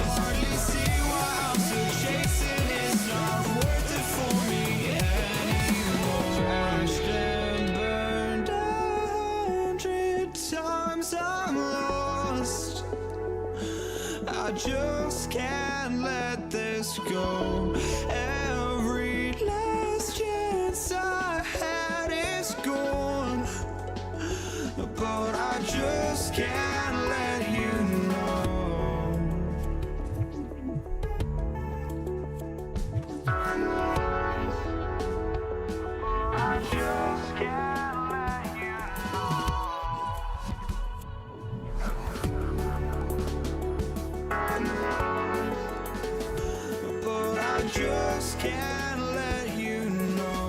hardly see why I'm still chasing. It's not worth it for me anymore. Crashed and burned 100 times, I'm lost. I just can't let this go. Every last chance I had is gone, but I just can't let you know. I just can't let you know. But I just can't let you know.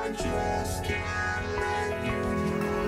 just can't let you know.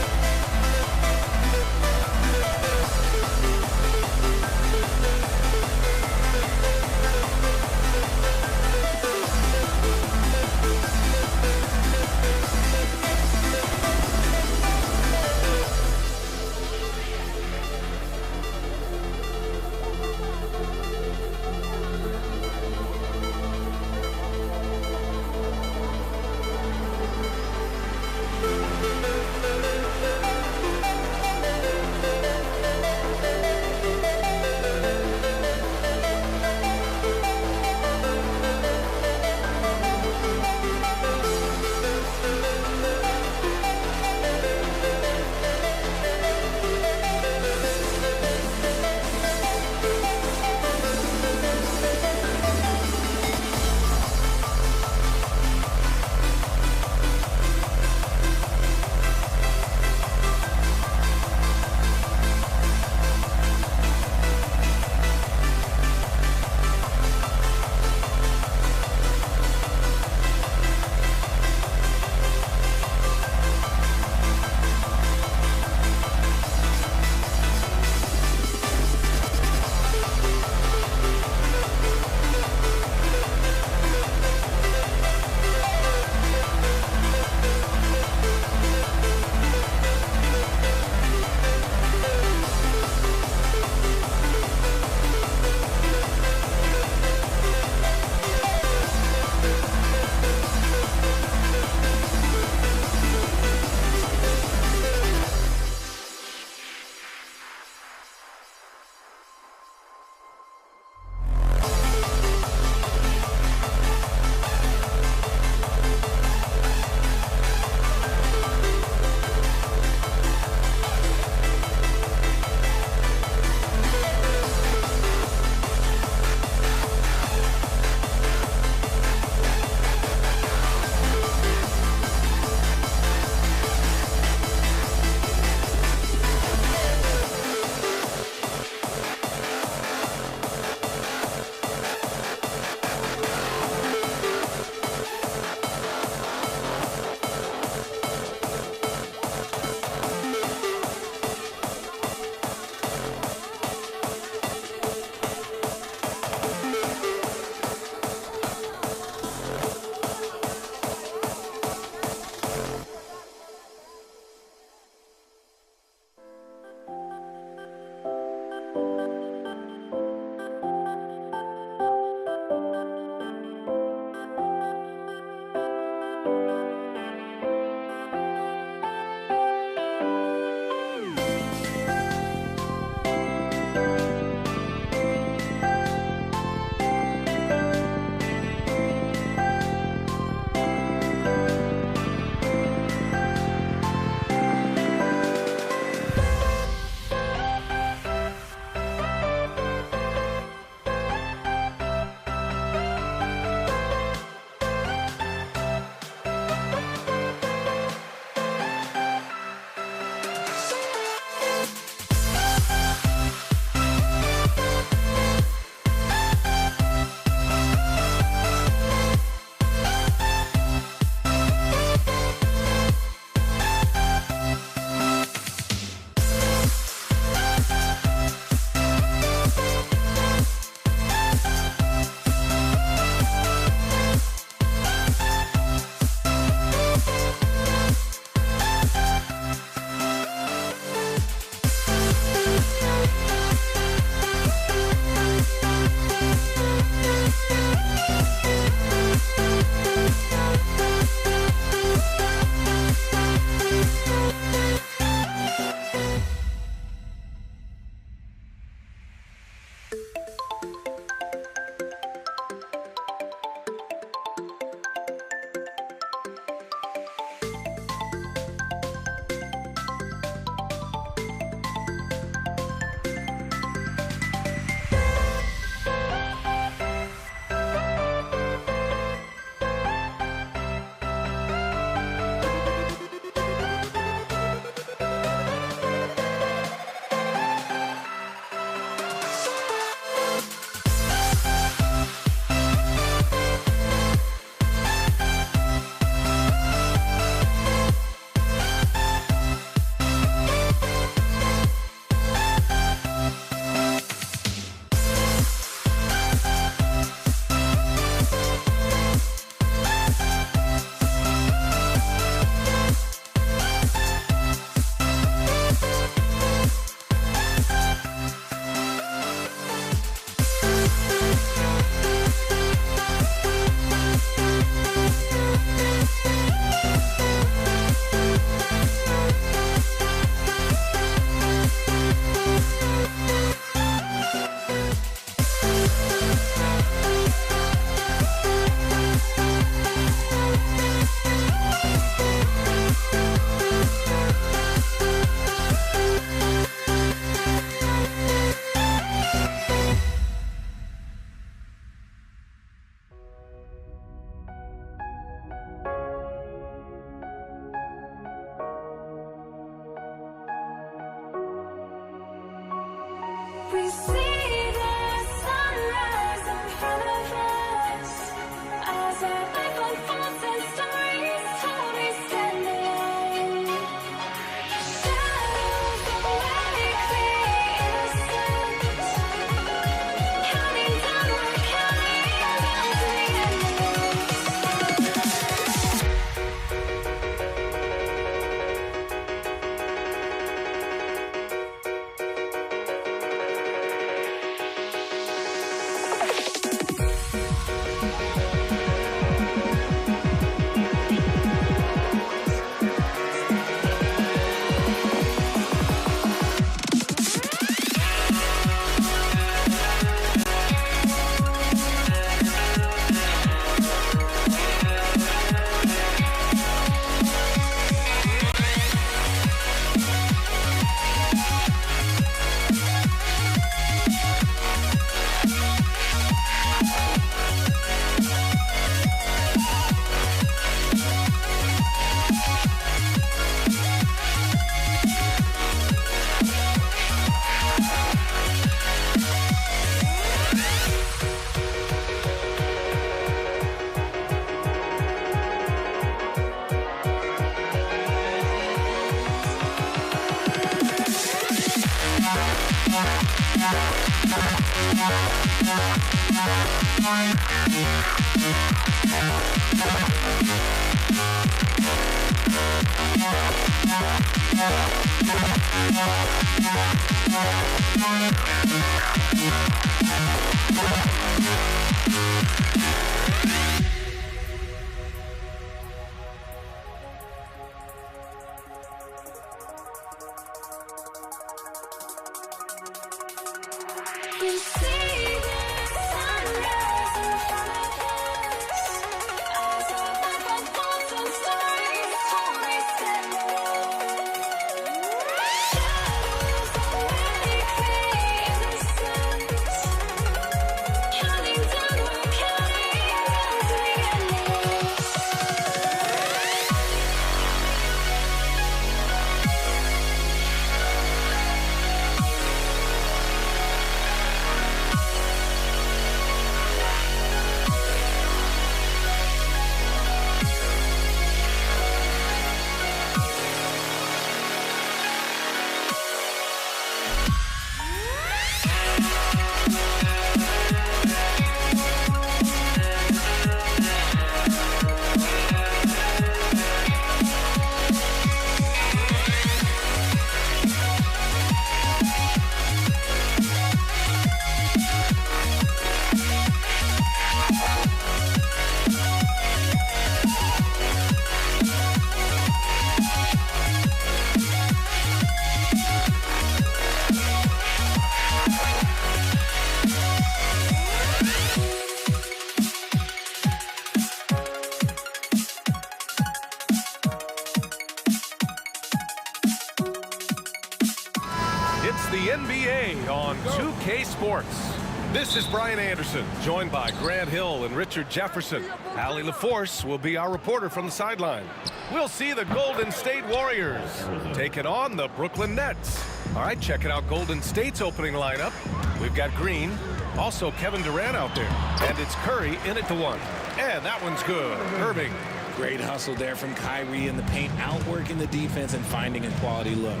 It's the NBA on 2K Sports. This is Brian Anderson, joined by Grant Hill and Richard Jefferson. Allie LaForce will be our reporter from the sideline. We'll see the Golden State Warriors taking on the Brooklyn Nets. All right, checking out Golden State's opening lineup. We've got Green, also Kevin Durant out there, and it's Curry in at the one. And that one's good. Irving. Great hustle there from Kyrie in the paint, outworking the defense and finding a quality look.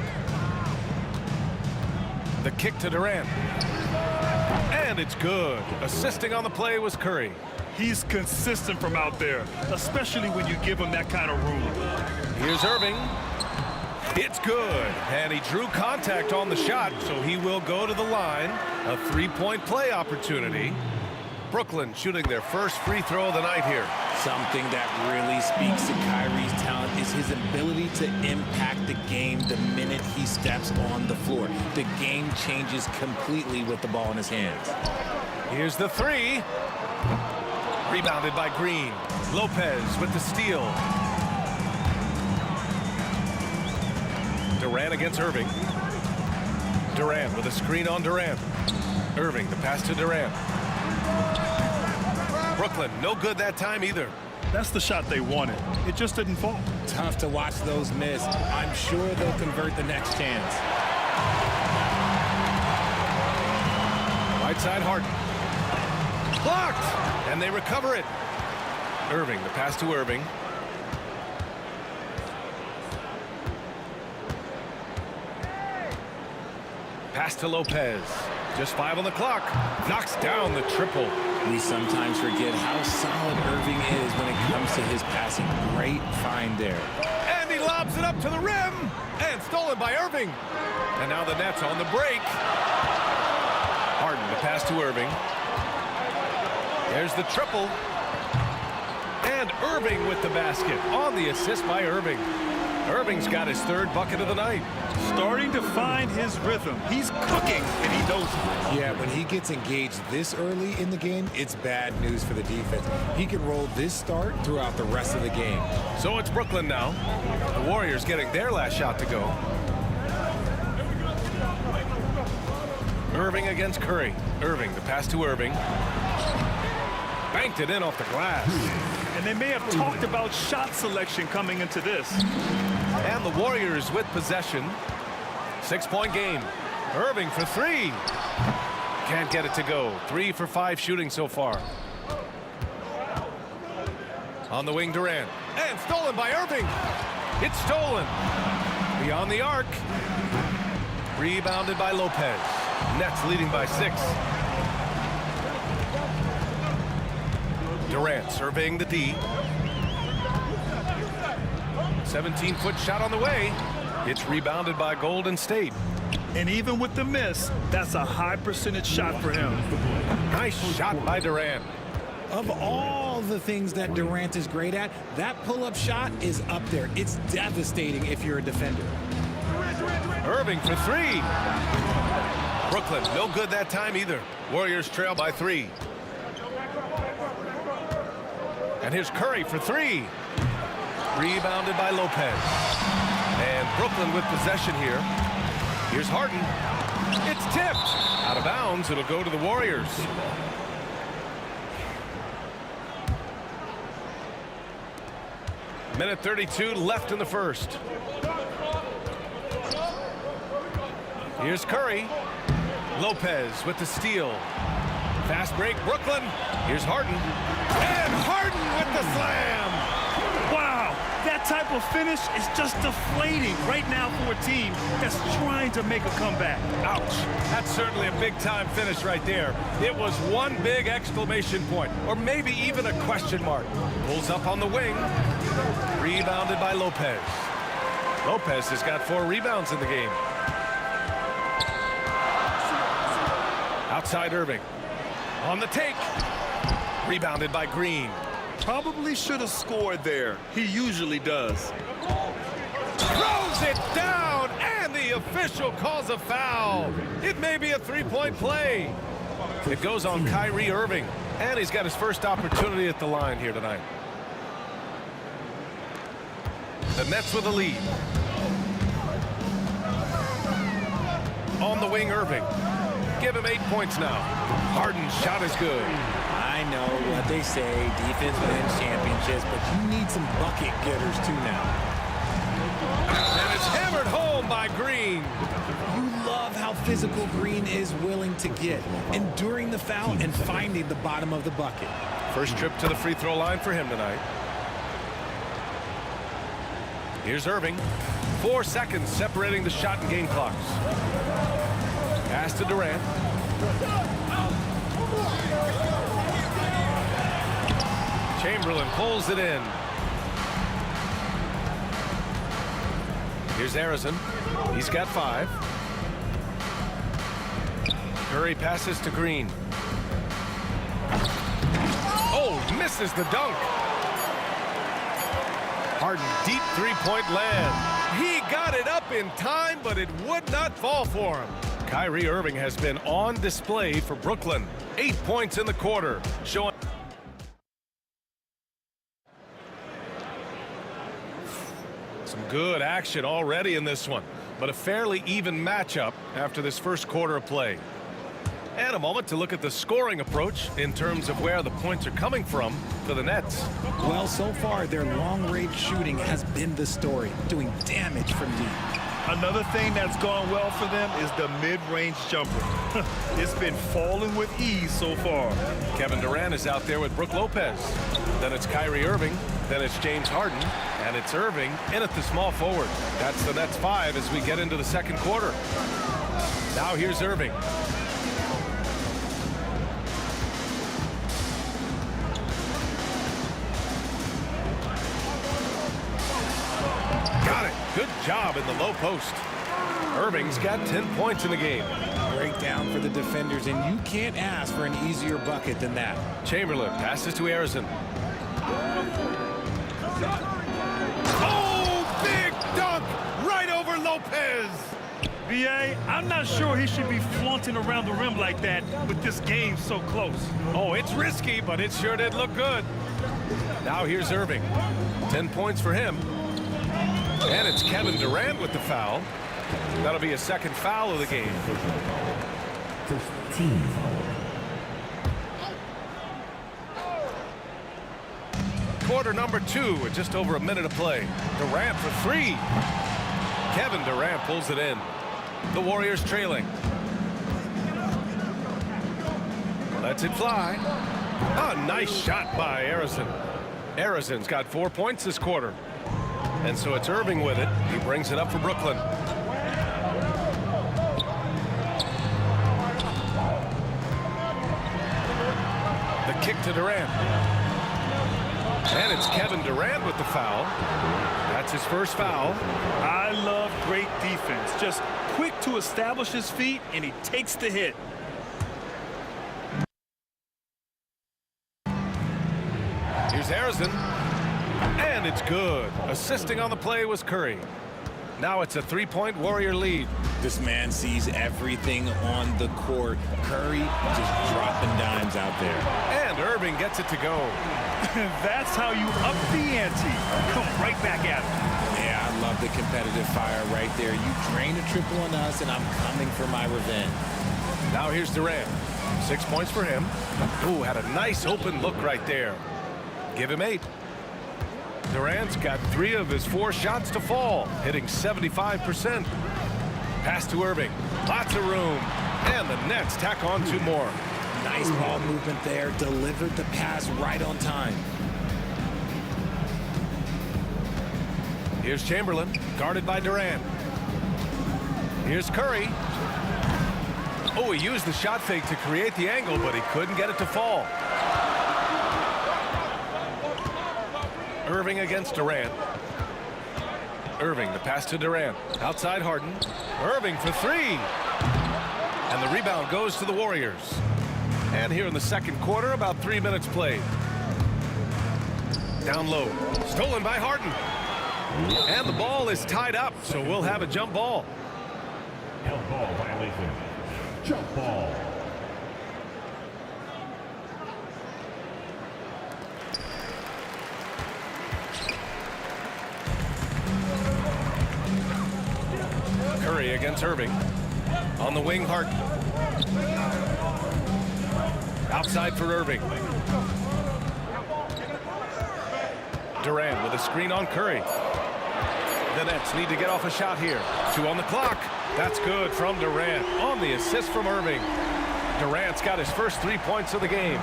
The kick to Durant. And it's good. Assisting on the play was Curry. He's consistent from out there, especially when you give him that kind of room. Here's Irving. It's good. And he drew contact on the shot, so he will go to the line. A three-point play opportunity. Brooklyn shooting their first free throw of the night here. Something that really speaks to Kyrie's talent is his ability to impact the game the minute he steps on the floor. The game changes completely with the ball in his hands. Here's the three. Rebounded by Green. Lopez with the steal. Durant against Irving. Durant with a screen on Durant. Irving, the pass to Durant. Brooklyn, no good that time either. That's the shot they wanted. It just didn't fall. Tough to watch those miss. I'm sure they'll convert the next chance. Right side, Harden. Blocked! And they recover it. Irving, the pass to Irving. Pass to Lopez. Just 5 on the clock. Knocks down the triple. We sometimes forget how solid Irving is when it comes to his passing. Great find there. And he lobs it up to the rim. And stolen by Irving. And now the Nets on the break. Harden, the pass to Irving. There's the triple. And Irving with the basket on the assist by Irving. Irving's got his third bucket of the night. Starting to find his rhythm. He's cooking, and he knows it. Yeah, when he gets engaged this early in the game, it's bad news for the defense. He can roll this start throughout the rest of the game. So it's Brooklyn now. The Warriors getting their last shot to go. Irving against Curry. Irving, the pass to Irving. Banked it in off the glass. And they may have talked about shot selection coming into this. And the Warriors with possession. 6-point game. Irving for three. Can't get it to go. 3 for 5 shooting so far. On the wing, Durant. And stolen by Irving. It's stolen. Beyond the arc. Rebounded by Lopez. Nets leading by 6. Durant surveying the D. 17-foot shot on the way. It's rebounded by Golden State. And even with the miss, that's a high percentage shot for him. Nice shot by Durant. Of all the things that Durant is great at, that pull-up shot is up there. It's devastating if you're a defender. Irving for 3. Brooklyn, no good that time either. Warriors trail by 3. And here's Curry for 3. Rebounded by Lopez. And Brooklyn with possession here. Here's Harden. It's tipped. Out of bounds, it'll go to the Warriors. Minute 32 left in the first. Here's Curry. Lopez with the steal. Fast break, Brooklyn. Here's Harden. And Harden with the slam. Wow, that type of finish is just deflating right now for a team that's trying to make a comeback. Ouch. That's certainly a big-time finish right there. It was one big exclamation point, or maybe even a question mark. Pulls up on the wing. Rebounded by Lopez. Lopez has got 4 rebounds in the game. Outside Irving. On the take. Rebounded by Green. Probably should have scored there. He usually does. Throws it down, and the official calls a foul. It may be a 3-point play. It goes on Kyrie Irving, and he's got his first opportunity at the line here tonight. The Nets with a lead. On the wing, Irving. Give him 8 points now. Harden's shot is good. I know what they say, defense wins championships, but you need some bucket getters too now. And it's hammered home by Green. You love how physical Green is willing to get, enduring the foul and finding the bottom of the bucket. First trip to the free throw line for him tonight. Here's Irving. 4 seconds separating the shot and game clocks. Pass to Durant. Chamberlain pulls it in. Here's Harrison. He's got 5. Curry passes to Green. Oh, misses the dunk. Harden, deep 3-point land. He got it up in time, but it would not fall for him. Kyrie Irving has been on display for Brooklyn. 8 points in the quarter, showing some good action already in this one, but a fairly even matchup after this first quarter of play. And a moment to look at the scoring approach in terms of where the points are coming from for the Nets. Well, so far, their long-range shooting has been the story, doing damage from deep. Another thing that's gone well for them is the mid-range jumper. It's been falling with ease so far. Kevin Durant is out there with Brook Lopez. Then it's Kyrie Irving. Then it's James Harden. And it's Irving in at the small forward. That's the Nets 5 as we get into the second quarter. Now here's Irving. Got it. Good job in the low post. Irving's got 10 points in the game. Breakdown for the defenders, and you can't ask for an easier bucket than that. Chamberlain passes to Harrison. Oh, big dunk right over Lopez. B.A., I'm not sure he should be flaunting around the rim like that with this game so close. Oh, it's risky, but it sure did look good. Now here's Irving. 10 points for him. And it's Kevin Durant with the foul. That'll be a second foul of the game. 15. Quarter number 2 with just over a minute of play. Durant for 3. Kevin Durant pulls it in. The Warriors trailing. Lets it fly. A nice shot by Harrison. Harrison's got 4 points this quarter. And so it's Irving with it. He brings it up for Brooklyn. The kick to Durant. And it's Kevin Durant with the foul. That's his first foul. I love great defense. Just quick to establish his feet, and he takes the hit. Here's Harrison. And it's good. Assisting on the play was Curry. Now it's a three-point Warrior lead. This man sees everything on the court. Curry just dropping dimes out there. And Irving gets it to go. That's how you up the ante. Come right back at him. Yeah, I love the competitive fire right there. You drain a triple on us, and I'm coming for my revenge. Now here's Durant. 6 points for him. Ooh, had a nice open look right there. Give him 8. Durant's got 3 of his 4 shots to fall, hitting 75%. Pass to Irving. Lots of room. And the Nets tack on 2 more. Nice ball movement there. Delivered the pass right on time. Here's Chamberlain, guarded by Durant. Here's Curry. Oh, he used the shot fake to create the angle, but he couldn't get it to fall. Irving against Durant. Irving, the pass to Durant. Outside Harden. Irving for 3. And the rebound goes to the Warriors. And here in the second quarter, about 3 minutes played. Down low. Stolen by Harden. And the ball is tied up, so we'll have a jump ball. Jump ball violation. Jump ball. Curry against Irving. On the wing, Harden. Outside for Irving. Durant with a screen on Curry. The Nets need to get off a shot here. 2 on the clock. That's good from Durant on the assist from Irving. Durant's got his first 3 points of the game.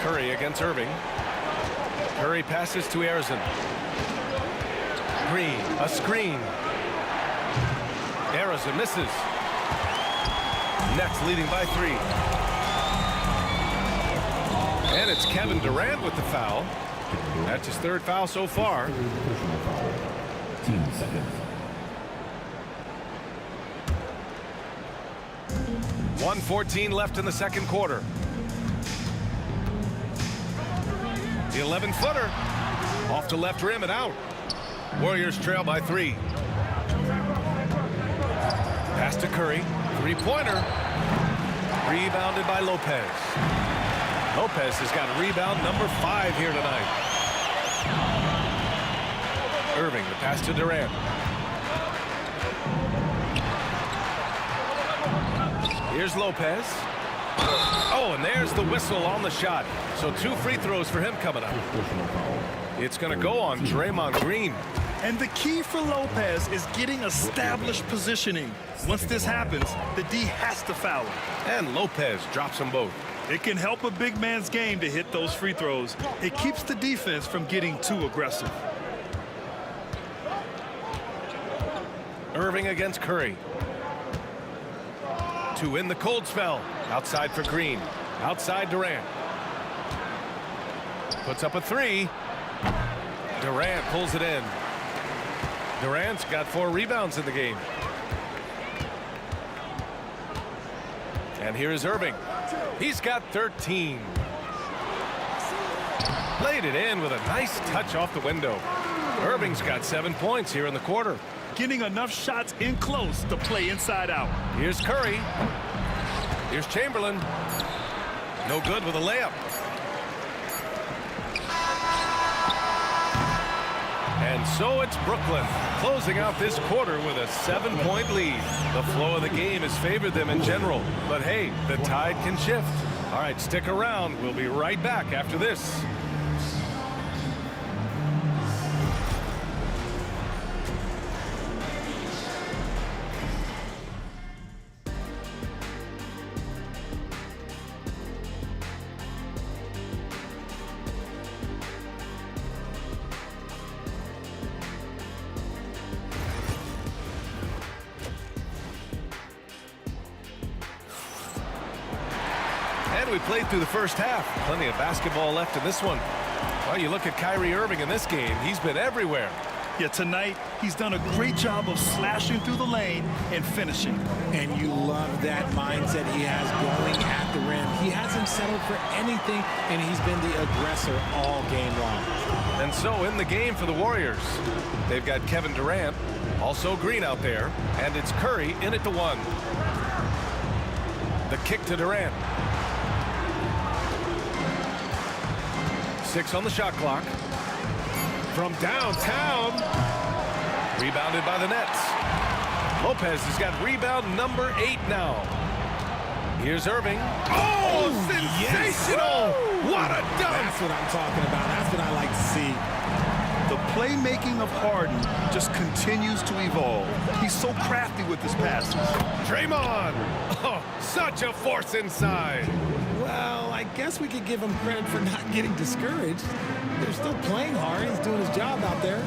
Curry against Irving. Curry passes to Harrison. Green, a screen. Harrison misses. Nets leading by 3. And it's Kevin Durant with the foul. That's his 3rd foul so far. 10 seconds. 1:14 left in the second quarter. The 11-footer off the left rim and out. Warriors trail by 3. Pass to Curry. 3-pointer. Rebounded by Lopez. Lopez has got rebound number 5 here tonight. Irving, the pass to Durant. Here's Lopez. Oh, and there's the whistle on the shot. So 2 free throws for him coming up. It's going to go on Draymond Green. And the key for Lopez is getting established positioning. Once this happens, the D has to foul him. And Lopez drops them both. It can help a big man's game to hit those free throws. It keeps the defense from getting too aggressive. Irving against Curry. 2 in the cold spell. Outside for Green. Outside Durant. Puts up a 3. Durant pulls it in. Durant's got 4 rebounds in the game. And here is Irving. He's got 13. Laid it in with a nice touch off the window. Irving's got 7 points here in the quarter. Getting enough shots in close to play inside out. Here's Curry. Here's Chamberlain. No good with a layup. And so it's Brooklyn closing out this quarter with a 7-point lead. The flow of the game has favored them in general. But hey, the tide can shift. All right, stick around. We'll be right back after this. And we played through the first half. Plenty of basketball left in this one. Well, you look at Kyrie Irving in this game. He's been everywhere. Yeah, tonight he's done a great job of slashing through the lane and finishing. And you love that mindset he has going at the rim. He hasn't settled for anything, and he's been the aggressor all game long. And so in the game for the Warriors, they've got Kevin Durant, also Green out there, and it's Curry in at the 1. The kick to Durant. 6 on the shot clock. From downtown. Rebounded by the Nets. Lopez has got rebound number 8 now. Here's Irving. Oh, sensational! Yes. What a dunk! That's what I'm talking about. That's what I like to see. The playmaking of Harden just continues to evolve. He's so crafty with his passes. Draymond! Oh, such a force inside. Well, I guess we could give him credit for not getting discouraged. They're still playing hard. He's doing his job out there.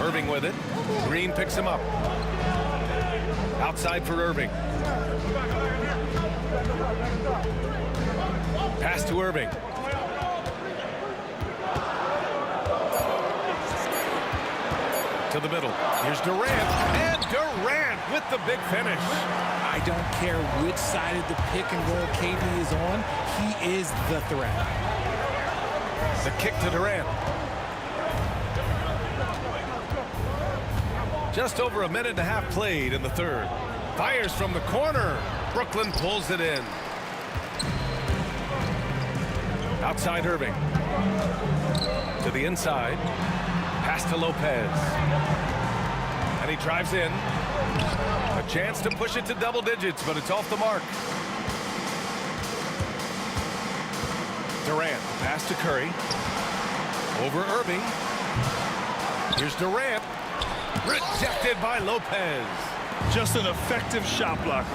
Irving with it. Green picks him up. Outside for Irving. Pass to Irving. To the middle. Here's Durant. And Durant with the big finish. I don't care which side of the pick and roll KD is on. He is the threat. The kick to Durant. Just over a minute and a half played in the third. Fires from the corner. Brooklyn pulls it in. Outside Irving. To the inside. Pass to Lopez. And he drives in. A chance to push it to double digits, but it's off the mark. Durant, pass to Curry. Over Irving. Here's Durant. Rejected by Lopez. Just an effective shot blocker.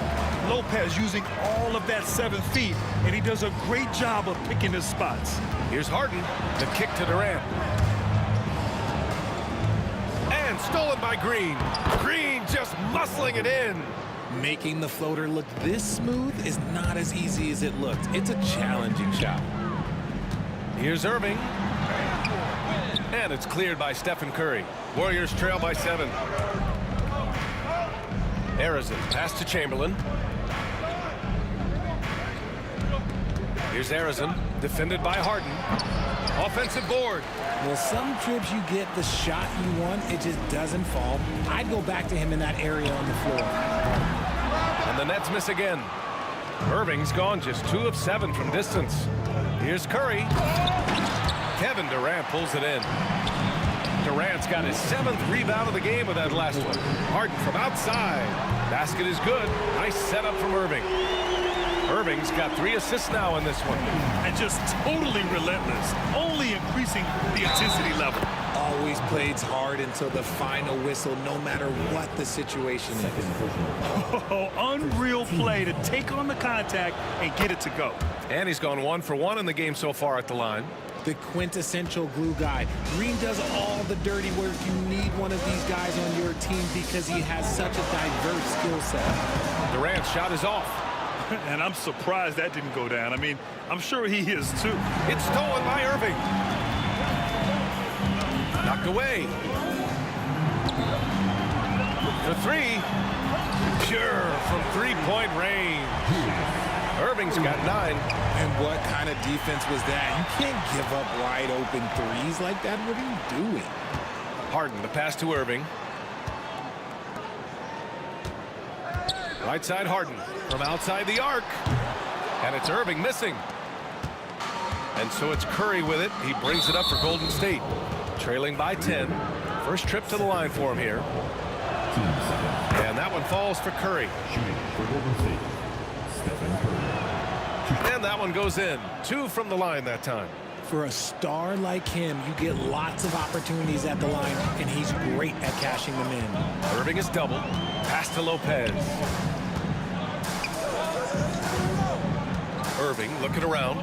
Lopez using all of that 7 feet, and he does a great job of picking his spots. Here's Harden. The kick to Durant. And stolen by Green. Green just muscling it in. Making the floater look this smooth is not as easy as it looked. It's a challenging shot. Here's Irving. And it's cleared by Stephen Curry. Warriors trail by 7. Arizon, pass to Chamberlain. Here's Arizon, defended by Harden. Offensive board. Well, some trips you get the shot you want, it just doesn't fall. I'd go back to him in that area on the floor. And the Nets miss again. Irving's gone just 2 of 7 from distance. Here's Curry. Kevin Durant pulls it in. Durant's got his 7th rebound of the game with that last one. Harden from outside. Basket is good. Nice setup from Irving. Irving's got 3 assists now in this one. And just totally relentless, only increasing the intensity level. Always plays hard until the final whistle, no matter what the situation is. Oh, unreal play to take on the contact and get it to go. And he's gone 1 for 1 in the game so far at the line. The quintessential glue guy. Green does all the dirty work. You need one of these guys on your team because he has such a diverse skill set. Durant's shot is off. And I'm surprised that didn't go down. I mean, I'm sure he is too. It's stolen by Irving. Knocked away. For 3. Pure from 3-point range. Irving's got 9. And what kind of defense was that? You can't give up wide open threes like that. What are you doing? Harden, the pass to Irving. Right side Harden from outside the arc. And it's Irving missing. And so it's Curry with it. He brings it up for Golden State. Trailing by 10. First trip to the line for him here. And that one falls for Curry. Shooting for Golden State, Stephen Curry. And that one goes in. 2 from the line that time. For a star like him, you get lots of opportunities at the line, and he's great at cashing them in. Irving is doubled. Pass to Lopez. Irving looking around.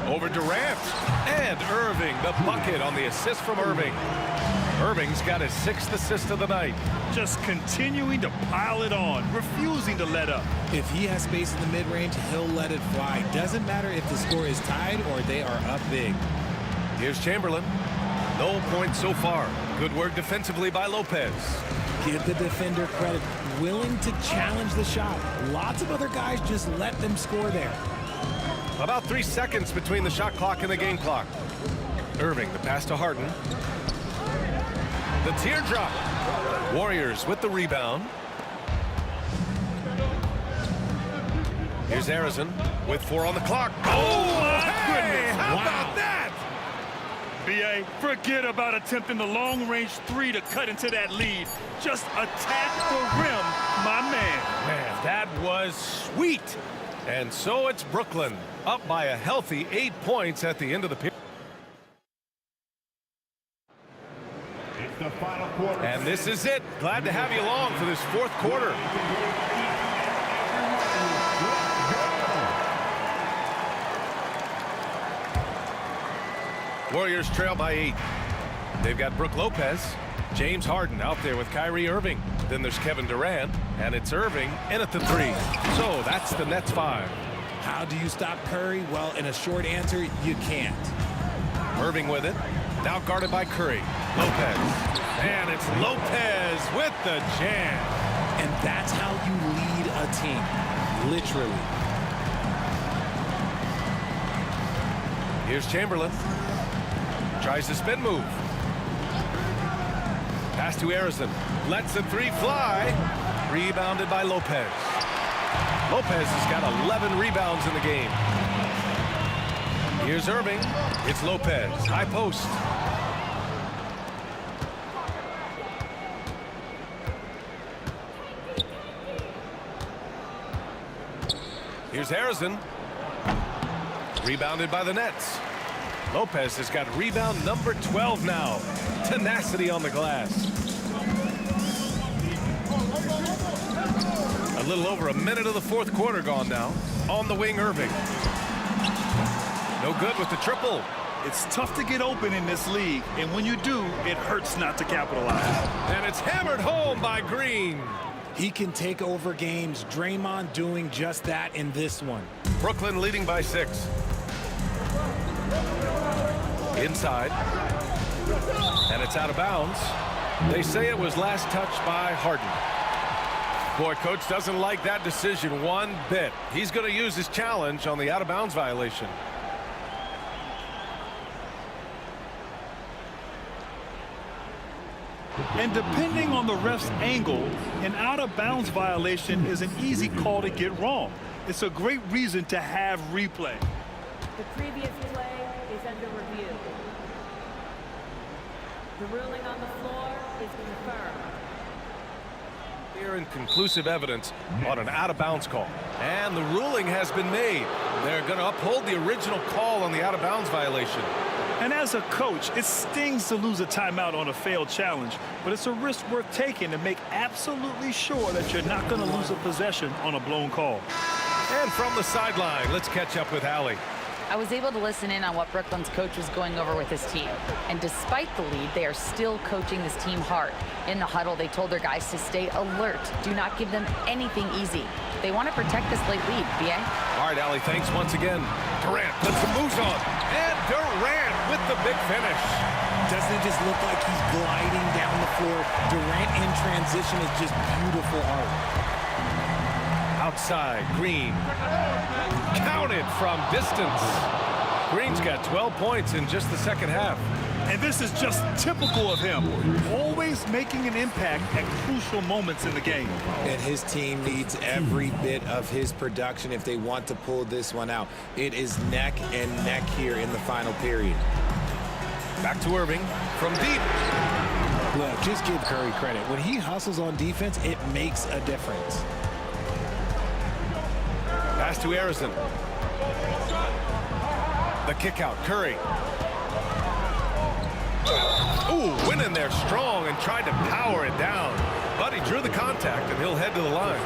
Over Durant. And Irving, the bucket on the assist from Irving. Irving's got his 6th assist of the night. Just continuing to pile it on, refusing to let up. If he has space in the mid-range, he'll let it fly. Doesn't matter if the score is tied or they are up big. Here's Chamberlain. No points so far. Good work defensively by Lopez. Give the defender credit. Willing to challenge the shot. Lots of other guys just let them score there. About 3 seconds between the shot clock and the game clock. Irving, the pass to Harden. The teardrop. Warriors with the rebound. Here's Harrison with 4 on the clock. Oh, my goodness. How Wow. about that? BA, forget about attempting the long-range 3 to cut into that lead. Just attack the rim, my man. Man, that was sweet. And so it's Brooklyn, up by a healthy 8 points at the end of the period. It's the final quarter. And this is it. Glad to have you along for this 4th quarter. Warriors trail by 8. They've got Brook Lopez, James Harden out there with Kyrie Irving. Then there's Kevin Durant, and it's Irving in at the 3. So that's the Nets 5. How do you stop Curry? Well, in a short answer, you can't. Irving with it. Now guarded by Curry. Lopez. And it's Lopez with the jam. And that's how you lead a team. Literally. Here's Chamberlain. Tries the spin move. Pass to Harrison. Lets the 3 fly. Rebounded by Lopez. Lopez has got 11 rebounds in the game. Here's Irving. It's Lopez. High post. Here's Harrison. Rebounded by the Nets. Lopez has got rebound number 12 now. Tenacity on the glass. A little over a minute of the 4th quarter gone now. On the wing, Irving. No good with the triple. It's tough to get open in this league, and when you do, it hurts not to capitalize. And it's hammered home by Green. He can take over games. Draymond doing just that in this one. Brooklyn leading by 6. Inside. And it's out of bounds. They say it was last touched by Harden. Boy, coach doesn't like that decision one bit. He's going to use his challenge on the out-of-bounds violation. And depending on the ref's angle, an out-of-bounds violation is an easy call to get wrong. It's a great reason to have replay. The previous play is under review. The ruling on the floor is confirmed. Clear and conclusive evidence on an out-of-bounds call. And the ruling has been made. They're going to uphold the original call on the out-of-bounds violation. And as a coach, it stings to lose a timeout on a failed challenge, but it's a risk worth taking to make absolutely sure that you're not going to lose a possession on a blown call. And from the sideline, let's catch up with Allie. I was able to listen in on what Brooklyn's coach was going over with his team. And despite the lead, they are still coaching this team hard. In the huddle, they told their guys to stay alert. Do not give them anything easy. They want to protect this late lead, B.A. All right, Allie, thanks once again. Durant puts some moves on. And Durant with the big finish. Doesn't it just look like he's gliding down the floor? Durant in transition is just beautiful art. Outside, Green. Counted from distance. Green's got 12 points in just the second half. And this is just typical of him, always making an impact at crucial moments in the game. And his team needs every bit of his production if they want to pull this one out. It is neck and neck here in the final period. Back to Irving from deep. Look, just give Curry credit. When he hustles on defense, it makes a difference. Pass to Harrison. The kick out, Curry. Ooh, went in there strong and tried to power it down. But he drew the contact, and he'll head to the line.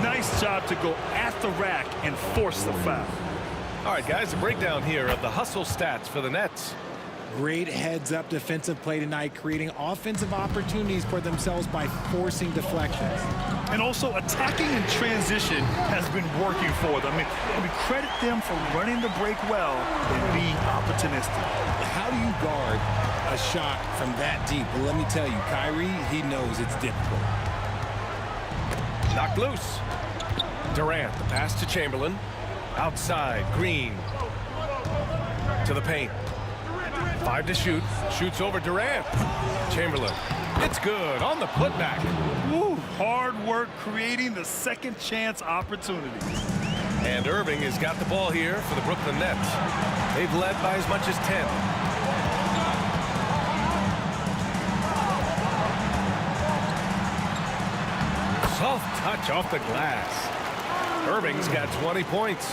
Nice job to go at the rack and force the foul. All right, guys, a breakdown here of the hustle stats for the Nets. Great heads-up defensive play tonight, creating offensive opportunities for themselves by forcing deflections. And also attacking in transition has been working for them. I mean, credit them for running the break well and being opportunistic. How do you guard a shot from that deep? Well, let me tell you, Kyrie, he knows it's difficult. Knocked loose. Durant, the pass to Chamberlain. Outside, Green. To the paint. 5 to shoot. Shoots over Durant. Chamberlain. It's good on the putback. Woo, hard work creating the second chance opportunities. And Irving has got the ball here for the Brooklyn Nets. They've led by as much as 10. Soft touch off the glass. Irving's got 20 points.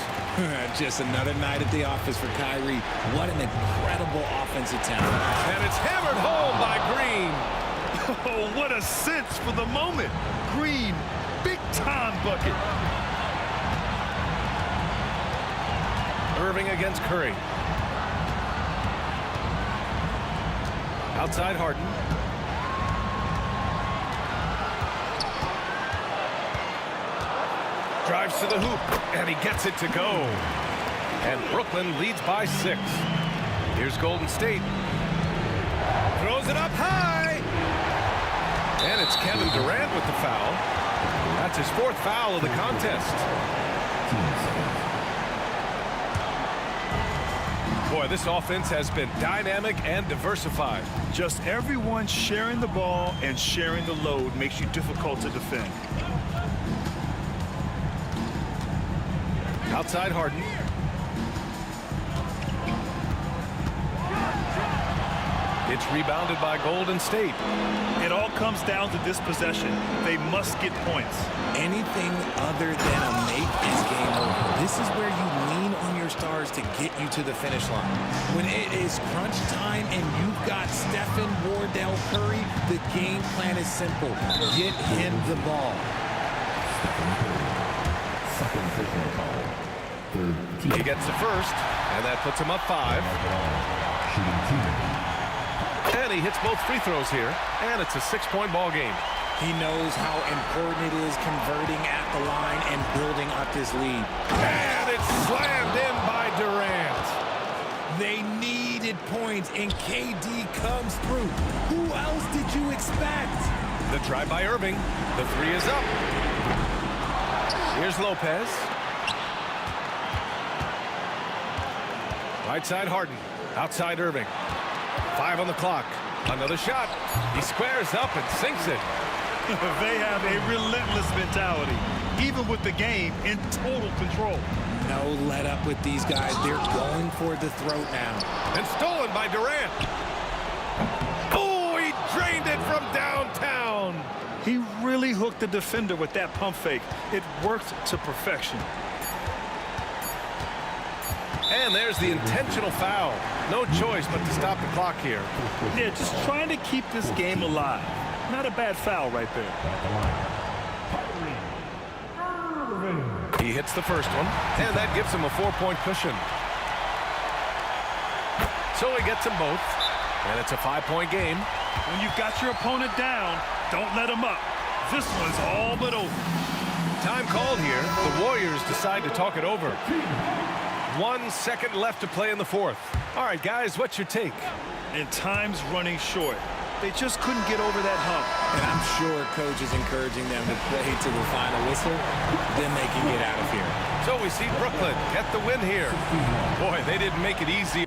Just another night at the office for Kyrie. What an incredible offensive talent. And it's hammered home by Green. Oh, what a sense for the moment. Green, big-time bucket. Irving against Curry. Outside Harden. Drives to the hoop, and he gets it to go. And Brooklyn leads by 6. Here's Golden State. Throws it up high. And it's Kevin Durant with the foul. That's his 4th foul of the contest. Boy, this offense has been dynamic and diversified. Just everyone sharing the ball and sharing the load makes you difficult to defend. Outside Harden. It's rebounded by Golden State. It all comes down to this possession. They must get points. Anything other than a make is game over. This is where you lean on your stars to get you to the finish line. When it is crunch time and you've got Stephen Wardell Curry, the game plan is simple. Get him the ball. Second personal foul. He gets the first, and that puts him up 5. Shooting team. And he hits both free throws here, and it's a 6-point ball game. He knows how important it is converting at the line and building up this lead. And it's slammed in by Durant. They needed points, and KD comes through. Who else did you expect? The drive by Irving. The 3 is up. Here's Lopez. Right side Harden. Outside Irving. 5 on the clock. Another shot. He squares up and sinks it. They have a relentless mentality, even with the game in total control. No let up with these guys. They're going for the throat now. And stolen by Durant. Oh, he drained it from downtown. He really hooked the defender with that pump fake. It worked to perfection. And there's the intentional foul. No choice but to stop the clock here. Yeah, just trying to keep this game alive. Not a bad foul right there. He hits the first one, and that gives him a 4-point cushion. So he gets them both, and it's a 5-point game. When you've got your opponent down, don't let him up. This one's all but over. Time called here. The Warriors decide to talk it over. 1 second left to play in the 4th. All right, guys, what's your take? And time's running short. They just couldn't get over that hump. And I'm sure coach is encouraging them to play to the final whistle. Then they can get out of here. So we see Brooklyn get the win here. Boy, they didn't make it easy.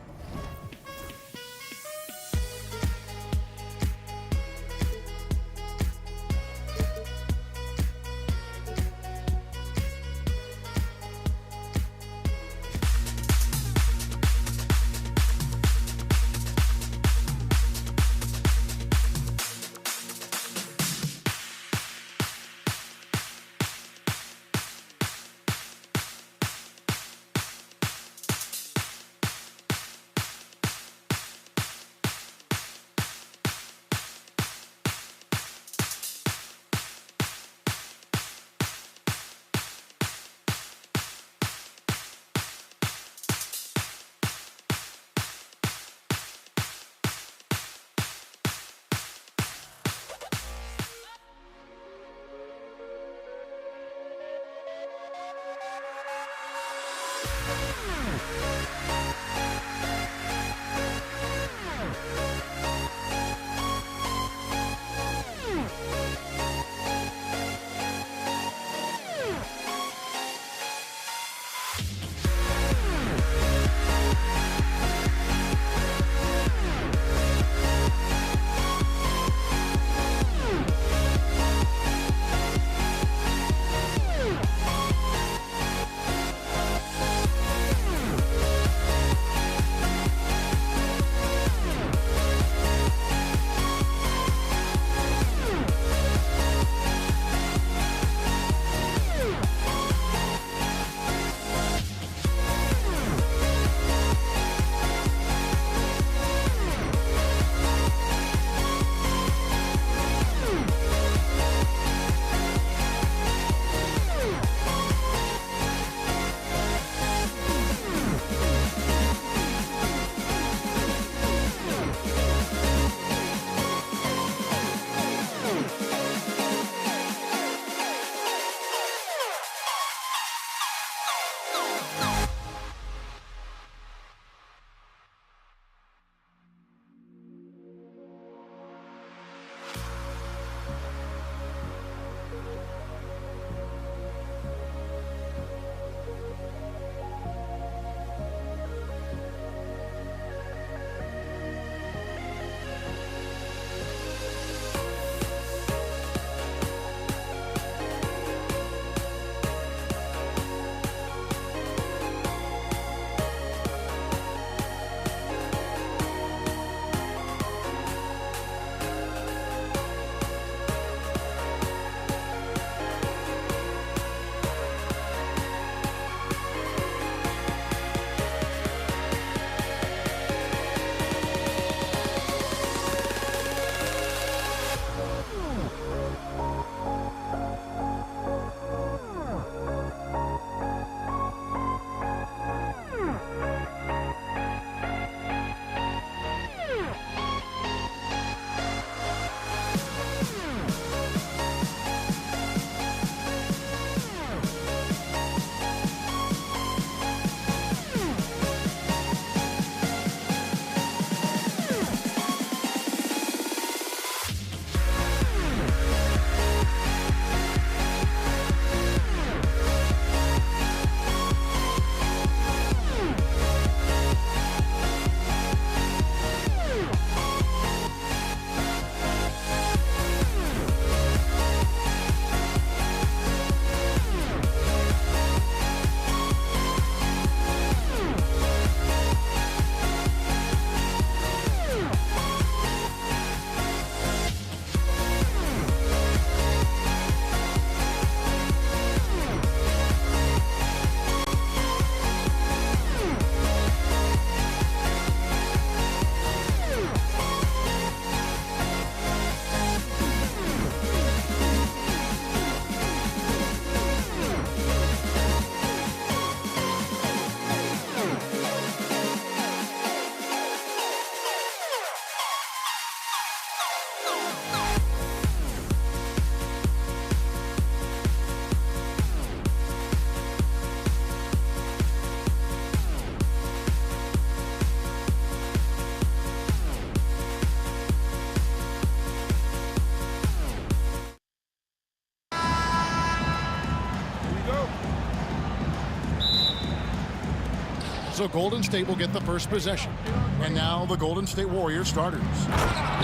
So Golden State will get the first possession. And now the Golden State Warriors starters.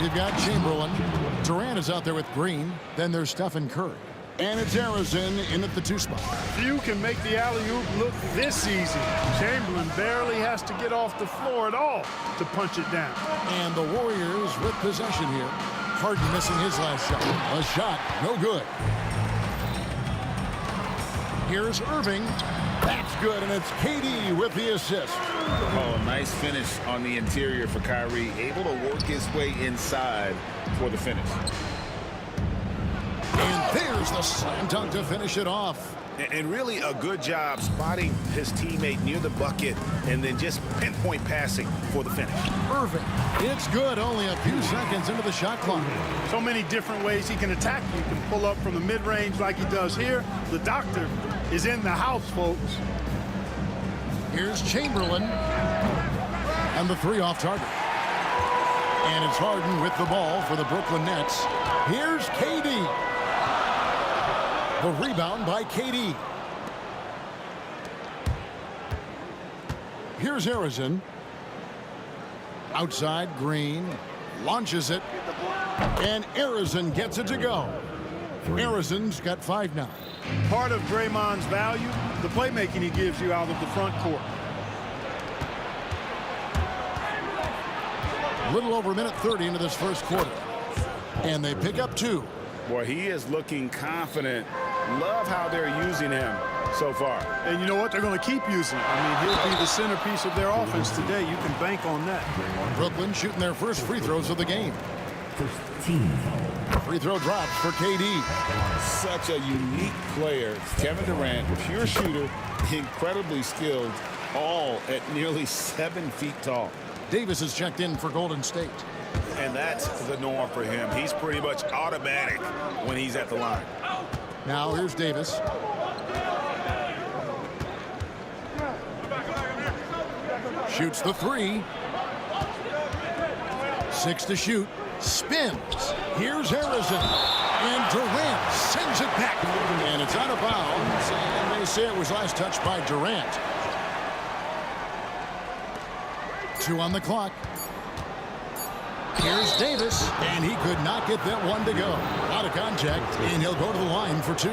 We've got Chamberlain. Durant is out there with Green. Then there's Stephen Curry. And it's Arizona in at the 2 spot. Few can make the alley-oop look this easy. Chamberlain barely has to get off the floor at all to punch it down. And the Warriors with possession here. Harden missing his last shot. A shot, no good. Here's Irving. That's good, and it's KD with the assist. Oh, nice finish on the interior for Kyrie. Able to work his way inside for the finish. And there's the slam dunk to finish it off. And really a good job spotting his teammate near the bucket and then just pinpoint passing for the finish. Irving, it's good, only a few seconds into the shot clock. So many different ways he can attack. You can pull up from the mid-range like he does here. The doctor is in the house, folks. Here's Chamberlain. And the 3 off target. And it's Harden with the ball for the Brooklyn Nets. Here's KD. The rebound by KD. Here's Arizona. Outside, Green. Launches it. And Arizona gets it to go. Arizona's got 5 now. Part of Draymond's value, the playmaking he gives you out of the front court. A little over a minute 30 into this first quarter. And they pick up 2. Boy, he is looking confident. Love how they're using him so far. And you know what? They're going to keep using him. I mean, he'll be the centerpiece of their offense today. You can bank on that. Brooklyn shooting their first free throws of the game. Free throw drops for KD. Such a unique player. Kevin Durant, pure shooter, incredibly skilled, all at nearly 7 feet tall. Davis is checked in for Golden State. And that's the norm for him. He's pretty much automatic when he's at the line. Now here's Davis. Shoots the 3. 6 to shoot. Spins. Here's Arizona. And Durant sends it back. And it's out of bounds. And they say it was last touched by Durant. 2 on the clock. Here's Davis, and he could not get that one to go. Out of contact, and he'll go to the line for 2.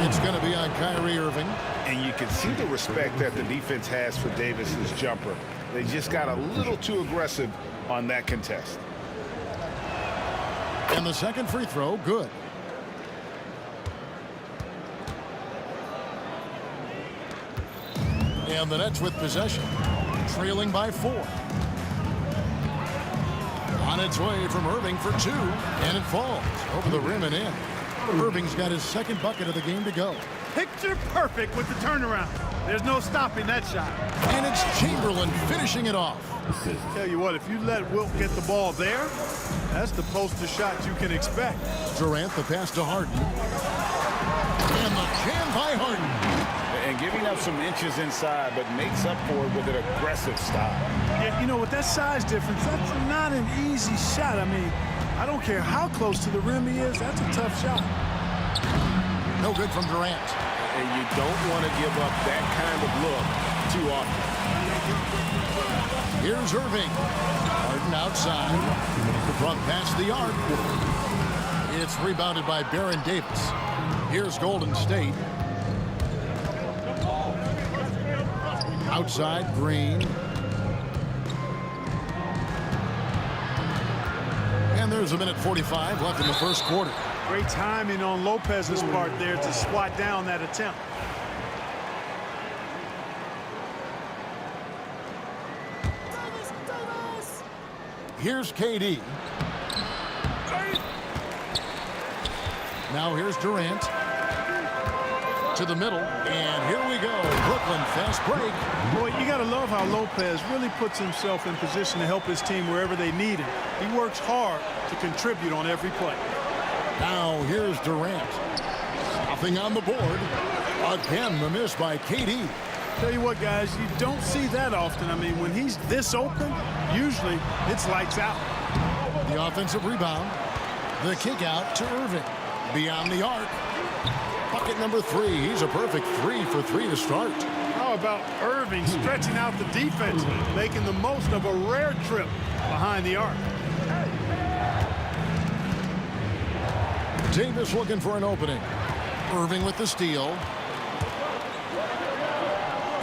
It's going to be on Kyrie Irving. And you can see the respect that the defense has for Davis's jumper. They just got a little too aggressive on that contest. And the second free throw, good. And the Nets with possession, trailing by 4. On its way from Irving for 2, and it falls over the rim and in. Irving's got his second bucket of the game to go. Picture perfect with the turnaround. There's no stopping that shot. And it's Chamberlain finishing it off. Tell you what, if you let Wilt get the ball there, that's the poster shot you can expect. Durant, the pass to Harden. And the jam by Harden. And giving up some inches inside, but makes up for it with an aggressive stop. Yeah, you know, with that size difference, that's not an easy shot. I mean, I don't care how close to the rim he is, that's a tough shot. No good from Durant. And you don't want to give up that kind of look too often. Here's Irving. Harden outside. From past the arc. It's rebounded by Baron Davis. Here's Golden State. Outside, Green. And there's a minute 45 left in the first quarter. Great timing on Lopez's part there to swat down that attempt. Here's KD. Now here's Durant. To the middle, and here we go. Brooklyn fast break. Boy, you got to love how Lopez really puts himself in position to help his team wherever they need him. He works hard to contribute on every play. Now here's Durant. Nothing on the board. Again, the miss by KD. Tell you what, guys, you don't see that often. I mean, when he's this open, usually it's lights out. The offensive rebound. The kick out to Irving. Beyond the arc. Bucket number 3. He's a perfect 3 for 3 to start. Oh, How about Irving stretching out the defense, making the most of a rare trip behind the arc? Davis looking for an opening. Irving with the steal.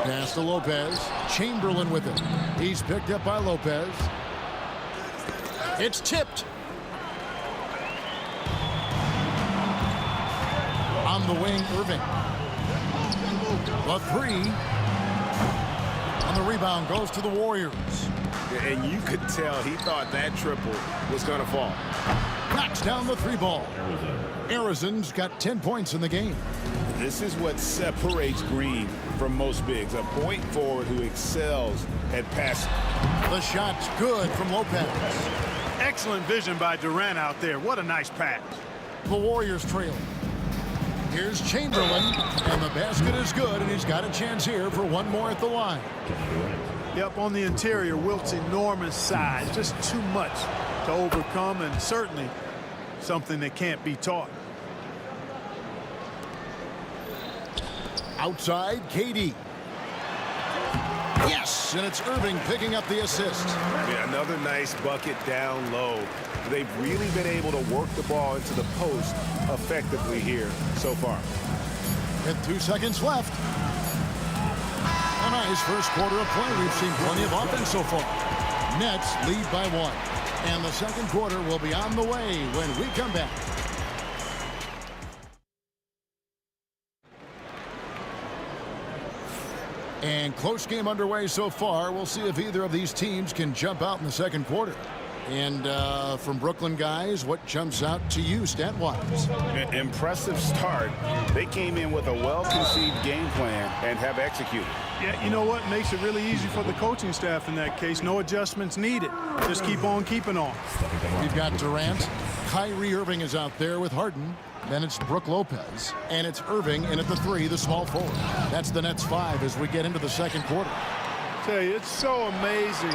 Pass to Lopez. Chamberlain with it. He's picked up by Lopez. It's tipped. On the wing, Irving. The three. And the rebound goes to the Warriors. And you could tell he thought that triple was going to fall. Knocks down the three ball. Arizon's got 10 points in the game. This is what separates Green from most bigs. A point forward who excels at passing. The shot's good from Lopez. Excellent vision by Durant out there. What a nice pass. The Warriors trail. Here's Chamberlain, and the basket is good, and he's got a chance here for one more at the line. Yep, on the interior, Wilt's enormous size. Just too much to overcome, and certainly something that can't be taught. Outside, KD. Yes, and it's Irving picking up the assist. Yeah, another nice bucket down low. They've really been able to work the ball into the post effectively here so far. With 2 seconds left. A nice first quarter of play. We've seen plenty of offense so far. Nets lead by 1. And the second quarter will be on the way when we come back. And close game underway so far. We'll see if either of these teams can jump out in the second quarter. And from Brooklyn guys, what jumps out to you stat-wise? Impressive start. They came in with a well-conceived game plan and have executed. Yeah, you know what? Makes it really easy for the coaching staff in that case. No adjustments needed. Just keep on keeping on. We've got Durant. Kyrie Irving is out there with Harden. Then it's Brook Lopez. And it's Irving in at the 3, the small forward. That's the Nets 5 as we get into the second quarter. Tell you, it's so amazing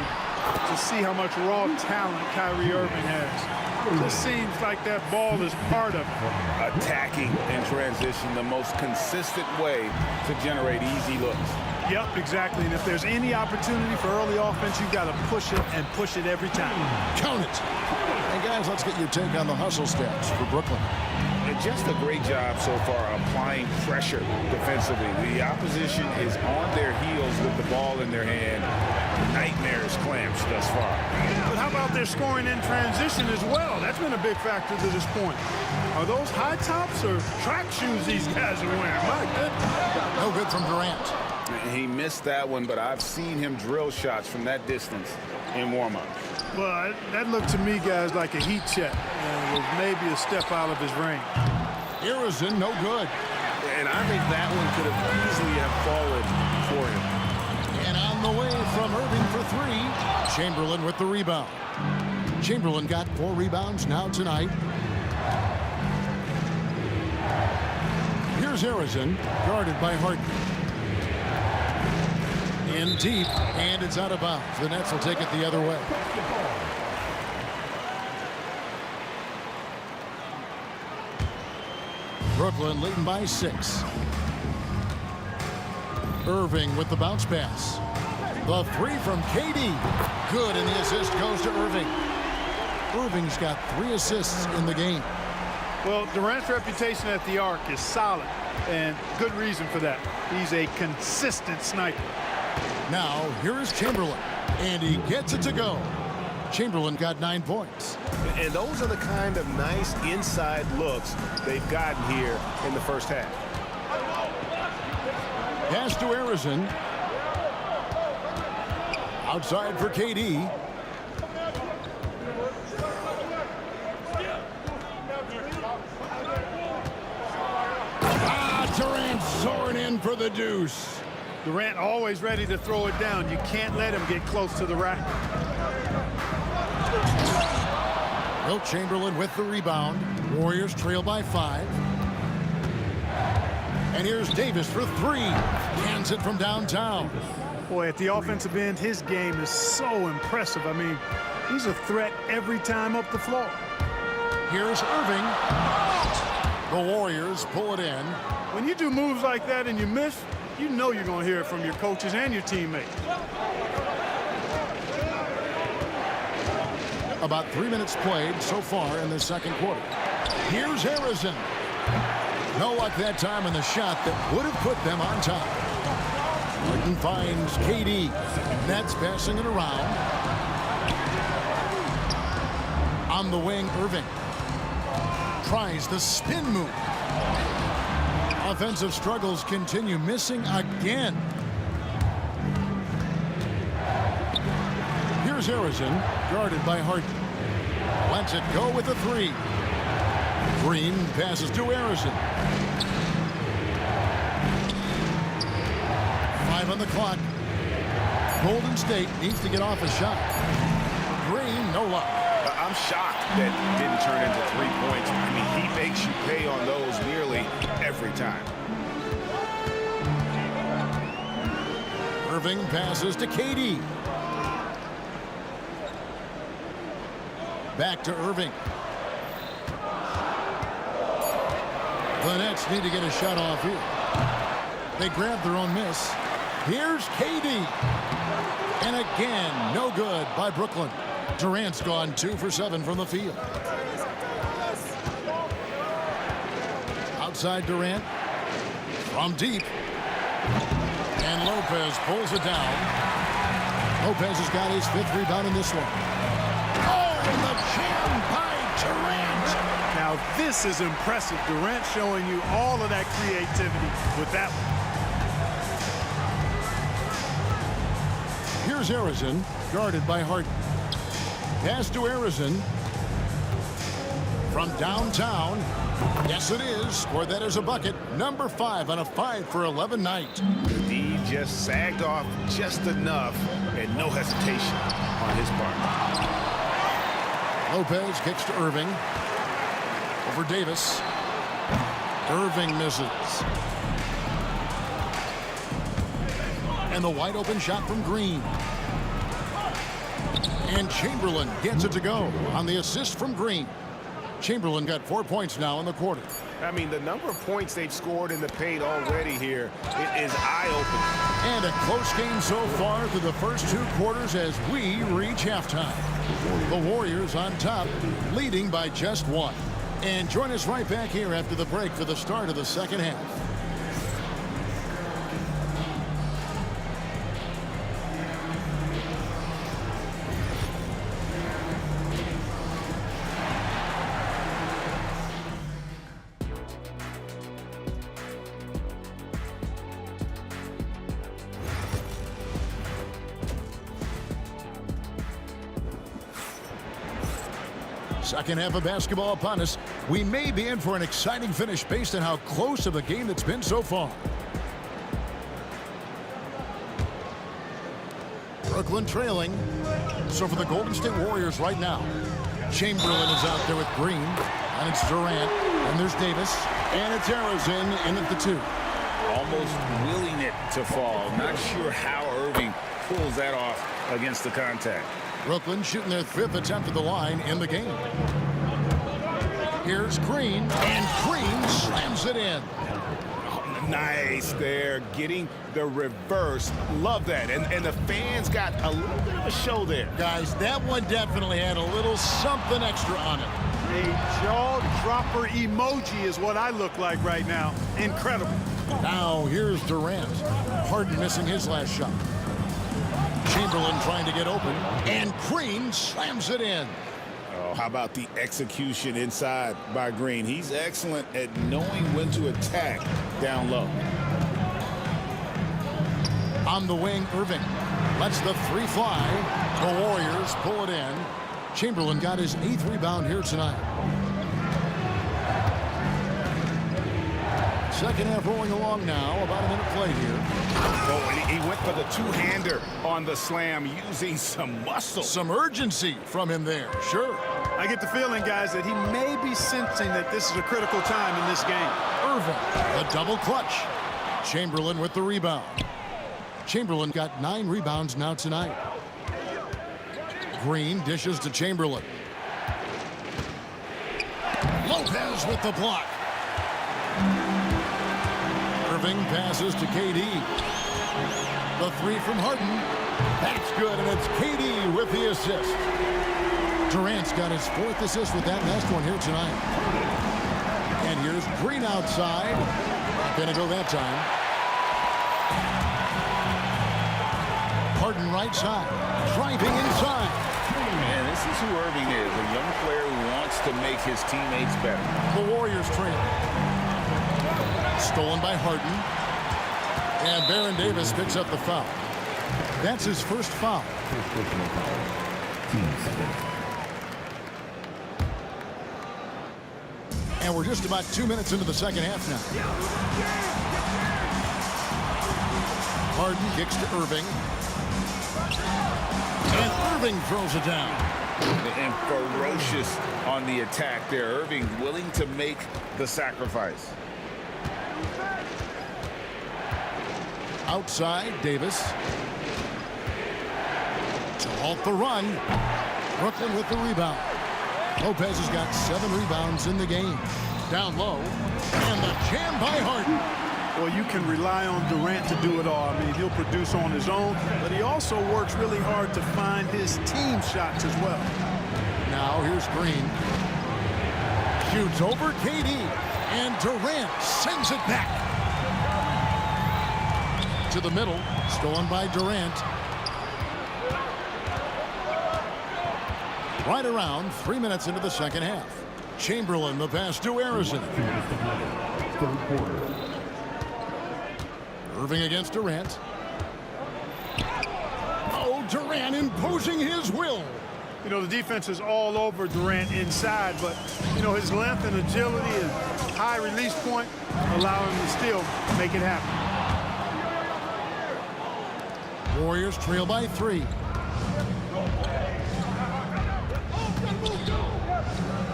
to see how much raw talent Kyrie Irving has. It just seems like that ball is part of it. Attacking in transition, the most consistent way to generate easy looks. Yep, exactly. And if there's any opportunity for early offense, you've got to push it and push it every time. Count it. And guys, let's get your take on the hustle stats for Brooklyn. And just a great job so far applying pressure defensively. The opposition is on their heels with the ball in their hand. Nightmares clamps thus far. But how about their scoring in transition as well? That's been a big factor to this point. Are those high tops or track shoes these guys are wearing? My goodness. No good from Durant. He missed that one, but I've seen him drill shots from that distance in warm-up. Well, that looked to me, guys, like a heat check. With maybe a step out of his range. Arizon, no good. And I think that one could have easily have fallen for him. And on the way from Irving for 3. Chamberlain with the rebound. Chamberlain got 4 rebounds now tonight. Here's Arizon, guarded by Harden. In deep, and it's out of bounds. The Nets will take it the other way. Brooklyn leading by 6. Irving with the bounce pass. The 3 from KD. Good, and the assist goes to Irving. Irving's got 3 assists in the game. Well, Durant's reputation at the arc is solid, and good reason for that. He's a consistent sniper. Now, here is Chamberlain, and he gets it to go. Chamberlain got 9 points. And those are the kind of nice inside looks they've gotten here in the first half. Pass to Arizon. Outside for KD. Durant soaring in for the deuce. Durant always ready to throw it down. You can't let him get close to the rack. Wilt Chamberlain with the rebound. Warriors trail by 5. And here's Davis for 3. Cans it from downtown. Boy, at the offensive end, his game is so impressive. I mean, he's a threat every time up the floor. Here's Irving. The Warriors pull it in. When you do moves like that and you miss, you know you're going to hear it from your coaches and your teammates. About 3 minutes played so far in the second quarter. Here's Harrison. No luck that time on the shot that would have put them on top. Martin finds KD. Nets passing it around. On the wing, Irving. Tries the spin move. Offensive struggles continue, missing again. Here's Harrison, guarded by Harden. Lets it go with a three. Green passes to Harrison. 5 on the clock. Golden State needs to get off a shot. Green, no luck. I'm shocked that didn't turn into 3 points. I mean, he makes you pay on those nearly every time. Irving passes to KD. Back to Irving. The Nets need to get a shot off here. They grab their own miss. Here's KD. And again, no good by Brooklyn. Durant's gone 2 for 7 from the field. Outside Durant. From deep. And Lopez pulls it down. Lopez has got his 5th rebound in this one. Oh, the jam by Durant. Now, this is impressive. Durant showing you all of that creativity with that one. Here's Harrison, guarded by Harden. Pass to Harrison. From downtown. Yes, it is. Scored that as a bucket. Number 5 on a 5 for 11 night. The D just sagged off just enough and no hesitation on his part. Lopez kicks to Irving. Over Davis. Irving misses. And the wide open shot from Green. And Chamberlain gets it to go on the assist from Green. Chamberlain got 4 points now in the quarter. I mean, the number of points they've scored in the paint already here, it is eye-opening. And a close game so far through the first 2 quarters as we reach halftime. The Warriors on top, leading by just 1. And join us right back here after the break for the start of the second half. Second half of basketball upon us. We may be in for an exciting finish based on how close of a game it's been so far. Brooklyn trailing. So for the Golden State Warriors right now, Chamberlain is out there with Green. And it's Durant. And there's Davis. And it's Harrison in at the 2. Almost willing it to fall. Not sure how Irving pulls that off against the contact. Brooklyn shooting their 5th attempt at the line in the game. Here's Green, and Green slams it in. Nice there, getting the reverse. Love that. And the fans got a little bit of a show there. Guys, that one definitely had a little something extra on it. A jaw-dropper emoji is what I look like right now. Incredible. Now here's Durant. Harden missing his last shot. Chamberlain trying to get open, and Green slams it in. Oh, how about the execution inside by Green? He's excellent at knowing when to attack down low. On the wing, Irving lets the 3 fly. The Warriors pull it in. Chamberlain got his 8th rebound here tonight. Second half rolling along now. About a minute play here. Oh, and he went for the 2-hander on the slam, using some muscle. Some urgency from him there. Sure. I get the feeling, guys, that he may be sensing that this is a critical time in this game. Irving, the double clutch. Chamberlain with the rebound. Chamberlain got 9 rebounds now tonight. Green dishes to Chamberlain. Lopez with the block. Irving passes to KD. The three from Harden. That's good, and it's KD with the assist. Durant's got his 4th assist with that last one here tonight. And here's Green outside. Not gonna go that time. Harden right side. Driving inside. Man, this is who Irving is, a young player who wants to make his teammates better. The Warriors trail. Stolen by Harden. And Baron Davis picks up the foul. That's his first foul. And we're just about 2 minutes into the second half now. Harden kicks to Irving. And Irving throws it down. And ferocious on the attack there. Irving willing to make the sacrifice. Outside, Davis. To halt the run. Brooklyn with the rebound. Lopez has got 7 rebounds in the game. Down low. And the jam by Harden. Well, you can rely on Durant to do it all. I mean, he'll produce on his own, but he also works really hard to find his team shots as well. Now here's Green. Shoots over KD. And Durant sends it back. To the middle. Stolen by Durant. Right around 3 minutes into the second half. Chamberlain the pass to Harrison. Third quarter. Irving against Durant. Oh, Durant imposing his will. You know, the defense is all over Durant inside, but, you know, his length and agility and high release point allow him to still make it happen. Warriors trail by 3.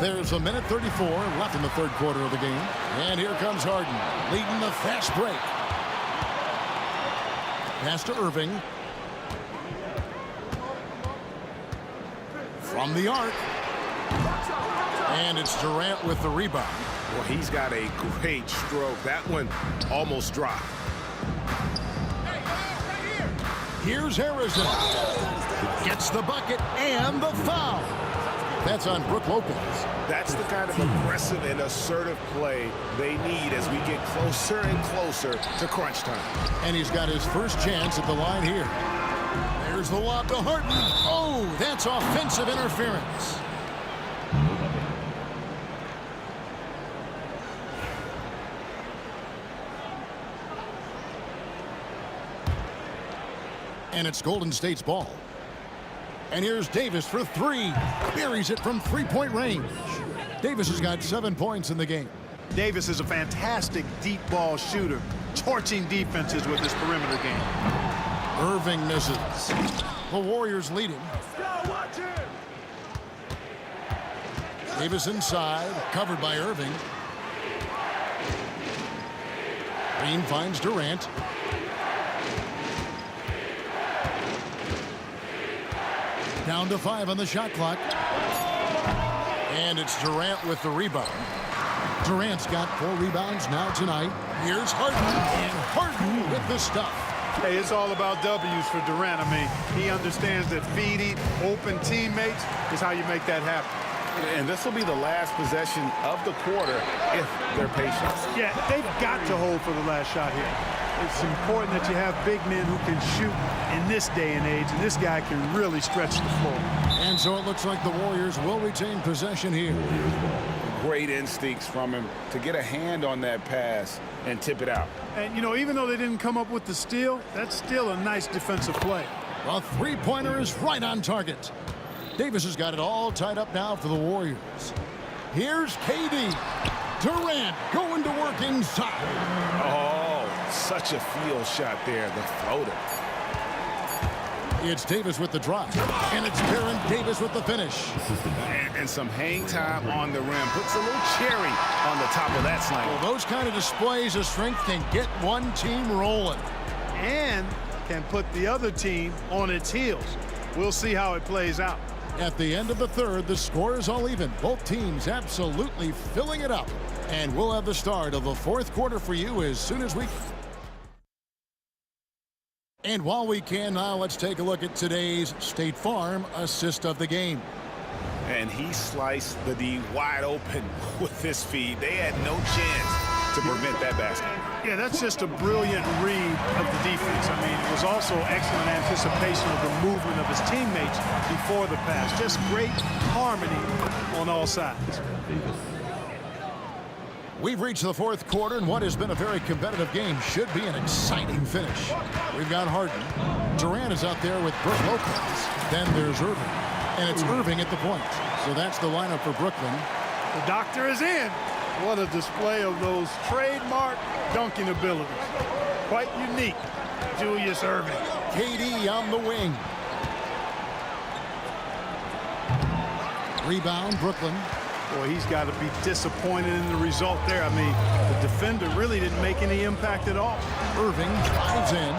There's 1:34 left in the third quarter of the game. And here comes Harden, leading the fast break. Pass to Irving. From the arc. And it's Durant with the rebound. Well, he's got a great stroke. That one almost dropped. Here's Harrison. Gets the bucket and the foul. That's on Brook Lopez. That's the kind of aggressive and assertive play they need as we get closer and closer to crunch time. And he's got his first chance at the line here. There's the lob to Harden. Oh, that's offensive interference. And it's Golden State's ball. And here's Davis for 3. Buries it from 3-point range. Davis has got 7 points in the game. Davis is a fantastic deep ball shooter, torching defenses with his perimeter game. Irving misses. The Warriors lead him. Davis inside, covered by Irving. Green finds Durant. Down to 5 on the shot clock. And it's Durant with the rebound. Durant's got 4 rebounds now tonight. Here's Harden, and Harden with the stuff. Hey, it's all about W's for Durant. I mean, he understands that feeding open teammates is how you make that happen. And this will be the last possession of the quarter if they're patient. Yeah, they've got to hold for the last shot here. It's important that you have big men who can shoot in this day and age, and this guy can really stretch the floor. And so it looks like the Warriors will retain possession here. Great instincts from him to get a hand on that pass and tip it out. And, you know, even though they didn't come up with the steal, that's still a nice defensive play. A three-pointer is right on target. Davis has got it all tied up now for the Warriors. Here's KD. Durant going to work inside. Oh, such a field shot there, the floater. It's Davis with the drive, and it's Baron Davis with the finish. And some hang time on the rim. Puts a little cherry on the top of that slam. Well, those kind of displays of strength can get one team rolling. And can put the other team on its heels. We'll see how it plays out. At the end of the third, the score is all even. Both teams absolutely filling it up. And we'll have the start of the fourth quarter for you as soon as we... And while we can now, let's take a look at today's State Farm assist of the game. And he sliced the D wide open with his feet. They had no chance to prevent that basket. Yeah, that's just a brilliant read of the defense. I mean, it was also excellent anticipation of the movement of his teammates before the pass. Just great harmony on all sides. We've reached the fourth quarter, and what has been a very competitive game should be an exciting finish. We've got Harden. Durant is out there with Brook Lopez. Then there's Irving. And it's Irving at the point. So that's the lineup for Brooklyn. The doctor is in. What a display of those trademark dunking abilities. Quite unique, Julius Irving. KD on the wing. Rebound, Brooklyn. Boy, he's got to be disappointed in the result there. I mean, the defender really didn't make any impact at all. Irving drives in,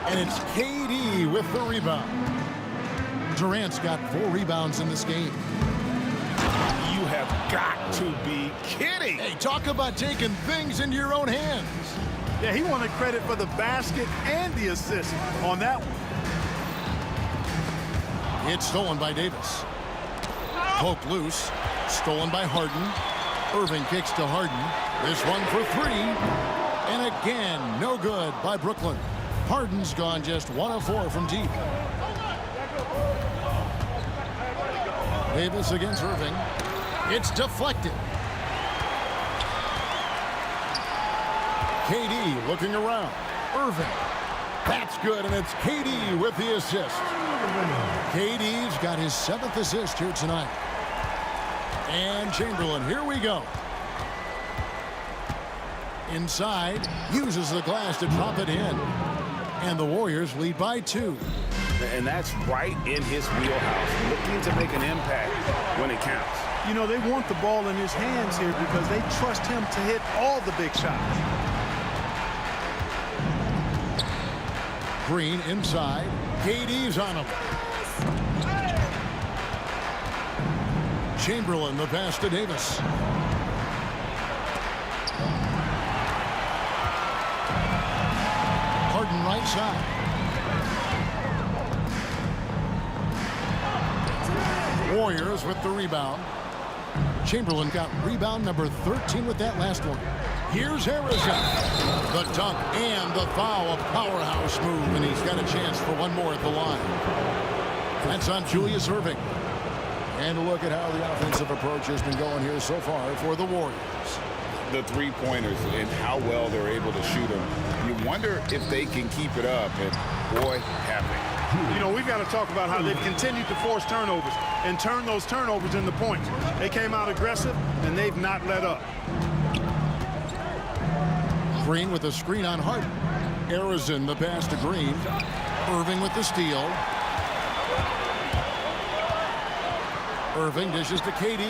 and it's KD with the rebound. Durant's got 4 rebounds in this game. You have got to be kidding. Hey, talk about taking things into your own hands. Yeah, he wanted credit for the basket and the assist on that one. It's stolen by Davis. Poke loose. Stolen by Harden. Irving kicks to Harden. This one for 3. And again, no good by Brooklyn. Harden's gone just 1 of 4 from deep. Davis against Irving. It's deflected. KD looking around. Irving. That's good, and it's KD with the assist. KD's got his 7th assist here tonight. And Chamberlain, here we go. Inside, uses the glass to drop it in. And the Warriors lead by 2. And that's right in his wheelhouse, looking to make an impact when it counts. You know, they want the ball in his hands here because they trust him to hit all the big shots. Green inside. KD's on him. Chamberlain, the pass to Davis. Harden right side. Warriors with the rebound. Chamberlain got rebound number 13 with that last one. Here's Harrison. The dunk and the foul, a powerhouse move, and he's got a chance for one more at the line. That's on Julius Irving. And a look at how the offensive approach has been going here so far for the Warriors. The three-pointers and how well they're able to shoot them. You wonder if they can keep it up, and boy, have they. You know, we've got to talk about how they've continued to force turnovers and turn those turnovers into points. They came out aggressive, and they've not let up. Green with a screen on Harden. Harrison, the pass to Green. Irving with the steal. Irving dishes to KD.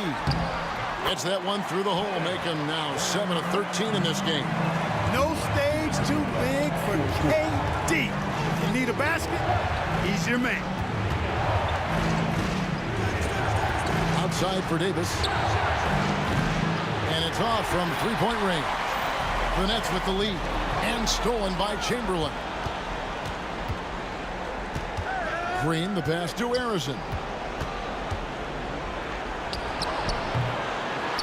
Gets that one through the hole, making now 7 of 13 in this game. No stage too big for KD. If you need a basket, he's your man. Outside for Davis. And it's off from three-point range. The Nets with the lead. And stolen by Chamberlain. Green, the pass to Harrison.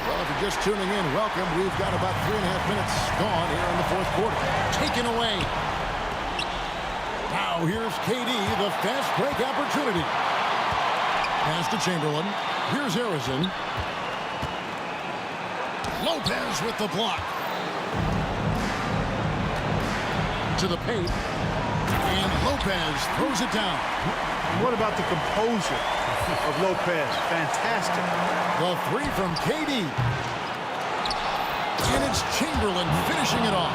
Well, if you're just tuning in, welcome. We've got about 3.5 minutes gone here in the fourth quarter. Taken away. Now here's KD, the fast break opportunity. Pass to Chamberlain. Here's Harrison. Lopez with the block. To the paint. And Lopez throws it down. What about the composure of Lopez? Fantastic. The 3 from KD. And it's Chamberlain finishing it off.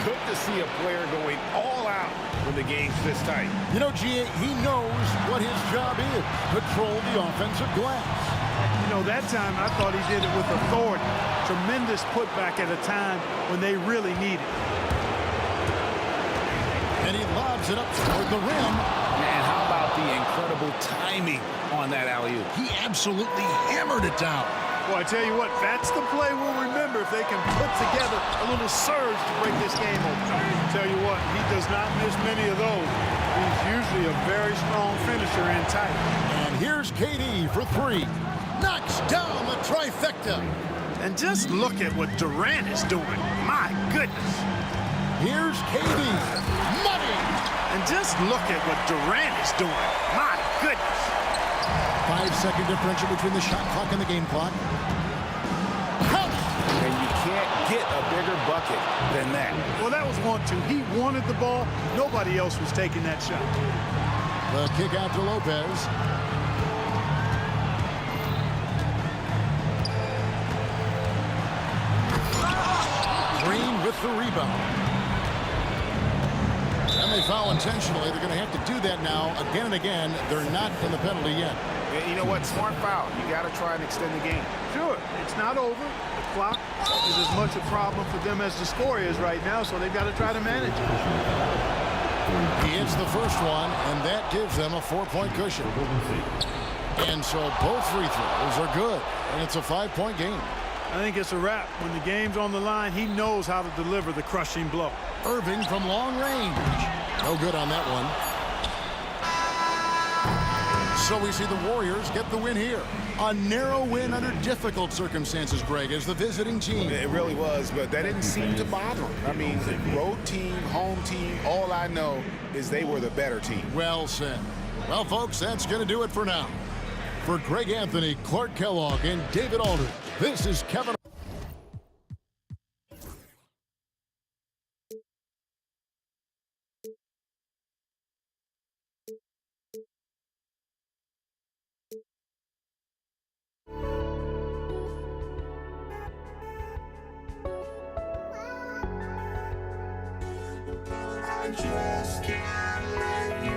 Good to see a player going all out when the game's this tight. You know, G.A., he knows what his job is. Control the offensive glass. You know, that time I thought he did it with authority. Tremendous putback at a time when they really need it. And he lobs it up toward the rim. And how about the incredible timing on that alley-oop. He absolutely hammered it down. Well, I tell you what, that's the play we'll remember if they can put together a little surge to break this game open. Tell you what, he does not miss many of those. He's usually a very strong finisher in tight. And here's KD for three. Knocks down the trifecta. And just look at what Durant is doing. My goodness. Here's KD. Money. And just look at what Durant is doing. My goodness. 5-second differential between the shot clock and the game clock. And you can't get a bigger bucket than that. Well, that was 1-2. He wanted the ball. Nobody else was taking that shot. The kick out to Lopez. Green with the rebound. And they foul intentionally. They're going to have to do that now again and again. They're not in the penalty yet. You know what? Smart foul. You got to try and extend the game. Sure, it's not over. The clock is as much a problem for them as the score is right now, so they've got to try to manage it. He hits the first one, and that gives them a 4-point cushion. And so both free throws are good, and it's a 5-point game. I think it's a wrap. When the game's on the line, he knows how to deliver the crushing blow. Irving from long range. No good on that one. So we see the Warriors get the win here. A narrow win under difficult circumstances, Greg, as the visiting team. It really was, but that didn't seem to bother them. I mean, road team, home team, all I know is they were the better team. Well said. Well, folks, that's going to do it for now. For Greg Anthony, Clark Kellogg, and David Aldridge, this is Kevin. I just can't let you.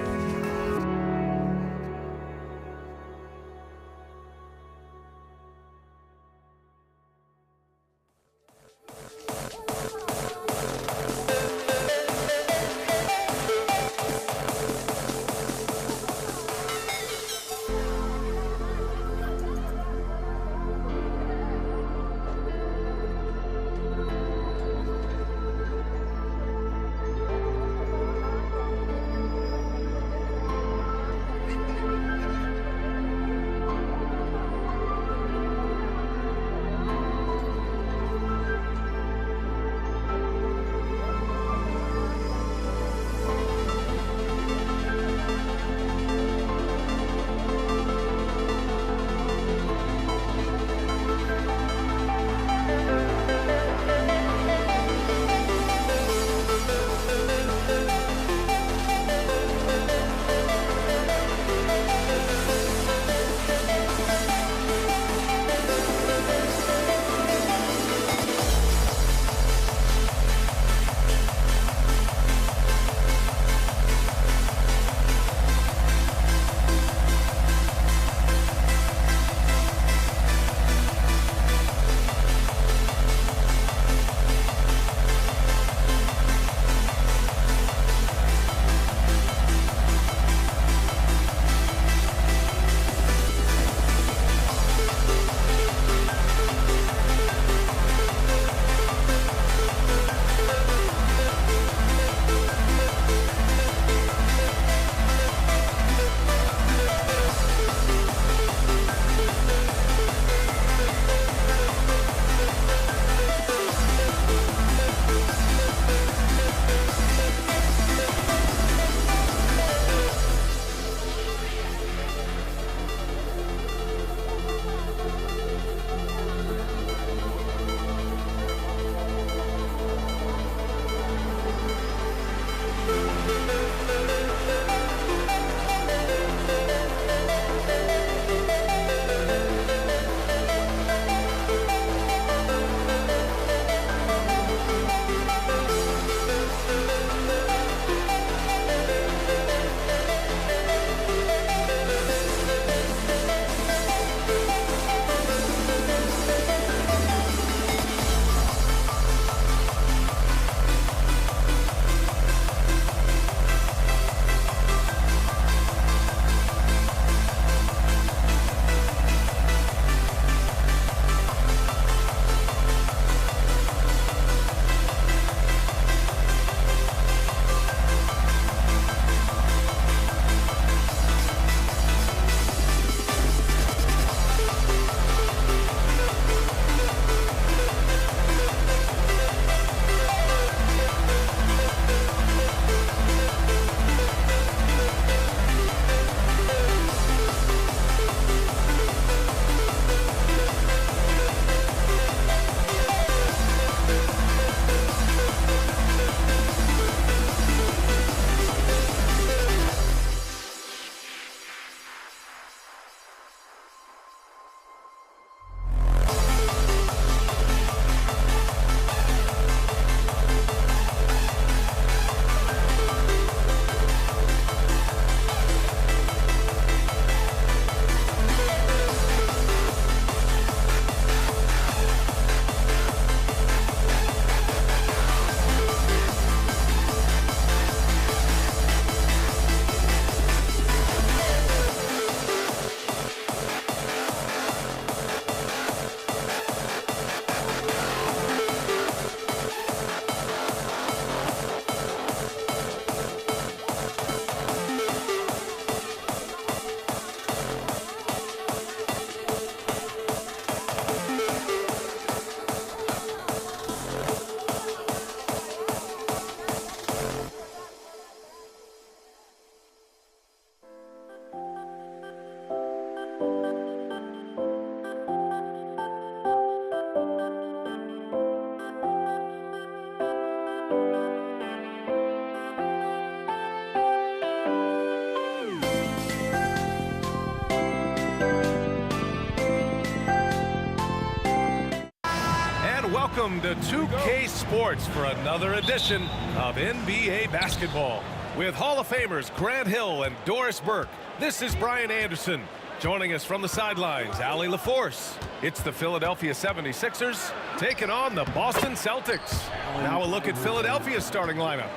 Welcome to 2K Sports for another edition of NBA basketball. With Hall of Famers Grant Hill and Doris Burke, this is Brian Anderson. Joining us from the sidelines, Allie LaForce. It's the Philadelphia 76ers taking on the Boston Celtics. Now a look at Philadelphia's starting lineup.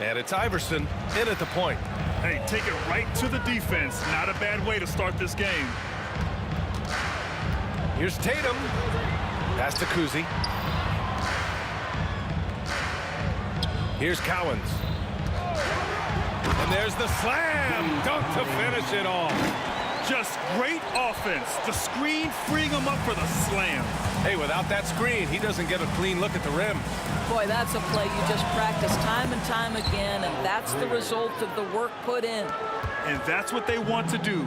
And it's Iverson in at the point. Hey, take it right to the defense. Not a bad way to start this game. Here's Tatum. Pass to Kuzi. Here's Cowens. And there's the slam dunk to finish it off. Just great offense. The screen freeing him up for the slam. Hey, without that screen, he doesn't get a clean look at the rim. Boy, that's a play you just practice time and time again, and that's the result of the work put in. And that's what they want to do.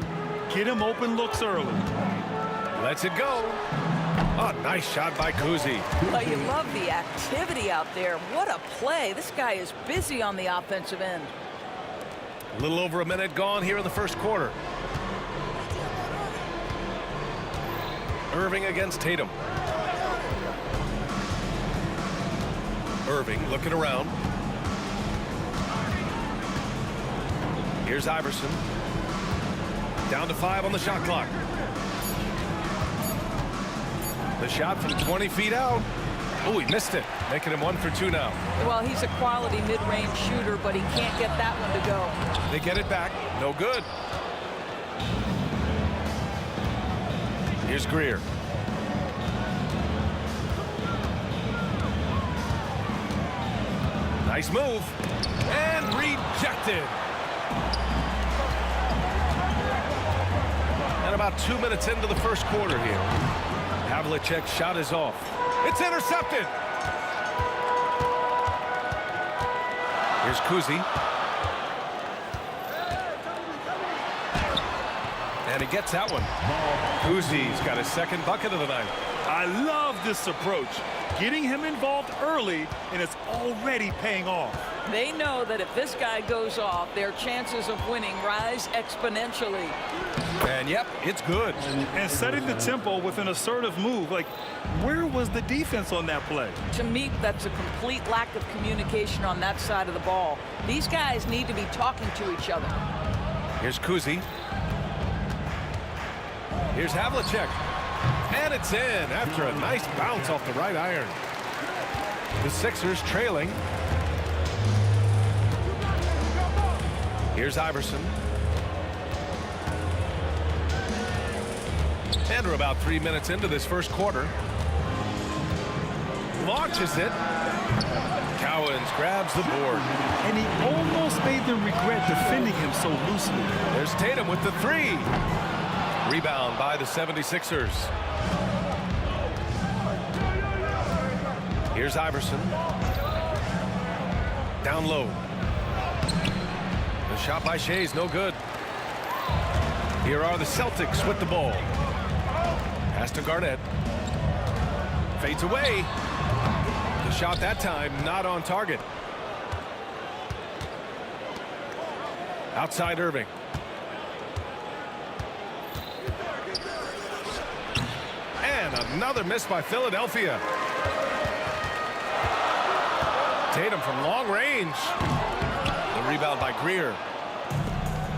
Get him open looks early. Lets it go. Oh, nice shot by Kuzi. Well, you love the activity out there. What a play. This guy is busy on the offensive end. A little over a minute gone here in the first quarter. Irving against Tatum. Irving looking around. Here's Iverson. Down to 5 on the shot clock. The shot from 20 feet out. Oh, he missed it, making him 1 for 2 now. Well, he's a quality mid-range shooter, but he can't get that one to go. They get it back. No good. Here's Greer. Nice move. And rejected. And about 2 minutes into the first quarter here. Havlicek's shot is off. It's intercepted. Here's Kuzi. And he gets that one. Kuzi's got his second bucket of the night. I love this approach. Getting him involved early, and it's already paying off. They know that if this guy goes off, their chances of winning rise exponentially. And yep, it's good. And setting the tempo with an assertive move. Like, where was the defense on that play? To me, that's a complete lack of communication on that side of the ball. These guys need to be talking to each other. Here's Kuzi. Here's Havlicek. And it's in after a nice bounce off the right iron. The Sixers trailing. Here's Iverson. And we're about 3 minutes into this first quarter. Launches it. Cowens grabs the board. And he almost made them regret defending him so loosely. There's Tatum with the 3. Rebound by the 76ers. Here's Iverson. Down low. The shot by Shea's no good. Here are the Celtics with the ball. Pass to Garnett. Fades away. The shot that time not on target. Outside Irving. And another miss by Philadelphia. Tatum from long range. The rebound by Greer.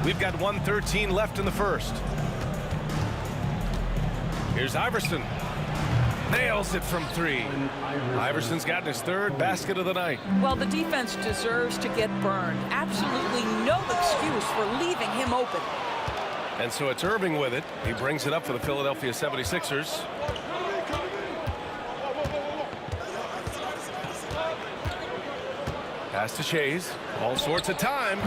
We've got 1:13 left in the first. Here's Iverson. Nails it from 3. Iverson's gotten his 3rd basket of the night. Well, the defense deserves to get burned. Absolutely no excuse for leaving him open. And so it's Irving with it. He brings it up for the Philadelphia 76ers. Pass to Shea's. All sorts of time.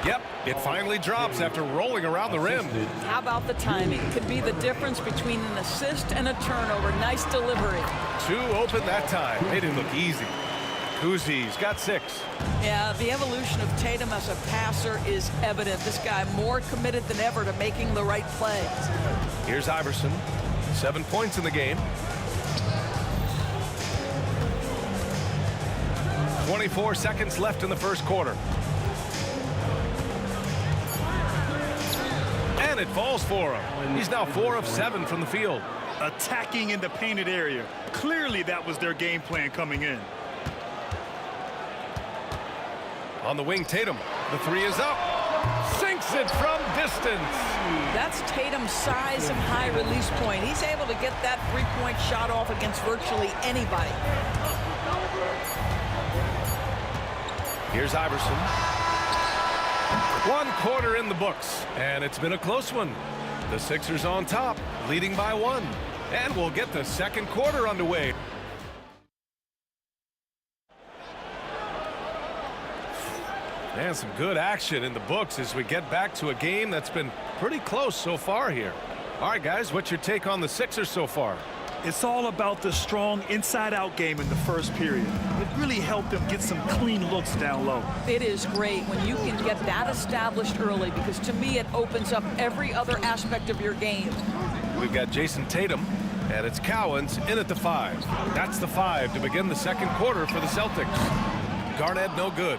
Yep, it finally drops after rolling around the rim. How about the timing? Could be the difference between an assist and a turnover. Nice delivery. 2 open that time. Made it look easy. Kuzi's got 6. Yeah, the evolution of Tatum as a passer is evident. This guy more committed than ever to making the right plays. Here's Iverson. 7 points in the game. 24 seconds left in the first quarter. And it falls for him. He's now 4 of 7 from the field. attacking in the painted area. Clearly, that was their game plan coming in. On the wing, Tatum. The three is up. Sinks it from distance. That's Tatum's size and high release point. He's able to get that three-point shot off against virtually anybody. Here's Iverson. 1 quarter in the books, and it's been a close one. The Sixers on top, leading by 1. And we'll get the second quarter underway. And some good action in the books as we get back to a game that's been pretty close so far here. All right, guys, what's your take on the Sixers so far? It's all about the strong inside-out game in the first period. It really helped them get some clean looks down low. It is great when you can get that established early, because to me it opens up every other aspect of your game. We've got Jason Tatum, and it's Cowens in at the 5. That's the 5 to begin the second quarter for the Celtics. Garnett no good.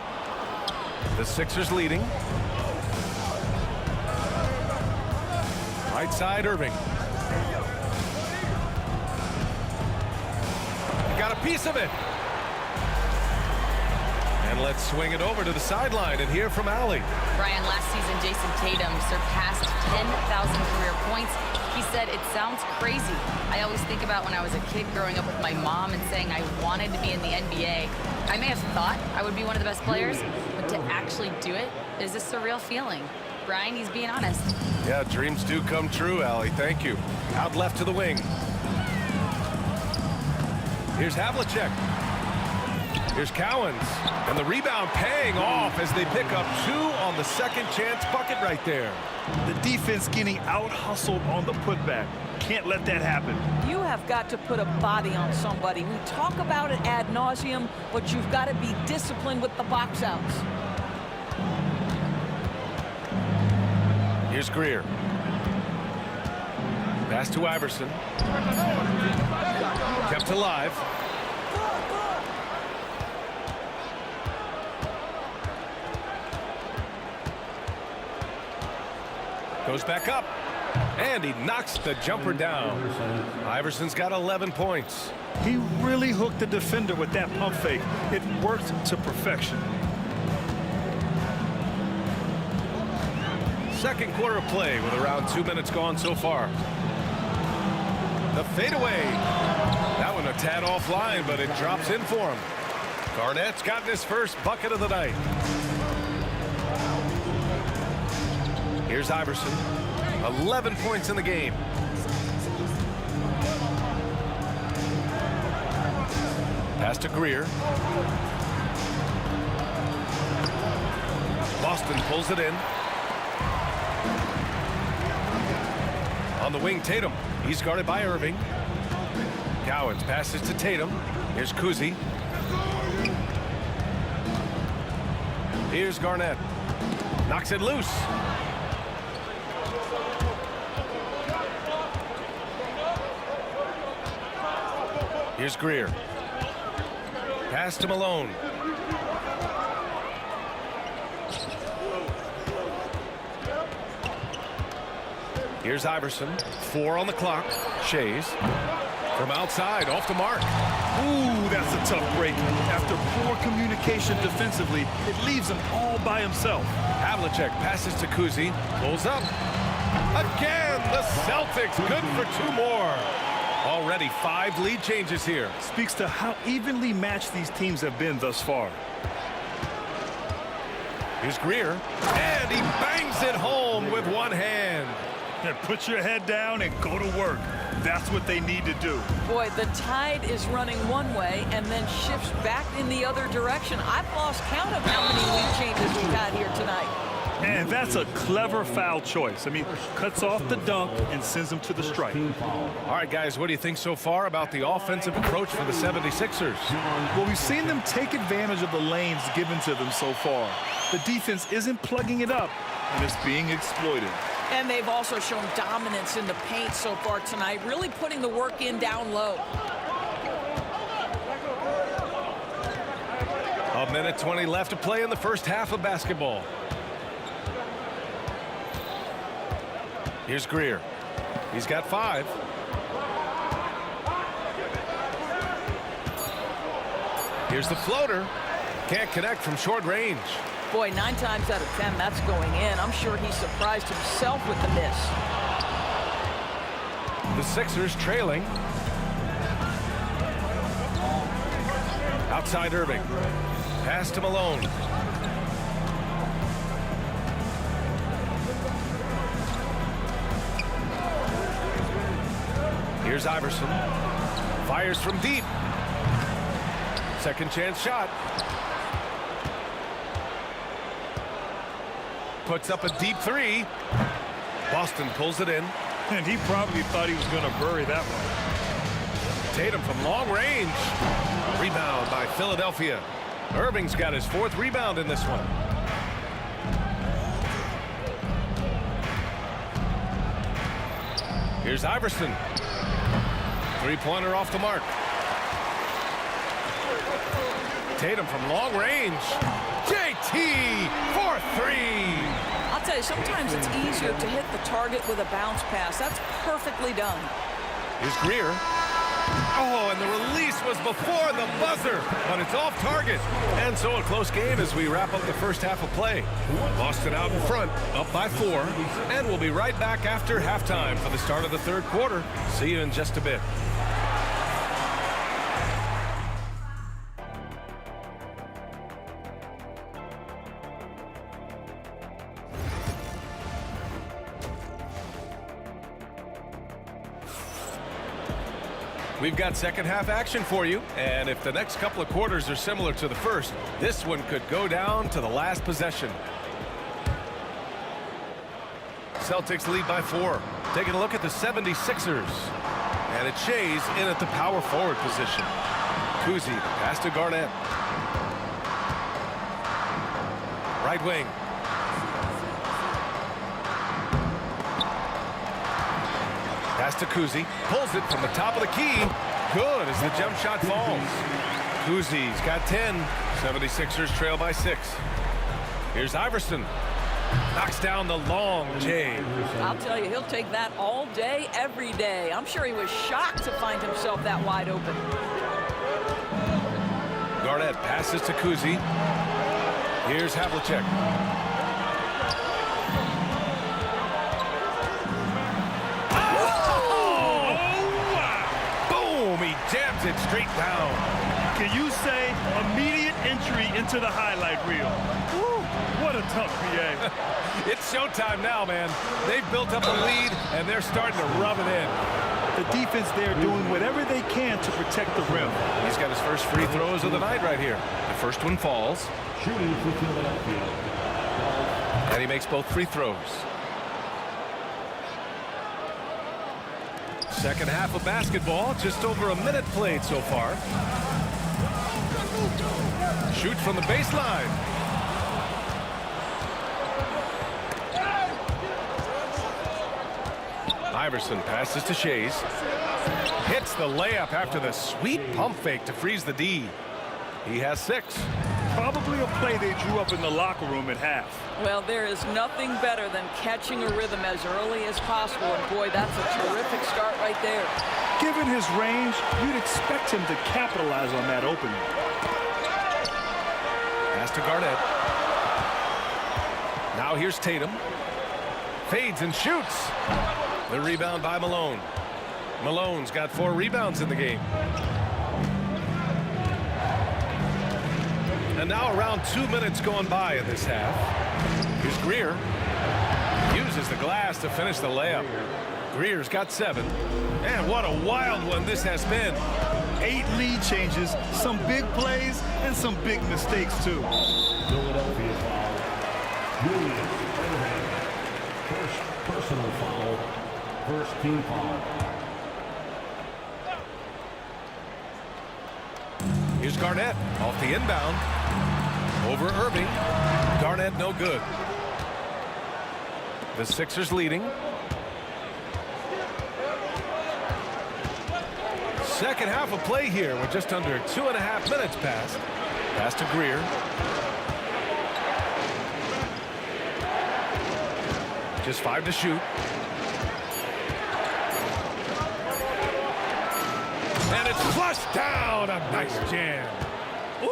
The Sixers leading. Right side, Irving. Got a piece of it. And let's swing it over to the sideline and hear from Allie. Brian, last season, Jason Tatum surpassed 10,000 career points. He said, it sounds crazy. I always think about when I was a kid growing up with my mom and saying I wanted to be in the NBA. I may have thought I would be one of the best players, but to actually do it is a surreal feeling. Brian, he's being honest. Yeah, dreams do come true, Allie. Thank you. Out left to the wing. Here's Havlicek. Here's Cowens. And the rebound paying off as they pick up 2 on the second chance bucket right there. The defense getting out-hustled on the putback. Can't let that happen. You have got to put a body on somebody. We talk about it ad nauseum, but you've got to be disciplined with the box outs. Here's Greer. Pass to Iverson. Kept alive. Goes back up. And he knocks the jumper down. Iverson's got 11 points. He really hooked the defender with that pump fake. It worked to perfection. Second quarter of play with around 2 minutes gone so far. The fadeaway. That one a tad offline, but it drops in for him. Garnett's gotten his first bucket of the night. Here's Iverson. 11 points in the game. Pass to Greer. Boston pulls it in. On the wing, Tatum. He's guarded by Irving. Cowens passes to Tatum. Here's Kuzi. Here's Garnett. Knocks it loose. Here's Greer. Pass to Malone. Here's Iverson. 4 on the clock. Shays. From outside, off the mark. Ooh, that's a tough break. After poor communication defensively, it leaves him all by himself. Havlicek passes to Kuzi. Pulls up. Again, the Celtics good for 2 more. Already 5 lead changes here. Speaks to how evenly matched these teams have been thus far. Here's Greer. And he bangs it home with one hand. And put your head down and go to work. That's what they need to do. Boy, the tide is running one way and then shifts back in the other direction. I've lost count of how many lead changes we've had here tonight. And that's a clever foul choice. I mean, cuts off the dunk and sends them to the strike. All right, guys, what do you think so far about the offensive approach for the 76ers? Well, we've seen them take advantage of the lanes given to them so far. The defense isn't plugging it up, and it's being exploited. And they've also shown dominance in the paint so far tonight, really putting the work in down low. A minute 20 left to play in the first half of basketball. Here's Greer. He's got 5. Here's the floater. Can't connect from short range. Boy, 9 times out of 10, that's going in. I'm sure he surprised himself with the miss. The Sixers trailing. Outside Irving. Pass to Malone. Here's Iverson. Fires from deep. Second chance shot. Puts up a deep three. Boston pulls it in. And he probably thought he was going to bury that one. Tatum from long range. Rebound by Philadelphia. Irving's got his 4th rebound in this one. Here's Iverson. Three-pointer off the mark. Tatum from long range. JT for 3. I'll tell you, sometimes it's easier to hit the target with a bounce pass. That's perfectly done. Here's Greer. Oh, and the release was before the buzzer, but it's off target. And so a close game as we wrap up the first half of play. Boston out in front, up by 4. And we'll be right back after halftime for the start of the 3rd quarter. See you in just a bit. We've got second half action for you, and if the next couple of quarters are similar to the first, this one could go down to the last possession. Celtics lead by 4. Taking a look at the 76ers. And it's Shays in at the power forward position. Kuzi, the pass to Garnett. Right wing. Pass to Kuzi. Pulls it from the top of the key. Good as the jump shot falls. Kuzi's got 10. 76ers trail by 6. Here's Iverson. Knocks down the long J. I'll tell you, he'll take that all day, every day. I'm sure he was shocked to find himself that wide open. Garnett passes to Kuzi. Here's Havlicek. Jams it straight down. Can you say immediate entry into the highlight reel? Woo, what a tough PA. It's showtime now, man. They've built up a lead, and they're starting to rub it in. The defense there doing whatever they can to protect the rim. He's got his first free throws of the night right here. The first one falls. Shooting for Philadelphia. And he makes both free throws. Second half of basketball, just over a minute played so far. Shoots from the baseline. Iverson passes to Shays. Hits the layup after the sweet pump fake to freeze the D. He has 6. Probably a play they drew up in the locker room at half. Well, there is nothing better than catching a rhythm as early as possible. And boy, that's a terrific start right there. Given his range, you'd expect him to capitalize on that opening. Pass to Garnett. Now here's Tatum. Fades and shoots. The rebound by Malone. Malone's got 4 rebounds in the game. And now around 2 minutes going by in this half. Here's Greer. Uses the glass to finish the layup. Greer's got 7. And what a wild one this has been. 8 lead changes, some big plays, and some big mistakes, too. Philadelphia foul. Julius Erving. First personal foul. First team foul. Here's Garnett off the inbound. Over Irving. Garnett no good. The Sixers leading. Second half of play here. We're just under 2.5 minutes past. Pass to Greer. Just 5 to shoot. And it's flushed down. A nice jam. Ooh,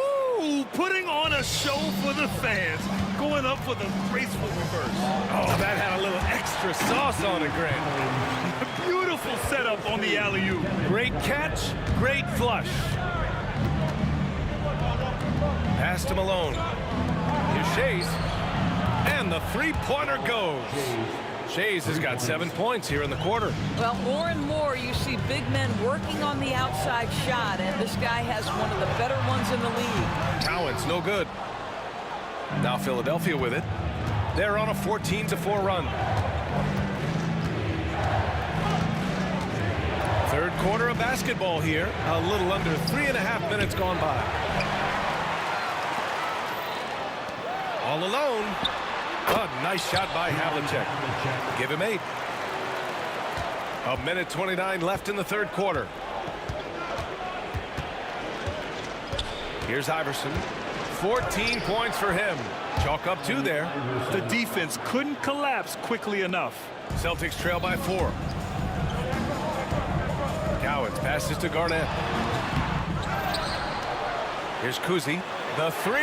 a show for the fans. Going up for the graceful reverse. Oh, that had a little extra sauce on it, Grant. Beautiful setup on the alley-oop. Great catch, great flush. Pass to Malone. Here's Shays. And the three-pointer goes. Shays has got 7 points here in the quarter. Well, more and more you see big men working on the outside shot, and this guy has one of the better ones in the league. Cowan's no good. Now Philadelphia with it. They're on a 14-4 run. Third quarter of basketball here. A little under 3.5 minutes gone by. All alone. A nice shot by Havlicek. Give him 8. A minute 29 left in the third quarter. Here's Iverson. 14 points for him. Chalk up 2 there. The defense couldn't collapse quickly enough. Celtics trail by 4. Cowens passes to Garnett. Here's Kuzi. The 3.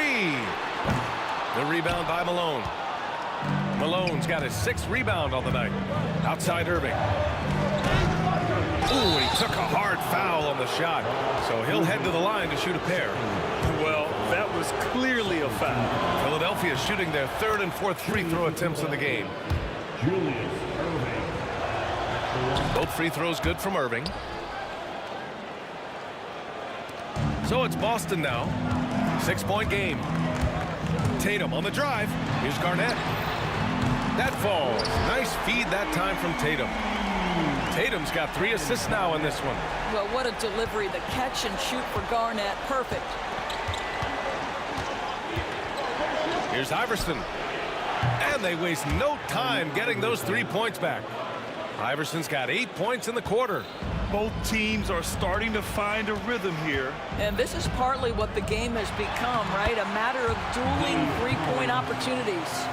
The rebound by Malone. Malone's got his 6th rebound on the night. Outside Irving. Ooh, he took a hard foul on the shot. So he'll head to the line to shoot a pair. Well, that was clearly a foul. Philadelphia shooting their 3rd and 4th free throw attempts of the game. Julius Irving. Both free throws good from Irving. So it's Boston now. 6-point game. Tatum on the drive. Here's Garnett. That falls. Nice feed that time from Tatum. Tatum's got 3 assists now in this one. Well, what a delivery. The catch and shoot for Garnett. Perfect. Here's Iverson. And they waste no time getting those 3 points back. Iverson's got 8 points in the quarter. Both teams are starting to find a rhythm here. And this is partly what the game has become, right? A matter of dueling three-point opportunities.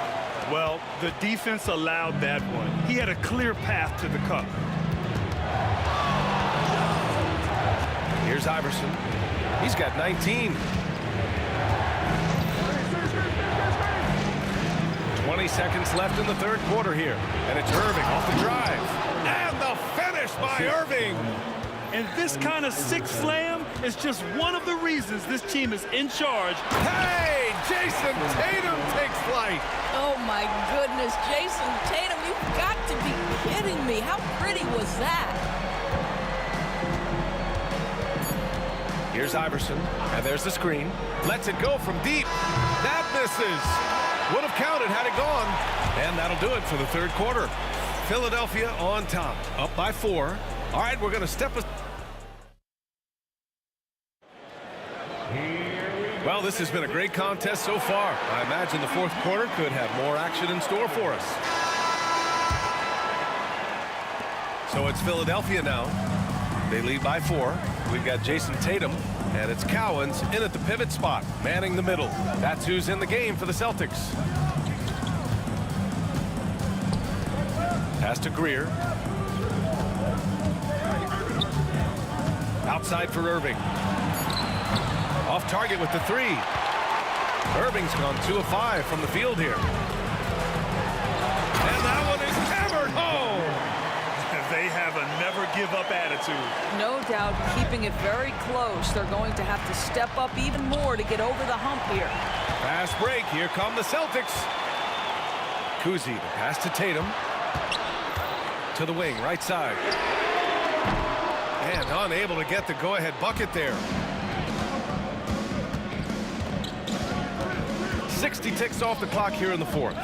Well, the defense allowed that one. He had a clear path to the cup. Here's Iverson. He's got 19. 20 seconds left in the third quarter here. And it's Irving off the drive. And the finish by Irving. And this kind of sick slam is just one of the reasons this team is in charge. Hey, Jason Tatum takes flight. Oh, my goodness. Jason Tatum, you've got to be kidding me. How pretty was that? Here's Iverson, and there's the screen. Lets it go from deep. That misses. Would have counted had it gone. And that'll do it for the third quarter. Philadelphia on top, up by 4. All right, we're going to step aside. Well, this has been a great contest so far. I imagine the fourth quarter could have more action in store for us. So it's Philadelphia now. They lead by 4. We've got Jason Tatum, and it's Cowens in at the pivot spot, manning the middle. That's who's in the game for the Celtics. Pass to Greer. Outside for Irving. Off target with the 3. Irving's gone 2 of 5 from the field here. And that one is hammered home. They have a never-give-up attitude. No doubt, keeping it very close. They're going to have to step up even more to get over the hump here. Fast break. Here come the Celtics. Kuzi, the pass to Tatum. To the wing, right side. And unable to get the go-ahead bucket there. 60 ticks off the clock here in the fourth.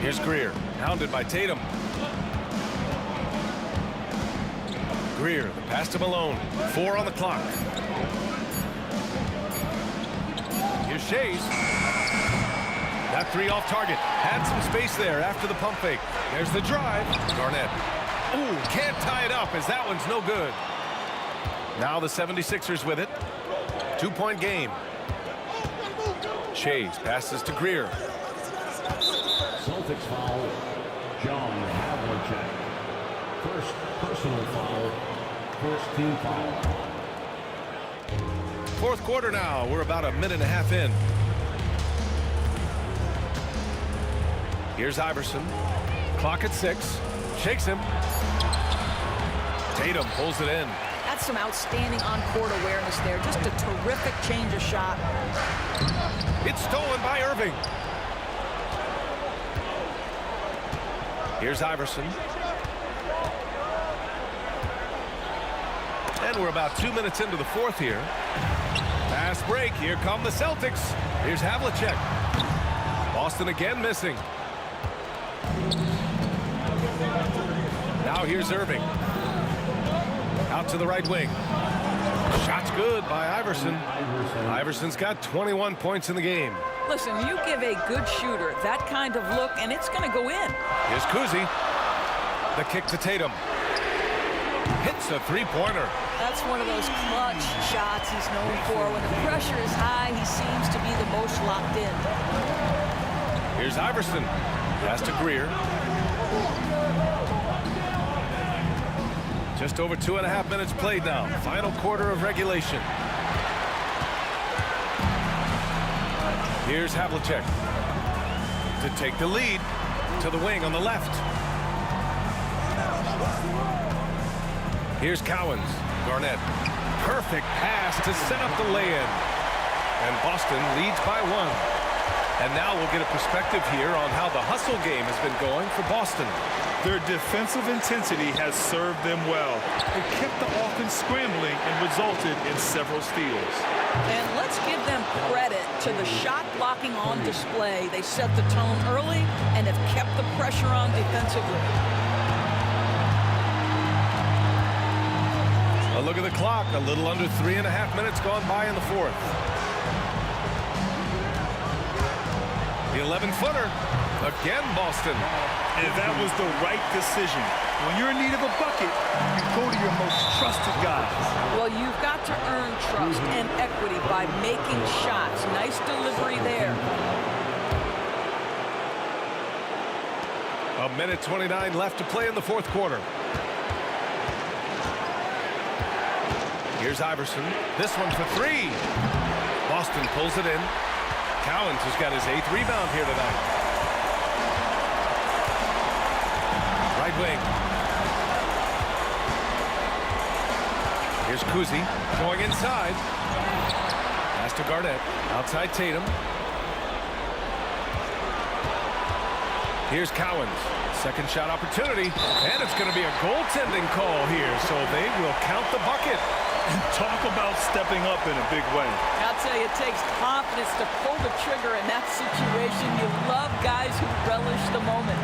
Here's Greer, hounded by Tatum. Greer, the pass to Malone. 4 on the clock. Here's Shays. That 3 off target. Had some space there after the pump fake. There's the drive. Garnett. Ooh, can't tie it up as that one's no good. Now the 76ers with it. 2-point game. Shays passes to Greer. Celtics foul, John Havlicek. First personal foul, first team foul. Fourth quarter now. We're about a minute and a half in. Here's Iverson. Clock at 6. Shakes him. Tatum pulls it in. That's some outstanding on-court awareness there. Just a terrific change of shot. It's stolen by Irving. Here's Iverson. And we're about 2 minutes into the fourth here. Fast break. Here come the Celtics. Here's Havlicek. Boston again missing. Now here's Irving. Out to the right wing. Shot's good by Iverson. Iverson's got 21 points in the game. Listen, you give a good shooter that kind of look, and it's going to go in. Here's Kuzi. The kick to Tatum. Hits a three-pointer. That's one of those clutch shots he's known for. When the pressure is high, he seems to be the most locked in. Here's Iverson. Pass to Greer. Just over 2.5 minutes played now. Final quarter of regulation. Here's Havlicek to take the lead to the wing on the left. Here's Cowens. Garnett. Perfect pass to set up the lay-in. And Boston leads by 1. And now we'll get a perspective here on how the hustle game has been going for Boston. Their defensive intensity has served them well. It kept the offense scrambling and resulted in several steals. And let's give them credit to the shot blocking on display. They set the tone early and have kept the pressure on defensively. A look at the clock. A little under 3.5 minutes gone by in the fourth. The 11-footer. Again, Boston. And that was the right decision. When you're in need of a bucket, you go to your most trusted guys. Well, you've got to earn trust and equity by making shots. Nice delivery there. A minute 29 left to play in the fourth quarter. Here's Iverson. This one for 3. Boston pulls it in. Cowens has got his 8th rebound here tonight. Right wing. Here's Kuzi going inside. Pass to Garnett. Outside Tatum. Here's Cowens. Second shot opportunity. And it's going to be a goaltending call here, so they will count the bucket. And talk about stepping up in a big way. I'll tell you, it takes confidence to pull the trigger in that situation. You love guys who relish the moment.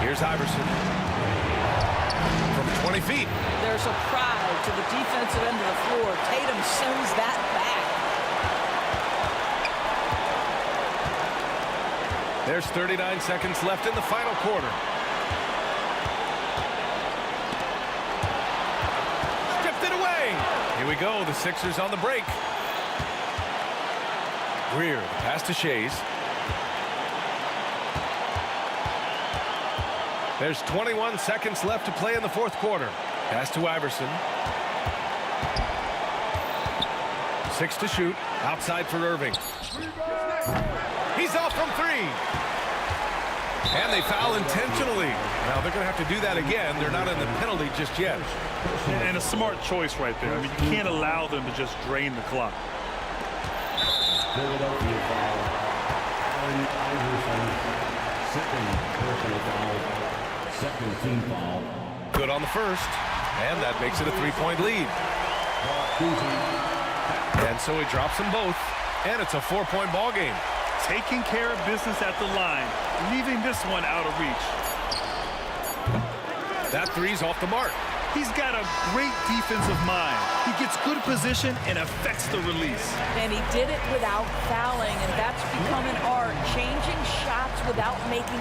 Here's Iverson. From 20 feet. There's a crowd to the defensive end of the floor. Tatum sends that back. There's 39 seconds left in the final quarter. Stripped it away. Here we go. The Sixers on the break. Greer, pass to Shays. There's 21 seconds left to play in the fourth quarter. Pass to Iverson. 6 to shoot. Outside for Irving. He's off from 3. And they foul intentionally. Now they're going to have to do that again. They're not in the penalty just yet. And a smart choice right there. I mean, you can't allow them to just drain the clock. Philadelphia foul. Allen Iverson. Second personal foul. Second team foul. Good on the first. And that makes it a 3-point lead. And so he drops them both. And it's a 4-point ball game. Taking care of business at the line, leaving this one out of reach. That three's off the mark. He's got a great defensive mind. He gets good position and affects the release. And he did it without fouling, and that's become an art. Changing shots without making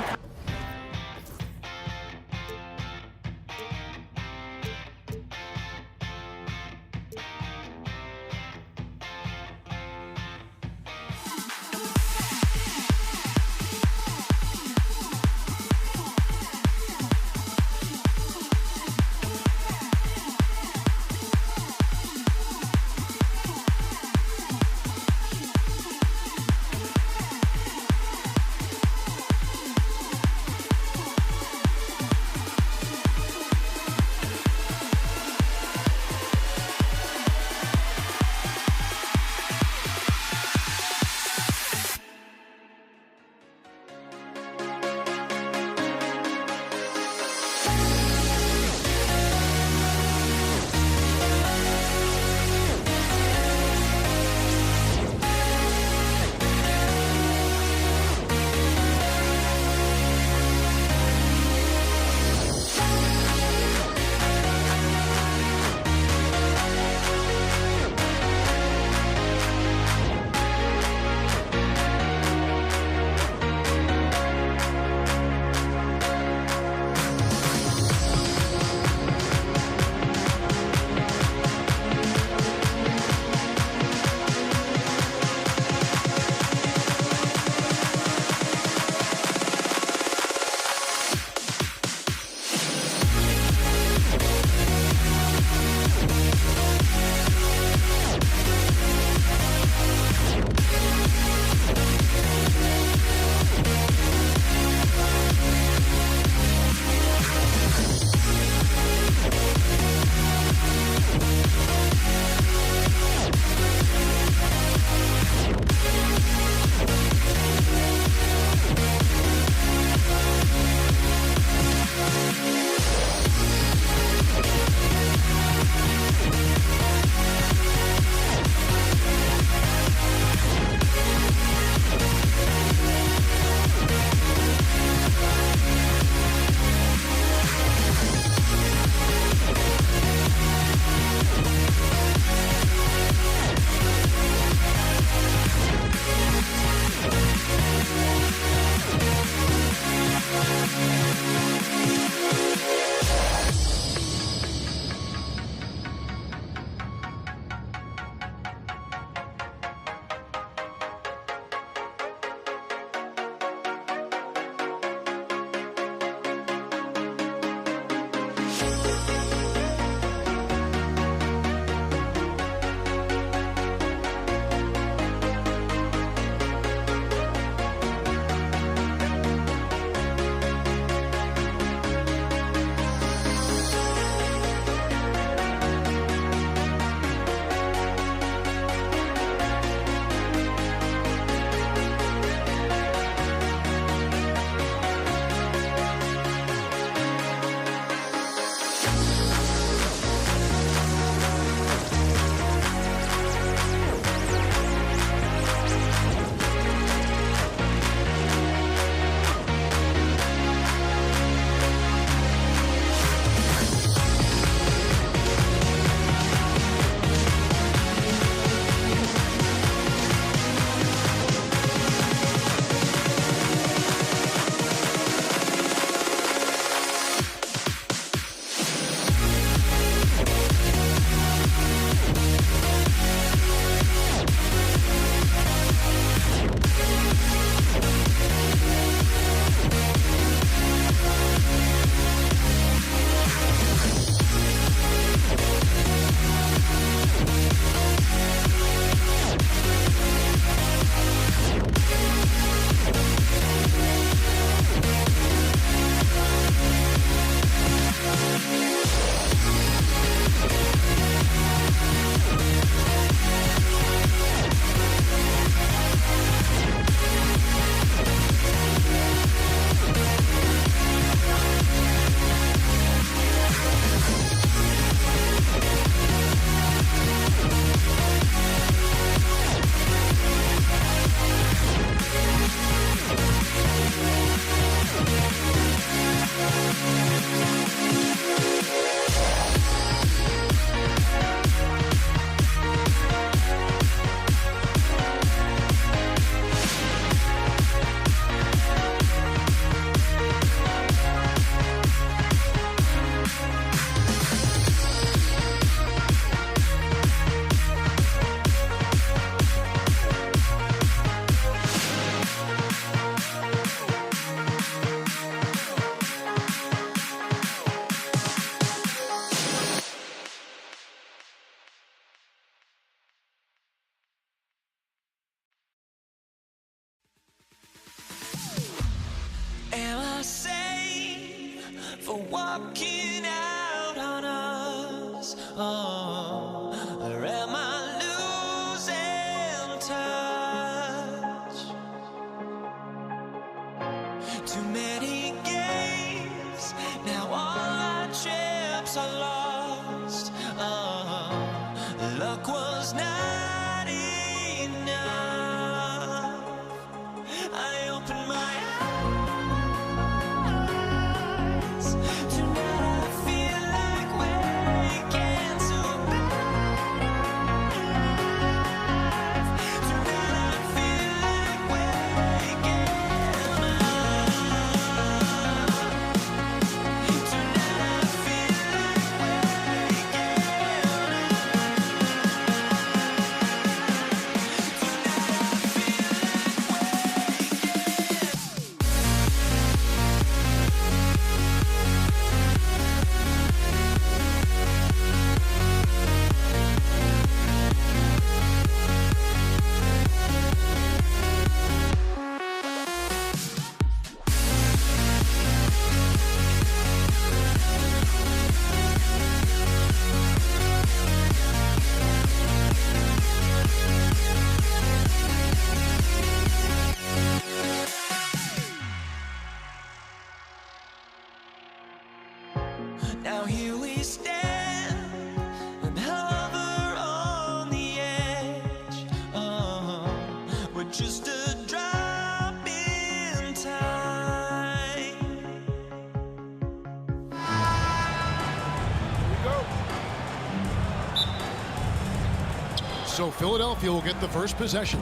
So Philadelphia will get the first possession.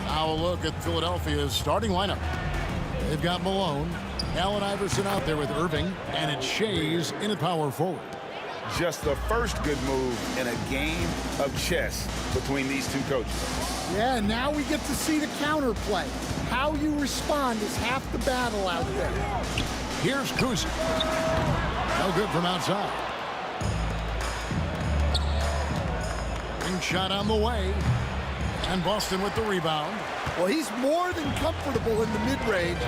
Now a look at Philadelphia's starting lineup. They've got Malone, Allen Iverson out there with Irving, and it's Shays in at power forward. Just the first good move in a game of chess between these two coaches. Yeah, now we get to see the counterplay. How you respond is half the battle out there. Here's Kuzi. No good from outside. Ring shot on the way. And Boston with the rebound. Well, he's more than comfortable in the mid-range,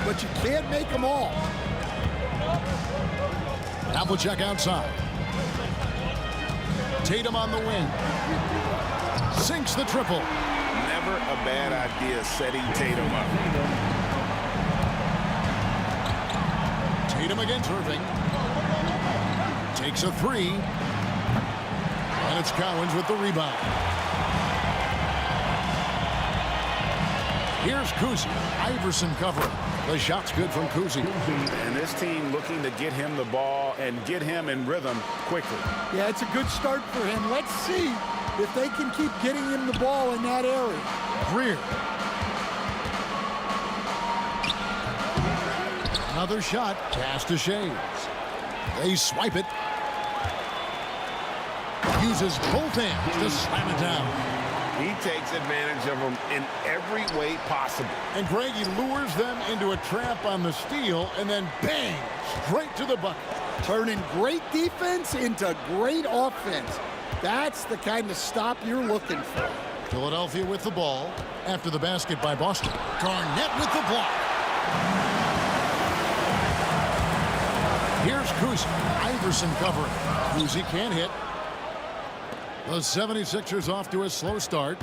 but you can't make them all. Havlicek outside. Tatum on the wing. Sinks the triple. Never a bad idea setting Tatum up. Tatum against Irving. Takes a three. And it's Cowens with the rebound. Here's Kuzi. Iverson covering. The shot's good from Kuzi. And this team looking to get him the ball and get him in rhythm quickly. Yeah, it's a good start for him. Let's see if they can keep getting him the ball in that area. Greer. Another shot. Pass to Shays. They swipe it. Uses both hands to slam it down. He takes advantage of them in every way possible. And Greg, he lures them into a trap on the steal and then bang, straight to the bucket. Turning great defense into great offense. That's the kind of stop you're looking for. Philadelphia with the ball after the basket by Boston. Garnett with the block. Here's Kuzi. Iverson covering. Kuzi can't hit. The 76ers off to a slow start.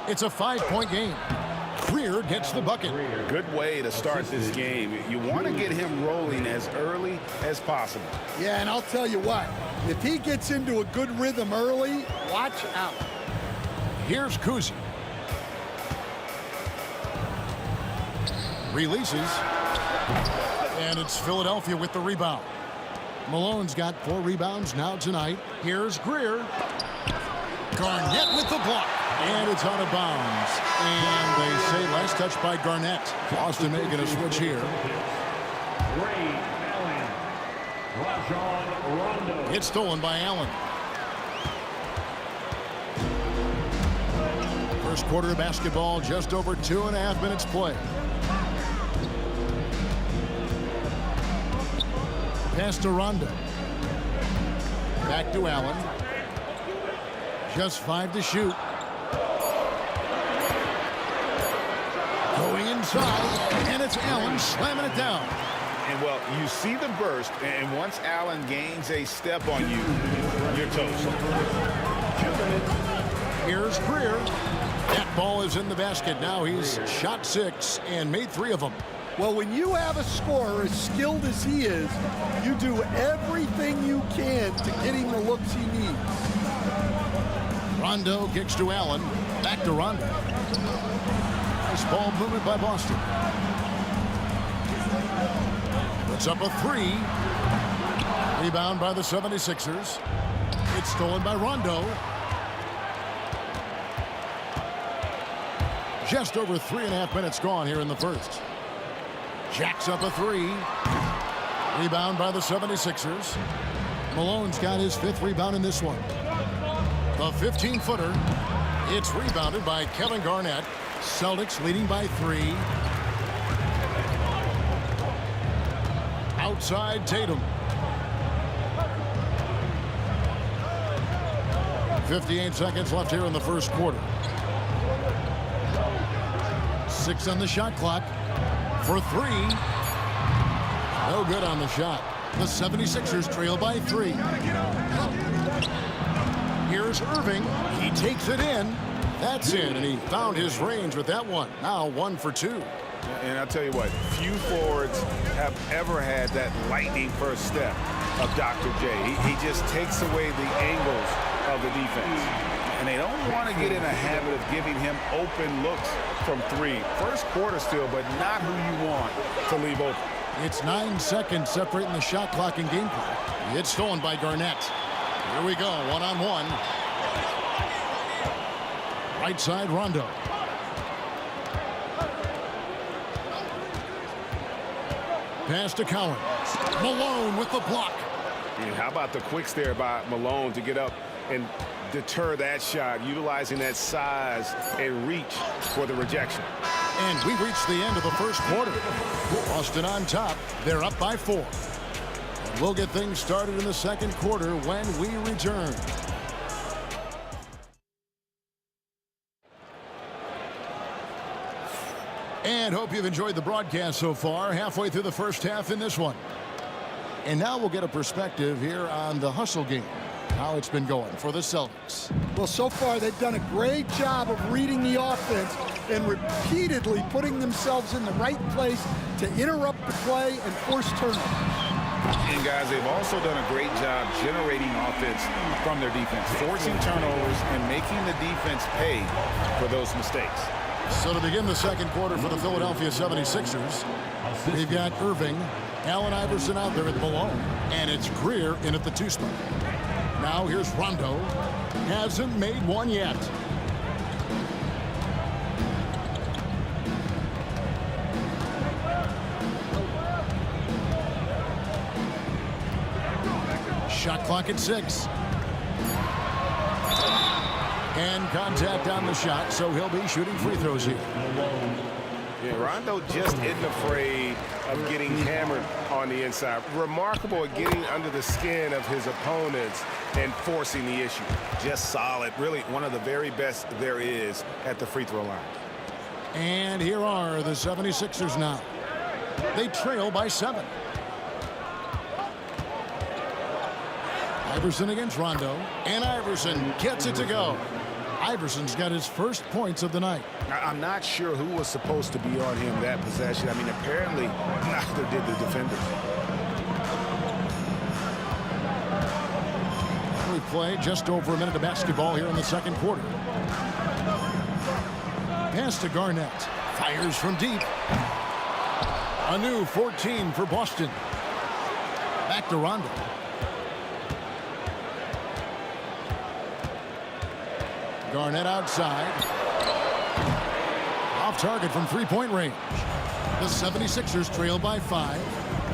It's a 5-point game. Greer gets the bucket. Good way to start this game. You want to get him rolling as early as possible. Yeah, and I'll tell you what. If he gets into a good rhythm early, watch out. Here's Kuzi. Releases. And it's Philadelphia with the rebound. Malone's got 4 rebounds now tonight. Here's Greer. Garnett with the block. And it's out of bounds. And they say last touch by Garnett. Boston making a switch here. It's stolen by Allen. First quarter of basketball, just over 2.5 minutes play. Pass to Rondo. Back to Allen. Just 5 to shoot. Going inside, and it's Allen slamming it down. And, well, you see the burst, and once Allen gains a step on you, you're toast. Here's Greer. That ball is in the basket. Now he's shot 6 and made 3 of them. Well, when you have a scorer as skilled as he is, you do everything you can to get him the looks he needs. Rondo kicks to Allen. Back to Rondo. Nice ball movement by Boston. Puts up a 3. Rebound by the 76ers. It's stolen by Rondo. Just over 3.5 minutes gone here in the first. Jacks up a 3. Rebound by the 76ers. Malone's got his 5th rebound in this one. The 15-footer. It's rebounded by Kevin Garnett. Celtics leading by 3. Outside Tatum. 58 seconds left here in the first quarter. 6 on the shot clock. For 3. No good on the shot. The 76ers trail by 3. Here's Irving. He takes it in. That's in, and he found his range with that one. Now 1 for 2. And I'll tell you what, few forwards have ever had that lightning first step of Dr. J. He just takes away the angles of the defense. And they don't want to get in a habit of giving him open looks from 3. First quarter still, but not who you want to leave open. It's 9 seconds separating the shot clock and game clock. It's stolen by Garnett. Here we go, 1-on-1. Right side, Rondo. Pass to Collins. Malone with the block. And how about the quicks there by Malone to get up and deter that shot, utilizing that size and reach for the rejection. And we've reached the end of the first quarter. Boston on top. They're up by 4. We'll get things started in the second quarter when we return. And hope you've enjoyed the broadcast so far. Halfway through the first half in this one. And now we'll get a perspective here on the hustle game. How it's been going for the Celtics. Well, so far they've done a great job of reading the offense and repeatedly putting themselves in the right place to interrupt the play and force turnovers. And guys, they've also done a great job generating offense from their defense, forcing turnovers and making the defense pay for those mistakes. So to begin the second quarter for the Philadelphia 76ers, they've got Irving, Allen Iverson out there at Malone, and it's Greer in at the 2 spot. Now here's Rondo. Hasn't made one yet. Shot clock at 6. And contact on the shot, so he'll be shooting free throws here. Yeah, Rondo just isn't afraid of getting hammered on the inside. Remarkable at getting under the skin of his opponents and forcing the issue. Just solid. Really one of the very best there is at the free throw line. And here are the 76ers now. They trail by 7. Iverson against Rondo. And Iverson gets it to go. Iverson's got his first points of the night. I'm not sure who was supposed to be on him that possession. I mean, apparently neither did the defender. We play just over a minute of basketball here in the second quarter. Pass to Garnett. Fires from deep. A new 14 for Boston. Back to Rondo. Garnett outside. Off target from three-point range. The 76ers trail by 5.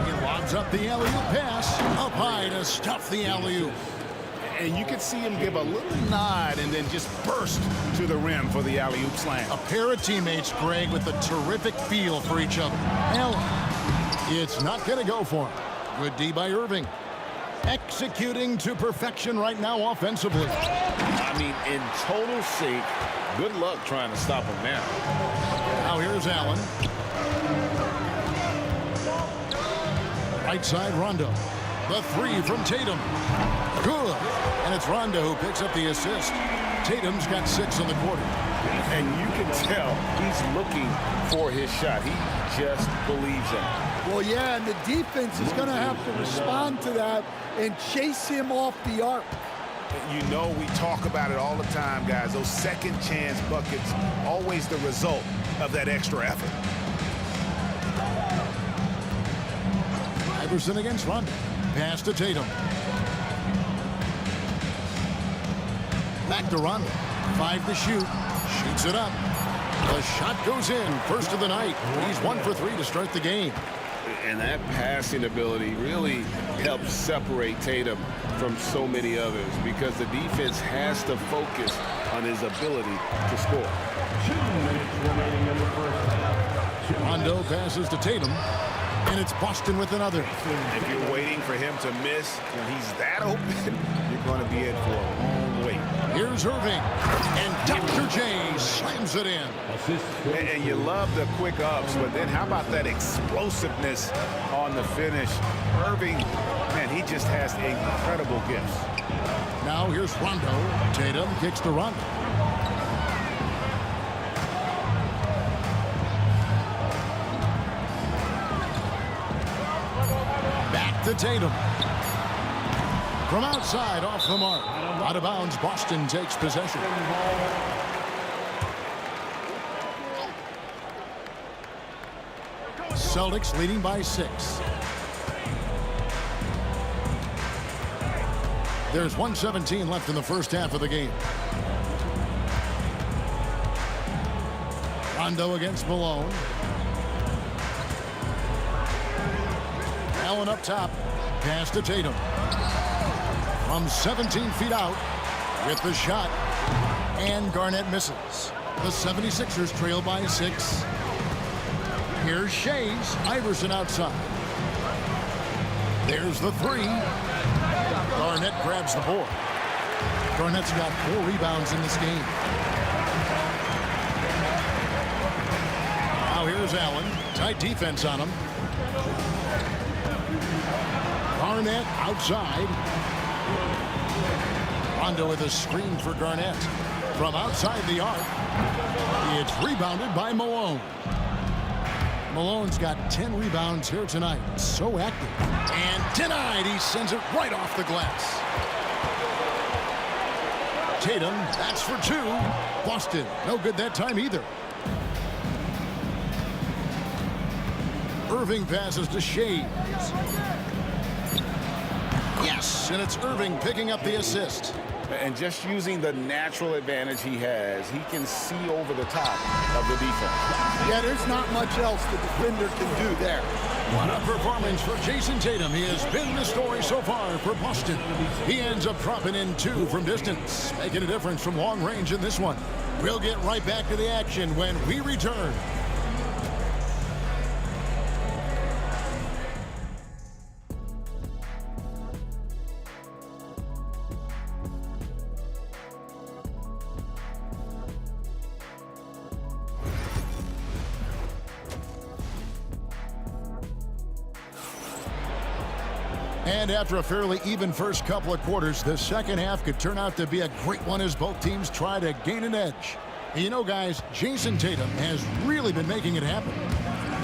He lobs up the alley-oop pass. Up high to stuff the alley-oop. And you could see him give a little nod and then just burst to the rim for the alley-oop slam. A pair of teammates, Greg, with a terrific feel for each other. Allen. It's not going to go for him. Good D by Irving. Executing to perfection right now offensively. I mean, in total sync. Good luck trying to stop him now. Now here's Allen. Right side, Rondo. The 3 from Tatum. Good. And it's Rondo who picks up the assist. Tatum's got 6 in the quarter. And you can tell he's looking for his shot. He just believes in it. Well, yeah, and the defense is going to have to respond to that and chase him off the arc. You know, we talk about it all the time, guys. Those second chance buckets, always the result of that extra effort. Iverson against Rondo. Pass to Tatum. Back to Rondo. 5 to shoot. Shoots it up. The shot goes in. First of the night. He's 1 for 3 to start the game. And that passing ability really helps separate Tatum from so many others because the defense has to focus on his ability to score. 2 minutes remaining in the first half. Rondo passes to Tatum, and it's Boston with another. If you're waiting for him to miss, when he's that open, you're going to be in for a long wait. Here's Irving, and Dr. J slams it in. And you love the quick ups, but then how about that explosiveness on the finish? Irving, man, he just has incredible gifts. Now here's Rondo. Tatum kicks to Rondo. Back to Tatum. From outside, off the mark. Out of bounds, Boston takes possession. Celtics leading by 6. There's 1:17 left in the first half of the game. Rondo against Malone. Allen up top. Pass to Tatum. From 17 feet out with the shot. And Garnett misses. The 76ers trail by 6. Here's Shays. Iverson outside. There's the 3. Garnett grabs the board. Garnett's got 4 rebounds in this game. Now here's Allen. Tight defense on him. Garnett outside. Rondo with a screen for Garnett. From outside the arc. It's rebounded by Malone. Malone's got 10 rebounds here tonight. So active. And denied. He sends it right off the glass. Tatum, that's for 2. Boston, no good that time either. Irving passes to Shays. Yes, and it's Irving picking up the assist. And just using the natural advantage he has, he can see over the top of the defense. Yeah, there's not much else the defender can do there. What a performance for Jason Tatum. He has been the story so far for Boston. He ends up dropping in 2 from distance, making a difference from long range in this one. We'll get right back to the action when we return. And after a fairly even first couple of quarters, the second half could turn out to be a great one as both teams try to gain an edge. And you know, guys, Jason Tatum has really been making it happen.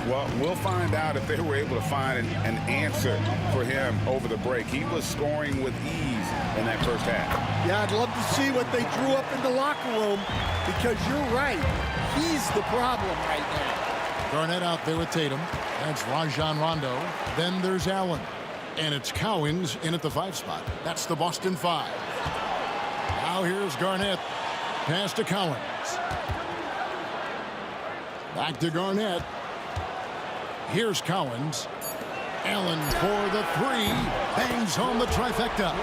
Well, we'll find out if they were able to find an answer for him over the break. He was scoring with ease in that first half. Yeah, I'd love to see what they drew up in the locker room, because you're right. He's the problem right now. Garnett out there with Tatum. That's Rajon Rondo. Then there's Allen. And it's Cowens in at the 5 spot. That's the Boston 5. Now here's Garnett. Pass to Cowens. Back to Garnett. Here's Cowens. Allen for the 3. Bangs home the trifecta.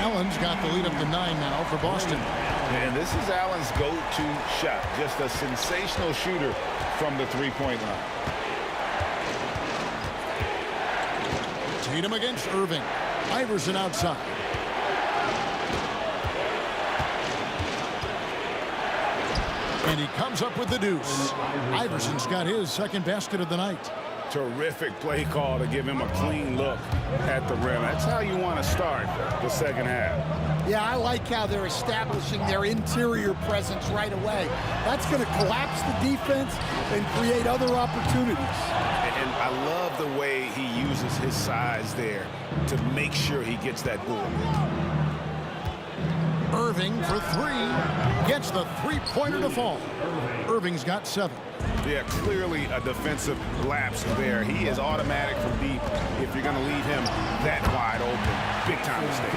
Allen's got the lead up to 9 now for Boston. And this is Allen's go-to shot. Just a sensational shooter from the three-point line. Tatum against Irving. Iverson outside. And he comes up with the deuce. Iverson's got his second basket of the night. Terrific play call to give him a clean look at the rim. That's how you want to start the second half. Yeah, I like how they're establishing their interior presence right away. That's going to collapse the defense and create other opportunities. And I love the way he uses his size there to make sure he gets that board. Irving for 3. Gets the three-pointer to fall. Irving's got 7. Yeah, clearly a defensive lapse there. He is automatic from deep if you're going to leave him that wide open. Big time mistake.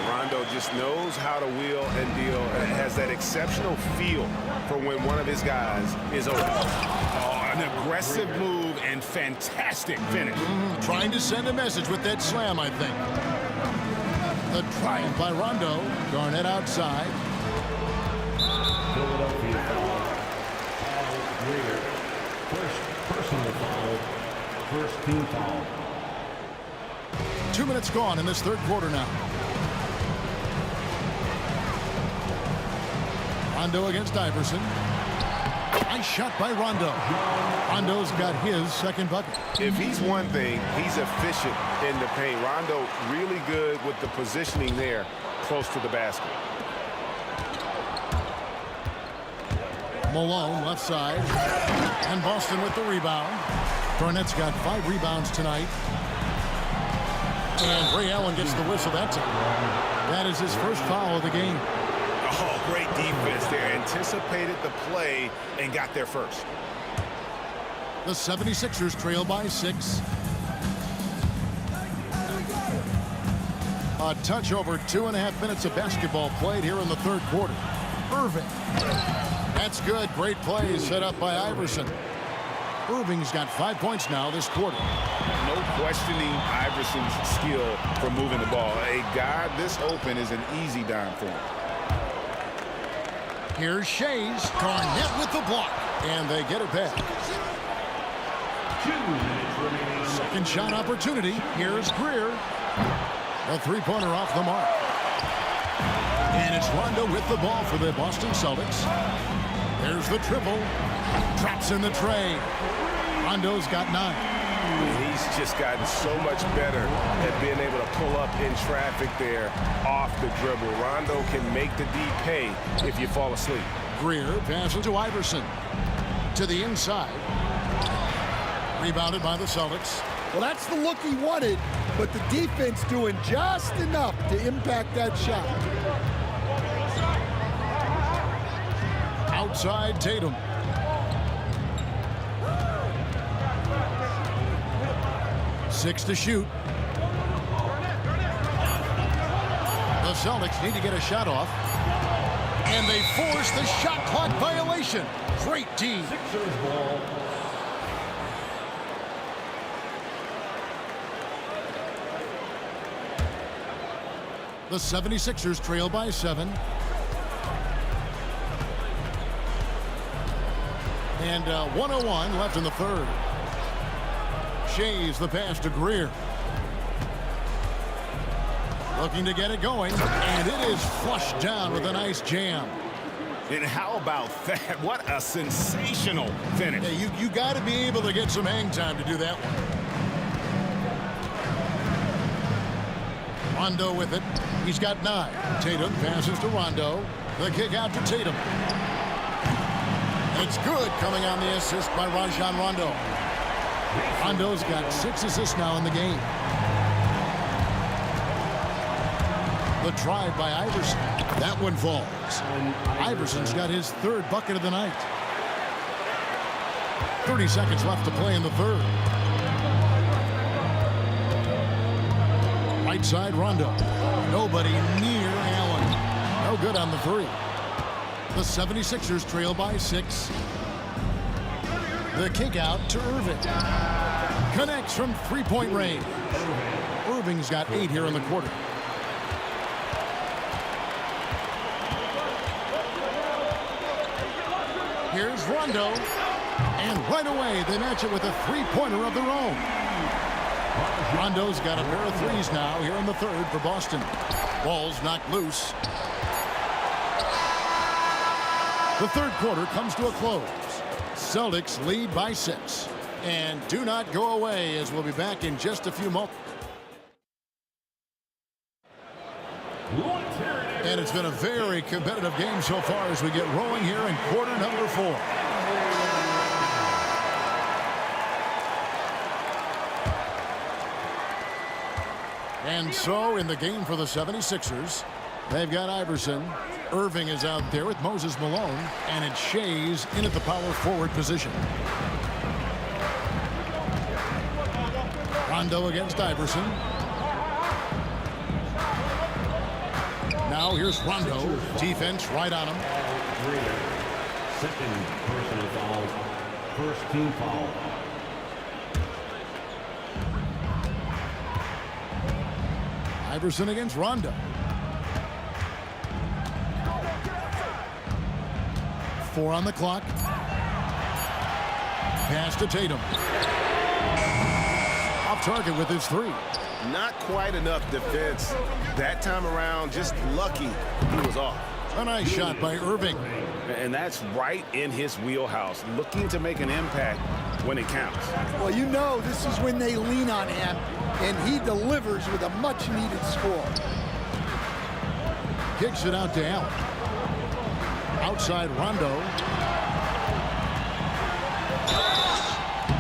Rondo just knows how to wheel and deal and has that exceptional feel for when one of his guys is open. Oh, an aggressive move and fantastic finish. Trying to send a message with that slam, I think. The triumph by Rondo. Garnett outside. Philadelphia foul. Greer. First personal foul. First team foul. 2 minutes gone in this third quarter now. Rondo against Iverson. Nice shot by Rondo. Rondo's got his second bucket. If he's one thing, he's efficient in the paint. Rondo really good with the positioning there close to the basket. Malone left side. And Boston with the rebound. Garnett's got 5 rebounds tonight. And Ray Allen gets the whistle that time. That is his first foul of the game. Oh, great defense there. Anticipated the play and got there first. The 76ers trail by 6. A touch over 2.5 minutes of basketball played here in the third quarter. Irving. That's good. Great play set up by Iverson. Irving's got 5 points now this quarter. No questioning Iverson's skill for moving the ball. A guy this open is an easy dime for him. Here's Shays. Garnett with the block. And they get it back. 2 minutes remaining. Second shot opportunity. Here's Greer. A three-pointer off the mark. And it's Rondo with the ball for the Boston Celtics. There's the triple. Traps in the tray. Rondo's got 9. He's just gotten so much better at being able to pull up in traffic there off the dribble. Rondo can make the D pay if you fall asleep. Greer passes to Iverson. To the inside. Rebounded by the Celtics. Well, that's the look he wanted, but the defense doing just enough to impact that shot. Outside Tatum. Six to shoot. The Celtics need to get a shot off. And they force the shot clock violation. Great D. Sixers ball. The 76ers trail by 7. And 1:01 left in the third. Shays the pass to Greer. Looking to get it going. And it is flushed down with a nice jam. And how about that? What a sensational finish. Yeah, you got to be able to get some hang time to do that one. Rondo with it. He's got 9. Tatum passes to Rondo. The kick out to Tatum. It's good coming on the assist by Rajon Rondo. Rondo's got 6 assists now in the game. The drive by Iverson. That one falls. Iverson's got his 3rd bucket of the night. 30 seconds left to play in the third. Right side Rondo. Nobody near Allen. No good on the 3. The 76ers trail by 6. The kick out to Irving. Connects from 3-point range. Irving's got 8 here in the quarter. Here's Rondo. And right away, they match it with a 3-pointer of their own. Rondo's got a pair of 3s now here in the third for Boston. Ball's knocked loose. The third quarter comes to a close. Celtics lead by 6. And do not go away, as we'll be back in just a few moments. And it's been a very competitive game so far as we get rolling here in quarter number 4. And so in the game for the 76ers, they've got Iverson. Irving is out there with Moses Malone, and it's Shays in at the power forward position. Rondo against Iverson. Now here's Rondo. Defense right on him. Second personal foul. First team foul. Iverson against Rondo. Four on the clock. Pass to Tatum. Off target with his 3. Not quite enough defense that time around. Just lucky he was off. A nice shot by Irving. And that's right in his wheelhouse. Looking to make an impact when it counts. Well, you know this is when they lean on him, and he delivers with a much-needed score. Kicks it out to Allen. Outside Rondo.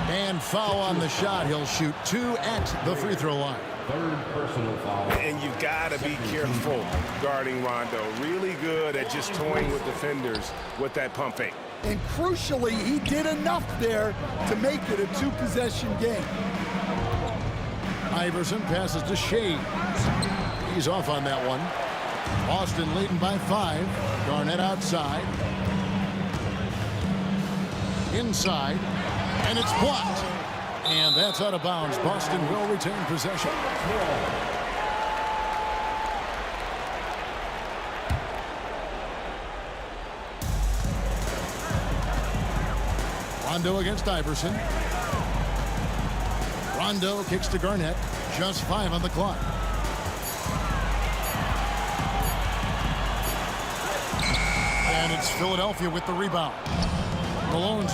And foul on the shot. He'll shoot 2 at the free throw line. Third personal foul. And you've got to be careful guarding Rondo. Really good at just toying with defenders with that pump fake. And crucially, he did enough there to make it a 2-possession game. Iverson passes to Shays. He's off on that one. Boston leading by 5. Garnett outside. Inside. And it's blocked. And that's out of bounds. Boston will retain possession. Rondo against Iverson. Rondo kicks to Garnett. Just 5 on the clock. And it's Philadelphia with the rebound. Malone's.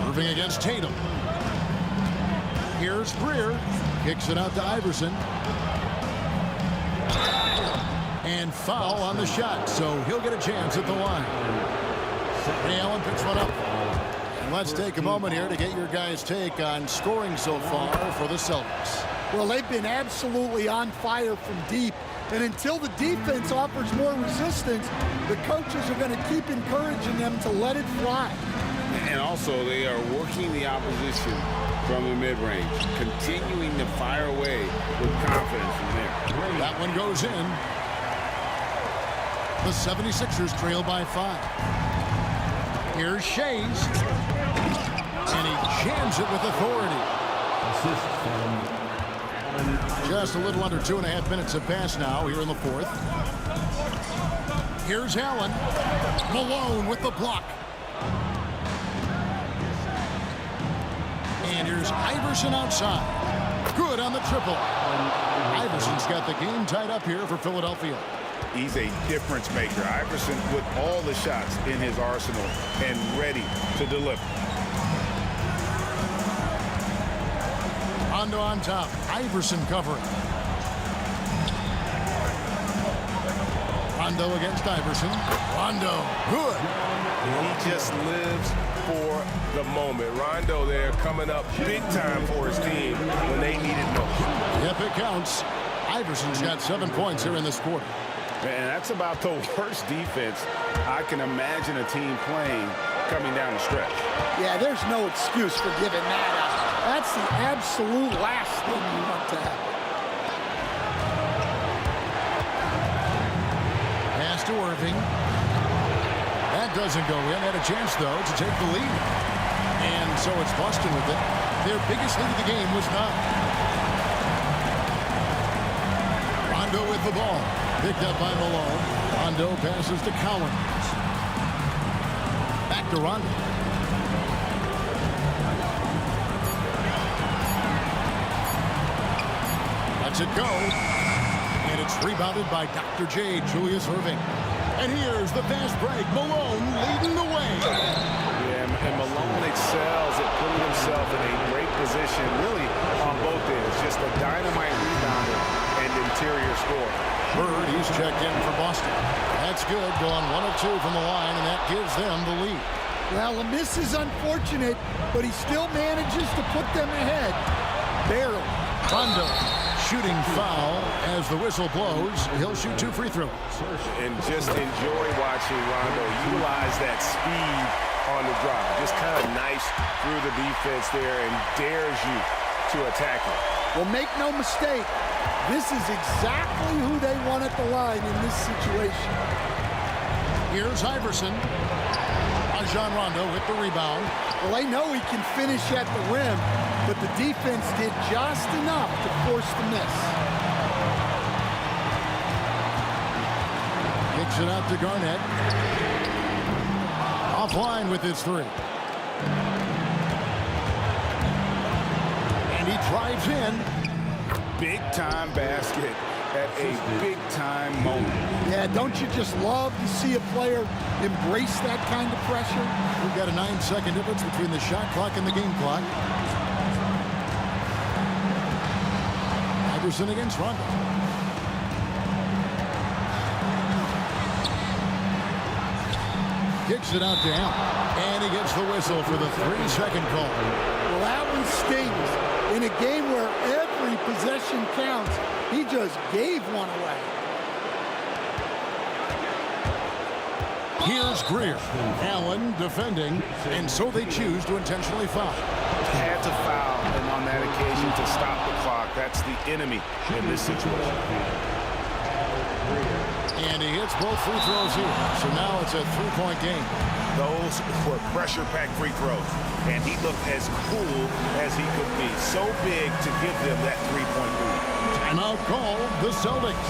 Irving against Tatum. Here's Greer. Kicks it out to Iverson. And foul on the shot, so he'll get a chance at the line. Ray Allen picks one up. And let's take a moment here to get your guys' take on scoring so far for the Celtics. Well, they've been absolutely on fire from deep. And until the defense offers more resistance, the coaches are going to keep encouraging them to let it fly. And also, they are working the opposition from the mid-range, continuing to fire away with confidence from there. That one goes in. The 76ers trail by 5. Here's Shays. And he jams it with authority. Just a little under 2.5 minutes have passed now here in the 4th. Here's Allen. Malone with the block. And here's Iverson outside. Good on the triple. Iverson's got the game tied up here for Philadelphia. He's a difference maker. Iverson with all the shots in his arsenal and ready to deliver. Rondo on top. Iverson covering. Rondo against Iverson. Rondo. Good. He just lives for the moment. Rondo there coming up big time for his team when they need it most. Yep, it counts. Iverson's got 7 points here in this quarter. Man, that's about the worst defense I can imagine a team playing coming down the stretch. Yeah, there's no excuse for giving that up. That's the absolute last thing you want to happen. Pass to Irving. That doesn't go in. Had a chance, though, to take the lead. And so it's Boston with it. Their biggest lead of the game was 9. Rondo with the ball. Picked up by Malone. Rondo passes to Collins. Back to Rondo. Lets it go. And it's rebounded by Dr. J, Julius Irving. And here's the fast break. Malone leading the way. Yeah, and Malone excels at putting himself in a great position, really on both ends. Just a dynamite rebounder and interior scorer. Bird, he's checked in for Boston. That's good, going 1 of 2 from the line, and that gives them the lead. Well, a miss is unfortunate, but he still manages to put them ahead. Barely. Rondo shooting foul as the whistle blows. He'll shoot 2 free throws. And just enjoy watching Rondo utilize that speed on the drive. Just kind of nice through the defense there and dares you to attack him. Well, make no mistake, this is exactly who they want at the line in this situation. Here's Iverson. Rajon Rondo with the rebound. Well, they know he can finish at the rim, but the defense did just enough to force the miss. Kicks it out to Garnett. Offline with his 3. And he drives in. Big time basket at a big time moment. Yeah, don't you just love to see a player embrace that kind of pressure? We've got a 9-second difference between the shot clock and the game clock. Iverson against Rondo. Kicks it out to Allen. And he gets the whistle for the 3-second call. Well, that one stings. In a game where every possession counts, he just gave one away. Here's Greer. Allen defending, and so they choose to intentionally foul. Had to foul an on that occasion to stop the clock. That's the enemy in this situation. And he hits both free throws here. So now it's a three-point game. Those were pressure-packed free throws. And he looked as cool as he could be. So big to give them that three-point lead. Timeout call, the Celtics.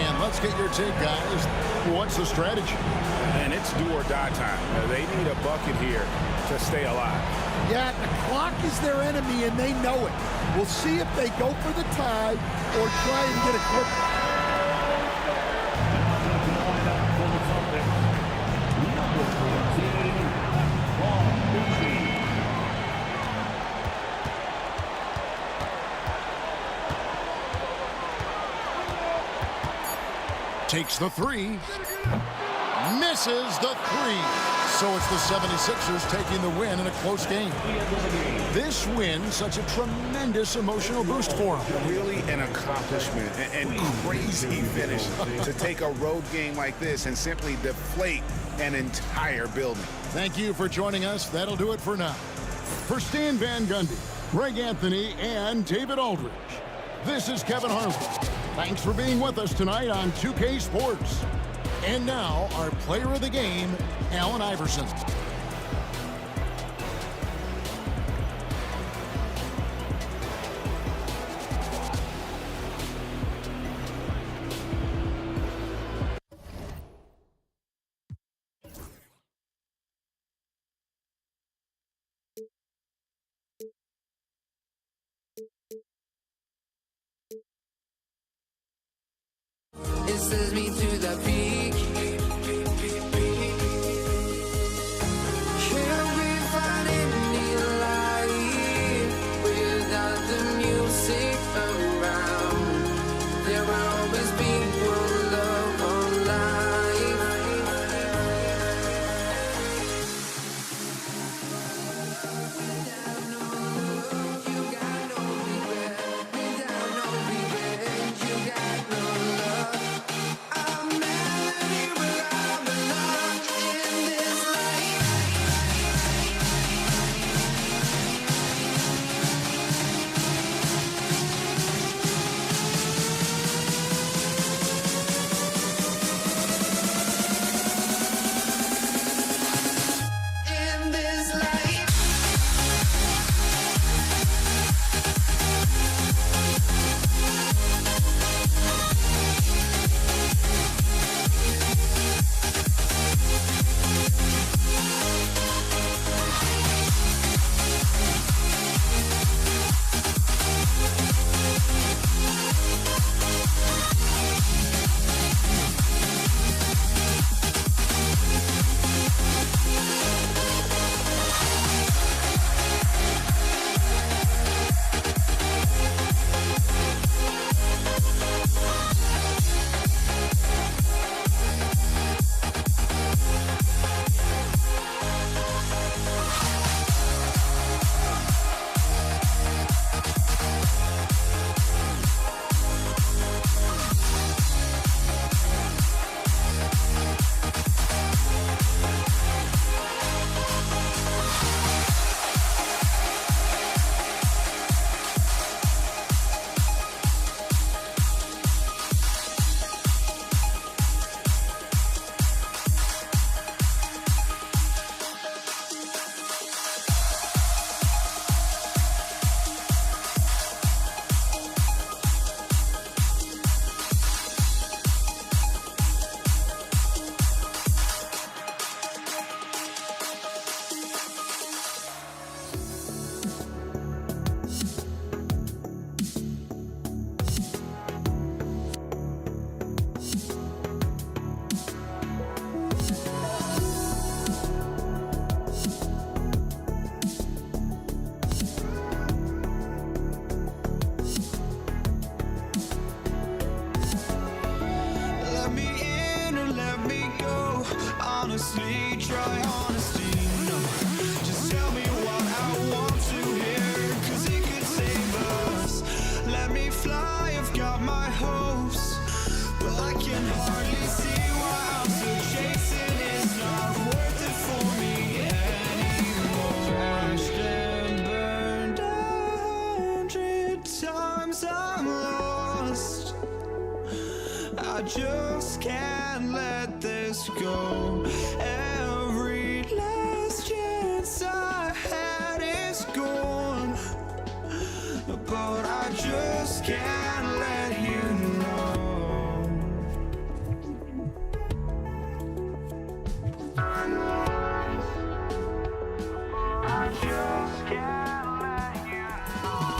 And let's get your take, guys. What's the strategy? And it's do-or-die time. They need a bucket here to stay alive. Yeah, the clock is their enemy, and they know it. We'll see if they go for the tie or try and get a quick. Takes the three. Misses the three. So it's the 76ers taking the win in a close game. This win, such a tremendous emotional boost for them. Really an accomplishment and crazy finish to take a road game like this and simply deflate an entire building. Thank you for joining us. That'll do it for now. For Stan Van Gundy, Greg Anthony, and David Aldridge, this is Kevin Harlan. Thanks for being with us tonight on 2K Sports. And now, our player of the game, Allen Iverson. It sends me to the peak. Can we find any light without the music around? There will always be one love, one life. Without no love, you got no regret. Without no regret, you got no love. I'm melody where I belong in this life. In this life. Let me in or let me go. Honestly, try honesty. No, just tell me what I want to hear, 'cause it could save us. Let me fly, I've got my hopes, but I can hardly see why I'm still chasing. It's not worth it for me anymore. Crashed and burned out. just can't let this go. Every last chance I had is gone, but I just can't let you know. I just can't let you know.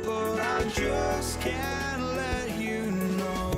But I just can't let you know.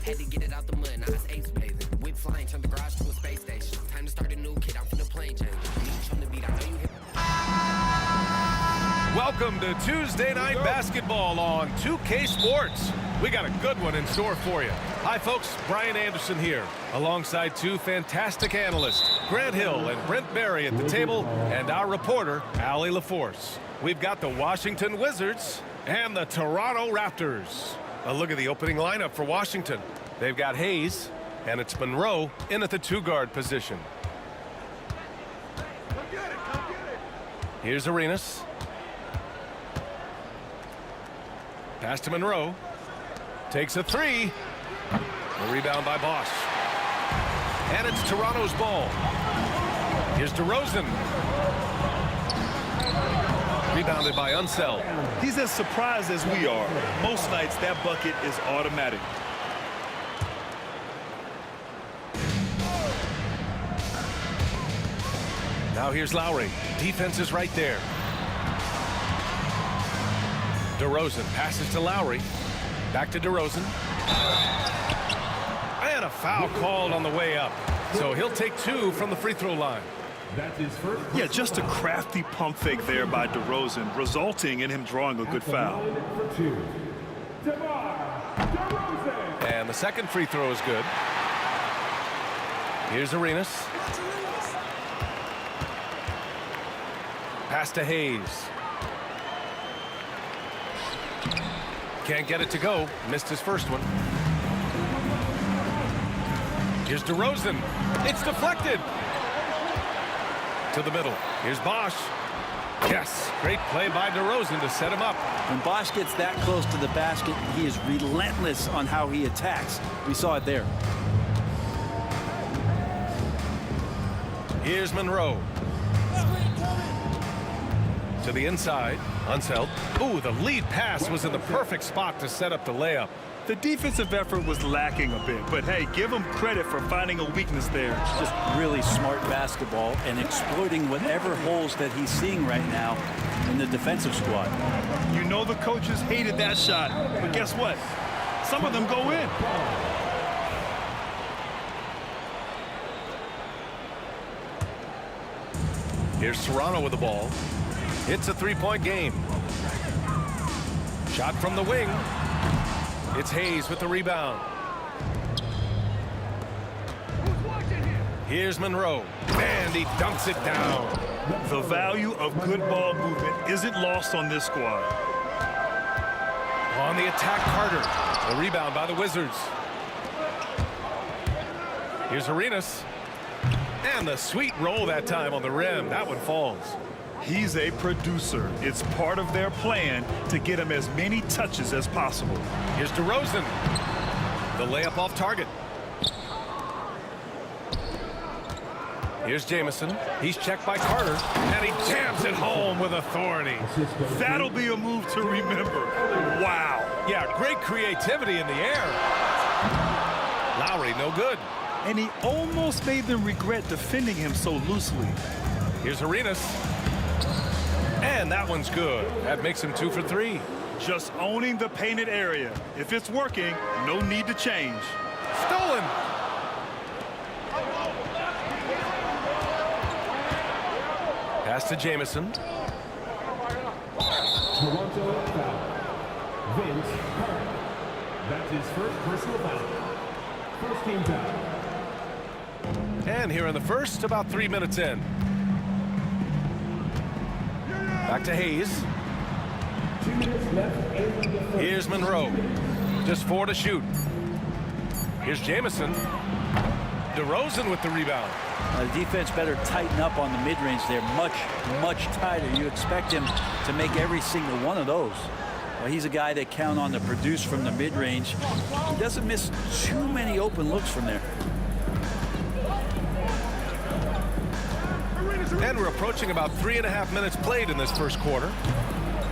Had to get it out the mud, now it's ace paving. Whip flying, turn the garage to a space station. Time to start a new kid, I'm finna plane change. On the beat, I know you hit. Welcome to Tuesday Night Basketball on 2K Sports. We got a good one in store for you. Hi, folks. Brian Anderson here, alongside two fantastic analysts, Grant Hill and Brent Barry at the table, and our reporter, Allie LaForce. We've got the Washington Wizards and the Toronto Raptors. A look at the opening lineup for Washington. They've got Hayes, and it's Monroe in at the two-guard position. Here's Arenas. Pass to Monroe. Takes a three. A rebound by Bosch. And it's Toronto's ball. Here's DeRozan. Rebounded by Unseld. He's as surprised as we are. Most nights, that bucket is automatic. Now here's Lowry. Defense is right there. DeRozan passes to Lowry. Back to DeRozan. And a foul called on the way up. So he'll take two from the free throw line. That's his first. Yeah, just a crafty pump fake there by DeRozan, resulting in him drawing a good foul. And the second free throw is good. Here's Arenas. Pass to Hayes. Can't get it to go. Missed his first one. Here's DeRozan. It's deflected. To the middle. Here's Bosch. Yes, great play by DeRozan to set him up. When Bosch gets that close to the basket, he is relentless on how he attacks. We saw it there. Here's Monroe. To the inside. Unseld. Ooh, the lead pass was in the perfect spot to set up the layup. The defensive effort was lacking a bit, but hey, give him credit for finding a weakness there. Just really smart basketball and exploiting whatever holes that he's seeing right now in the defensive squad. You know the coaches hated that shot, but guess what? Some of them go in. Here's Toronto with the ball. It's a three-point game. Shot from the wing. It's Hayes with the rebound. Here's Monroe. And he dunks it down. The value of good ball movement isn't lost on this squad. On the attack, Carter. The rebound by the Wizards. Here's Arenas. And the sweet roll that time on the rim. That one falls. He's a producer. It's part of their plan to get him as many touches as possible. Here's DeRozan. The layup off target. Here's Jamison. He's checked by Carter. And he jams it home with authority. That'll be a move to remember. Wow. Yeah, great creativity in the air. Lowry, no good. And he almost made them regret defending him so loosely. Here's Arenas. And that one's good. That makes him 2 for 3. Just owning the painted area. If it's working, no need to change. Stolen. Pass to Jamison. Toronto foul. Vince Carter. That's his first personal foul. First team foul. And here in the first, about 3 minutes in. Back to Hayes. 2 minutes left in the first. Here's Monroe. Just 4 to shoot. Here's Jamison. DeRozan with the rebound. The defense better tighten up on the mid-range there. Much, much tighter. You expect him to make every single one of those. Well, he's a guy that count on to produce from the mid-range. He doesn't miss too many open looks from there. And we're approaching about 3.5 minutes played in this first quarter.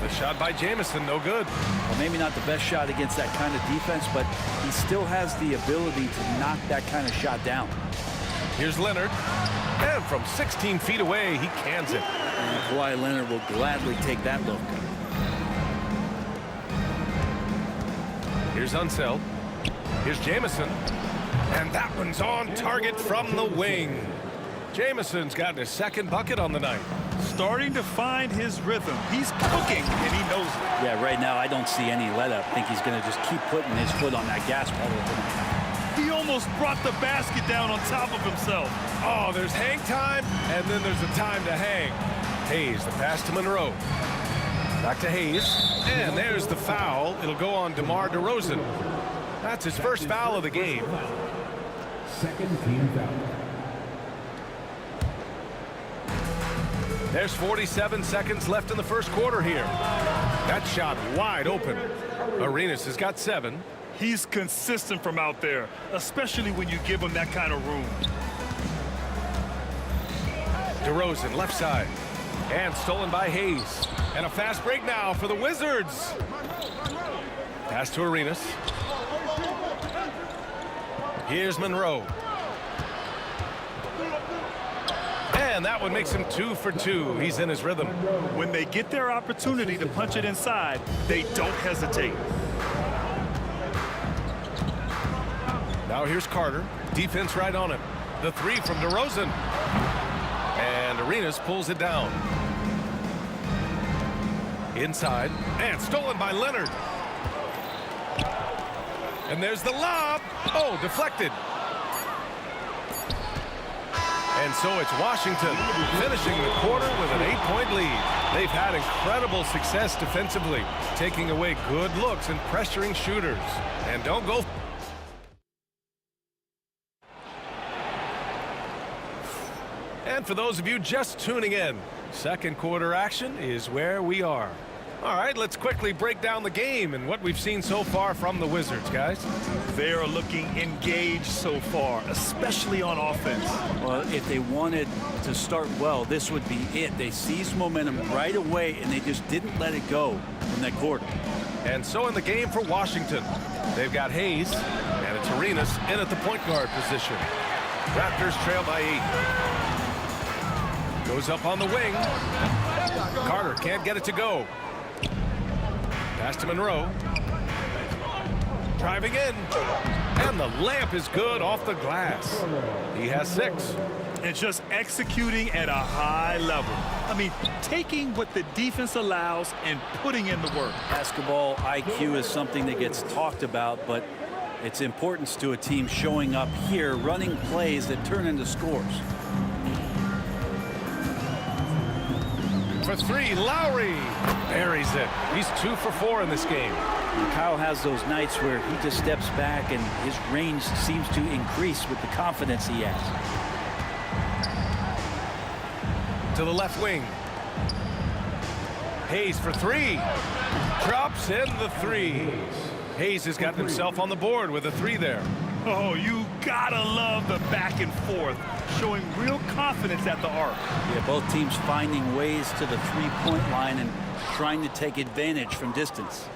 The shot by Jamison, no good. Well, maybe not the best shot against that kind of defense, but he still has the ability to knock that kind of shot down. Here's Leonard. And from 16 feet away, he cans it. And Kawhi Leonard will gladly take that look. Here's Unseld. Here's Jamison. And that one's on target from the wing. Jamison's gotten his second bucket on the night. Starting to find his rhythm. He's cooking, and he knows it. Yeah, right now I don't see any let-up. I think he's going to just keep putting his foot on that gas pedal tonight. He almost brought the basket down on top of himself. Oh, there's hang time, and then there's a time to hang. Hayes, the pass to Monroe. Back to Hayes, and there's the foul. It'll go on DeMar DeRozan. That's his first foul of the game. Second team foul. There's 47 seconds left in the first quarter here. That shot wide open. Arenas has got 7. He's consistent from out there, especially when you give him that kind of room. DeRozan, left side. And stolen by Hayes. And a fast break now for the Wizards. Pass to Arenas. Here's Monroe. And that one makes him 2 for 2. He's in his rhythm. When they get their opportunity to punch it inside, they don't hesitate. Now here's Carter. Defense right on him. The 3 from DeRozan. And Arenas pulls it down. Inside. And stolen by Leonard. And there's the lob. Oh, deflected. And so it's Washington finishing the quarter with an 8-point lead. They've had incredible success defensively, taking away good looks and pressuring shooters. And don't go. And for those of you just tuning in, second quarter action is where we are. All right, let's quickly break down the game and what we've seen so far from the Wizards, guys. They are looking engaged so far, especially on offense. Well, if they wanted to start well, this would be it. They seized momentum right away, and they just didn't let it go from that quarter. And so in the game for Washington, they've got Hayes, and it's Arenas in at the point guard position. Raptors trail by 8. Goes up on the wing. Carter can't get it to go. Pass to Monroe. Driving in. And the layup is good off the glass. He has 6. And just executing at a high level. I mean, taking what the defense allows and putting in the work. Basketball IQ is something that gets talked about, but its importance to a team showing up here, running plays that turn into scores. For 3, Lowry buries it. He's 2 for 4 in this game. Kyle has those nights where he just steps back and his range seems to increase with the confidence he has. To the left wing. Hayes for three. Drops in the three. Hayes has gotten himself on the board with a three there. Oh, you gotta love the back and forth, showing real confidence at the arc. Yeah, both teams finding ways to the three-point line and trying to take advantage from distance.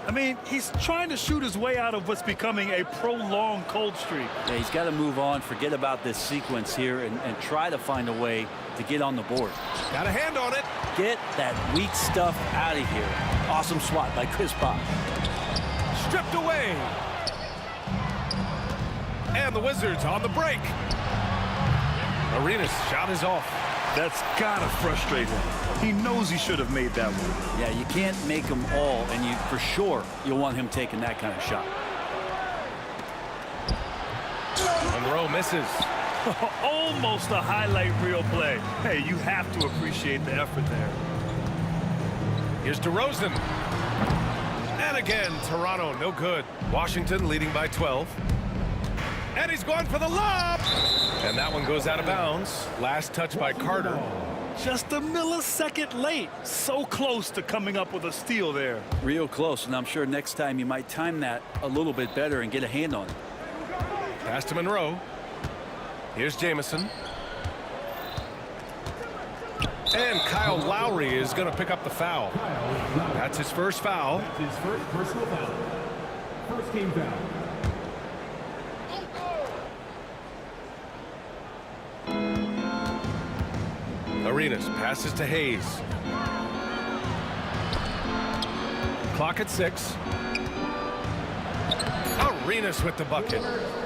I mean, he's trying to shoot his way out of what's becoming a prolonged cold streak. Yeah, he's got to move on, forget about this sequence here, and try to find a way to get on the board. Got a hand on it. Get that weak stuff out of here. Awesome swat by Chris Bosh. Stripped away. And the Wizards on the break. Arenas' shot is off. That's gotta frustrate him. He knows he should have made that one. Yeah, you can't make them all, and you for sure you'll want him taking that kind of shot. Monroe misses. Almost a highlight reel play. Hey, you have to appreciate the effort there. Here's DeRozan. And again, Toronto, no good. Washington leading by 12. And he's going for the lob. And that one goes out of bounds. Last touch by Carter. Just a millisecond late. So close to coming up with a steal there. Real close, and I'm sure next time you might time that a little bit better and get a hand on it. Pass to Monroe. Here's Jamison. And Kyle Lowry is going to pick up the foul. That's his first foul. That's his first personal foul. First team foul. Arenas passes to Hayes. Clock at 6. Arenas with the bucket.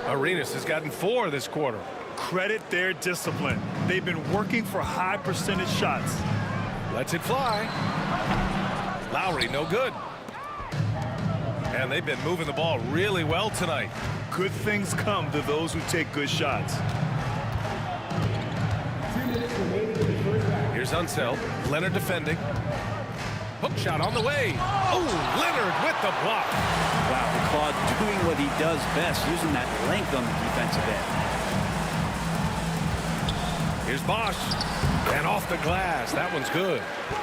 Arenas has gotten 4 this quarter. Credit their discipline. They've been working for high percentage shots. Lets it fly. Lowry, no good. And they've been moving the ball really well tonight. Good things come to those who take good shots. Here's Unseld. Leonard defending. Hook shot on the way. Oh, Leonard with the block. Wow, Claude doing what he does best, using that length on the defensive end. Here's Bosh. And off the glass. That one's good.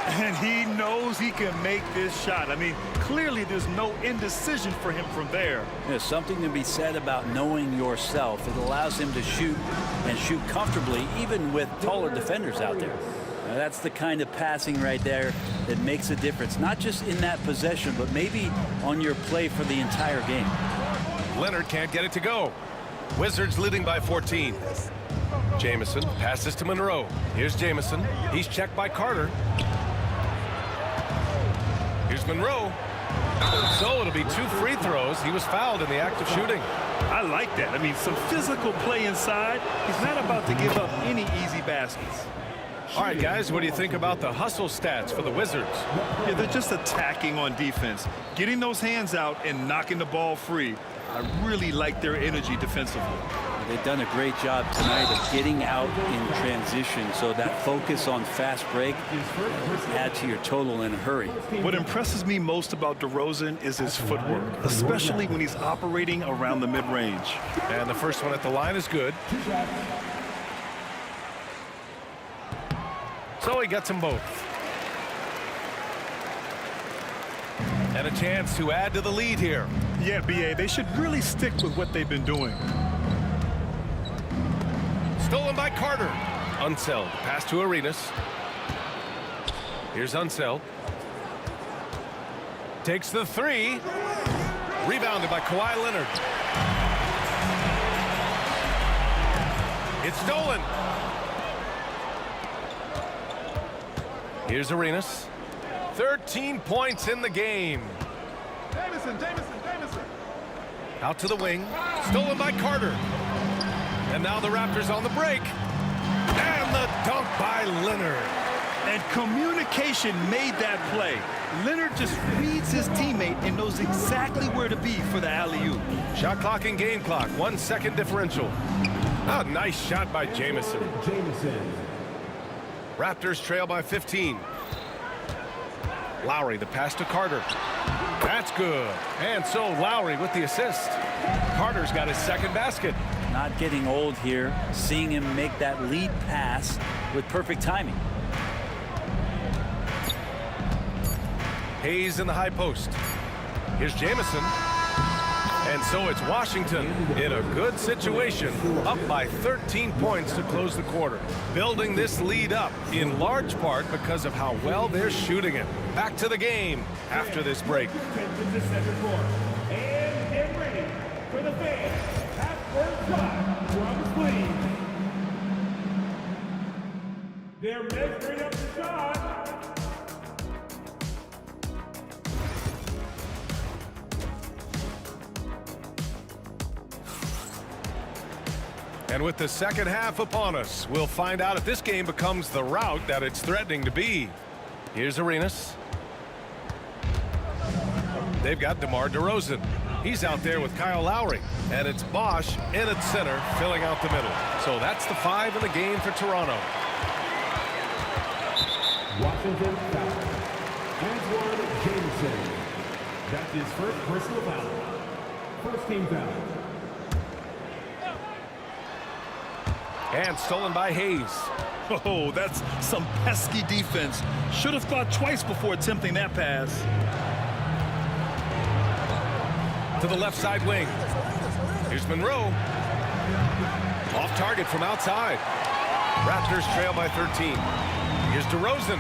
And he knows he can make this shot. I mean, clearly there's no indecision for him from there. There's something to be said about knowing yourself. It allows him to shoot and shoot comfortably, even with taller defenders out there. Now, that's the kind of passing right there that makes a difference, not just in that possession, but maybe on your play for the entire game. Leonard can't get it to go. Wizards leading by 14. Jamison passes to Monroe. Here's Jamison. He's checked by Carter. Here's Monroe. So it'll be 2 free throws. He was fouled in the act of shooting. I like that. I mean, some physical play inside. He's not about to give up any easy baskets. All right, guys, what do you think about the hustle stats for the Wizards? Yeah, they're just attacking on defense, getting those hands out and knocking the ball free. I really like their energy defensively. They've done a great job tonight of getting out in transition, so that focus on fast break adds to your total in a hurry. What impresses me most about DeRozan is his footwork, especially when he's operating around the mid-range. And the first one at the line is good. So he gets them both. And a chance to add to the lead here. Yeah, B.A., they should really stick with what they've been doing. Stolen by Carter. Unseld. Pass to Arenas. Here's Unseld. Takes the 3. Rebounded by Kawhi Leonard. It's stolen. Here's Arenas. 13 points in the game. Jamison. Out to the wing. Stolen by Carter. And now the Raptors on the break. And the dunk by Leonard. And communication made that play. Leonard just reads his teammate and knows exactly where to be for the alley-oop. Shot clock and game clock. 1 second differential. Oh, nice shot by Jamison. Raptors trail by 15. Lowry, the pass to Carter. That's good. And so Lowry with the assist. Carter's got his second basket. Not getting old here, seeing him make that lead pass with perfect timing. Hayes in the high post. Here's Jamison. And so it's Washington in a good situation, up by 13 points to close the quarter. Building this lead up in large part because of how well they're shooting it. Back to the game after this break. And get ready for the fans. Half-court shot from Cleveland. They're measuring up the shot. And with the second half upon us, we'll find out if this game becomes the rout that it's threatening to be. Here's Arenas. They've got DeMar DeRozan. He's out there with Kyle Lowry. And it's Bosch in at center, filling out the middle. So that's the 5 in the game for Toronto. Washington foul. Antoine Jameson. That's his first personal foul. First team foul. And stolen by Hayes. Oh, that's some pesky defense. Should have thought twice before attempting that pass. To the left side wing. Here's Monroe. Off target from outside. Raptors trail by 13. Here's DeRozan.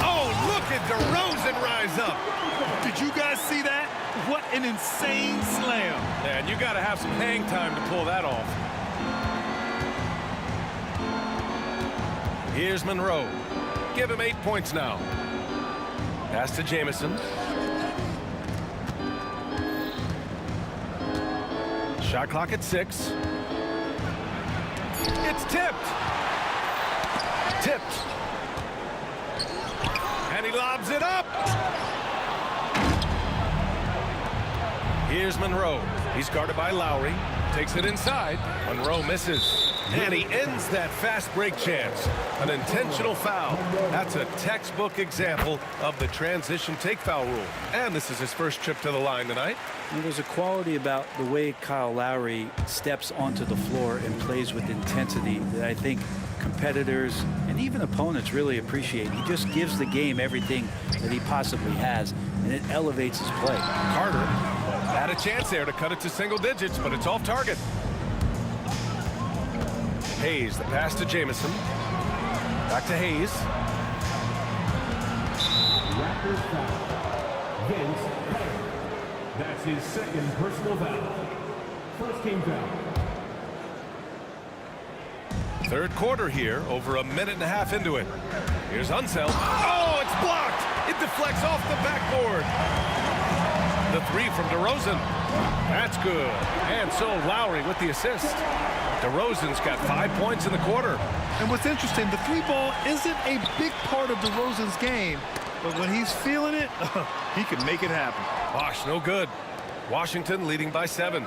Oh, look at DeRozan rise up. Did you guys see that? What an insane slam. And you got to have some hang time to pull that off. Here's Monroe. Give him 8 points now. Pass to Jamison. Shot clock at 6. It's tipped. Tipped. And he lobs it up. Here's Monroe. He's guarded by Lowry. Takes it inside. Monroe misses. And he ends that fast break chance. An intentional foul. That's a textbook example of the transition take foul rule. And this is his first trip to the line tonight. And there's a quality about the way Kyle Lowry steps onto the floor and plays with intensity that I think competitors and even opponents really appreciate. He just gives the game everything that he possibly has, and it elevates his play. Carter had a chance there to cut it to single digits, but it's off target. Hayes, the pass to Jamison. Back to Hayes. Raptors foul. Vince Carter. That's his second personal foul. First team foul. Third quarter here, over a minute and a half into it. Here's Unseld. Oh, it's blocked. It deflects off the backboard. The 3 from DeRozan. That's good. And so Lowry with the assist. DeRozan's got 5 points in the quarter. And what's interesting, the 3 ball isn't a big part of DeRozan's game, but when he's feeling it, he can make it happen. Bosch, no good. Washington leading by 7.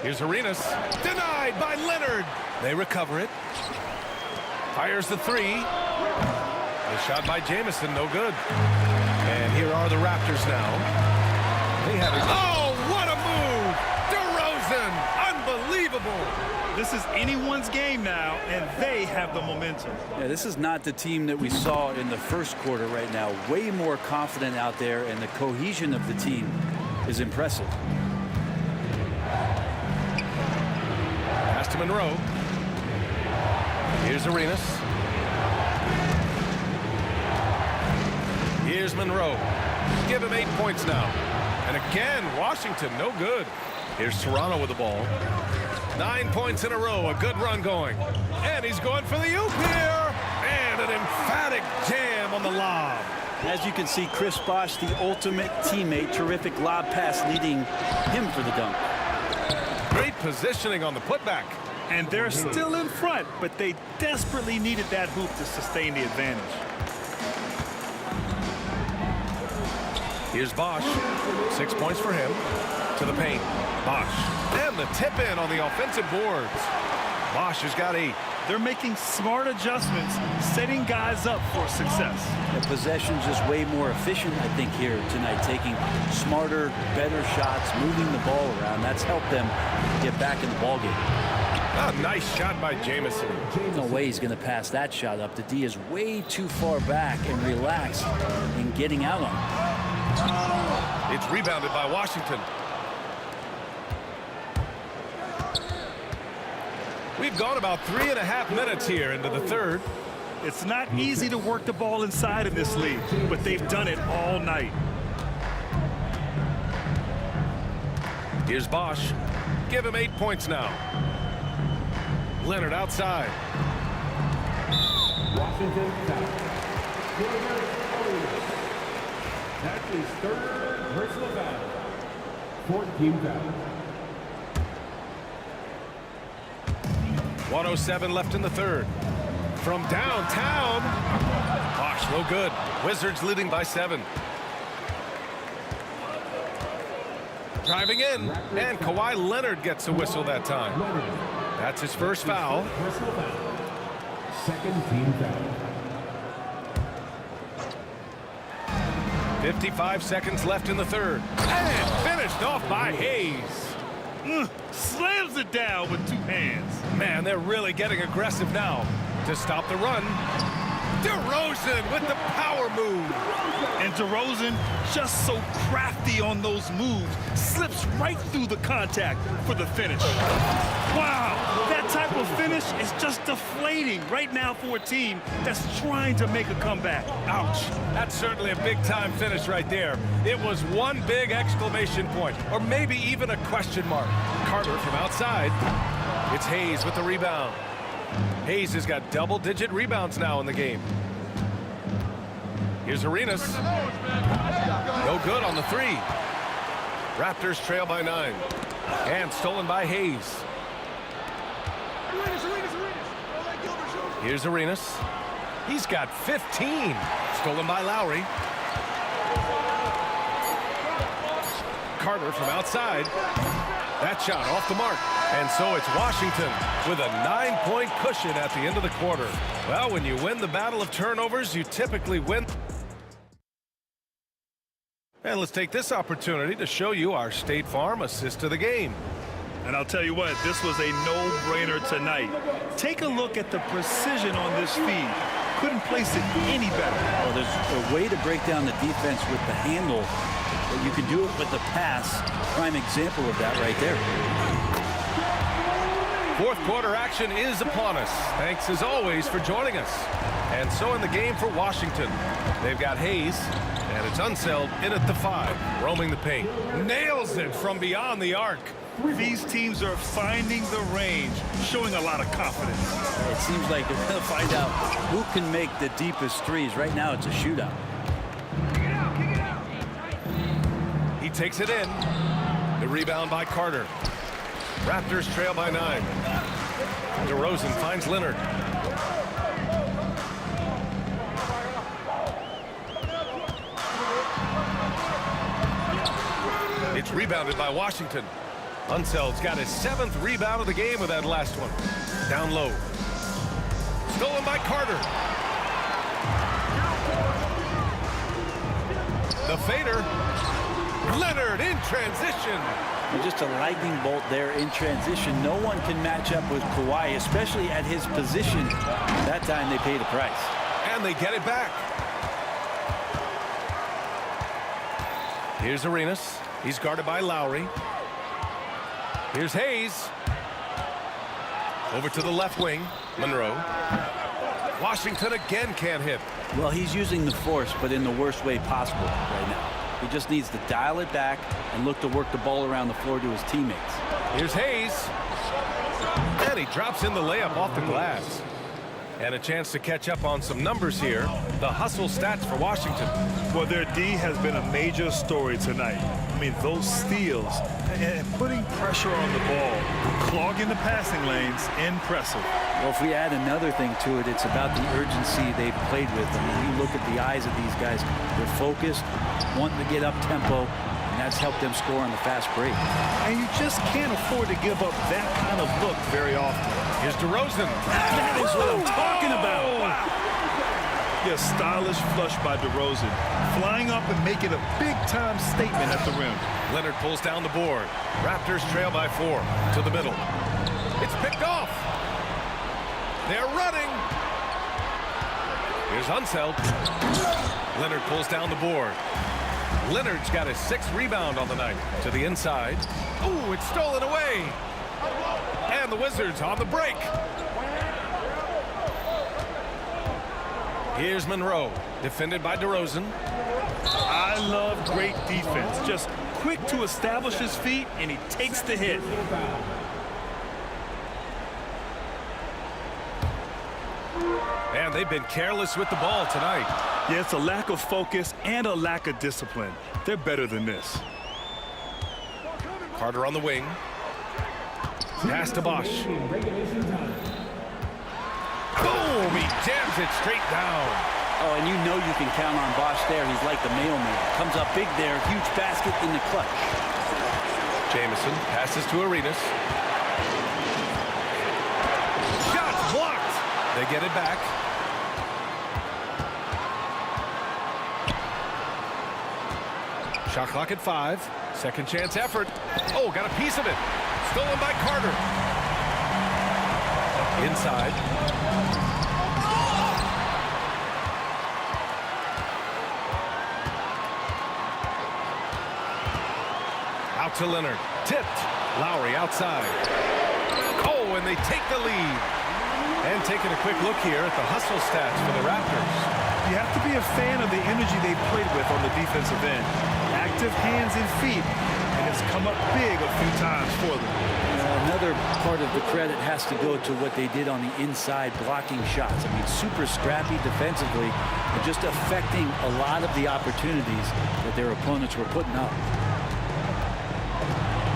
Here's Arenas. Denied by Leonard. They recover it. Fires the 3. The shot by Jamison, no good. And here are the Raptors now. They have it. Oh, what a move! DeRozan, unbelievable. This is anyone's game now, and they have the momentum. Yeah, this is not the team that we saw in the first quarter right now. Way more confident out there, and the cohesion of the team is impressive. Pass to Monroe. Here's Arenas. Here's Monroe. Give him 8 points now. And again, Washington, no good. Here's Toronto with the ball. 9 points in a row, a good run going. And he's going for the oop here. And an emphatic jam on the lob. As you can see, Chris Bosh, the ultimate teammate, terrific lob pass leading him for the dunk. Great positioning on the putback. And they're still in front, but they desperately needed that hoop to sustain the advantage. Here's Bosch. 6 points for him. To the paint. Bosch. And the tip in on the offensive boards. Bosch has got 8. They're making smart adjustments, setting guys up for success. The possession's just way more efficient, I think, here tonight, taking smarter, better shots, moving the ball around. That's helped them get back in the ballgame. A nice shot by Jamison. No way he's going to pass that shot up. The D is way too far back and relaxed in getting out on it. It's rebounded by Washington. We've gone about 3.5 minutes here into the third. It's not easy to work the ball inside in this league, but they've done it all night. Here's Bosch. Give him 8 points now. Leonard outside. Washington foul. That's his third personal foul. 4th team foul. 1:07 left in the third. From downtown. Bosch, no good. Wizards leading by 7. Driving in, and Kawhi Leonard gets a whistle that time. That's his first foul. Personal foul. 2nd team foul. 55 seconds left in the third. And finished off by Hayes. Slams it down with 2 hands. Man, they're really getting aggressive now. To stop the run, DeRozan with the power move. And DeRozan, just so crafty on those moves, slips right through the contact for the finish. Wow, that type of finish is just deflating right now for a team that's trying to make a comeback. Ouch. That's certainly a big-time finish right there. It was one big exclamation point, or maybe even a question mark. Carter from outside. It's Hayes with the rebound. Hayes has got double-digit rebounds now in the game. Here's Arenas. No good on the 3. Raptors trail by 9. And stolen by Hayes. Here's Arenas. He's got 15. Stolen by Lowry. Carter from outside. That shot off the mark. And so it's Washington with a 9-point cushion at the end of the quarter. Well, when you win the battle of turnovers, you typically win. And let's take this opportunity to show you our State Farm assist to the game. And I'll tell you what, this was a no-brainer tonight. Take a look at the precision on this feed. Couldn't place it any better. Well, there's a way to break down the defense with the handle, but you can do it with the pass. Prime example of that right there. Fourth quarter action is upon us. Thanks as always for joining us. And so in the game for Washington, they've got Hayes, and it's Unseld in at the 5, roaming the paint. Nails it from beyond the arc. These teams are finding the range, showing a lot of confidence. It seems like they're going to find out who can make the deepest threes. Right now, it's a shootout. He takes it in. The rebound by Carter. Raptors trail by 9. DeRozan finds Leonard. It's rebounded by Washington. Unseld's got his 7th rebound of the game with that last one. Down low. Stolen by Carter. The fader. Leonard in transition. And just a lightning bolt there in transition. No one can match up with Kawhi, especially at his position. That time they pay the price. And they get it back. Here's Arenas. He's guarded by Lowry. Here's Hayes. Over to the left wing. Monroe. Washington again can't hit. Well, he's using the force, but in the worst way possible right now. He just needs to dial it back and look to work the ball around the floor to his teammates. Here's Hayes. And he drops in the layup off the glass. And a chance to catch up on some numbers here. The hustle stats for Washington. Well, their D has been a major story tonight. I mean, those steals and putting pressure on the ball, clogging the passing lanes, impressive. Well, if we add another thing to it, it's about the urgency they've played with. I mean, you look at the eyes of these guys. They're focused, wanting to get up tempo, and that's helped them score on the fast break. And you just can't afford to give up that kind of look very often. Here's DeRozan. That is what I'm talking about. Wow. Yeah, stylish flush by DeRozan. Flying up and making a big-time statement at the rim. Leonard pulls down the board. Raptors trail by 4 to the middle. It's picked off. They're running. Here's Unseld. Leonard pulls down the board. Leonard's got his 6th rebound on the night. To the inside. Ooh, it's stolen away. And the Wizards on the break. Here's Monroe, defended by DeRozan. I love great defense. Just quick to establish his feet, and he takes the hit. And they've been careless with the ball tonight. Yeah, it's a lack of focus and a lack of discipline. They're better than this. Carter on the wing. Pass to Bosch. Boom! He jams it straight down. Oh, and you know you can count on Bosch there. He's like the mailman. Comes up big there. Huge basket in the clutch. Jamison passes to Arenas. Shot blocked. They get it back. Shot clock at 5. Second chance effort. Oh, got a piece of it. Stolen by Carter. Inside. Out to Leonard. Tipped. Lowry outside. Oh, and they take the lead. And taking a quick look here at the hustle stats for the Raptors. You have to be a fan of the energy they've played with on the defensive end. Active hands and feet, and it's come up big a few times for them. Another part of the credit has to go to what they did on the inside blocking shots. I mean, super scrappy defensively and just affecting a lot of the opportunities that their opponents were putting up.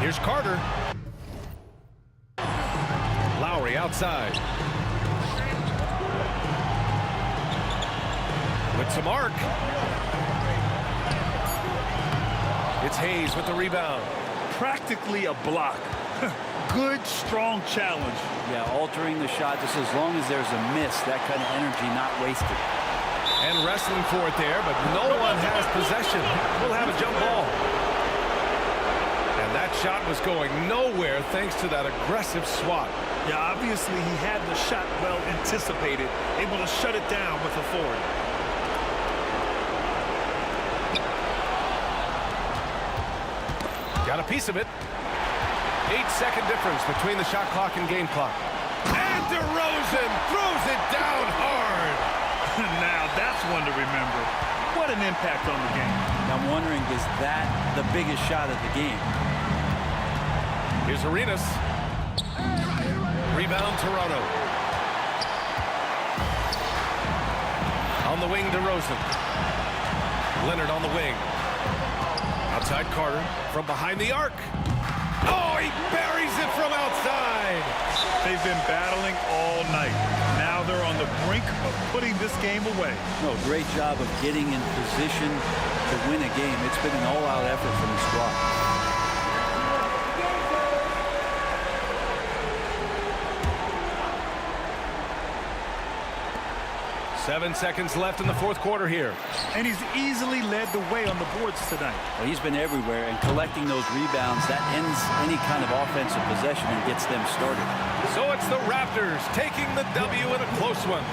Here's Carter. Lowry outside. With some arc. It's Hayes with the rebound. Practically a block. Good, strong challenge. Yeah, altering the shot just as long as there's a miss, that kind of energy not wasted. And wrestling for it there, but no one has possession. We'll have a jump ball. And that shot was going nowhere thanks to that aggressive swat. Yeah, obviously he had the shot well anticipated, able to shut it down with a forward. Got a piece of it. 8-second difference between the shot clock and game clock. And DeRozan throws it down hard. Now that's one to remember. What an impact on the game. I'm wondering, is that the biggest shot of the game? Here's Arenas. Rebound Toronto. On the wing, DeRozan. Leonard on the wing. Outside Carter from behind the arc. Oh, he buries it from outside. They've been battling all night. Now they're on the brink of putting this game away. No, great job of getting in position to win a game. It's been an all-out effort from the squad. 7 seconds left in the fourth quarter here. And he's easily led the way on the boards tonight. Well, he's been everywhere, and collecting those rebounds, that ends any kind of offensive possession and gets them started. So it's the Raptors taking the W in a close one.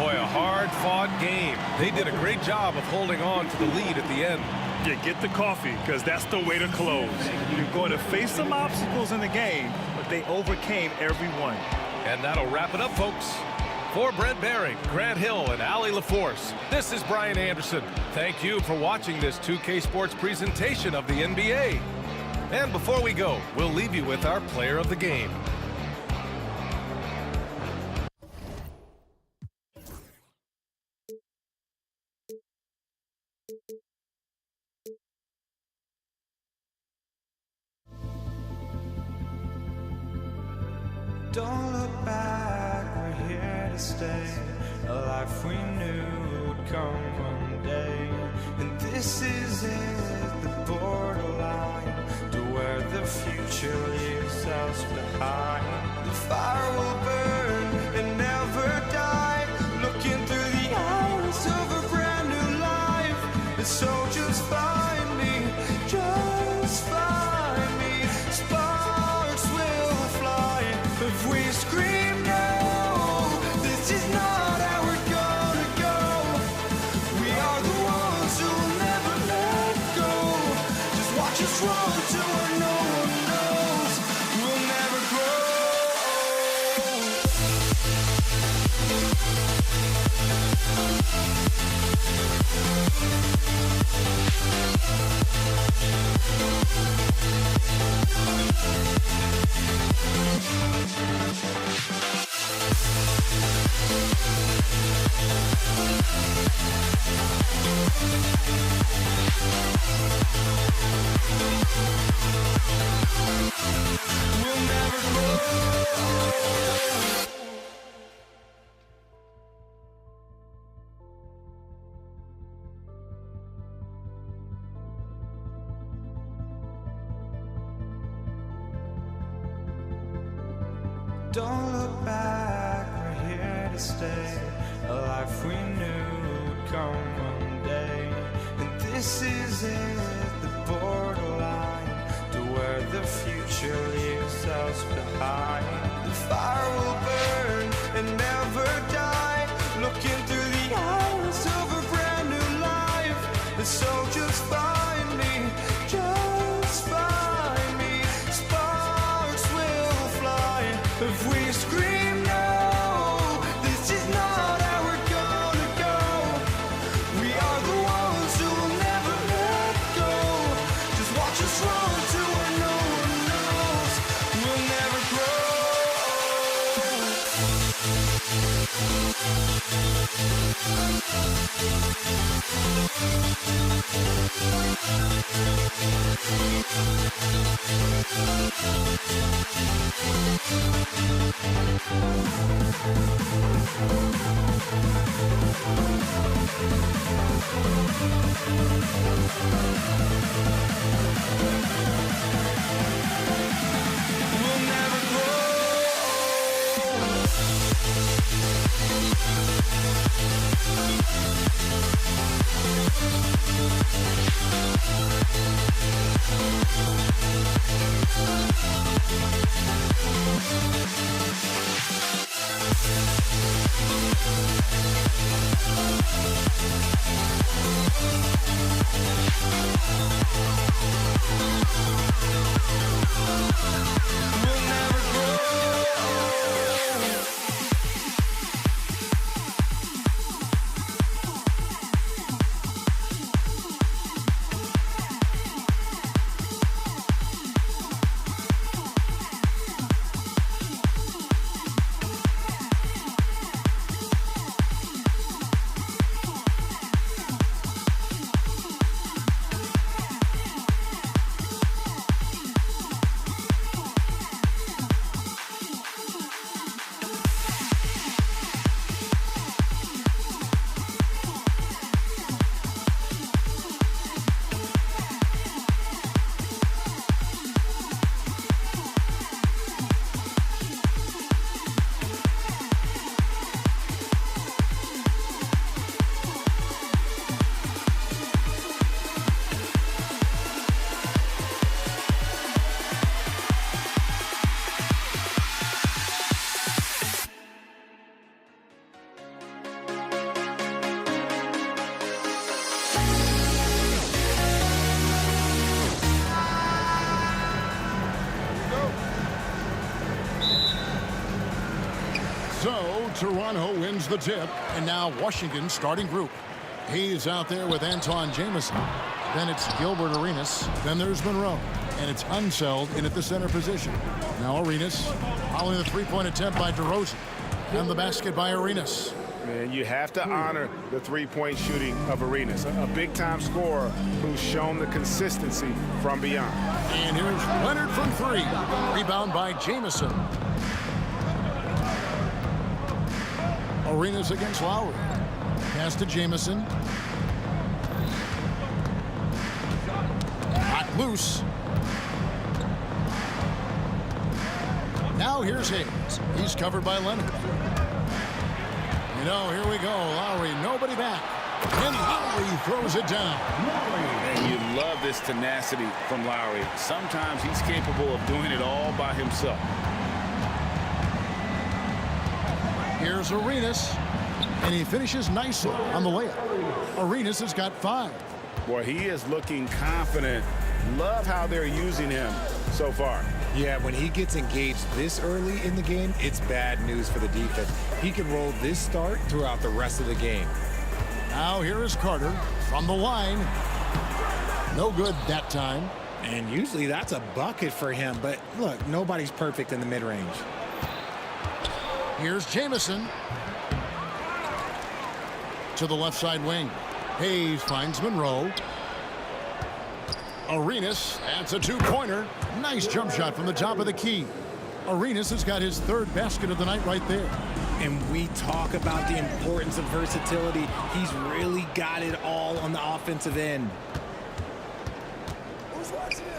Boy, a hard-fought game. They did a great job of holding on to the lead at the end. Yeah, get the coffee, because that's the way to close. You're going to face some obstacles in the game, but they overcame every one. And that'll wrap it up, folks. For Brent Baring, Grant Hill, and Allie LaForce, this is Brian Anderson. Thank you for watching this 2K Sports presentation of the NBA. And before we go, we'll leave you with our player of the game. Don't look back, we're here to stay. A life we knew would come one day. And this is it, the borderline to where the future leaves us behind. The fire will burn and never die, looking through the eyes of a brand new life. And so just find me, just find me. Sparks will fly if we scream no. This is not how we're gonna go. We are the ones who will never let go. Just watch us run to where no one knows. We'll never grow. We'll never grow. Don't look back, we're here to stay. A life we knew would come one day. And this is it, the borderline to where the future leaves us behind. The fire will burn and never die, looking through the eyes of a brand new life. And so just find me, just find me. Sparks will fly if we scream no. This is not how we're gonna go. We are the ones who will never let go. Just watch us run to where no one knows. We'll never grow. We'll never grow. We'll never grow. So Toronto wins the tip, and now Washington starting group. He's out there with Anton Jameson. Then it's Gilbert Arenas. Then there's Monroe. And it's Unseld in at the center position. Now Arenas following the three-point attempt by DeRozan. And the basket by Arenas. Man, you have to honor the three-point shooting of Arenas, a big-time scorer who's shown the consistency from beyond. And here's Leonard from three. Rebound by Jameson. Arenas against Lowry. Pass to Jameson. Loose. Now here's Hayes. He's covered by Leonard. You know, here we go. Lowry, nobody back. And Lowry throws it down. And you love this tenacity from Lowry. Sometimes he's capable of doing it all by himself. Here's Arenas. And he finishes nicely on the layup. Arenas has got 5. Boy, he is looking confident. Love how they're using him so far. Yeah, when he gets engaged this early in the game, it's bad news for the defense. He can roll this start throughout the rest of the game. Now here is Carter from the line. No good that time. And usually that's a bucket for him. But look, nobody's perfect in the mid-range. Here's Jamison. To the left side wing. Hayes finds Monroe. Arenas adds a 2-pointer. Nice jump shot from the top of the key. Arenas has got his 3rd basket of the night right there. And we talk about the importance of versatility. He's really got it all on the offensive end.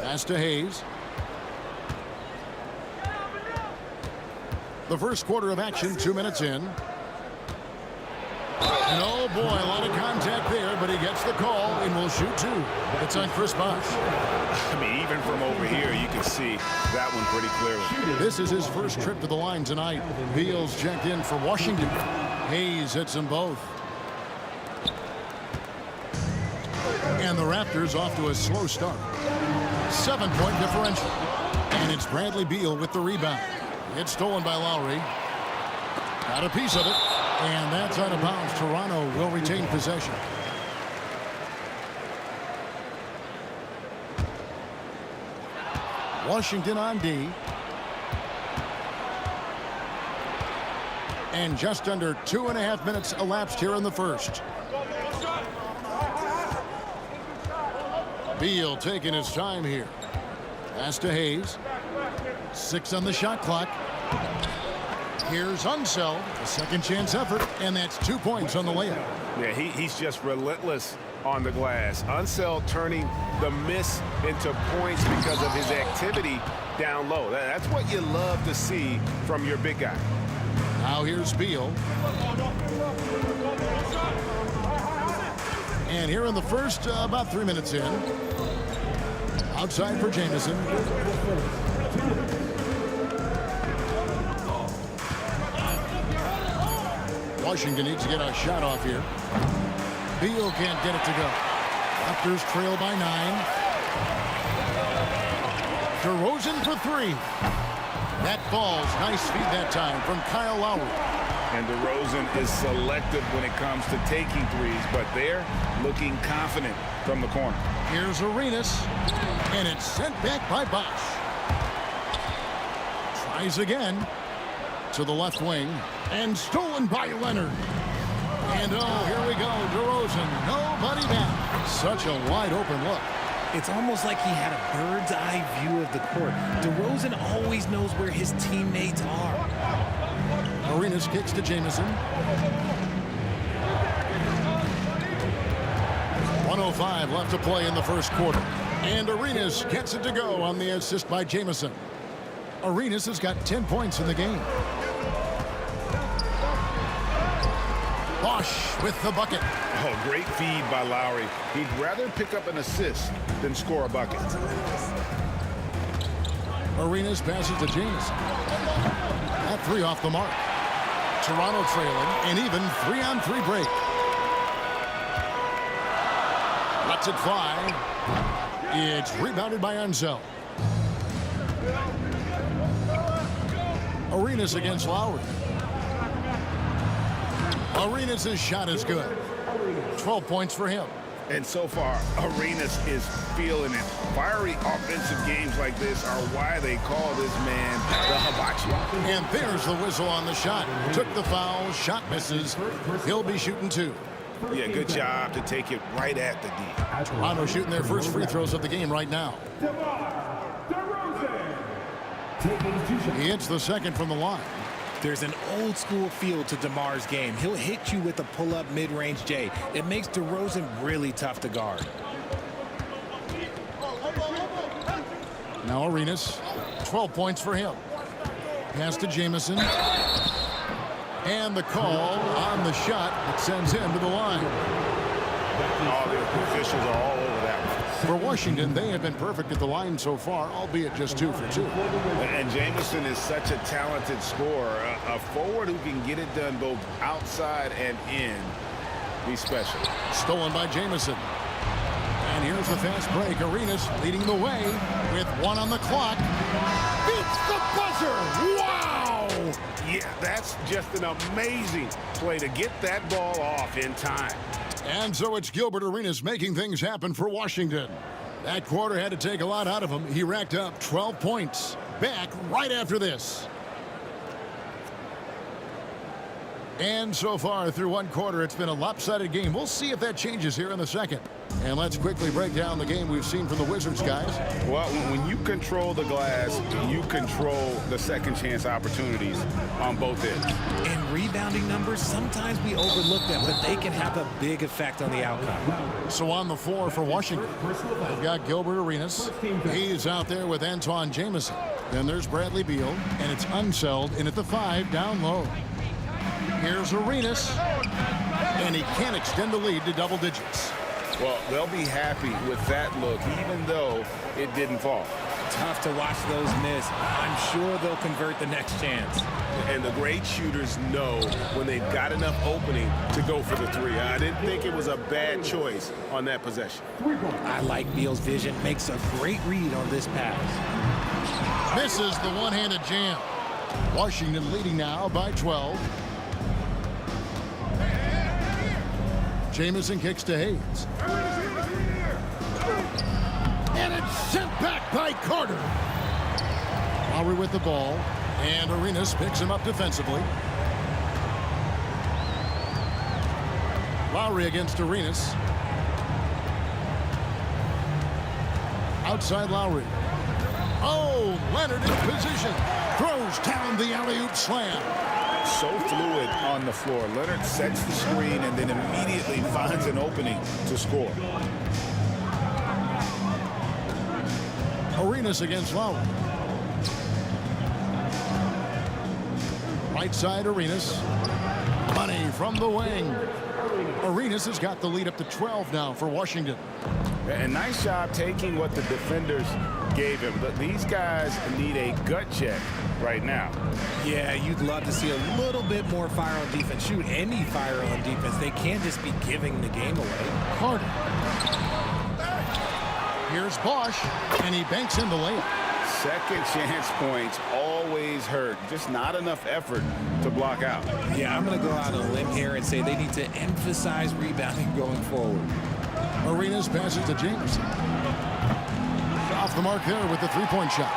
Pass to Hayes. The first quarter of action, 2 minutes in. And oh boy, a lot of contact there, but he gets the call and will shoot 2. It's on Chris Bosh. I mean, even from over here, you can see that one pretty clearly. This is his first trip to the line tonight. Beals checked in for Washington. Hayes hits them both. And the Raptors off to a slow start. 7-point differential. And it's Bradley Beal with the rebound. It's stolen by Lowry. Got a piece of it. And that's out of bounds. Toronto will retain possession. Washington on D. And just under 2.5 minutes elapsed here in the first. Beal taking his time here. Pass to Hayes. 6 on the shot clock. Here's Unseld, a second chance effort, and that's 2 points on the layup. Yeah, he's just relentless on the glass. Unseld turning the miss into points because of his activity down low. That's what you love to see from your big guy. Now here's Beal. And here in the first, about 3 minutes in. Outside for Jamison. Washington needs to get a shot off here. Beal can't get it to go. Raptors trail by 9. DeRozan for 3. That falls. Nice feed that time from Kyle Lowry. And DeRozan is selective when it comes to taking threes, but they're looking confident from the corner. Here's Arenas, and it's sent back by Bosh. Tries again to the left wing, and stolen by Leonard. And oh, here we go, DeRozan, nobody back. Such a wide open look. It's almost like he had a bird's eye view of the court. DeRozan always knows where his teammates are. Arenas kicks to Jamison. 1:05 left to play in the first quarter. And Arenas gets it to go on the assist by Jamison. Arenas has got 10 points in the game. Bosh with the bucket. Oh, great feed by Lowry. He'd rather pick up an assist than score a bucket. Arenas passes to Jamison. That 3 off the mark. Toronto trailing, and even 3-on-3 break. Lets it fly. It's rebounded by Unseld. Arenas against Lowry. Arenas' shot is good. 12 points for him. And so far, Arenas is feeling it. Fiery offensive games like this are why they call this man the hibachi. And there's the whistle on the shot. Took the foul, shot misses. He'll be shooting 2. Yeah, good job to take it right at the D. Toronto shooting their first free throws of the game right now. He hits the second from the line. There's an old school feel to DeMar's game. He'll hit you with a pull-up mid-range J. It makes DeRozan really tough to guard. Now Arenas, 12 points for him. Pass to Jamison. And the call on the shot that sends him to the line. All the officials are all over that one. For Washington, they have been perfect at the line so far, albeit just 2 for 2. And Jamison is such a talented scorer. A forward who can get it done both outside and in. Be special. Stolen by Jamison. And here's the fast break. Arenas leading the way with 1 on the clock. Beats the buzzer! Wow! Yeah, that's just an amazing play to get that ball off in time. And so it's Gilbert Arenas making things happen for Washington. That quarter had to take a lot out of him. He racked up 12 points. Back right after this. And so far through 1 quarter, it's been a lopsided game. We'll see if that changes here in the second. And let's quickly break down the game we've seen from the Wizards, guys. Well, when you control the glass, you control the second chance opportunities on both ends. And rebounding numbers, sometimes we overlook them, but they can have a big effect on the outcome. So on the floor for Washington, we've got Gilbert Arenas. He's out there with Antawn Jamison. Then there's Bradley Beal, and it's Unseld in at the 5 down low. Here's Arenas, and he can't extend the lead to double digits. Well, they'll be happy with that look, even though it didn't fall. Tough to watch those miss. I'm sure they'll convert the next chance. And the great shooters know when they've got enough opening to go for the 3. I didn't think it was a bad choice on that possession. I like Beal's vision. Makes a great read on this pass. Misses the one-handed jam. Washington leading now by 12. Jamison kicks to Hayes. And it's sent back by Carter. Lowry with the ball. And Arenas picks him up defensively. Lowry against Arenas. Outside Lowry. Oh, Leonard in position. Throws down the alley-oop slam. So fluid on the floor. Leonard sets the screen and then immediately finds an opening to score. Arenas against Lowry. Right side Arenas. Money from the wing. Arenas has got the lead up to 12 now for Washington. And nice job taking what the defenders gave him. But these guys need a gut check right now. Yeah, you'd love to see a little bit more fire on defense. Shoot, any fire on defense. They can't just be giving the game away. Carter. Here's Bosch, and he banks in the layup. Second chance points always hurt. Just not enough effort to block out. Yeah, I'm going to go out on a limb here and say they need to emphasize rebounding going forward. Arenas passes to Jameson. Off the mark there with the three-point shot.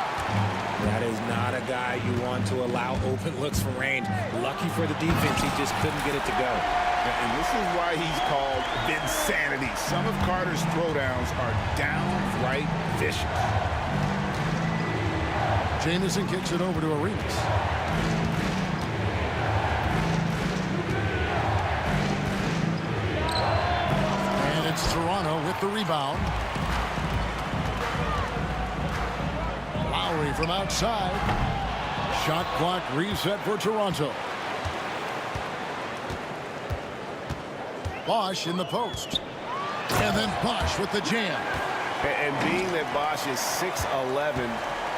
That is not a guy you want to allow open looks from range. Lucky for the defense, he just couldn't get it to go. And this is why he's called Vinsanity. Some of Carter's throwdowns are downright vicious. Jamison kicks it over to Arenas. And it's Toronto with the rebound. Lowry from outside. Shot clock reset for Toronto. Bosch in the post. And then Bosch with the jam. And being that Bosch is 6'11",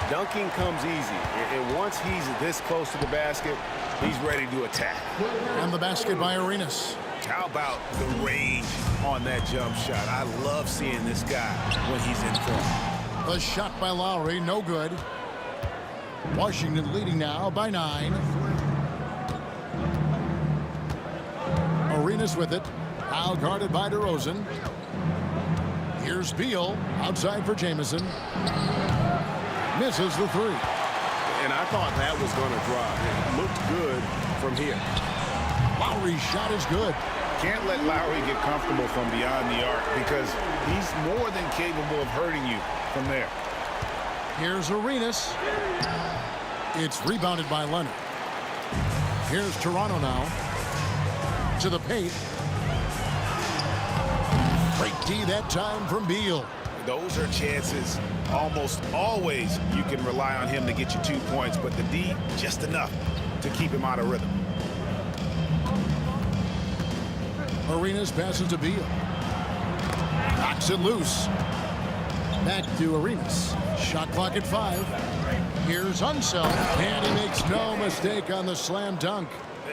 dunking comes easy. And once he's this close to the basket, he's ready to attack. And the basket by Arenas. How about the range on that jump shot? I love seeing this guy when he's in form. The shot by Lowry, no good. Washington leading now by 9. Arenas with it. Foul guarded by DeRozan. Here's Beal outside for Jamison. Misses the 3. And I thought that was going to drop. It looked good from here. Lowry's shot is good. Can't let Lowry get comfortable from beyond the arc because he's more than capable of hurting you from there. Here's Arenas. It's rebounded by Leonard. Here's Toronto now. To the paint. Great D that time from Beal. those are chances almost always you can rely on him to get you 2 points, but the D, just enough to keep him out of rhythm. Arenas passes to Beal. Knocks it loose. Back to Arenas. Shot clock at 5. Here's Unseld, and he makes no mistake on the slam dunk.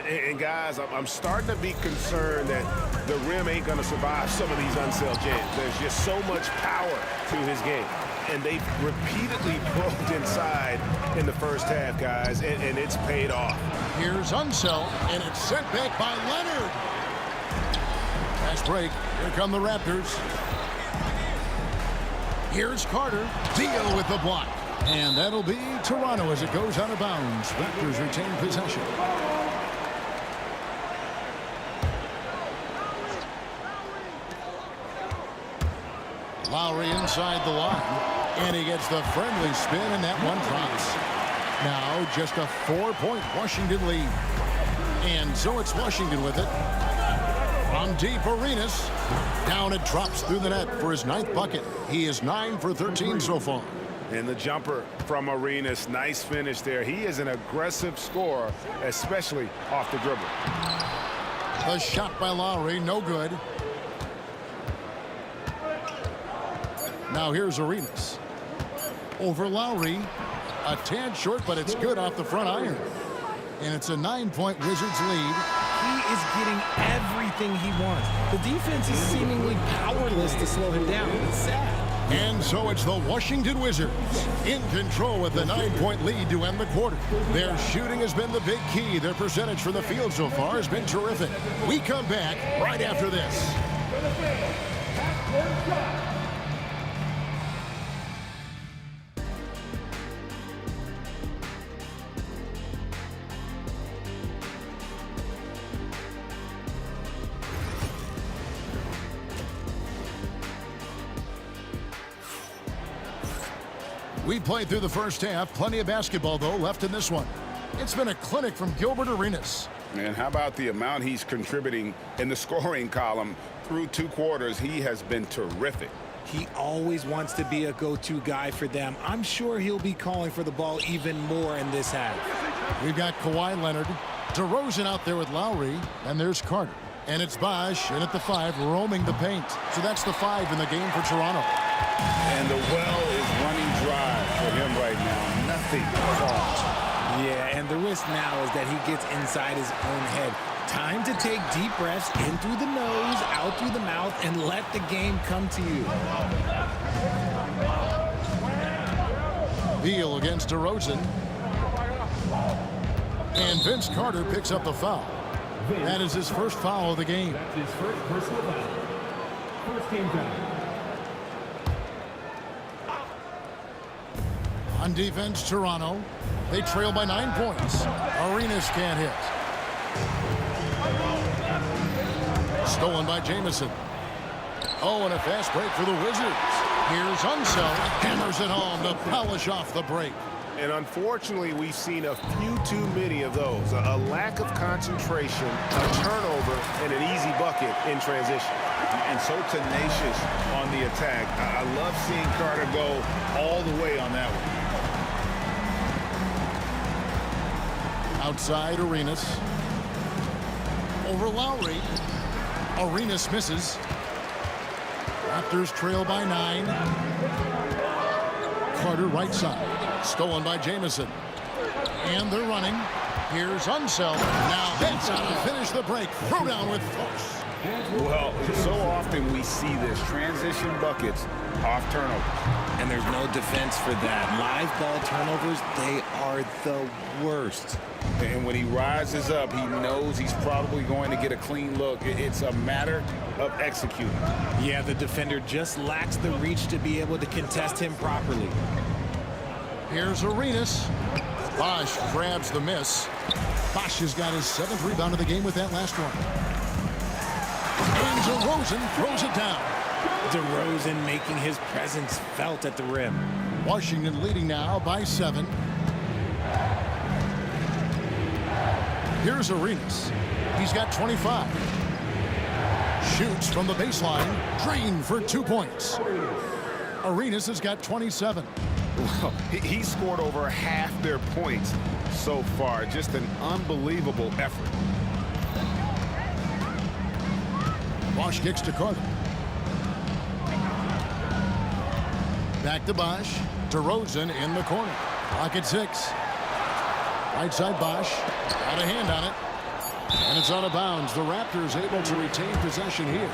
And guys, I'm starting to be concerned that the rim ain't going to survive some of these Unseld jams. There's just so much power to his game. And they've repeatedly probed inside in the first half, guys, and it's paid off. Here's Unseld, and it's sent back by Leonard. Fast break. Here come the Raptors. Here's Carter. Beal with the block. And that'll be Toronto as it goes out of bounds. Raptors retain possession. Lowry inside the line. And he gets the friendly spin, and that one drops. Now just a 4-point Washington lead. And so it's Washington with it. From deep, Arenas. Down it drops through the net for his 9th bucket. He is 9 for 13 so far. And the jumper from Arenas, nice finish there. He is an aggressive scorer, especially off the dribble. The shot by Lowry, no good. Now here's Arenas. Over Lowry. A tad short, but it's good off the front iron. And it's a 9-point Wizards lead. He is getting everything he wants. The defense is seemingly powerless to slow him down. It's sad. And so it's the Washington Wizards in control with the 9-point lead to end the quarter. Their shooting has been the big key. Their percentage from the field so far has been terrific. We come back right after this. We played through the first half. Plenty of basketball, though, left in this one. It's been a clinic from Gilbert Arenas. And how about the amount he's contributing in the scoring column through 2 quarters? He has been terrific. He always wants to be a go-to guy for them. I'm sure he'll be calling for the ball even more in this half. We've got Kawhi Leonard. DeRozan out there with Lowry. And there's Carter. And it's Bosh in at the 5, roaming the paint. So that's the 5 in the game for Toronto. And the well is running dry for him right now. Nothing falls. Yeah, and the risk now is that he gets inside his own head. Time to take deep breaths in through the nose, out through the mouth, and let the game come to you. Beal against DeRozan. And Vince Carter picks up the foul. That is his first foul of the game. That's his first personal foul. First game foul. On defense, Toronto. They trail by 9 points. Arenas can't hit. Stolen by Jamison. Oh, and a fast break for the Wizards. Here's Unseld. Hammers it home to polish off the break. And unfortunately, we've seen a few too many of those. A lack of concentration, a turnover, and an easy bucket in transition. And so tenacious on the attack. I love seeing Carter go all the way on that one. Outside, Arenas. Over Lowry. Arenas misses. Raptors trail by 9. Carter right side. Stolen by Jamison. And they're running. Here's Unseld. Now that's how to finish the break. Throw down with force. Well, so often we see this. Transition buckets off turnovers. And there's no defense for that. Live ball turnovers, they are the worst. And when he rises up, he knows he's probably going to get a clean look. It's a matter of executing. Yeah, the defender just lacks the reach to be able to contest him properly. Here's Arenas. Bosh grabs the miss. Bosh has got his 7th rebound of the game with that last one. And DeRozan throws it down. DeRozan making his presence felt at the rim. Washington leading now by 7. Here's Arenas. He's got 25. Shoots from the baseline. Drain for 2 points. Arenas has got 27. Well, he scored over half their points so far. Just an unbelievable effort. Bosch kicks to Carter. Back to Bosch. DeRozan in the corner. Clock at 6. Right side Bosch. Got a hand on it. And it's out of bounds. The Raptors able to retain possession here.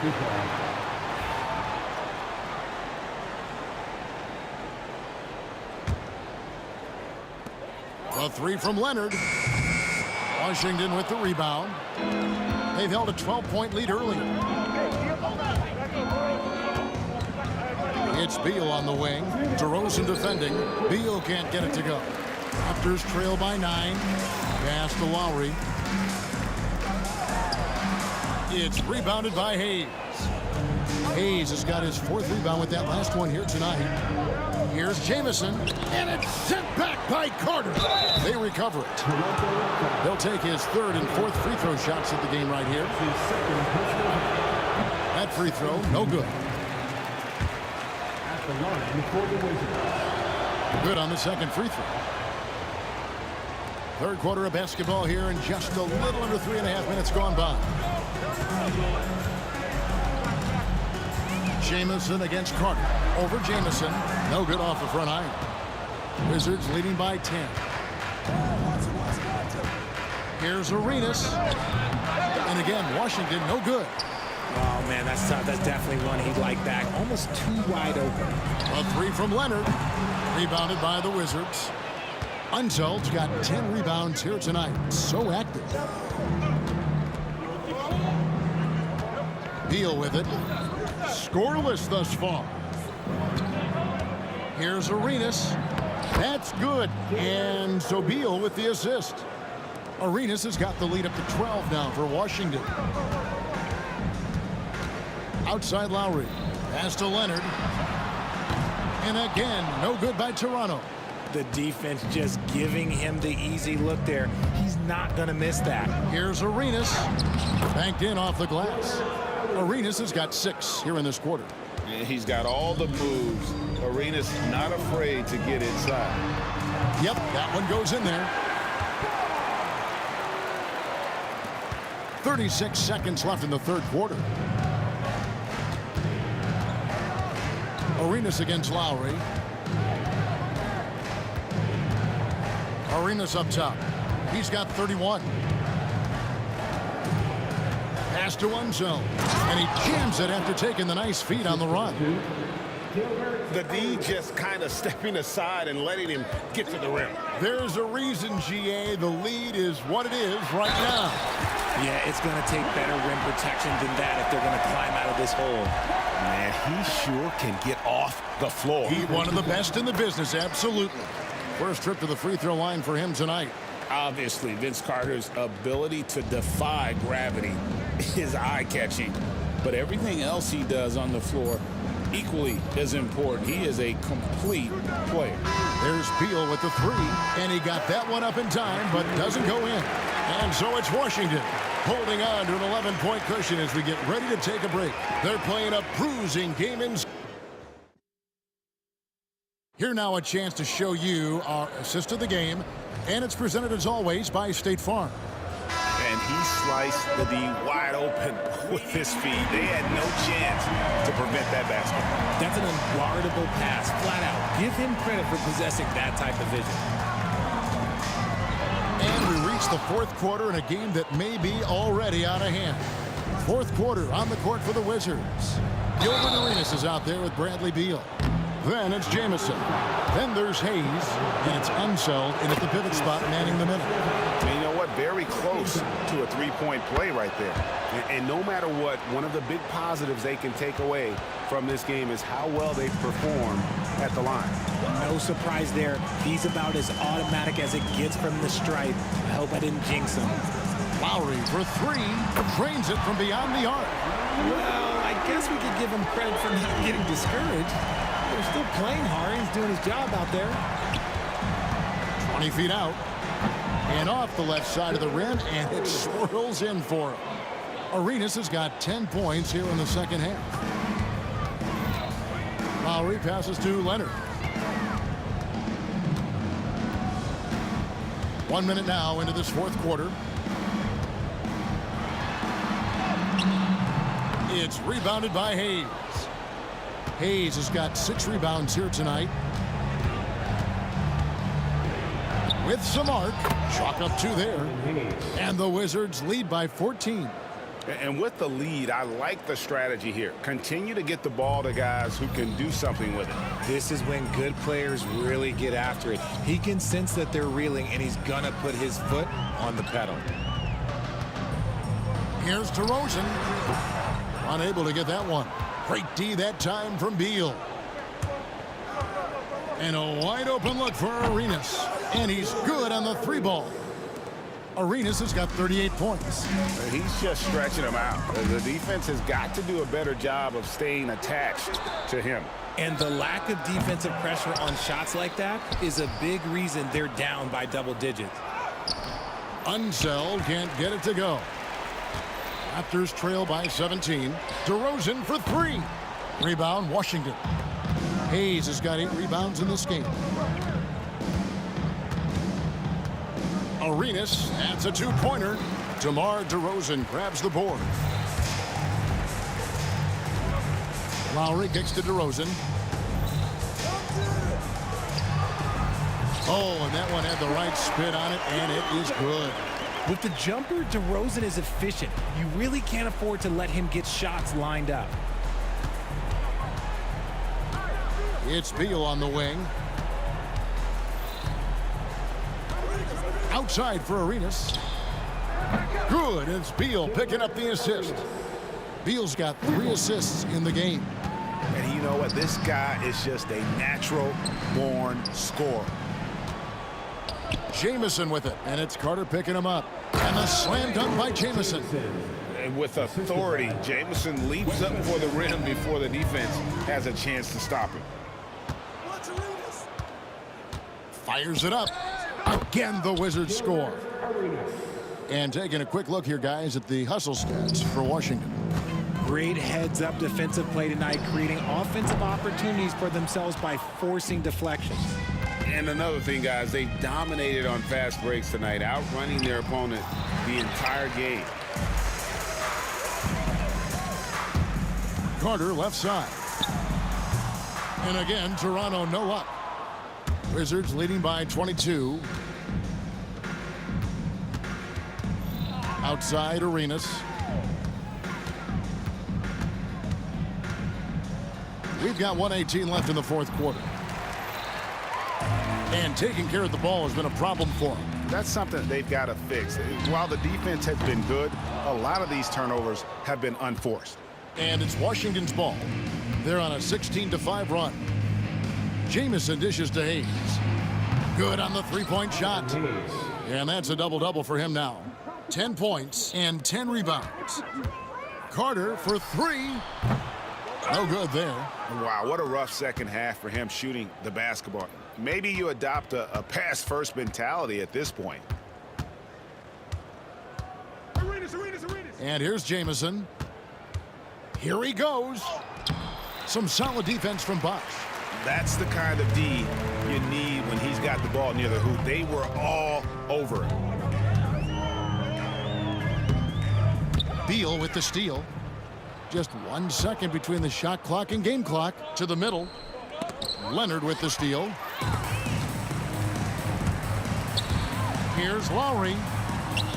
A three from Leonard. Washington with the rebound. They've held a 12-point lead earlier. It's Beal on the wing. DeRozan defending. Beal can't get it to go. Raptors trail by 9. Pass to Lowry. It's rebounded by Hayes. Hayes has got his 4th rebound with that last one here tonight. Here's Jamison, and it's sent back by Carter. They recover it. They'll take his 3rd and 4th free throw shots at the game right here. That free throw, no good. At the line for the Wizards. Good on the 2nd free throw. 3rd quarter of basketball here, and just a little under 3.5 minutes gone by. Jamison against Carter. Over Jamison. No good off the front iron. Wizards leading by 10. Here's Arenas. And again, Washington, no good. Oh, man, that's tough. That's definitely one he'd like back. Almost too wide open. A three from Leonard. Rebounded by the Wizards. Unsel's got 10 rebounds here tonight. So active. Beal with it. Scoreless thus far. Here's Arenas. That's good. And so Beal with the assist. Arenas has got the lead up to 12 now for Washington. Outside Lowry. Pass to Leonard. And again, no good by Toronto. The defense just giving him the easy look there. He's not going to miss that. Here's Arenas. Banked in off the glass. Arenas has got 6 here in this quarter. He's got all the moves. Arenas not afraid to get inside. Yep, that one goes in there. 36 seconds left in the 3rd quarter. Arenas against Lowry. Arenas up top. He's got 31. Pass to Unzel. And he jams it after taking the nice feed on the run. The D just kind of stepping aside and letting him get to the rim. There's a reason, GA, the lead is what it is right now. Yeah, it's going to take better rim protection than that if they're going to climb out of this hole. Man, he sure can get off the floor. He's one of the best in the business, absolutely. First trip to the free throw line for him tonight. Obviously, Vince Carter's ability to defy gravity is eye-catching. But everything else he does on the floor equally as important. He is a complete player. There's Beal with the 3, and he got that one up in time, but doesn't go in. And so it's Washington holding on to an 11-point cushion as we get ready to take a break. They're playing a bruising game in. Here now a chance to show you our assist of the game, and it's presented as always by State Farm. And he sliced the D wide open with his feet. They had no chance to prevent that basket. That's an unguardable pass, flat out. Give him credit for possessing that type of vision. And we reach the 4th quarter in a game that may be already out of hand. 4th quarter on the court for the Wizards. Gilbert Arenas is out there with Bradley Beal. Then it's Jamison. Then there's Hayes. And it's Unseld in at the pivot spot, manning the middle. And you know what? Very close to a 3-point play right there. And no matter what, one of the big positives they can take away from this game is how well they perform at the line. No surprise there. He's about as automatic as it gets from the stripe. I hope I didn't jinx him. Lowry for 3. Drains it from beyond the arc. Well, I guess we could give him credit for not getting discouraged. They're still playing hard. He's doing his job out there. 20 feet out. And off the left side of the rim, and it swirls in for him. Arenas has got 10 points here in the 2nd half. Lowry passes to Leonard. 1 minute now into this fourth quarter. It's rebounded by Hayes. Hayes has got 6 rebounds here tonight. With some arc, chalk up 2 there. And the Wizards lead by 14. And with the lead, I like the strategy here. Continue to get the ball to guys who can do something with it. This is when good players really get after it. He can sense that they're reeling, and he's going to put his foot on the pedal. Here's DeRozan. Unable to get that one. Great D that time from Beal. And a wide open look for Arenas. And he's good on the 3 ball. Arenas has got 38 points. He's just stretching them out. The defense has got to do a better job of staying attached to him. And the lack of defensive pressure on shots like that is a big reason they're down by double digits. Unseld can't get it to go. Raptors trail by 17. DeRozan for 3. Rebound, Washington. Hayes has got 8 rebounds in this game. Arenas adds a 2-pointer. DeMar DeRozan grabs the board. Lowry kicks to DeRozan. Oh, and that one had the right spin on it, and it is good. With the jumper, DeRozan is efficient. You really can't afford to let him get shots lined up. It's Beal on the wing. Outside for Arenas. Good. It's Beal picking up the assist. Beal's got 3 assists in the game. And you know what? This guy is just a natural-born scorer. Jamison with it, and it's Carter picking him up. And the slam dunk by Jamison. And with authority, Jamison leaps up for the rim before the defense has a chance to stop him. Fires it up. Again, the Wizards score. And taking a quick look here, guys, at the hustle stats for Washington. Great heads-up defensive play tonight, creating offensive opportunities for themselves by forcing deflections. And another thing, guys, they dominated on fast breaks tonight, outrunning their opponent the entire game. Carter left side. And again, Toronto no up. Wizards leading by 22. Outside Arenas. We've got 1:18 left in the fourth quarter. And taking care of the ball has been a problem for them. That's something they've got to fix. While the defense has been good, a lot of these turnovers have been unforced. And it's Washington's ball. They're on a 16-5 run. Jamison dishes to Hayes. Good on the 3-point shot. And that's a double-double for him now. 10 points and 10 rebounds. Carter for 3. No good there. Wow, what a rough second half for him shooting the basketball. Maybe you adopt a pass-first mentality at this point. And here's Jamison. Here he goes. Some solid defense from Bosch. That's the kind of D you need when he's got the ball near the hoop. They were all over it. Beal with the steal. Just 1 second between the shot clock and game clock. To the middle. Leonard with the steal. Here's Lowry.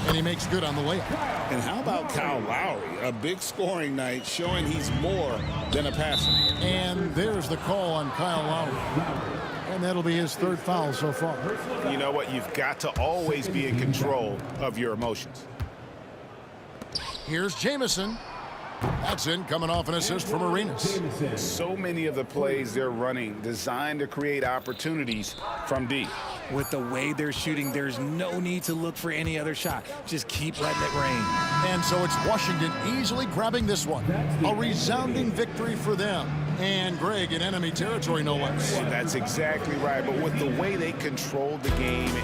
And he makes good on the layup. And how about Kyle Lowry? A big scoring night showing he's more than a passer. And there's the call on Kyle Lowry. And that'll be his 3rd foul so far. You know what? You've got to always be in control of your emotions. Here's Jamison. That's in, coming off an assist from Arenas. So many of the plays they're running designed to create opportunities from D. With the way they're shooting, there's no need to look for any other shot. Just keep letting it rain. And so it's Washington easily grabbing this one. A resounding victory for them. And Greg in enemy territory, no less. That's exactly right. But with the way they controlled the game.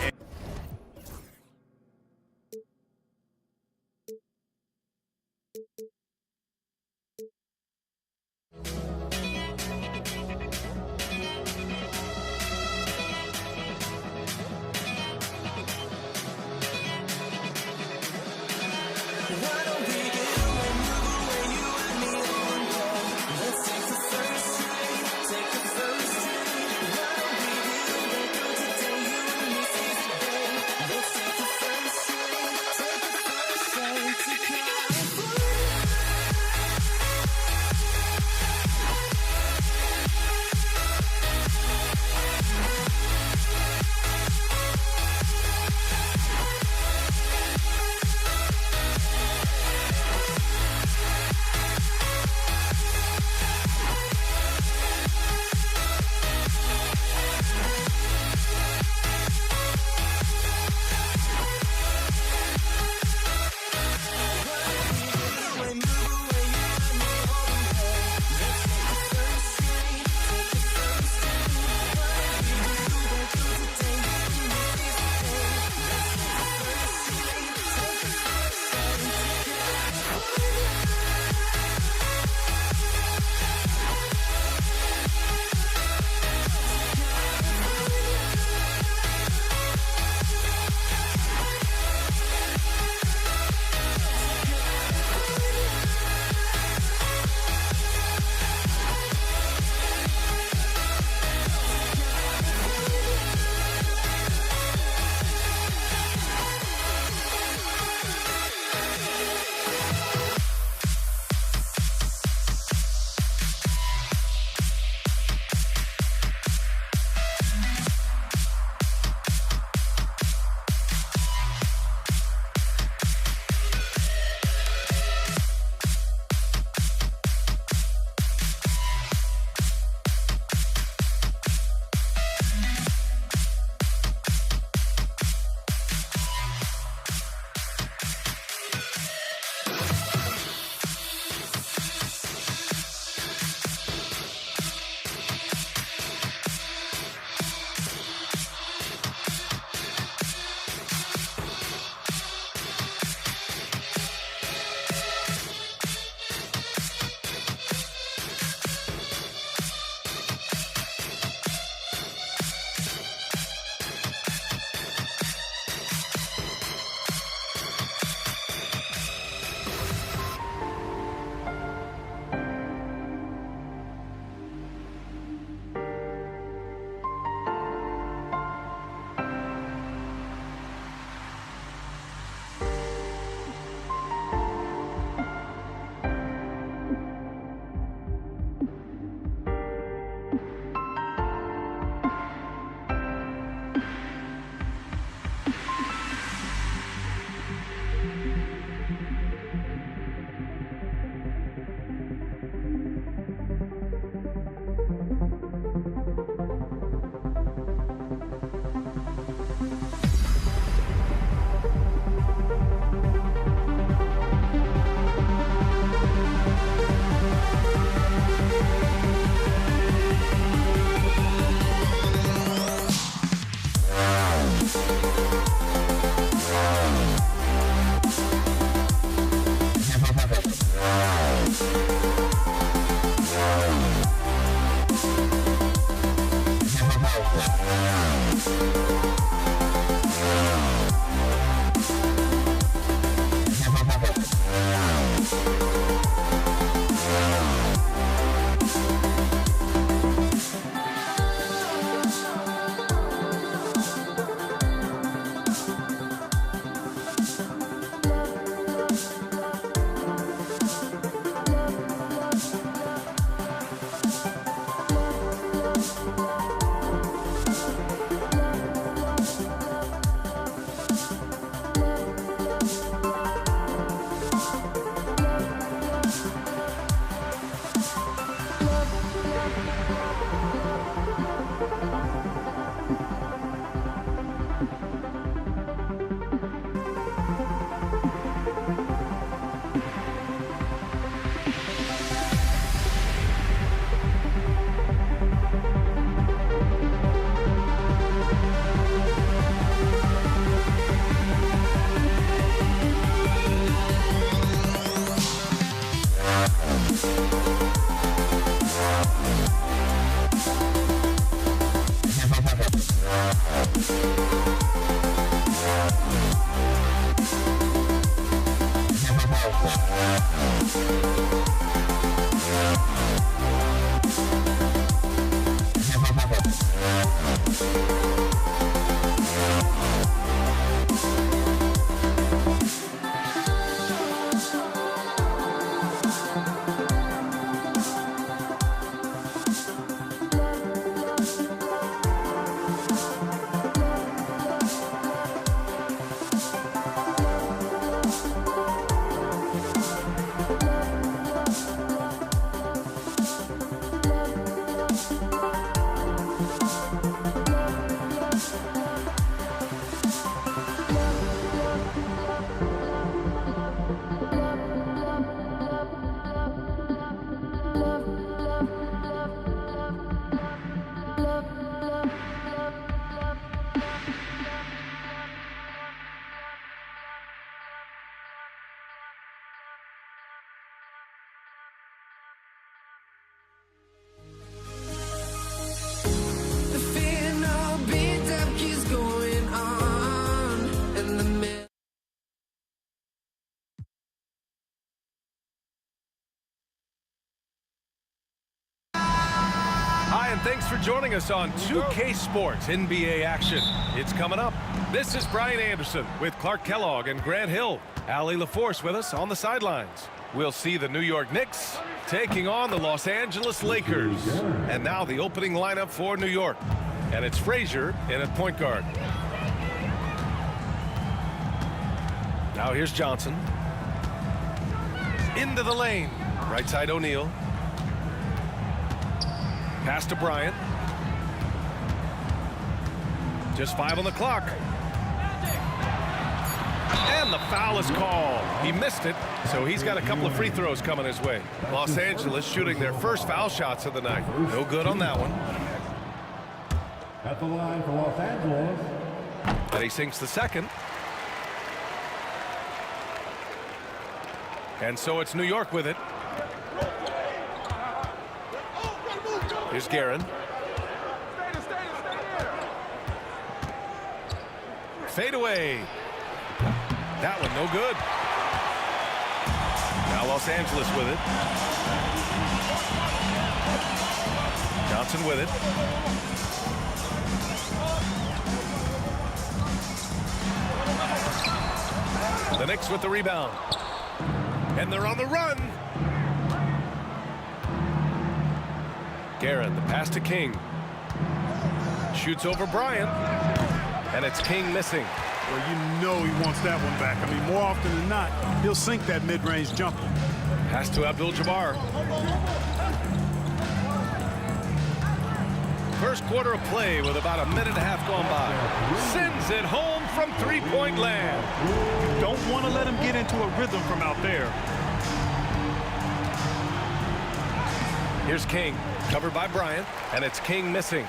thanks for joining us on 2K Sports NBA action. It's coming up. This is Brian Anderson with Clark Kellogg and Grant Hill. Allie LaForce with us on the sidelines. We'll see the New York Knicks taking on the Los Angeles Lakers. And now the opening lineup for New York. And it's Frazier in at point guard. Now here's Johnson. Into the lane. Right side O'Neal. Pass to Bryant. Just 5 on the clock. And the foul is called. He missed it, so he's got a couple of free throws coming his way. Los Angeles shooting their first foul shots of the night. No good on that one. At the line for Los Angeles. And he sinks the second. And so it's New York with it. Here's Guerin. Fade away. That one no good. Now Los Angeles with it. Johnson with it. The Knicks with the rebound. And they're on the run. Guerin, the pass to King. Shoots over Bryant. And it's King missing. Well, you know he wants that one back. I mean, more often than not, he'll sink that mid-range jumper. Pass to Abdul-Jabbar. First quarter of play with about a minute and a half gone by. Sends it home from three-point land. You don't want to let him get into a rhythm from out there. Here's King, covered by Bryant, and it's King missing.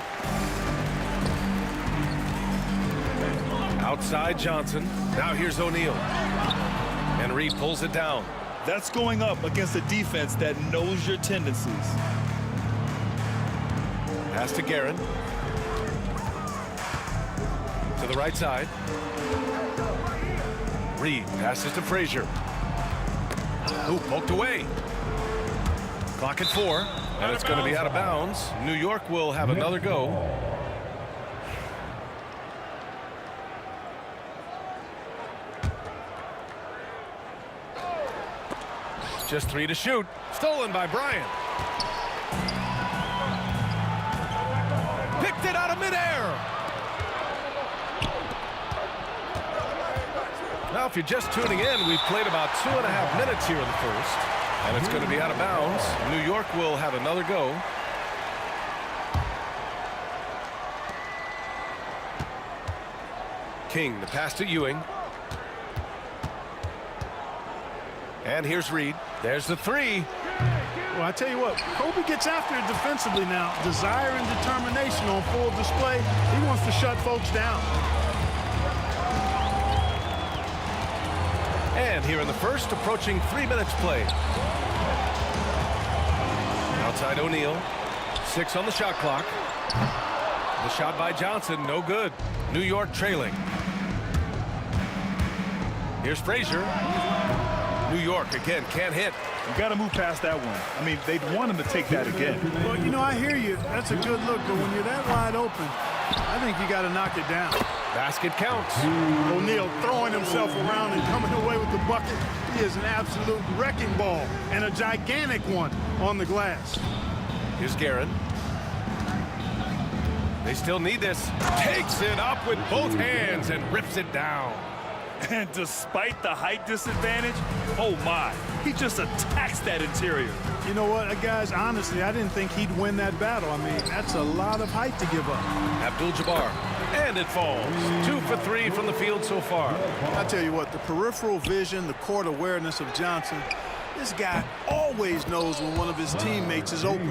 Outside Johnson. Now here's O'Neal. And Reed pulls it down. That's going up against a defense that knows your tendencies. Pass to Guerin. To the right side. Reed passes to Frazier. Ooh, poked away. Clock at 4. And it's going to be out of bounds. New York will have another go. Just 3 to shoot. Stolen by Bryant. Picked it out of midair. Now, if you're just tuning in, we've played about 2.5 minutes here in the first. And it's going to be out of bounds. New York will have another go. King, the pass to Ewing. And here's Reed. There's the 3. Well, I tell you what, Kobe gets after it defensively now. Desire and determination on full display. He wants to shut folks down. And here in the first, approaching 3 minutes play. Outside O'Neal. 6 on the shot clock. The shot by Johnson, no good. New York trailing. Here's Frazier. New York again can't hit. You got to move past that one. I mean, they'd want him to take that again. Well, you know, I hear you. That's a good look, but when you're that wide open, I think you got to knock it down. Basket counts. O'Neal throwing himself around and coming away with the bucket. He is an absolute wrecking ball and a gigantic one on the glass. Here's Guerin. They still need this. Takes it up with both hands and rips it down. And despite the height disadvantage, oh my, he just attacks that interior. You know what, guys, honestly, I didn't think he'd win that battle. I mean, that's a lot of height to give up. Abdul-Jabbar, and it falls. 2 for 3 from the field so far. I tell you what, the peripheral vision, the court awareness of Johnson, this guy always knows when one of his teammates is open.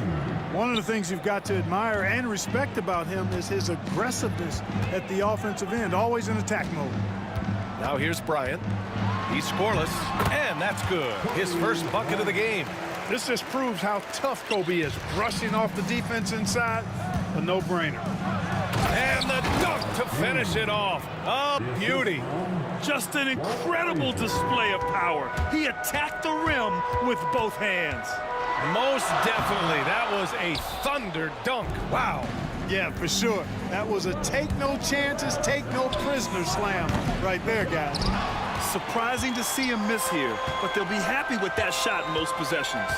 One of the things you've got to admire and respect about him is his aggressiveness at the offensive end, always in attack mode. Now here's Bryant. He's scoreless, and that's good. His first bucket of the game. This just proves how tough Kobe is. Rushing off the defense inside, a no-brainer. And the dunk to finish it off. A beauty. Just an incredible display of power. He attacked the rim with both hands. Most definitely. That was a thunder dunk. Wow. Yeah, for sure. That was a take no chances, take no prisoners slam right there, guys. Surprising to see him miss here, but they'll be happy with that shot in most possessions.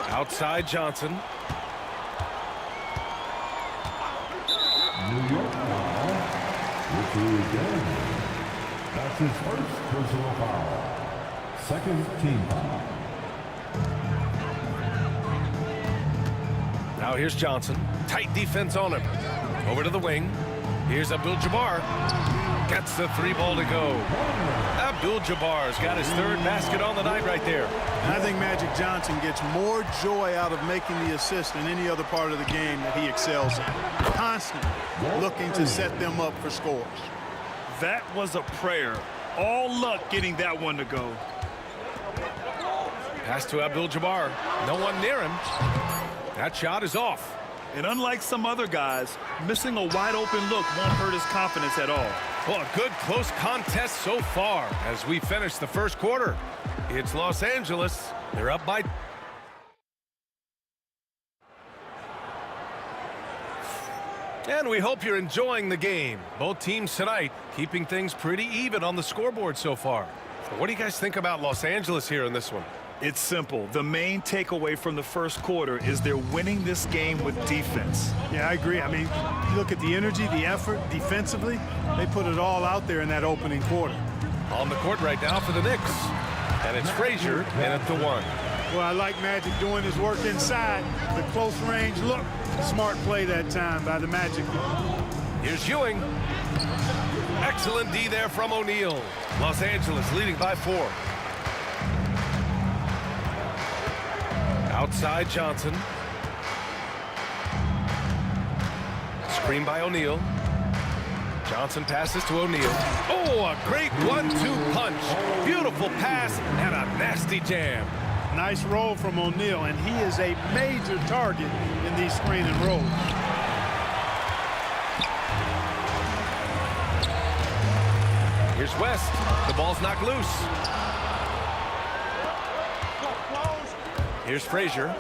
Outside Johnson. New York foul. Richard again. That's his first personal foul. Second team foul. Now here's Johnson. Tight defense on him. Over to the wing. Here's Abdul-Jabbar. Gets the three ball to go. Abdul-Jabbar's got his third basket on the night right there. I think Magic Johnson gets more joy out of making the assist than any other part of the game that he excels in. Constantly looking to set them up for scores. That was a prayer. All luck getting that one to go. Pass to Abdul-Jabbar. No one near him. That shot is off. And unlike some other guys, missing a wide open look won't hurt his confidence at all. Well, a good close contest so far as we finish the first quarter. It's Los Angeles. They're up by... And we hope you're enjoying the game. Both teams tonight keeping things pretty even on the scoreboard so far. What do you guys think about Los Angeles here in this one? It's simple. The main takeaway from the first quarter is they're winning this game with defense. Yeah, I agree. I mean, you look at the energy, the effort defensively, they put it all out there in that opening quarter. On the court right now for the Knicks. And it's Frazier in at the one. Well, I like Magic doing his work inside. The close range look. Smart play that time by the Magic. Here's Ewing. Excellent D there from O'Neal. Los Angeles leading by 4. Outside Johnson. Screen by O'Neal. Johnson passes to O'Neal. Oh, a great 1-2 punch. Beautiful pass and a nasty jam. Nice roll from O'Neal, and he is a major target in these screen and rolls. Here's West. The ball's knocked loose. Here's Frazier.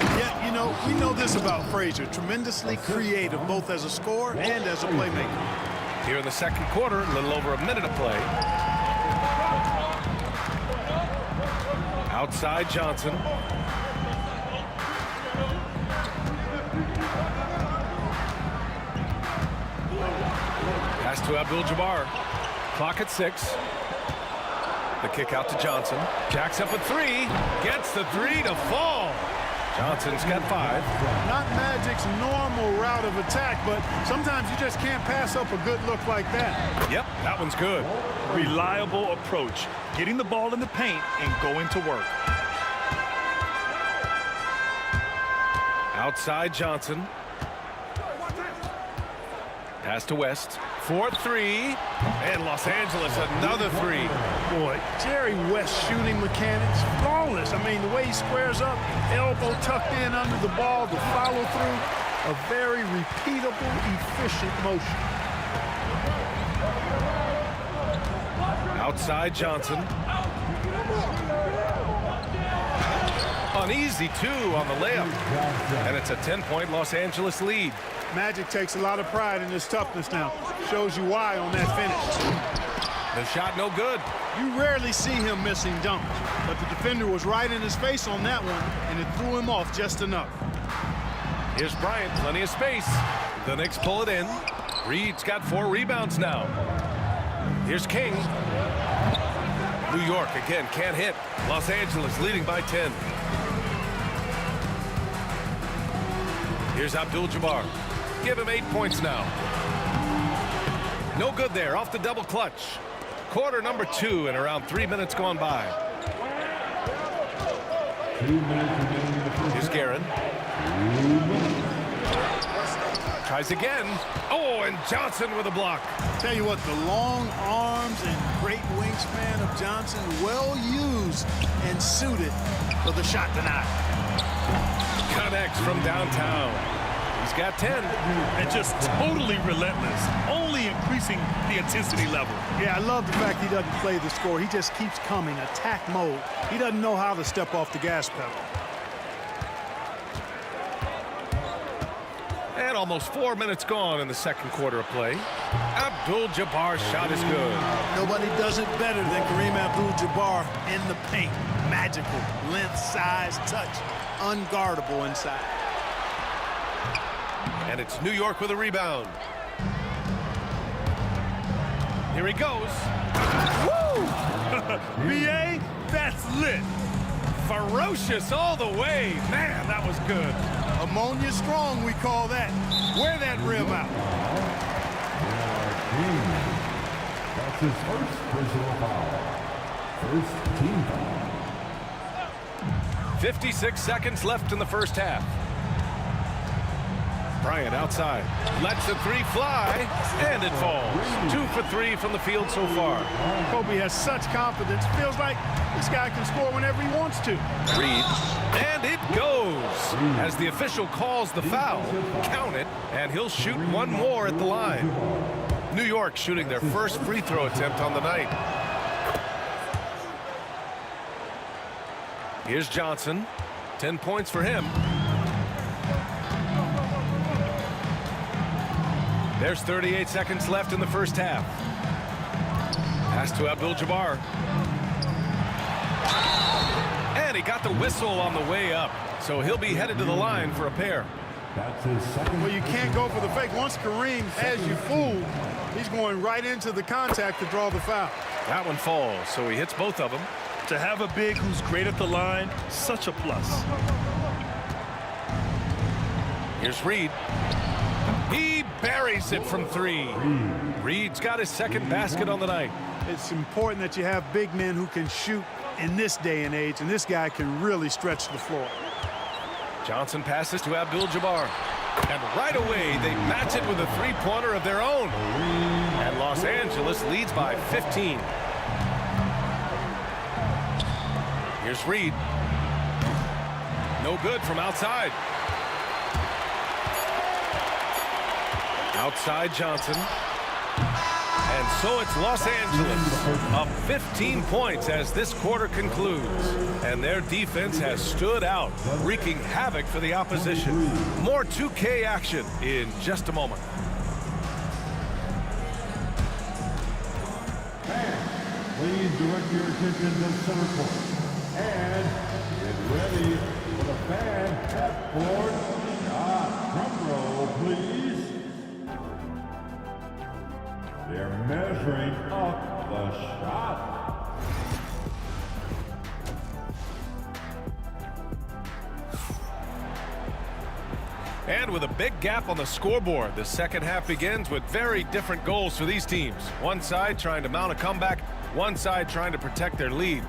Yeah, you know, we know this about Frazier. Tremendously creative, both as a scorer and as a playmaker. Here in the second quarter, a little over a minute of play. Outside Johnson. Pass to Abdul-Jabbar. Clock at 6. The kick out to Johnson. Jacks up a 3. Gets the 3 to fall. Johnson's got 5. Not Magic's normal route of attack, but sometimes you just can't pass up a good look like that. Yep, that one's good. Reliable approach. Getting the ball in the paint and going to work. Outside Johnson. Pass to West. 4-3. And Los Angeles another 3. Boy, Jerry West shooting mechanics, flawless. I mean, the way he squares up, elbow tucked in under the ball, the follow through, a very repeatable, efficient motion. Outside Johnson. An easy 2 on the layup. And it's a 10-point Los Angeles lead. Magic takes a lot of pride in his toughness now. Shows you why on that finish. The shot no good. You rarely see him missing dunks, but the defender was right in his face on that one, and it threw him off just enough. Here's Bryant, plenty of space. The Knicks pull it in. Reed's got 4 rebounds now. Here's King. New York again can't hit. Los Angeles leading by 10. Here's Abdul-Jabbar. Give him 8 points now. No good there, off the double clutch. Quarter number 2 and around 3 minutes gone by. Here's Guerin. Tries again. Oh, and Johnson with a block. Tell you what, the long arms and great wingspan of Johnson, well used and suited for the shot tonight. Connects from downtown. He's got 10. And just totally relentless, only increasing the intensity level. Yeah, I love the fact he doesn't play the score. He just keeps coming, attack mode. He doesn't know how to step off the gas pedal. And almost 4 minutes gone in the second quarter of play. Abdul-Jabbar's shot is good. Nobody does it better than Kareem Abdul-Jabbar in the paint. Magical, length, size, touch, unguardable inside. And it's New York with a rebound. Here he goes. Woo! BA, that's lit. Ferocious all the way. Man, that was good. Ammonia strong, we call that. Wear that rim out. That's his first personal foul. First team foul. 56 seconds left in the first half. Bryant outside. Lets the three fly, and it falls. 2 for 3 from the field so far. Kobe has such confidence. Feels like this guy can score whenever he wants to. Reed, and it goes. As the official calls the foul, count it, and he'll shoot one more at the line. New York shooting their first free throw attempt on the night. Here's Johnson. 10 points for him. There's 38 seconds left in the first half. Pass to Abdul-Jabbar. And he got the whistle on the way up, so he'll be headed to the line for a pair. That's his second. Well, you can't go for the fake. Once Kareem has you fooled, he's going right into the contact to draw the foul. That one falls, so he hits both of them. To have a big who's great at the line, such a plus. Here's Reed. He buries it from 3. Reed's got his second basket on the night. It's important that you have big men who can shoot in this day and age, and this guy can really stretch the floor. Johnson passes to Abdul-Jabbar. And right away, they match it with a three-pointer of their own. And Los Angeles leads by 15. Here's Reed. No good from outside. Outside Johnson. And so it's Los Angeles up 15 points as this quarter concludes. And their defense has stood out, wreaking havoc for the opposition. More 2K action in just a moment. Please direct your attention to center court. And get ready for the fan half-court shot. Drum roll, please. They're measuring up the shot. And with a big gap on the scoreboard, the second half begins with very different goals for these teams. One side trying to mount a comeback, one side trying to protect their lead.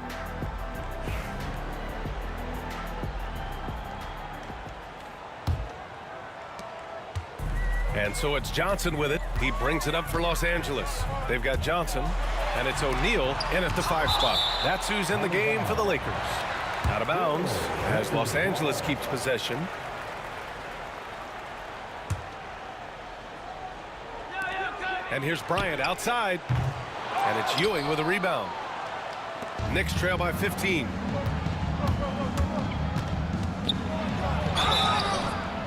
And so it's Johnson with it. He brings it up for Los Angeles. They've got Johnson, and it's O'Neal in at the 5 spot. That's who's in the game for the Lakers. Out of bounds as Los Angeles keeps possession. And here's Bryant outside. And it's Ewing with a rebound. Knicks trail by 15.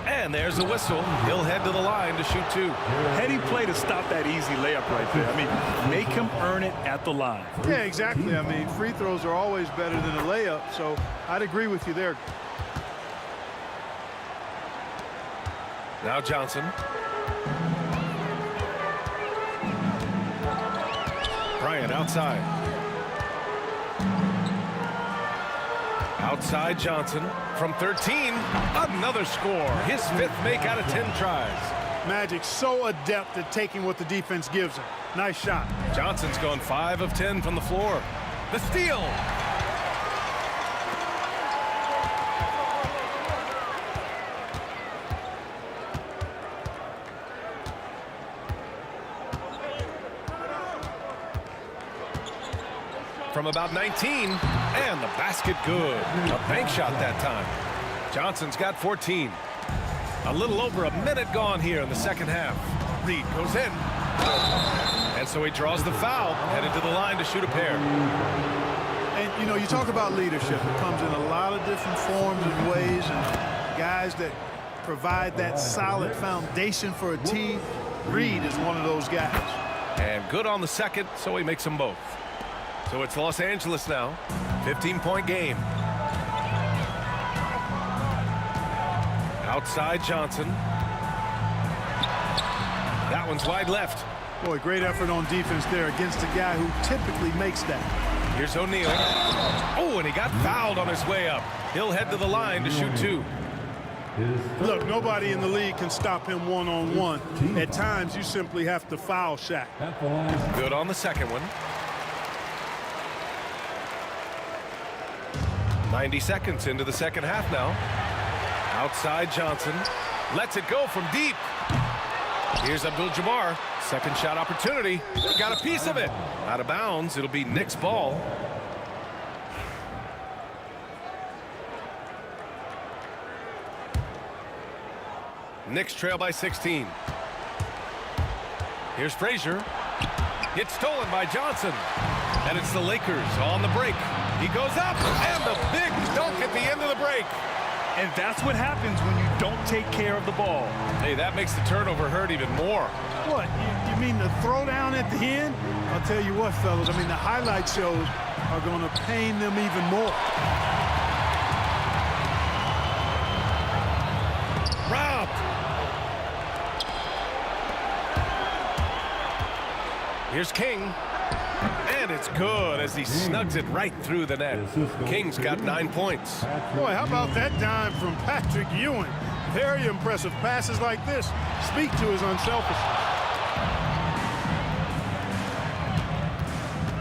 And there's the whistle. He'll head to the line to shoot 2. Heady play to stop that easy layup right there. I mean, make him earn it at the line. Yeah, exactly. I mean, free throws are always better than a layup, so I'd agree with you there. Now Johnson. Bryant outside. Outside Johnson from 13. Another score. His 5th make out of 10 tries. Magic so adept at taking what the defense gives him. Nice shot. Johnson's gone 5 of 10 from the floor. The steal. From about 19, and the basket good. A bank shot that time. Johnson's got 14. A little over a minute gone here in the second half. Reed goes in. And so he draws the foul, headed to the line to shoot a pair. And, you know, you talk about leadership. It comes in a lot of different forms and ways. And guys that provide that solid foundation for a team, Reed is one of those guys. And good on the second, so he makes them both. So it's Los Angeles now. 15-point game. Outside Johnson. That one's wide left. Boy, great effort on defense there against a guy who typically makes that. Here's O'Neal. Oh, and he got fouled on his way up. He'll head to the line to shoot two. Look, nobody in the league can stop him one-on-one. At times, you simply have to foul Shaq. Good on the second one. 90 seconds into the second half now. Outside Johnson. Lets it go from deep. Here's Abdul-Jabbar. Second shot opportunity. Got a piece of it. Out of bounds. It'll be Knicks' ball. Knicks trail by 16. Here's Frazier. It's stolen by Johnson. And it's the Lakers on the break. He goes up, and the big dunk at the end of the break. And that's what happens when you don't take care of the ball. Hey, that makes the turnover hurt even more. What, you mean the throwdown at the end? I'll tell you what, fellas, I mean, the highlight shows are going to pain them even more. Robbed. Here's King. And it's good as he snugs it right through the net. King's got 9 points. Boy, how about that dime from Patrick Ewing? Very impressive. Passes like this speak to his unselfishness.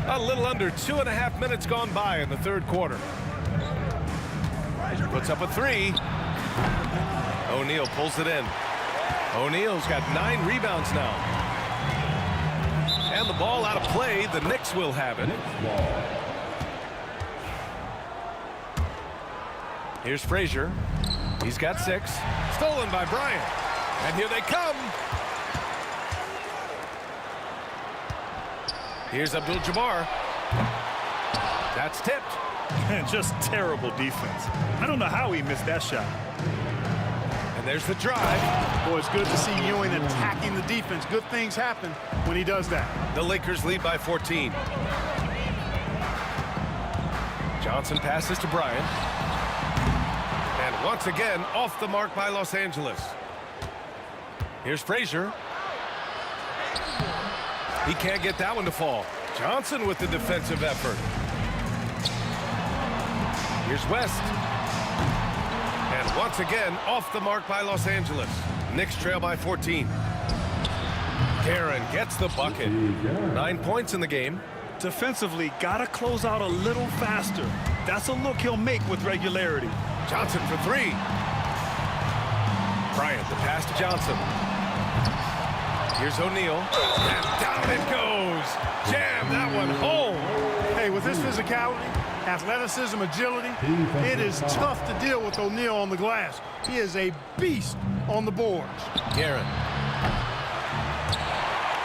A little under 2.5 minutes gone by in the third quarter. Puts up a three. O'Neal pulls it in. O'Neal's got 9 rebounds now. And the ball out of play. The Knicks will have it. Here's Frazier. He's got 6. Stolen by Bryant. And here they come. Here's Abdul-Jabbar. That's tipped. Just terrible defense. I don't know how he missed that shot. And there's the drive. Boy, it's good to see Ewing attacking the defense. Good things happen when he does that. The Lakers lead by 14. Johnson passes to Bryant. And once again, off the mark by Los Angeles. Here's Frazier. He can't get that one to fall. Johnson with the defensive effort. Here's West. And once again, off the mark by Los Angeles. Knicks trail by 14. Guerin gets the bucket. 9 points in the game. Defensively, gotta close out a little faster. That's a look he'll make with regularity. Johnson for 3. Bryant, the pass to Johnson. Here's O'Neal. And down it goes. Jam that one home. Hey, with his physicality, athleticism, agility, it is tough to deal with O'Neal on the glass. He is a beast on the boards. Guerin.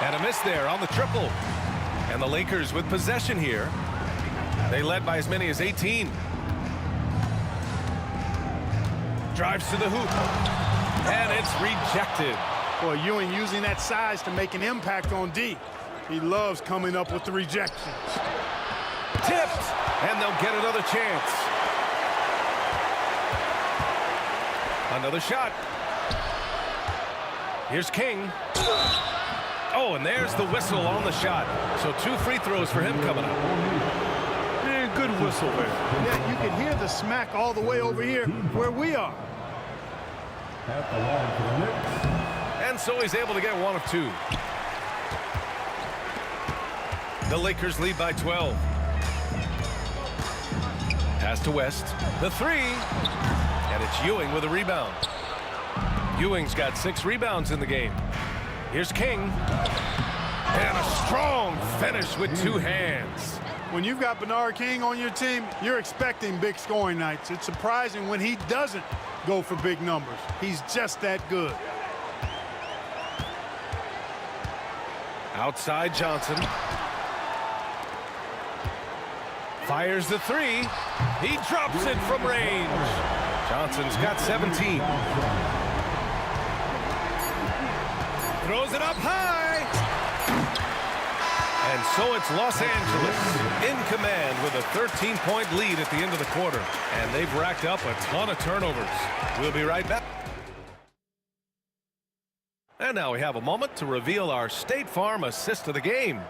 And a miss there on the triple. And the Lakers with possession here. They led by as many as 18. Drives to the hoop. And it's rejected. Boy, Ewing using that size to make an impact on D. He loves coming up with the rejections. Tipped. And they'll get another chance. Another shot. Here's King. Oh, and there's the whistle on the shot. So 2 free throws for him coming up. Man, good whistle there. Yeah, you can hear the smack all the way over here where we are. At the line for the Knicks. And so he's able to get 1 of 2. The Lakers lead by 12. Pass to West. The 3. And it's Ewing with a rebound. Ewing's got 6 rebounds in the game. Here's King. And a strong finish with 2 hands. When you've got Bernard King on your team, you're expecting big scoring nights. It's surprising when he doesn't go for big numbers. He's just that good. Outside Johnson. Fires the three. He drops it from range. Johnson's got 17. Throws it up high. And so it's Los Angeles in command with a 13-point lead at the end of the quarter. And they've racked up a ton of turnovers. We'll be right back. And now we have a moment to reveal our State Farm assist of the game.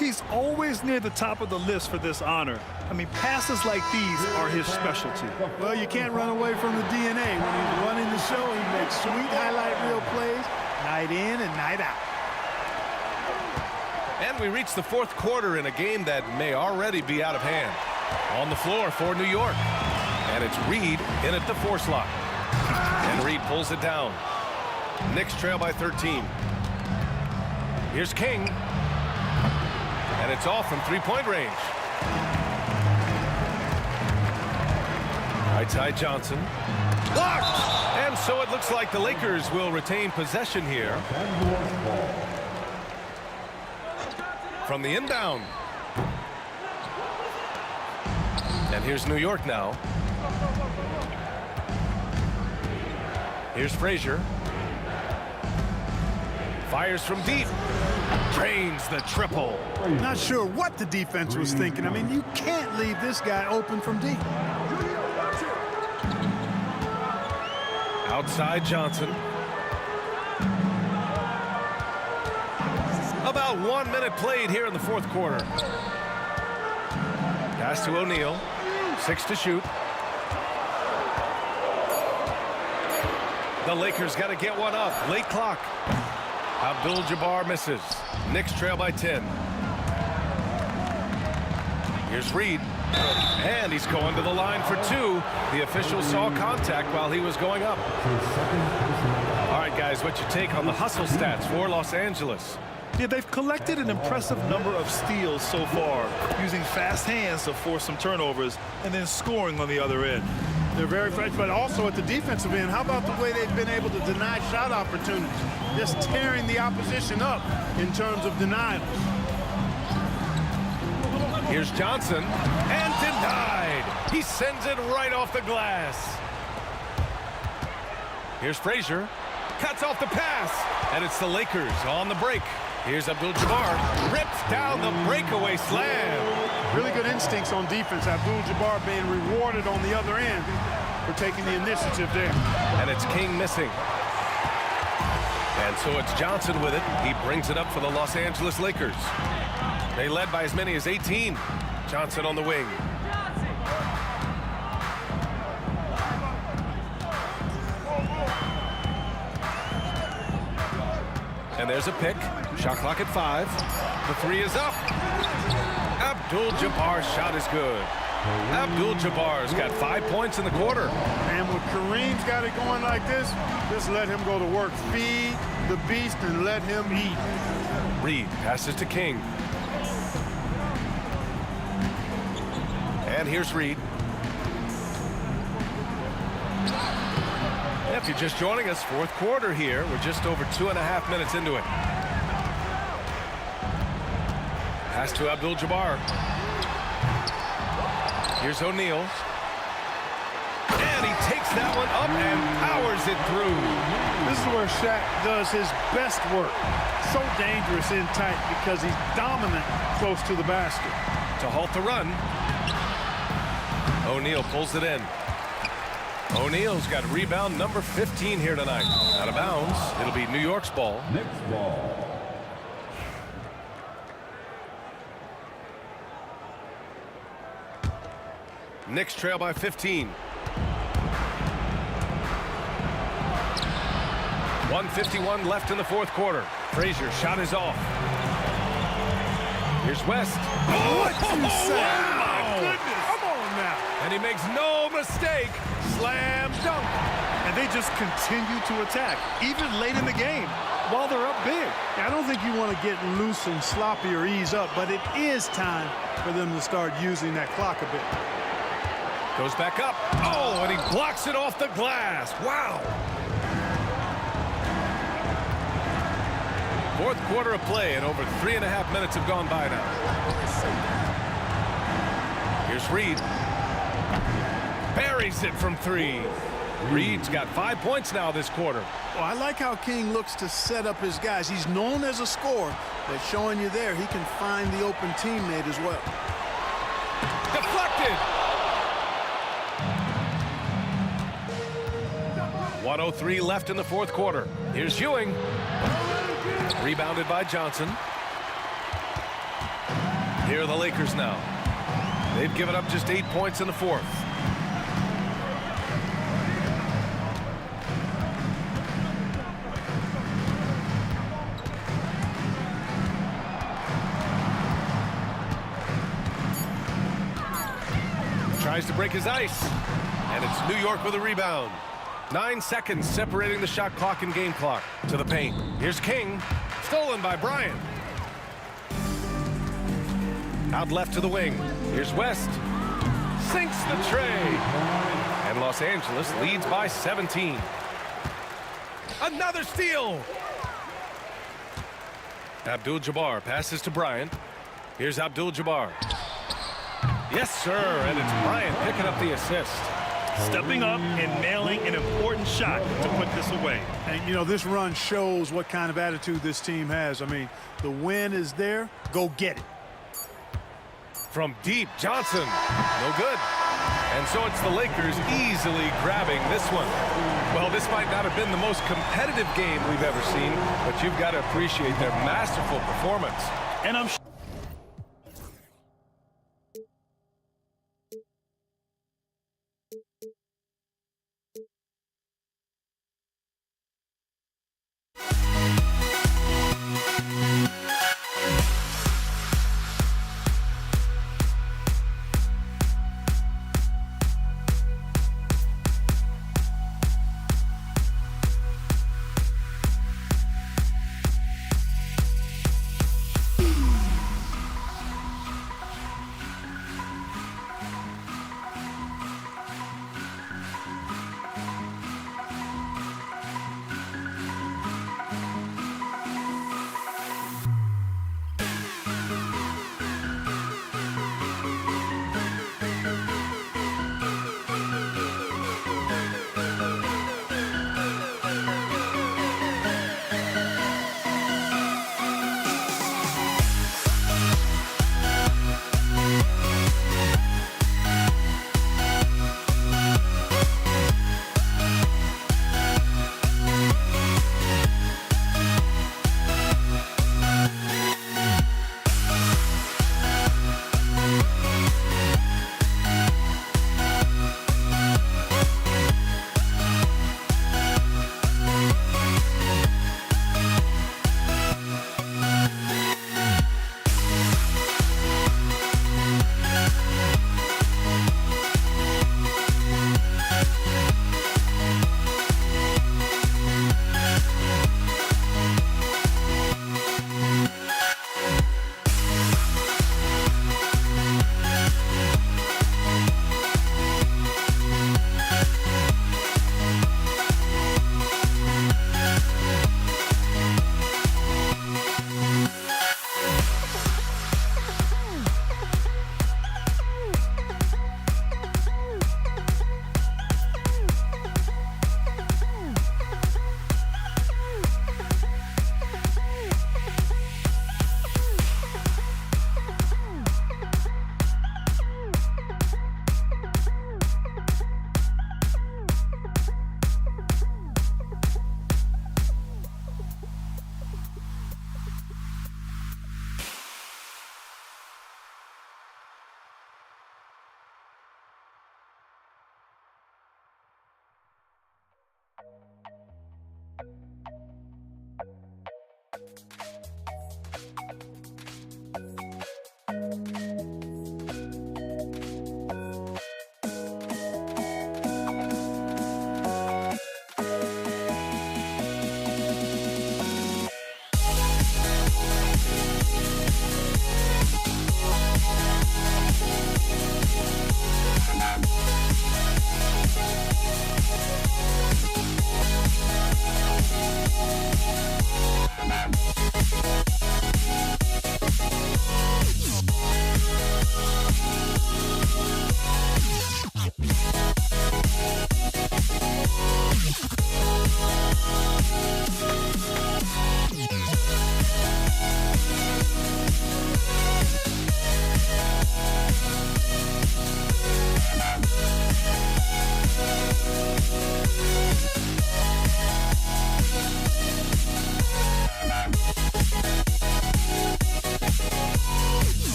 He's always near the top of the list for this honor. I mean, passes like these are his specialty. Well, you can't run away from the DNA. When he's running the show, he makes sweet highlight reel plays night in and night out. And we reach the fourth quarter in a game that may already be out of hand. On the floor for New York. And it's Reed in at the 4 slot. And Reed pulls it down. Knicks trail by 13. Here's King. And it's off from three-point range. Right side Johnson. Blocked! And so it looks like the Lakers will retain possession here. From the inbound. And here's New York now. Here's Frazier. Fires from deep. Drains the triple. Not sure what the defense was thinking. I mean, you can't leave this guy open from deep. Outside Johnson. About 1 minute played here in the fourth quarter. Pass to O'Neal. 6 to shoot. The Lakers got to get one up. Late clock. Abdul-Jabbar misses. Knicks trail by 10. Here's Reed. And he's going to the line for 2. The official saw contact while he was going up. All right, guys, what's your take on the hustle stats for Los Angeles? Yeah, they've collected an impressive number of steals so far, using fast hands to force some turnovers and then scoring on the other end. They're very fresh, but also at the defensive end. How about the way they've been able to deny shot opportunities? Just tearing the opposition up in terms of denials. Here's Johnson, and denied. He sends it right off the glass. Here's Frazier, cuts off the pass, and it's the Lakers on the break. Here's Abdul-Jabbar, rips down the breakaway slam. Really good instincts on defense. Abdul-Jabbar being rewarded on the other end for taking the initiative there. And it's King missing. And so it's Johnson with it. He brings it up for the Los Angeles Lakers. They led by as many as 18. Johnson on the wing. And there's a pick. Shot clock at 5. The 3 is up. Abdul-Jabbar's shot is good. Abdul-Jabbar's got 5 points in the quarter. And when Kareem's got it going like this, just let him go to work. Feed the beast and let him eat. Reed passes to King. And here's Reed. If you're just joining us, fourth quarter here. We're just over 2.5 minutes into it. Pass to Abdul-Jabbar. Here's O'Neal. And he takes that one up and powers it through. This is where Shaq does his best work. So dangerous in tight because he's dominant close to the basket. To halt the run. O'Neal pulls it in. O'Neal's got rebound number 15 here tonight. Out of bounds. It'll be New York's ball. Knicks ball. Knicks trail by 15. 1:51 left in the fourth quarter. Frazier shot is off. Here's West. What you say? Wow. My goodness. Come on now. And he makes no mistake. Slam dunk. And they just continue to attack, even late in the game. while they're up big. I don't think you want to get loose and sloppy or ease up, but it is time for them to start using that clock a bit. Goes back up. Oh, and he blocks it off the glass. Wow. Fourth quarter of play, and over 3.5 minutes have gone by now. Here's Reed. Buries it from 3. Reed's got 5 points now this quarter. Well, I like how King looks to set up his guys. He's known as a scorer, but showing you there, he can find the open teammate as well. Deflected. 1:03 left in the fourth quarter. Here's Ewing. Rebounded by Johnson. Here are the Lakers now. They've given up just 8 points in the fourth. Tries to break his ice. And it's New York with a rebound. 9 seconds separating the shot clock and game clock. To the paint. Here's King. Stolen by Bryant. Out left to the wing. Here's West. Sinks the tray. And Los Angeles leads by 17. Another steal. Abdul-Jabbar passes to Bryant. Here's Abdul-Jabbar. Yes, sir. And it's Bryant picking up the assist. Stepping up and nailing an important shot to put this away. And, you know, this run shows what kind of attitude this team has. I mean, the win is there. Go get it. From deep, Johnson. No good. And so it's the Lakers easily grabbing this one. Well, this might not have been the most competitive game we've ever seen, but you've got to appreciate their masterful performance. And I'm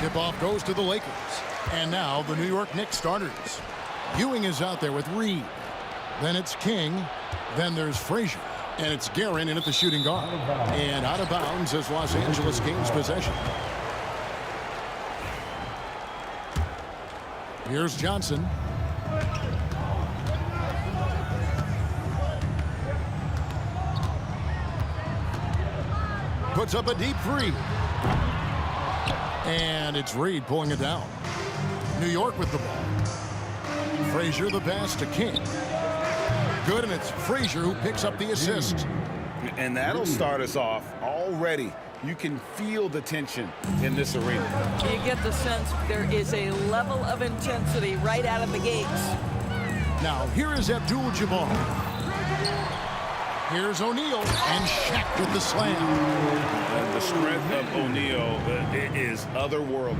Tip-off goes to the Lakers. And now the New York Knicks starters. Ewing is out there with Reed. Then it's King. Then there's Frazier. And it's Guerin in at the shooting guard. And out of bounds as Los Angeles gains possession. Here's Johnson. Puts up a deep three. And it's Reed pulling it down. New York with the ball. Frazier the pass to King. Good, and it's Frazier who picks up the assist. And that'll start us off already. You can feel the tension in this arena. You get the sense there is a level of intensity right out of the gates. Now, here is Abdul-Jabbar. Here's O'Neal, and Shaq with the slam. And the strength of O'Neal is otherworldly.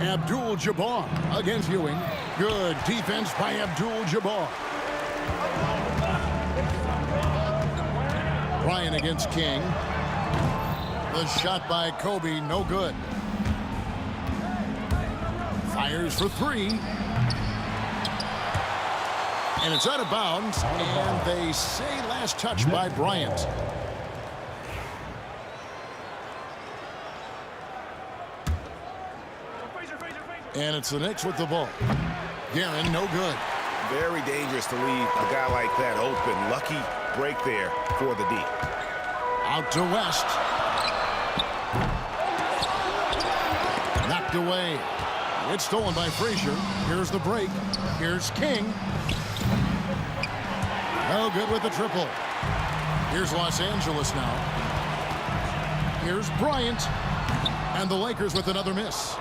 Abdul-Jabbar against Ewing. Good defense by Abdul-Jabbar. Bryant against King. The shot by Kobe, no good. Fires for three. And it's out of bounds, and they say last touch by Bryant. And it's the Knicks with the ball. Guerin, no good. Very dangerous to leave a guy like that open. Lucky break there for the D. Out to West. Knocked away. It's stolen by Frazier. Here's the break. Here's King. No good with the triple. Here's Los Angeles now. Here's Bryant. And the Lakers with another miss.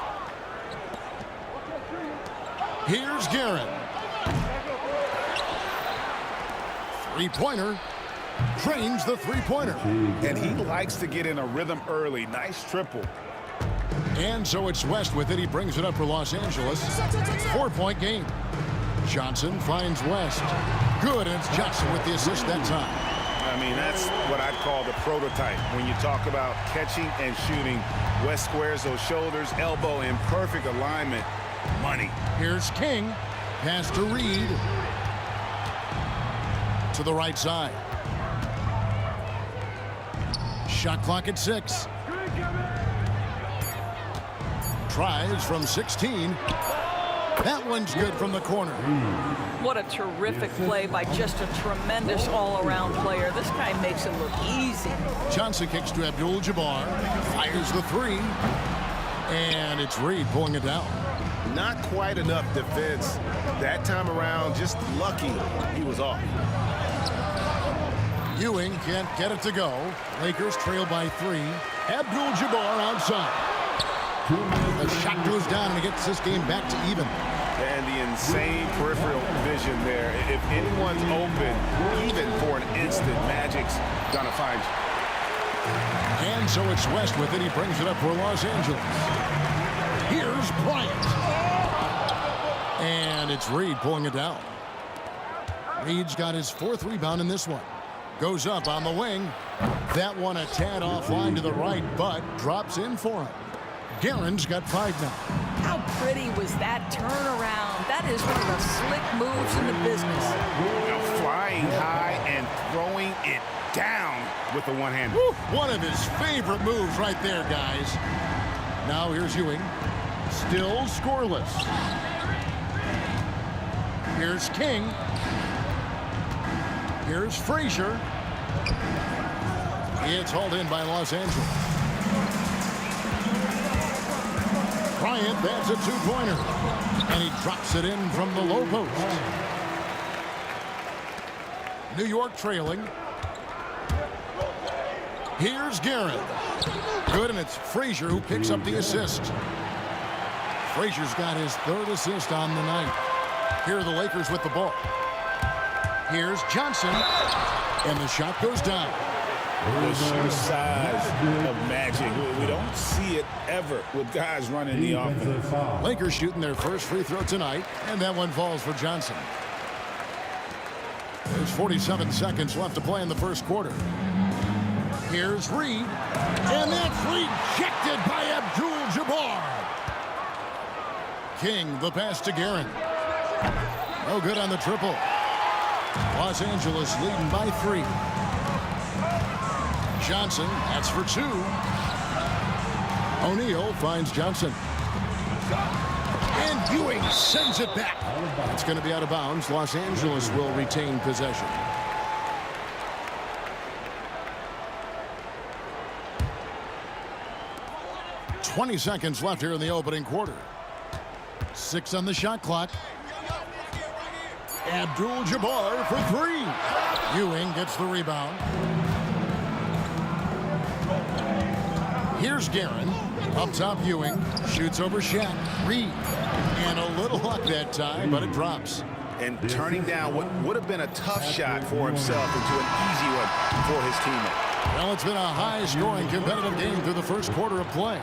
Here's Guerin. Three-pointer. Trains the three-pointer. And he likes to get in a rhythm early. Nice triple. And so it's West with it. He brings it up for Los Angeles. 4-point game. Johnson finds West. Good, and it's Johnson with the assist that time. I mean, that's what I'd call the prototype. When you talk about catching and shooting, West squares those shoulders, elbow in perfect alignment. Money. Here's King. Pass to Reed. To the right side. Shot clock at 6. Tries from 16. That one's good from the corner. What a terrific play by just a tremendous all-around player. This guy makes it look easy. Johnson kicks to Abdul-Jabbar. Fires the three. And it's Reed pulling it down. Not quite enough defense that time around. Just lucky he was off. Ewing can't get it to go. Lakers trail by 3. Abdul-Jabbar outside. The shot goes down and gets this game back to even. And the insane peripheral vision there. If anyone's open, even for an instant, Magic's gonna find you. And so it's West with it. He brings it up for Los Angeles. Here's Bryant. And it's Reed pulling it down. Reed's got his 4th rebound in this one. Goes up on the wing. That one a tad offline to the right, but drops in for him. Guerin's got 5 now. How pretty was that turnaround? That is one of the slick moves in the business. Now flying high and throwing it down with the one hand. One of his favorite moves right there, guys. Now here's Ewing. Still scoreless. Here's King. Here's Frazier. It's hauled in by Los Angeles. Bryant, that's a 2-pointer. And he drops it in from the low post. New York trailing. Here's Guerin. Good, and it's Frazier who picks up the assist. Frazier's got his 3rd assist on the night. Here are the Lakers with the ball. Here's Johnson. And the shot goes down. The sheer size of Magic. We don't see it ever with guys running the offense. Lakers shooting their first free throw tonight, and that one falls for Johnson. There's 47 seconds left to play in the first quarter. Here's Reed. And that's rejected by Abdul-Jabbar. King, the pass to Guerin. No good on the triple. Los Angeles leading by 3. Johnson, that's for 2. O'Neal finds Johnson. And Ewing sends it back. It's going to be out of bounds. Los Angeles will retain possession. .20 seconds left here in the opening quarter. 6 on the shot clock. Abdul-Jabbar for 3. Ewing gets the rebound. Here's Guerin. Up top, Ewing. Shoots over Shaq. Reed. And a little luck that time, but it drops. And turning down what would have been a tough shot for himself into an easy one for his teammate. Well, it's been a high-scoring competitive game through the first quarter of play.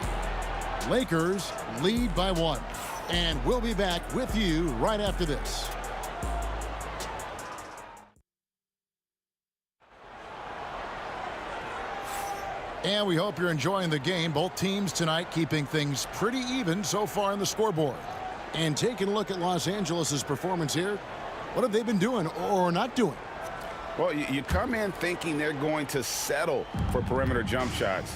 Lakers lead by 1. And we'll be back with you right after this. And we hope you're enjoying the game. Both teams tonight keeping things pretty even so far on the scoreboard. And taking a look at Los Angeles' performance here, what have they been doing or not doing? Well, you come in thinking they're going to settle for perimeter jump shots.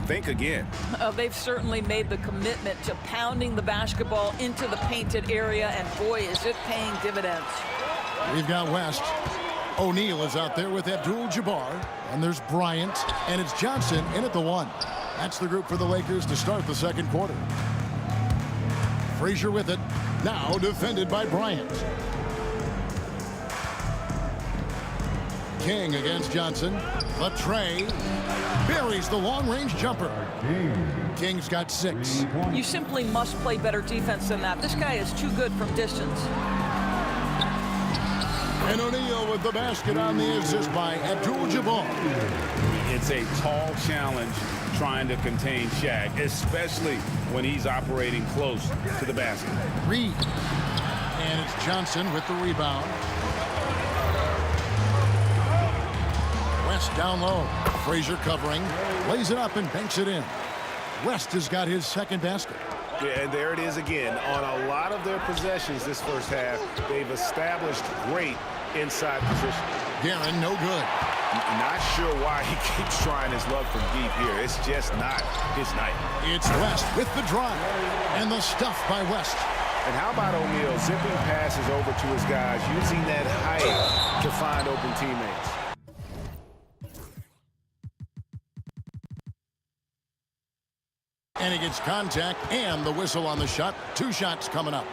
Think again. They've certainly made the commitment to pounding the basketball into the painted area, and boy, is it paying dividends. We've got West. O'Neal is out there with Abdul-Jabbar, and there's Bryant, and it's Johnson in at the 1. That's the group for the Lakers to start the second quarter. Frazier with it, now defended by Bryant. King against Johnson. Latre buries the long-range jumper. King's got 6. You simply must play better defense than that. This guy is too good from distance. And O'Neal with the basket on the assist by Abdul-Jabbar. It's a tall challenge trying to contain Shaq, especially when he's operating close to the basket. Reed. And it's Johnson with the rebound. West down low. Frazier covering. Lays it up and banks it in. West has got his second basket. Yeah, and there it is again. On a lot of their possessions this first half, they've established great inside position. Guerin, no good. Not sure why he keeps trying his luck from deep here. It's just not his night. It's West with the drive. And the stuff by West. And how about O'Neal zipping passes over to his guys, using that height to find open teammates. And he gets contact and the whistle on the shot. 2 shots coming up.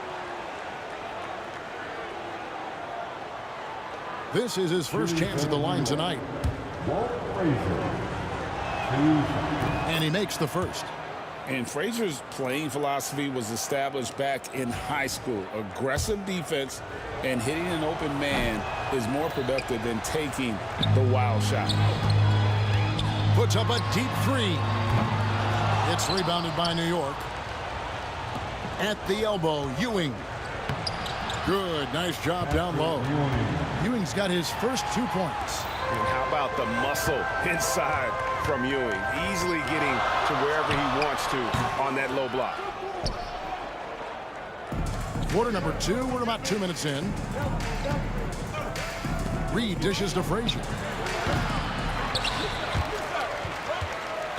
This is his first chance at the line tonight. And he makes the first. And Frazier's playing philosophy was established back in high school. Aggressive defense and hitting an open man is more productive than taking the wild shot. Puts up a deep 3. It's rebounded by New York. At the elbow, Ewing. Good, nice job down low. Ewing's got his first 2 points. And how about the muscle inside from Ewing? Easily getting to wherever he wants to on that low block. Quarter number 2, we're about 2 minutes in. Reed dishes to Frazier.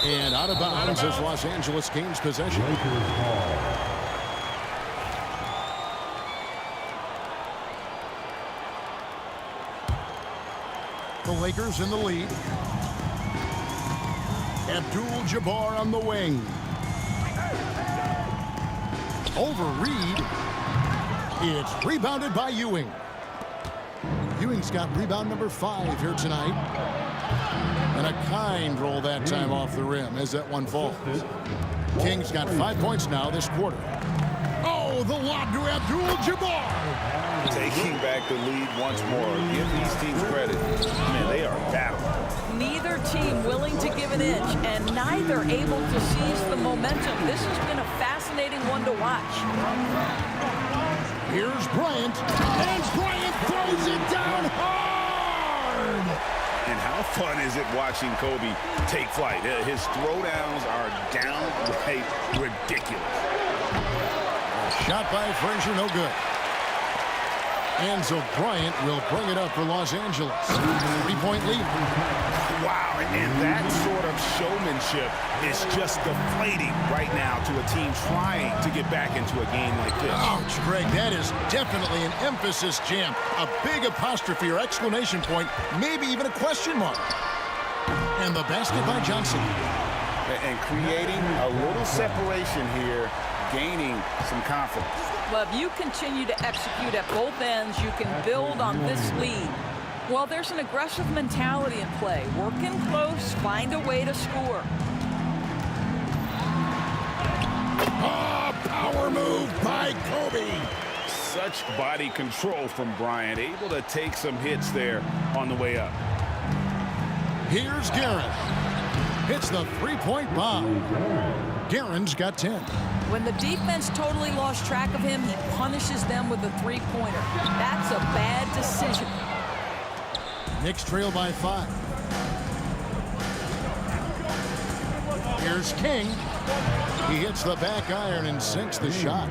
And out of bounds as Los Angeles gains possession. The Lakers in the lead. Abdul-Jabbar on the wing. Over Reed. It's rebounded by Ewing. Ewing's got rebound number 5 here tonight. And a kind roll that time off the rim as that one falls. King's got 5 points now this quarter. Oh, the lob to Abdul-Jabbar. Taking back the lead once more. Give these teams credit. Man, they are battling. Neither team willing to give an inch, and neither able to seize the momentum. This has been a fascinating one to watch. Here's Bryant, and Bryant throws it down hard. And how fun is it watching Kobe take flight? His throwdowns are downright ridiculous. Shot by Frazier, no good. And so Bryant will bring it up for Los Angeles. 3-point lead. Wow, and that sort of showmanship is just deflating right now to a team trying to get back into a game like this. Ouch, Greg, that is definitely an emphasis jam. A big apostrophe or exclamation point, maybe even a question mark. And the basket by Johnson. And creating a little separation here, gaining some confidence. Well, if you continue to execute at both ends, you can build on this lead. Well, there's an aggressive mentality in play. Working close, find a way to score. Oh, power move by Kobe. Such body control from Bryant, able to take some hits there on the way up. Here's Guerin. Hits the three-point bomb. Guerin's got 10. When the defense totally lost track of him, he punishes them with a three-pointer. That's a bad decision. Knicks trail by 5. Here's King. He hits the back iron and sinks the shot.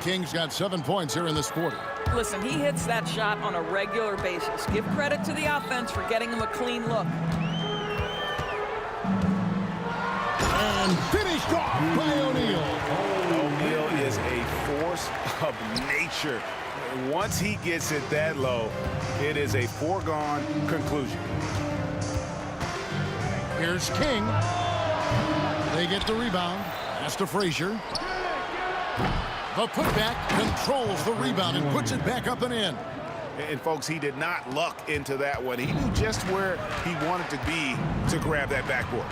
King's got 7 points here in this quarter. Listen, he hits that shot on a regular basis. Give credit to the offense for getting him a clean look. And finished off by O'Neal. O'Neal is a force of nature. Once he gets it that low, it is a foregone conclusion. Here's King. They get the rebound. Pass to Frazier. The putback controls the rebound and puts it back up and in. And folks, he did not luck into that one. He knew just where he wanted to be to grab that backboard.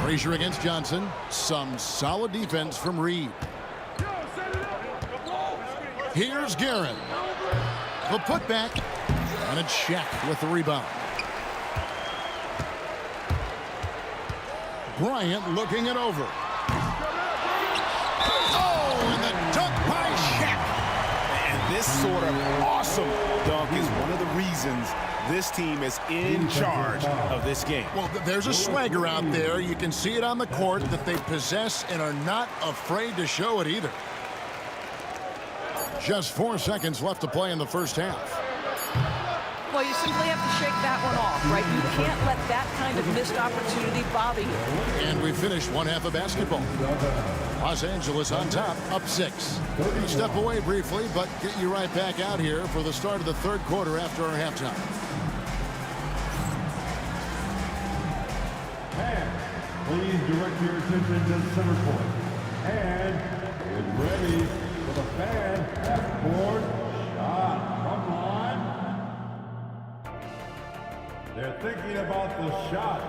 Frazier against Johnson. Some solid defense from Reed. Here's Guerin. The putback. And it's Shaq with the rebound. Bryant looking it over. Oh, and the dunk by Shaq. And this sort of awesome dunk is one of the reasons this team is in charge of this game. Well, there's a swagger out there. You can see it on the court that they possess and are not afraid to show it either. Just 4 seconds left to play in the first half. Well, you simply have to shake that one off, right? You can't let that kind of missed opportunity bother you. And we finished one half of basketball. Los Angeles on top, up 6. We'll step away briefly, but get you right back out here for the start of the third quarter after our halftime. And please direct your attention to center court. And get ready for the fan half-court shot. Come on. They're thinking about the shot.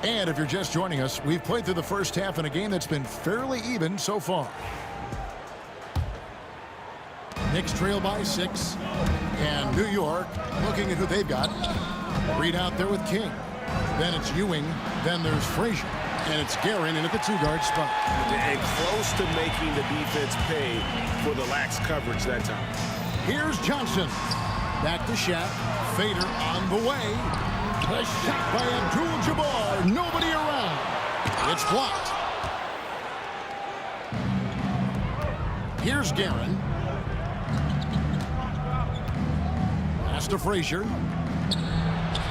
And if you're just joining us, we've played through the first half in a game that's been fairly even so far. Knicks trail by 6. And New York looking at who they've got. Reed out there with King. Then it's Ewing. Then there's Frazier. And it's Guerin in at the 2-guard spot. And close to making the defense pay for the lax coverage that time. Here's Johnson. Back to Shaq. Fader on the way. A shot by Abdul-Jabbar. Nobody around. It's blocked. Here's Guerin. Pass to Frazier.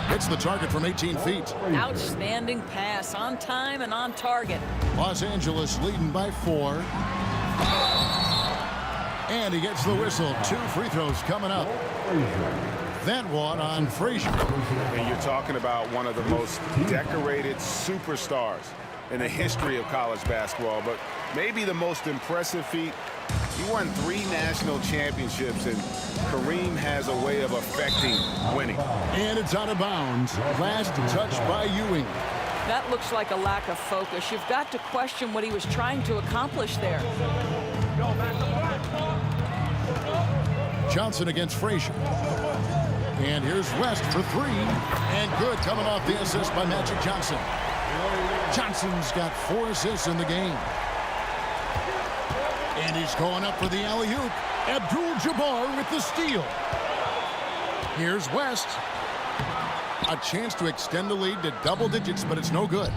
Hits the target from 18 feet. Outstanding pass, on time and on target. Los Angeles leading by 4. And he gets the whistle. 2 free throws coming up. That one on Frazier. And you're talking about one of the most decorated superstars in the history of college basketball, but maybe the most impressive feat. He won 3 national championships, and Kareem has a way of affecting winning. And it's out of bounds. Last touch by Ewing. That looks like a lack of focus. You've got to question what he was trying to accomplish there. Johnson against Frazier. And here's West for 3. And good coming off the assist by Magic Johnson. Johnson's got 4 assists in the game. And he's going up for the alley-oop. Abdul-Jabbar with the steal. Here's West. A chance to extend the lead to double digits, but it's no good.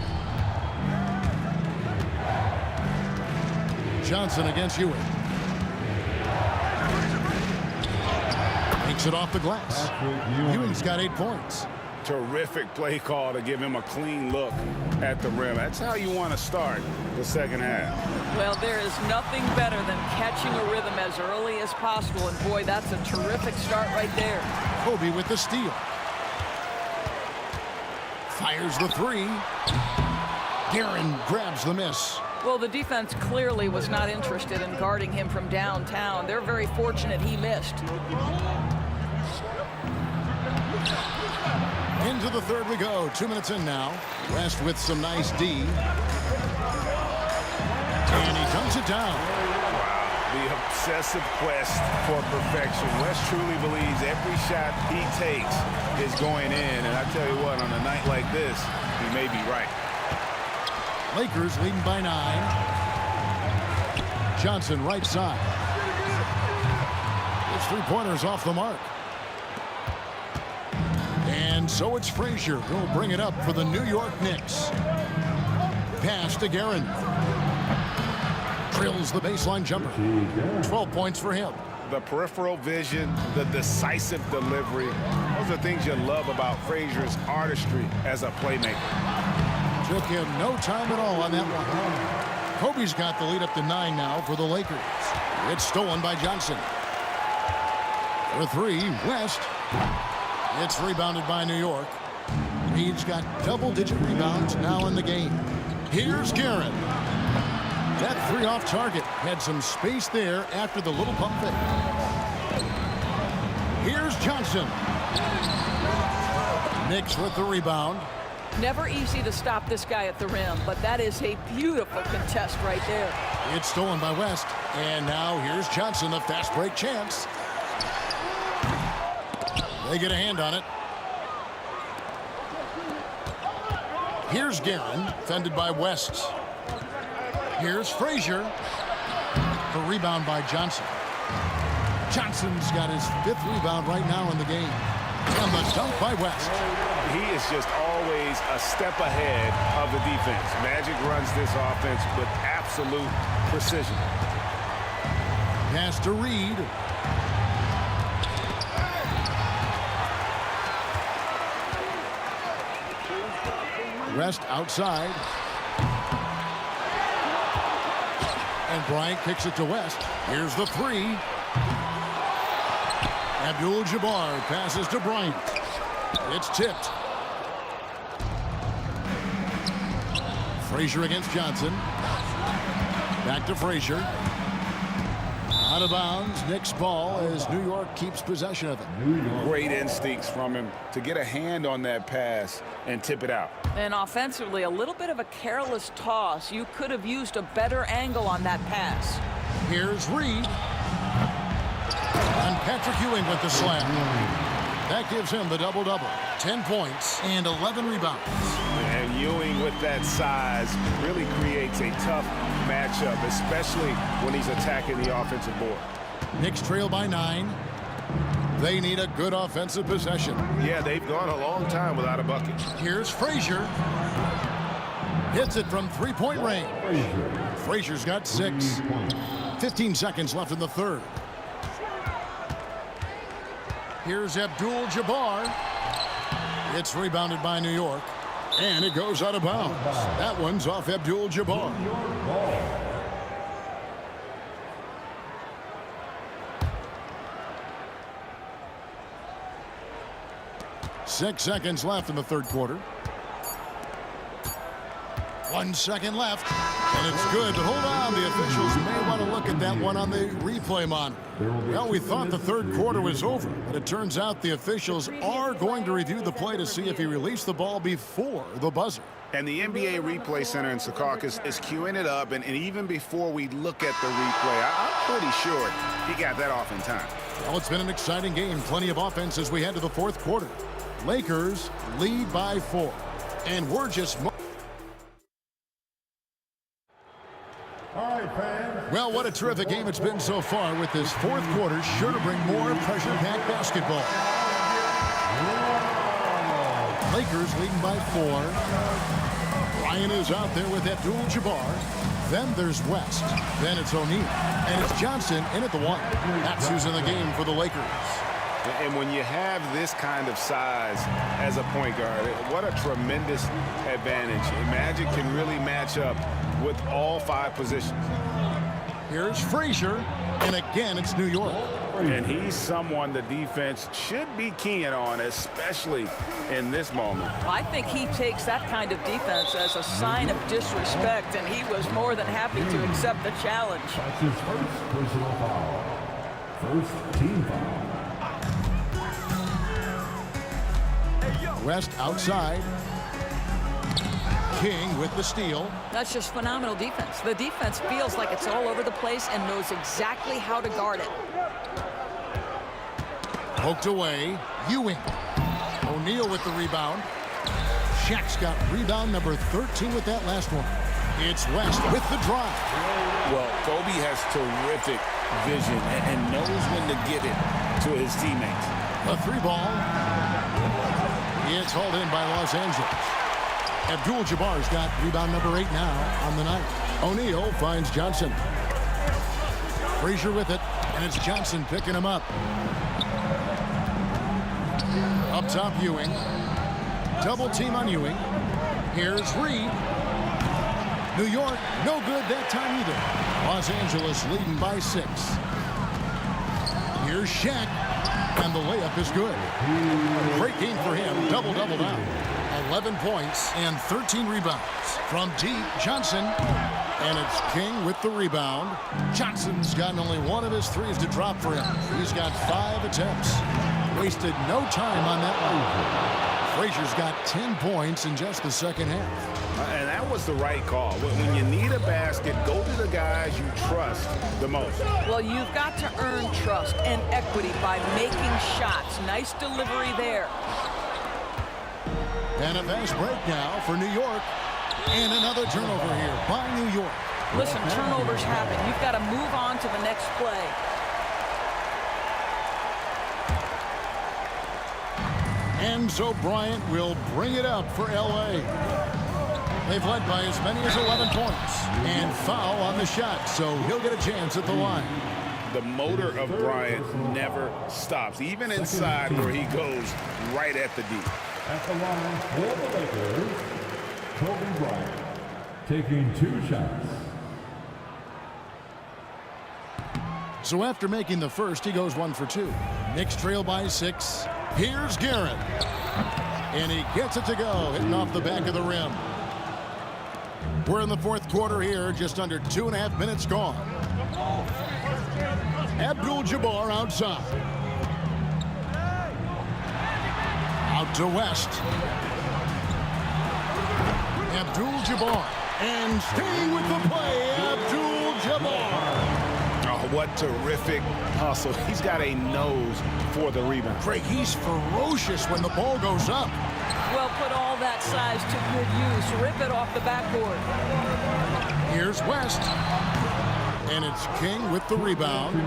Johnson against Ewing. Takes it off the glass. Ewing's got 8 points. Terrific play call to give him a clean look at the rim. That's how you want to start the second half. Well, there is nothing better than catching a rhythm as early as possible. And boy, that's a terrific start right there. Kobe with the steal. Fires the 3. Guerin grabs the miss. Well, the defense clearly was not interested in guarding him from downtown. They're very fortunate he missed. Into the third we go. 2 minutes in now. West with some nice D. And he dunks it down. Wow, the obsessive quest for perfection. West truly believes every shot he takes is going in. And I tell you what, on a night like this, he may be right. Lakers leading by 9. Johnson right side. His 3-pointers off the mark. And so it's Frazier who'll bring it up for the New York Knicks. Pass to Guerin. Drills the baseline jumper. 12 points for him. The peripheral vision, the decisive delivery. Those are things you love about Frazier's artistry as a playmaker. Took him no time at all on that one. Kobe's got the lead up to 9 now for the Lakers. It's stolen by Johnson. For 3, West. It's rebounded by New York. He's got double-digit rebounds now in the game. Here's Guerin. That 3 off target. Had some space there after the little pump fake. Here's Johnson. Knicks with the rebound. Never easy to stop this guy at the rim, but that is a beautiful contest right there. It's stolen by West. And now here's Johnson, the fast break chance. They get a hand on it. Here's Guerin, fended by West. Here's Frazier. The rebound by Johnson. Johnson's got his 5th rebound right now in the game. And the dunk by West. He is just always a step ahead of the defense. Magic runs this offense with absolute precision. Pass to Reed. West outside. And Bryant kicks it to West. Here's the 3. Abdul-Jabbar passes to Bryant. It's tipped. Frazier against Johnson. Back to Frazier. Out of bounds. Knicks ball as New York keeps possession of it. Great instincts from him to get a hand on that pass and tip it out. And offensively, a little bit of a careless toss. You could have used a better angle on that pass. Here's Reed. And Patrick Ewing with the slam. That gives him the double-double. 10 points and 11 rebounds. And Ewing with that size really creates a tough matchup, especially when he's attacking the offensive board. Knicks trail by 9. They need a good offensive possession. Yeah, they've gone a long time without a bucket. Here's Frazier. Hits it from 3-point range. Frazier's got 6. 15 seconds left in the third. Here's Abdul-Jabbar. It's rebounded by New York. And it goes out of bounds. That one's off Abdul-Jabbar. 6 seconds left in the third quarter. 1 second left. And it's good, but hold on. The officials may want to look at that one on the replay monitor. Well, we thought the third quarter was over, but it turns out the officials are going to review the play to see if he released the ball before the buzzer. And the NBA Replay Center in Secaucus is queuing it up, and even before we look at the replay, I'm pretty sure he got that off in time. Well, it's been an exciting game. Plenty of offense as we head to the fourth quarter. Lakers lead by 4. And we're just... Well, what a terrific game it's been so far, with this fourth quarter sure to bring more pressure-packed basketball. Lakers leading by 4. Bryant is out there with Abdul-Jabbar. Then there's West. Then it's O'Neal. And it's Johnson in at the 1. That's who's in the game for the Lakers. And when you have this kind of size as a point guard, what a tremendous advantage. Magic can really match up with all 5 positions. Here's Frazier, and again it's New York. And he's someone the defense should be keying on, especially in this moment. I think he takes that kind of defense as a sign of disrespect, and he was more than happy to accept the challenge. That's his first personal foul. First team foul. West outside. King with the steal. That's just phenomenal defense. The defense feels like it's all over the place and knows exactly how to guard it. Poked away. Ewing. O'Neal with the rebound. Shaq's got rebound number 13 with that last one. It's West with the drive. Well, Kobe has terrific vision and knows when to get it to his teammates. The 3 ball. It's hauled in by Los Angeles. Abdul-Jabbar's got rebound number 8 now on the night. O'Neal finds Johnson. Frazier with it, and it's Johnson picking him up. Up top, Ewing. Double team on Ewing. Here's Reed. New York, no good that time either. Los Angeles leading by 6. Here's Shaq, and the layup is good. Great game for him, double-double now. 11 points and 13 rebounds. From deep, Johnson, and it's King with the rebound. Johnson's gotten only 1 of his 3s to drop for him. He's got 5 attempts. Wasted no time on that one. Frazier's got 10 points in just the second half. And that was the right call. When you need a basket, go to the guys you trust the most. Well, you've got to earn trust and equity by making shots. Nice delivery there. And a fast break now for New York. And another turnover here by New York. Listen, turnovers happen. You've got to move on to the next play. And so Bryant will bring it up for L.A. They've led by as many as 11 points. And foul on the shot, so he'll get a chance at the line. The motor of Bryant never stops, even inside where he goes right at the D. At the line for the Lakers, Kobe Bryant taking 2 shots. So after making the first, he goes 1 for 2. Knicks trail by 6. Here's Garrett. And he gets it to go, hitting off the back of the rim. We're in the fourth quarter here, just under 2.5 minutes gone. Abdul-Jabbar outside. Out to West. Abdul-Jabbar. And staying with the play, Abdul-Jabbar. Oh, what terrific hustle. He's got a nose for the rebound. Craig, he's ferocious when the ball goes up. Well, put all that size to good use. Rip it off the backboard. Here's West. And it's King with the rebound.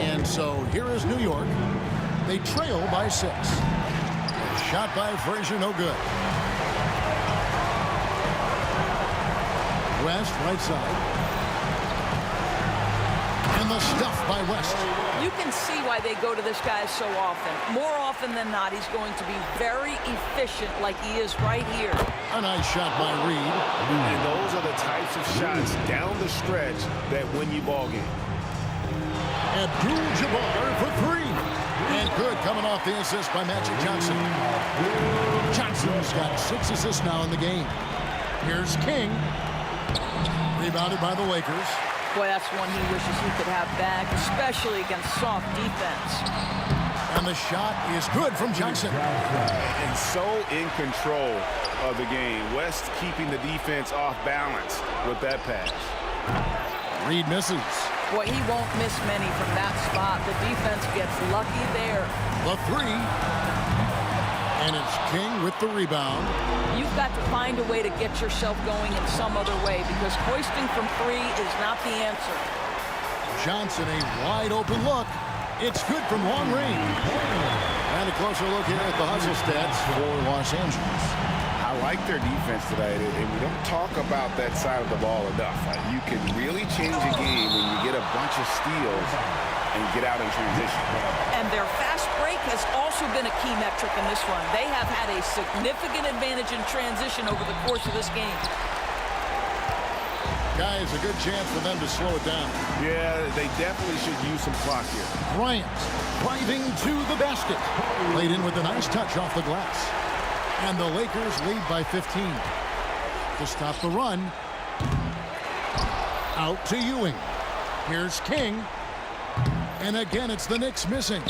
And so here is New York. They trail by 6. Shot by Frazier, no good. West, right side. And the stuff by West. You can see why they go to this guy so often. More often than not, he's going to be very efficient like he is right here. A nice shot by Reed. And those are the types of shots down the stretch that win you ball game. Abdul-Jabbar for 3. And good, coming off the assist by Magic Johnson. Johnson's got 6 assists now in the game. Here's King. Rebounded by the Lakers. Boy, that's one he wishes he could have back, especially against soft defense. And the shot is good from Johnson. And so in control of the game. West keeping the defense off balance with that pass. Reed misses. Boy, he won't miss many from that spot. The defense gets lucky there. The 3. And it's King with the rebound. You've got to find a way to get yourself going in some other way because hoisting from 3 is not the answer. Johnson, a wide open look. It's good from long range. And a closer look here at the hustle stats for Los Angeles. I like their defense tonight, and we don't talk about that side of the ball enough. You can really change a game when you get a bunch of steals and get out in transition. And their fast break has also been a key metric in this one. They have had a significant advantage in transition over the course of this game. Guys, a good chance for them to slow it down. Yeah, they definitely should use some clock here. Bryant driving to the basket. Laid in with a nice touch off the glass. And the Lakers lead by 15. To stop the run. Out to Ewing. Here's King. And again, it's the Knicks missing.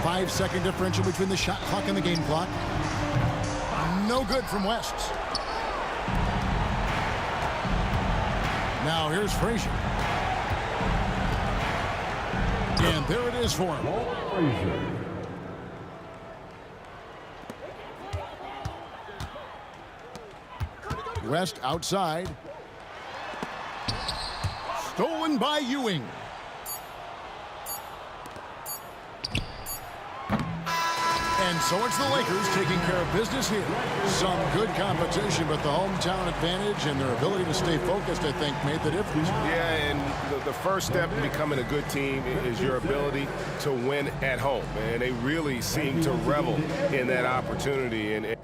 5-second differential between the shot clock and the game clock. No good from West. Now here's Frazier. And there it is for him. West outside. Stolen by Ewing. And so it's the Lakers taking care of business here. Some good competition, but the hometown advantage and their ability to stay focused, I think, made the difference. Yeah, and the first step in becoming a good team is your ability to win at home. And they really seem to revel in that opportunity. And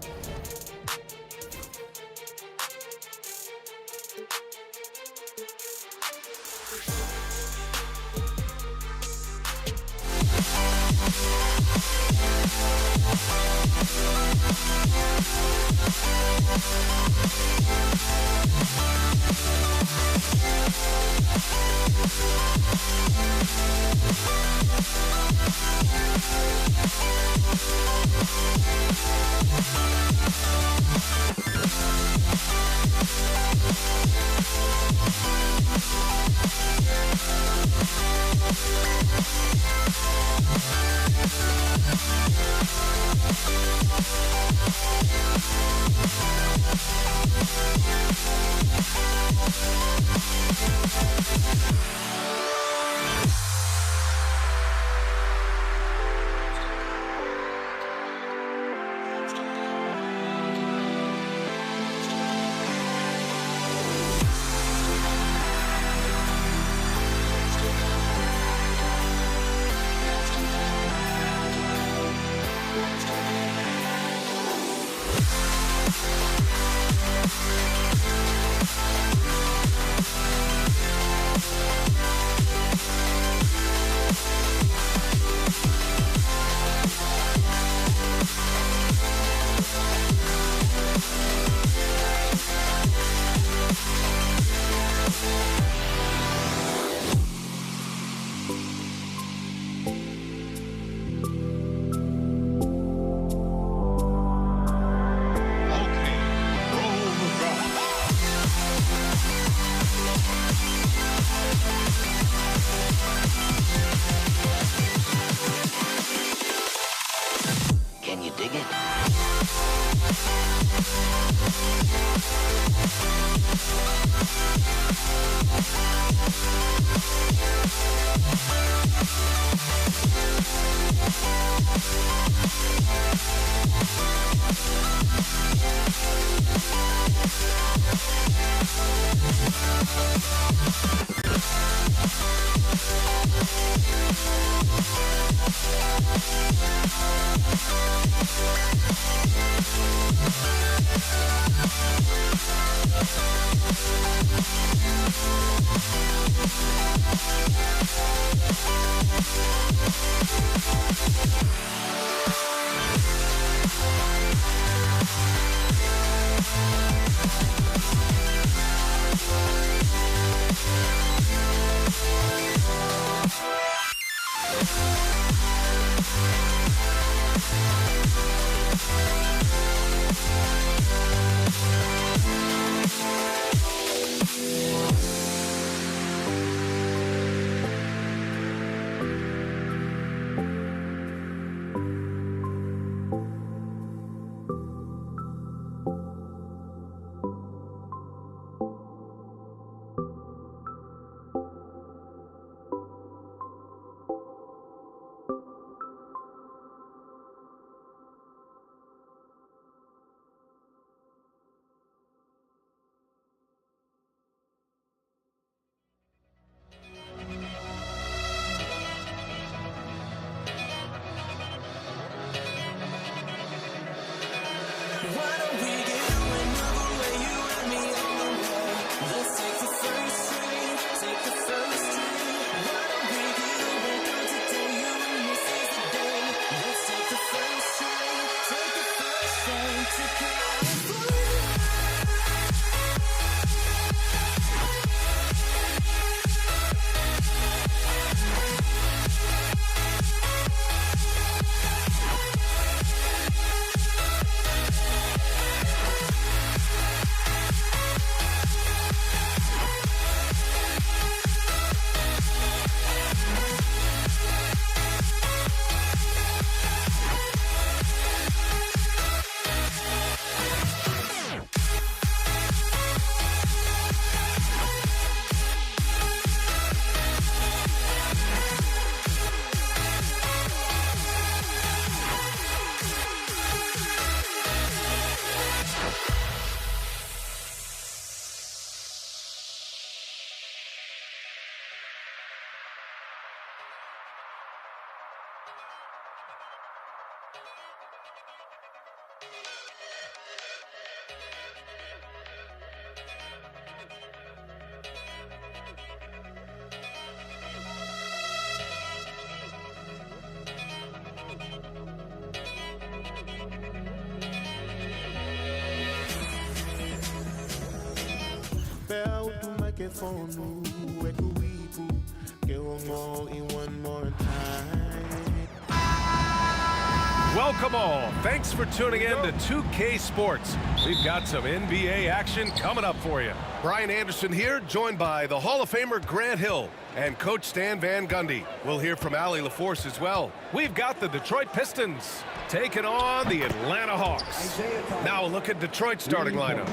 Welcome all. Thanks for tuning in to 2K Sports. We've got some NBA action coming up for you. Brian Anderson here, joined by the Hall of Famer Grant Hill and Coach Stan Van Gundy. We'll hear from Allie LaForce as well. We've got the Detroit Pistons taking on the Atlanta Hawks. Now a look at Detroit's starting lineup.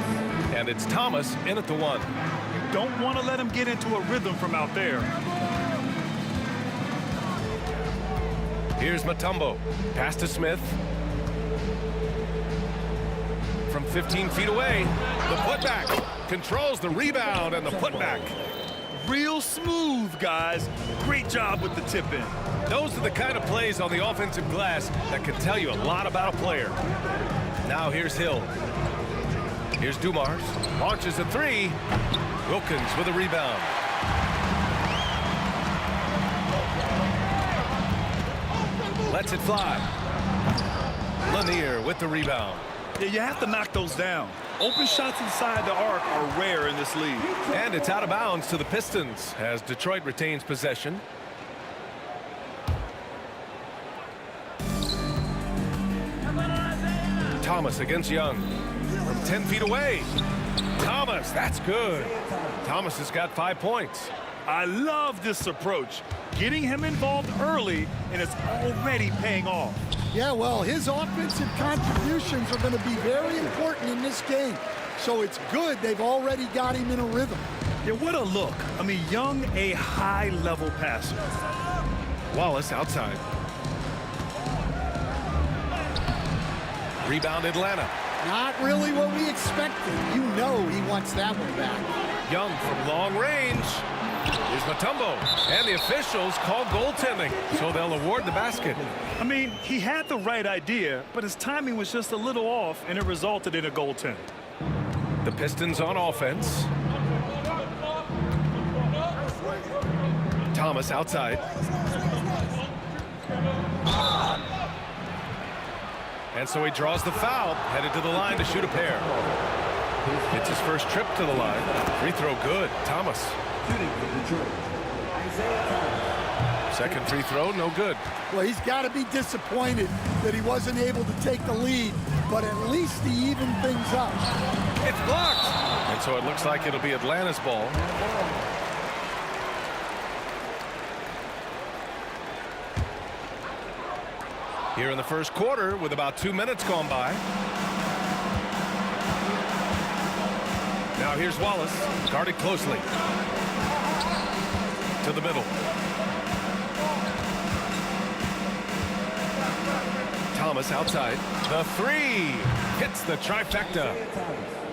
And it's Thomas in at the 1. You don't want to let him get into a rhythm from out there. Here's Mutombo. Pass to Smith. From 15 feet away, the putback. Controls the rebound and the putback. Real smooth, guys. Great job with the tip-in. Those are the kind of plays on the offensive glass that can tell you a lot about a player. Now here's Hill. Here's Dumars. Launches a 3. Wilkins with a rebound. Lets it fly. Lanier with the rebound. Yeah, you have to knock those down. Open shots inside the arc are rare in this league. And it's out of bounds to the Pistons as Detroit retains possession. Thomas against Young. From 10 feet away. Thomas, that's good. Thomas has got 5 points. I love this approach. Getting him involved early, and it's already paying off. Yeah, well, his offensive contributions are going to be very important in this game. So it's good they've already got him in a rhythm. Yeah, what a look. I mean, Young, a high-level passer. Wallace outside. Rebound Atlanta. Not really what we expected. You know he wants that one back. Young from long range. Here's Mutombo. And the officials call goaltending, so they'll award the basket. I mean, he had the right idea, but his timing was just a little off, and it resulted in a goaltend. The Pistons on offense. Thomas outside. And so he draws the foul, headed to the line to shoot a pair. It's his first trip to the line. Free throw good. Thomas. Second free throw, no good. Well, he's got to be disappointed that he wasn't able to take the lead, but at least he evened things up. It's blocked. And so it looks like it'll be Atlanta's ball. Here in the first quarter with about 2 minutes gone by. Now here's Wallace, guarded closely. To the middle. Thomas outside. The 3 hits the trifecta.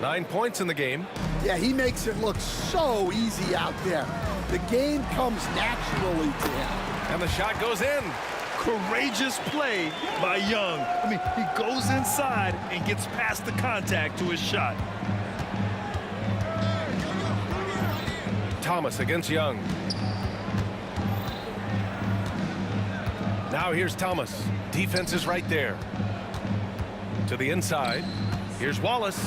9 points in the game. Yeah, he makes it look so easy out there. The game comes naturally to him. And the shot goes in. Courageous play by Young. I mean, he goes inside and gets past the contact to his shot. Thomas against Young. Now here's Thomas. Defense is right there. To the inside. Here's Wallace.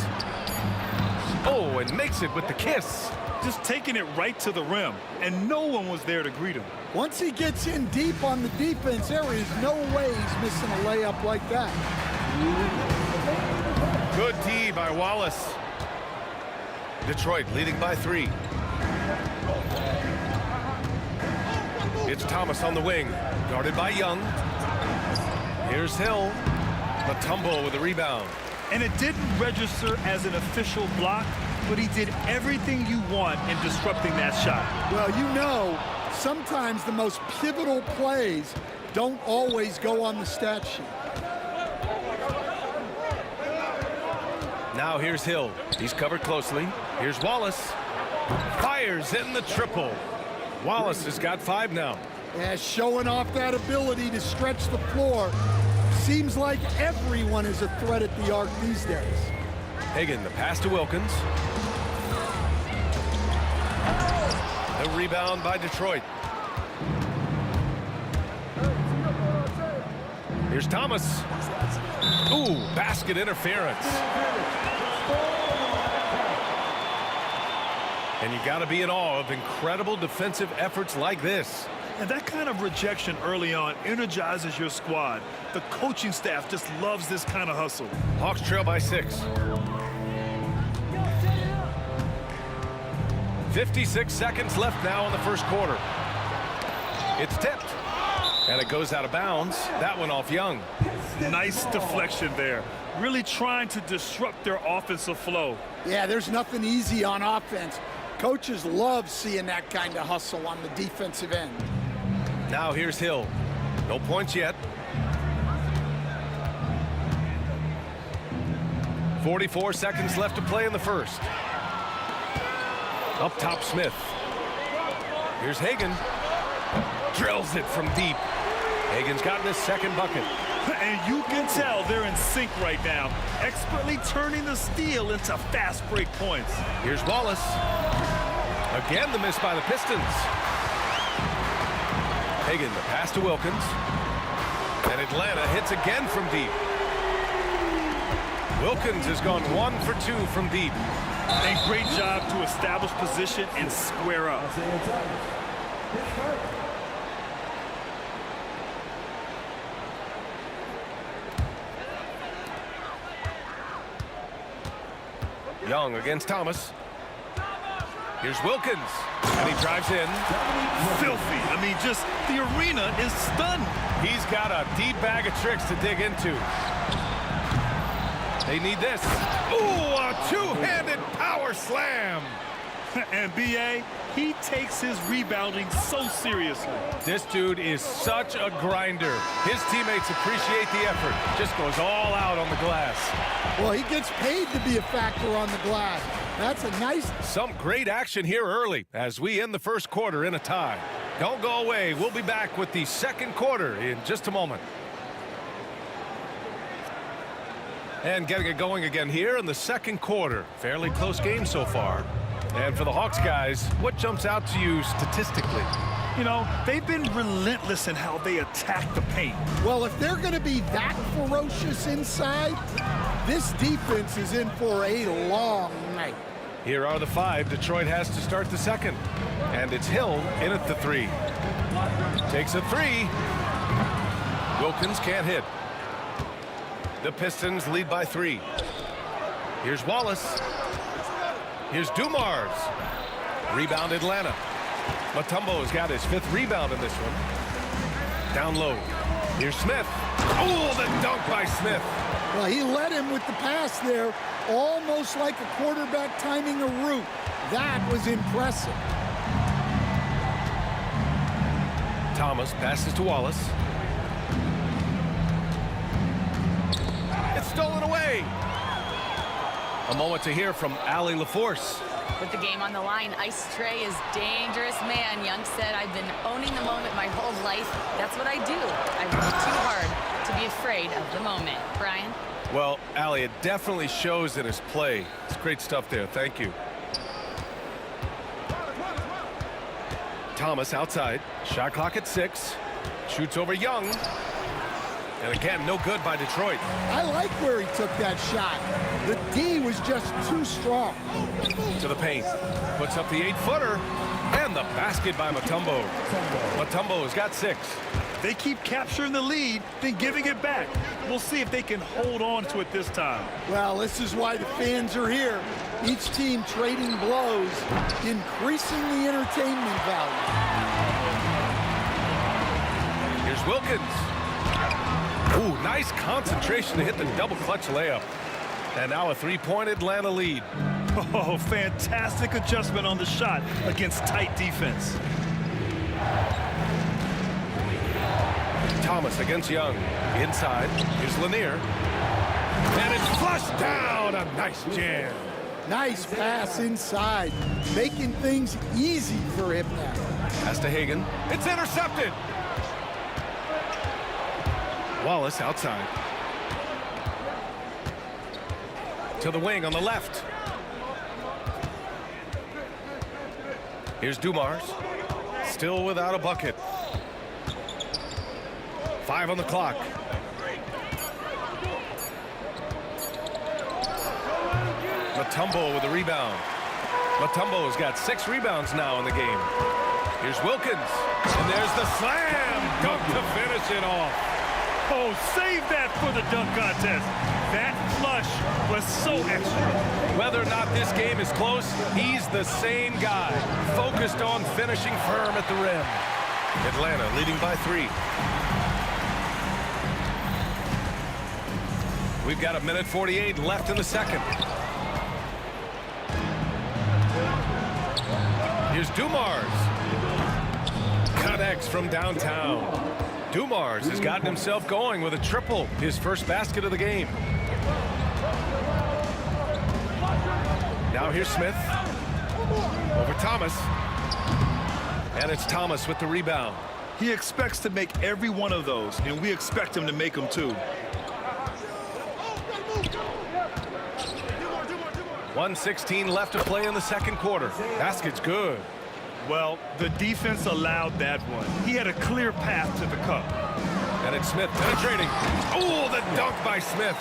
Oh, and makes it with the kiss. Just taking it right to the rim, and no one was there to greet him. Once he gets in deep on the defense, there is no way he's missing a layup like that. Good D by Wallace. Detroit leading by 3. It's Thomas on the wing, guarded by Young. Here's Hill. Mutombo with the rebound. And it didn't register as an official block, but he did everything you want in disrupting that shot. Well, you know, sometimes the most pivotal plays don't always go on the stat sheet. Now here's Hill. He's covered closely. Here's Wallace. Fires in the triple. Wallace has got 5 now. Yeah, showing off that ability to stretch the floor. Seems like everyone is a threat at the arc these days. Hagan, the pass to Wilkins. The rebound by Detroit. Here's Thomas. Ooh, basket interference. And you got to be in awe of incredible defensive efforts like this. And that kind of rejection early on energizes your squad. The coaching staff just loves this kind of hustle. Hawks trail by 6. 56 seconds left now in the first quarter. It's tipped. And it goes out of bounds. That one off Young. Nice deflection there. Really trying to disrupt their offensive flow. Yeah, there's nothing easy on offense. Coaches love seeing that kind of hustle on the defensive end. Now here's Hill. No points yet. 44 seconds left to play in the first. Up top, Smith. Here's Hagan. Drills it from deep. Hagan's gotten his second bucket. And you can tell they're in sync right now, expertly turning the steal into fast break points. Here's Wallace. Again, the miss by the Pistons. Hagan, the pass to Wilkins. And Atlanta hits again from deep. Wilkins has gone 1 for 2 from deep. A great job to establish position and square up. Young against Thomas. Here's Wilkins. And he drives in. Filthy. I mean, just the arena is stunned. He's got a deep bag of tricks to dig into. They need this. Ooh, a two-handed power slam. And B.A., he takes his rebounding so seriously. This dude is such a grinder. His teammates appreciate the effort. Just goes all out on the glass. Well, he gets paid to be a factor on the glass. That's a nice... Some great action here early as we end the first quarter in a tie. Don't go away. We'll be back with the second quarter in just a moment. And getting it going again here in the second quarter. Fairly close game so far. And for the Hawks guys, what jumps out to you statistically? You know, they've been relentless in how they attack the paint. Well, if they're going to be that ferocious inside, this defense is in for a long night. Here are the 5 Detroit has to start the second. And it's Hill in at the 3. Takes a 3. Wilkins can't hit. The Pistons lead by 3. Here's Wallace. Here's Dumars. Rebound Atlanta. Mutombo's got his 5th rebound in this one. Down low. Here's Smith. Oh, the dunk by Smith. Well, he led him with the pass there, almost like a quarterback timing a route. That was impressive. Thomas passes to Wallace. It's stolen away. A moment to hear from Allie LaForce. With the game on the line, Ice Trey is dangerous man. Young said, I've been owning the moment my whole life. That's what I do. I work too hard to be afraid of the moment. Brian? Well, Allie, it definitely shows in his play. It's great stuff there. Thank you. Thomas outside. Shot clock at 6. Shoots over Young. And again, no good by Detroit. I like where he took that shot. The D was just too strong. To the paint. Puts up the 8-footer. And the basket by Mutombo. Mutombo's got 6. They keep capturing the lead, then giving it back. We'll see if they can hold on to it this time. Well, this is why the fans are here. Each team trading blows, increasing the entertainment value. Here's Wilkins. Ooh, nice concentration to hit the double clutch layup. And now a 3-point Atlanta lead. Oh, fantastic adjustment on the shot against tight defense. Thomas against Young. Inside. Here's Lanier. And it's flushed down. A nice jam. Nice pass inside. Making things easy for him now. Pass to Hagan. It's intercepted. Wallace outside. To the wing on the left. Here's Dumars. Still without a bucket. 5 on the clock. Mutombo with a rebound. Mutombo's got 6 rebounds now in the game. Here's Wilkins. And there's the slam dunk to finish it off. Oh, save that for the dunk contest. That flush was so extra. Whether or not this game is close, he's the same guy, focused on finishing firm at the rim. Atlanta leading by 3. We've got 1:48 left in the second. Here's Dumars. Connects from downtown. Dumars has gotten himself going with a triple, his first basket of the game. Now here's Smith. Over Thomas. And it's Thomas with the rebound. He expects to make every one of those, and we expect him to make them too. 1:16 left to play in the second quarter. Basket's good. Well, the defense allowed that one. He had a clear path to the cup. And it's Smith penetrating. Oh, the dunk by Smith.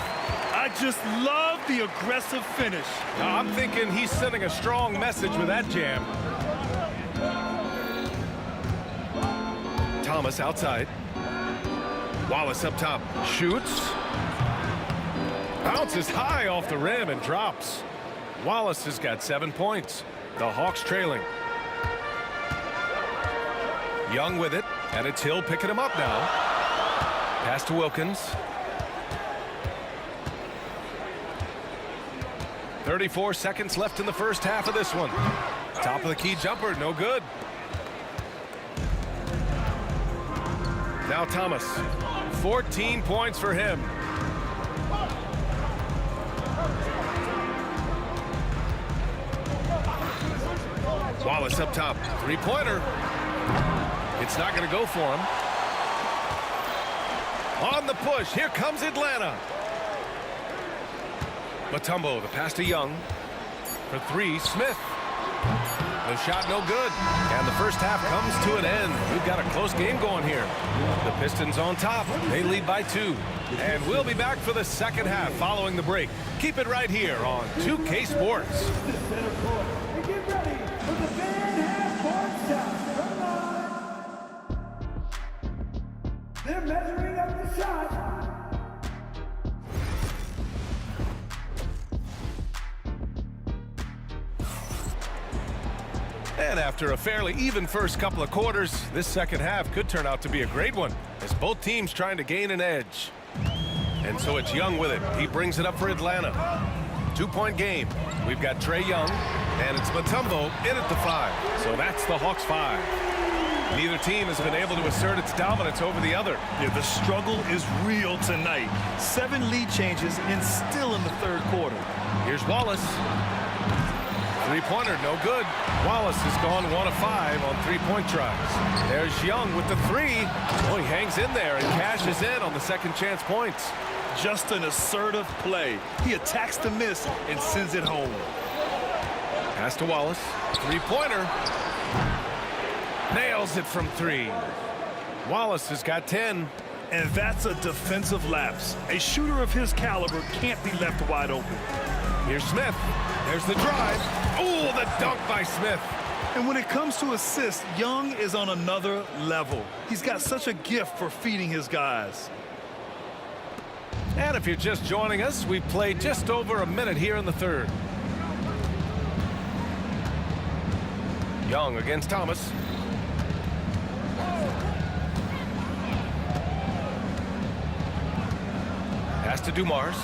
I just love the aggressive finish. Now, I'm thinking he's sending a strong message with that jam. Thomas outside. Wallace up top. Shoots. Bounces high off the rim and drops. Wallace has got 7 points. The Hawks trailing. Young with it, and it's Hill picking him up now. Pass to Wilkins. 34 seconds left in the first half of this one. Top of the key jumper, no good. Now Thomas. 14 points for him. Wallace up top. 3-pointer. It's not going to go for him. On the push. Here comes Atlanta. Mutombo, the pass to Young. For 3, Smith. The shot no good. And the first half comes to an end. We've got a close game going here. The Pistons on top. They lead by 2. And we'll be back for the second half following the break. Keep it right here on 2K Sports. They're measuring up the shot. And after a fairly even first couple of quarters, this second half could turn out to be a great one, as both teams trying to gain an edge. And so it's Young with it. He brings it up for Atlanta. 2-point game. We've got Trae Young, and it's Mutombo in at the 5. So that's the Hawks 5. Neither team has been able to assert its dominance over the other. Yeah, the struggle is real tonight. 7 lead changes and still in the third quarter. Here's Wallace. 3-pointer, no good. Wallace has gone 1 of 5 on 3-point tries. There's Young with the 3. Oh, he hangs in there and cashes in on the second chance points. Just an assertive play. He attacks the miss and sends it home. Pass to Wallace. 3-pointer. Nails it from 3. Wallace has got 10. And that's a defensive lapse. A shooter of his caliber can't be left wide open. Here's Smith. There's the drive. Oh, the dunk by Smith. And when it comes to assists, Young is on another level. He's got such a gift for feeding his guys. And if you're just joining us, we've played just over a minute here in the third. Young against Thomas. Pass to Dumars.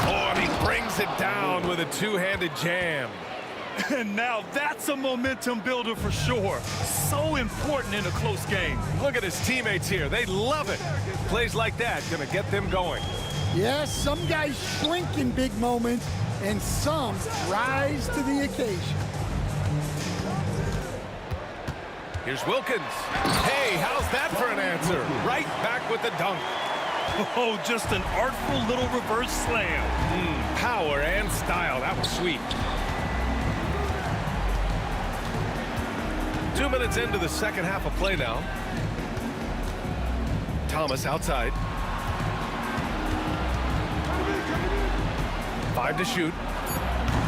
Oh, and he brings it down with a two-handed jam. And now that's a momentum builder for sure. So important in a close game. Look at his teammates here. They love it. Plays like that gonna get them going. Yes, some guys shrink in big moments, and some rise to the occasion. Here's Wilkins. Hey, how's that for an answer? Right back with the dunk. Oh, just an artful little reverse slam. Power and style. That was sweet. 2 minutes into the second half of play now. Thomas outside. 5 to shoot.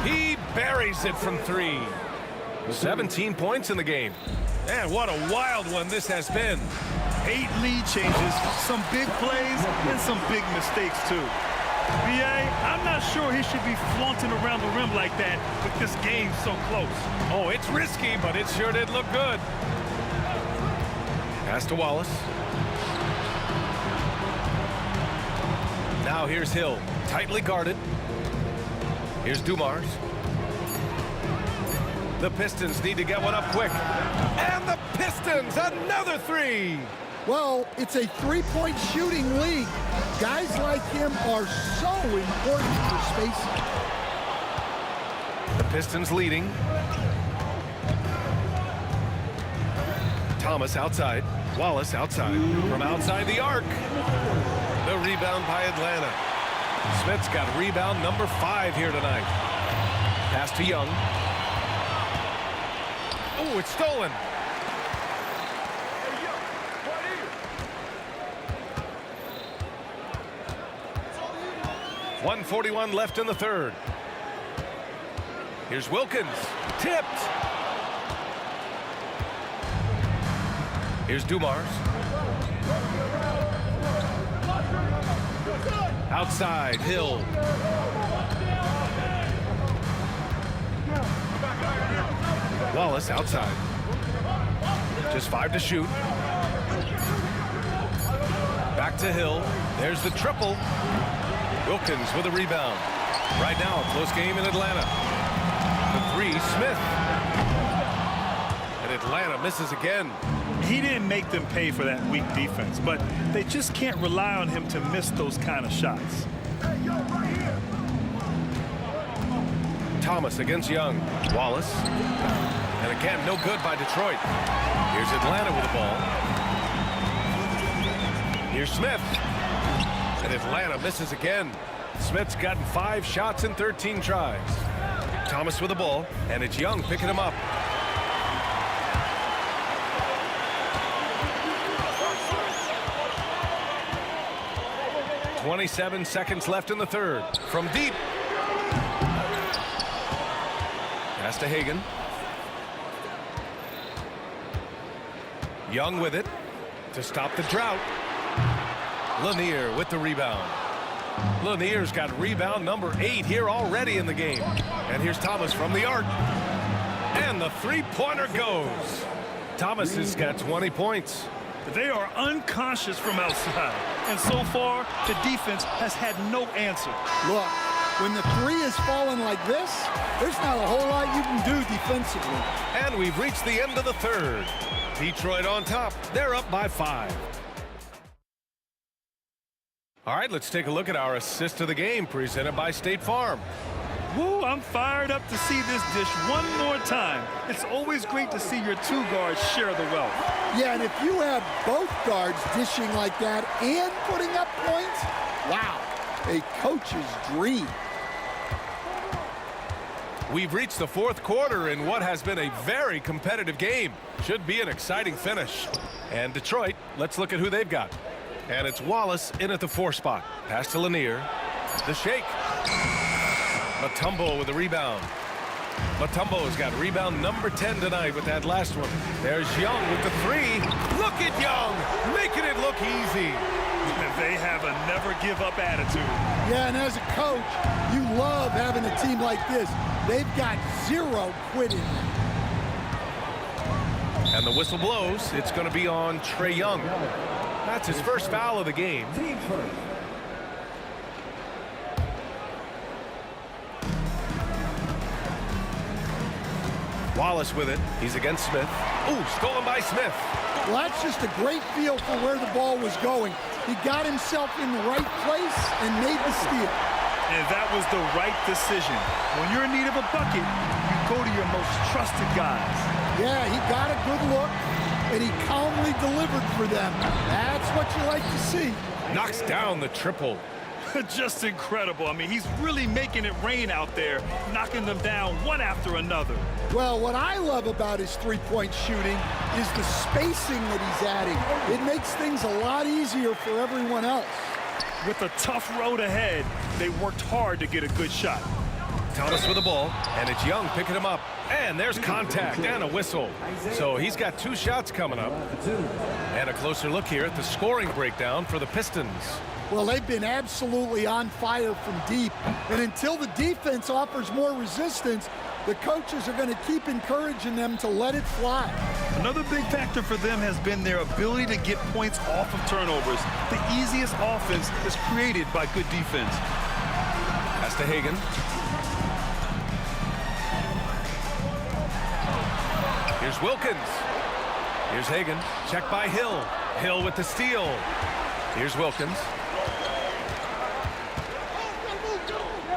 He buries it from 3. 17 points in the game. And what a wild one this has been. 8 lead changes, some big plays, and some big mistakes, too. B.A., I'm not sure he should be flaunting around the rim like that with this game so close. Oh, it's risky, but it sure did look good. Pass to Wallace. Now here's Hill, tightly guarded. Here's Dumars. The Pistons need to get one up quick. And the Pistons, another 3. Well, it's a three-point shooting league. Guys like him are so important for spacing. The Pistons leading. Thomas outside. Wallace outside. From outside the arc. The rebound by Atlanta. Smith's got rebound number 5 here tonight. Pass to Young. Oh, it's stolen. .141 left in the third. Here's Wilkins. Tipped. Here's Dumars. Outside, Hill. Wallace outside. Just 5 to shoot. Back to Hill. There's the triple. Wilkins with a rebound. Right now, a close game in Atlanta. The 3, Smith. And Atlanta misses again. He didn't make them pay for that weak defense, but they just can't rely on him to miss those kind of shots. Thomas against Young. Wallace. And again, no good by Detroit. Here's Atlanta with the ball. Here's Smith. And Atlanta misses again. Smith's gotten 5 shots in 13 tries. Thomas with the ball, and it's Young picking him up. .27 seconds left in the third. From deep. Pass to Hagan. Young with it to stop the drought. Lanier with the rebound. Lanier's got rebound number 8 here already in the game. And here's Thomas from the arc. And the three-pointer goes. Thomas has got 20 points. They are unconscious from outside. And so far, the defense has had no answer. Look, when the 3 is falling like this, there's not a whole lot you can do defensively. And we've reached the end of the third. Detroit on top. They're up by 5. All right, let's take a look at our assist of the game presented by State Farm. Woo, I'm fired up to see this dish one more time. It's always great to see your 2 guards share the wealth. Yeah, and if you have both guards dishing like that and putting up points, wow, a coach's dream. We've reached the 4th quarter in what has been a very competitive game. Should be an exciting finish. And Detroit, let's look at who they've got. And it's Wallace in at the 4 spot. Pass to Lanier. The shake. Mutombo with the rebound. Mutombo's got rebound number 10 tonight with that last one. There's Young with the 3. Look at Young, making it look easy. They have a never-give-up attitude. Yeah, and as a coach, you love having a team like this. They've got 0 quitting. And the whistle blows. It's going to be on Trae Young. That's his first foul of the game. Wallace with it. He's against Smith. Ooh, stolen by Smith. Well, that's just a great feel for where the ball was going. He got himself in the right place and made the steal. And that was the right decision. When you're in need of a bucket, you go to your most trusted guys. Yeah, he got a good look, and he calmly delivered for them. That's what you like to see. Knocks down the triple. Just incredible. I mean, he's really making it rain out there, knocking them down one after another. Well, what I love about his three-point shooting is the spacing that he's adding. It makes things a lot easier for everyone else. With a tough road ahead, they worked hard to get a good shot. Thomas with the ball, and it's Young picking him up. And there's contact and a whistle. So he's got 2 shots coming up. And a closer look here at the scoring breakdown for the Pistons. Well, they've been absolutely on fire from deep. And until the defense offers more resistance, the coaches are going to keep encouraging them to let it fly. Another big factor for them has been their ability to get points off of turnovers. The easiest offense is created by good defense. Pass to Hagan. Here's Wilkins. Here's Hagan. Check by Hill. Hill with the steal. Here's Wilkins.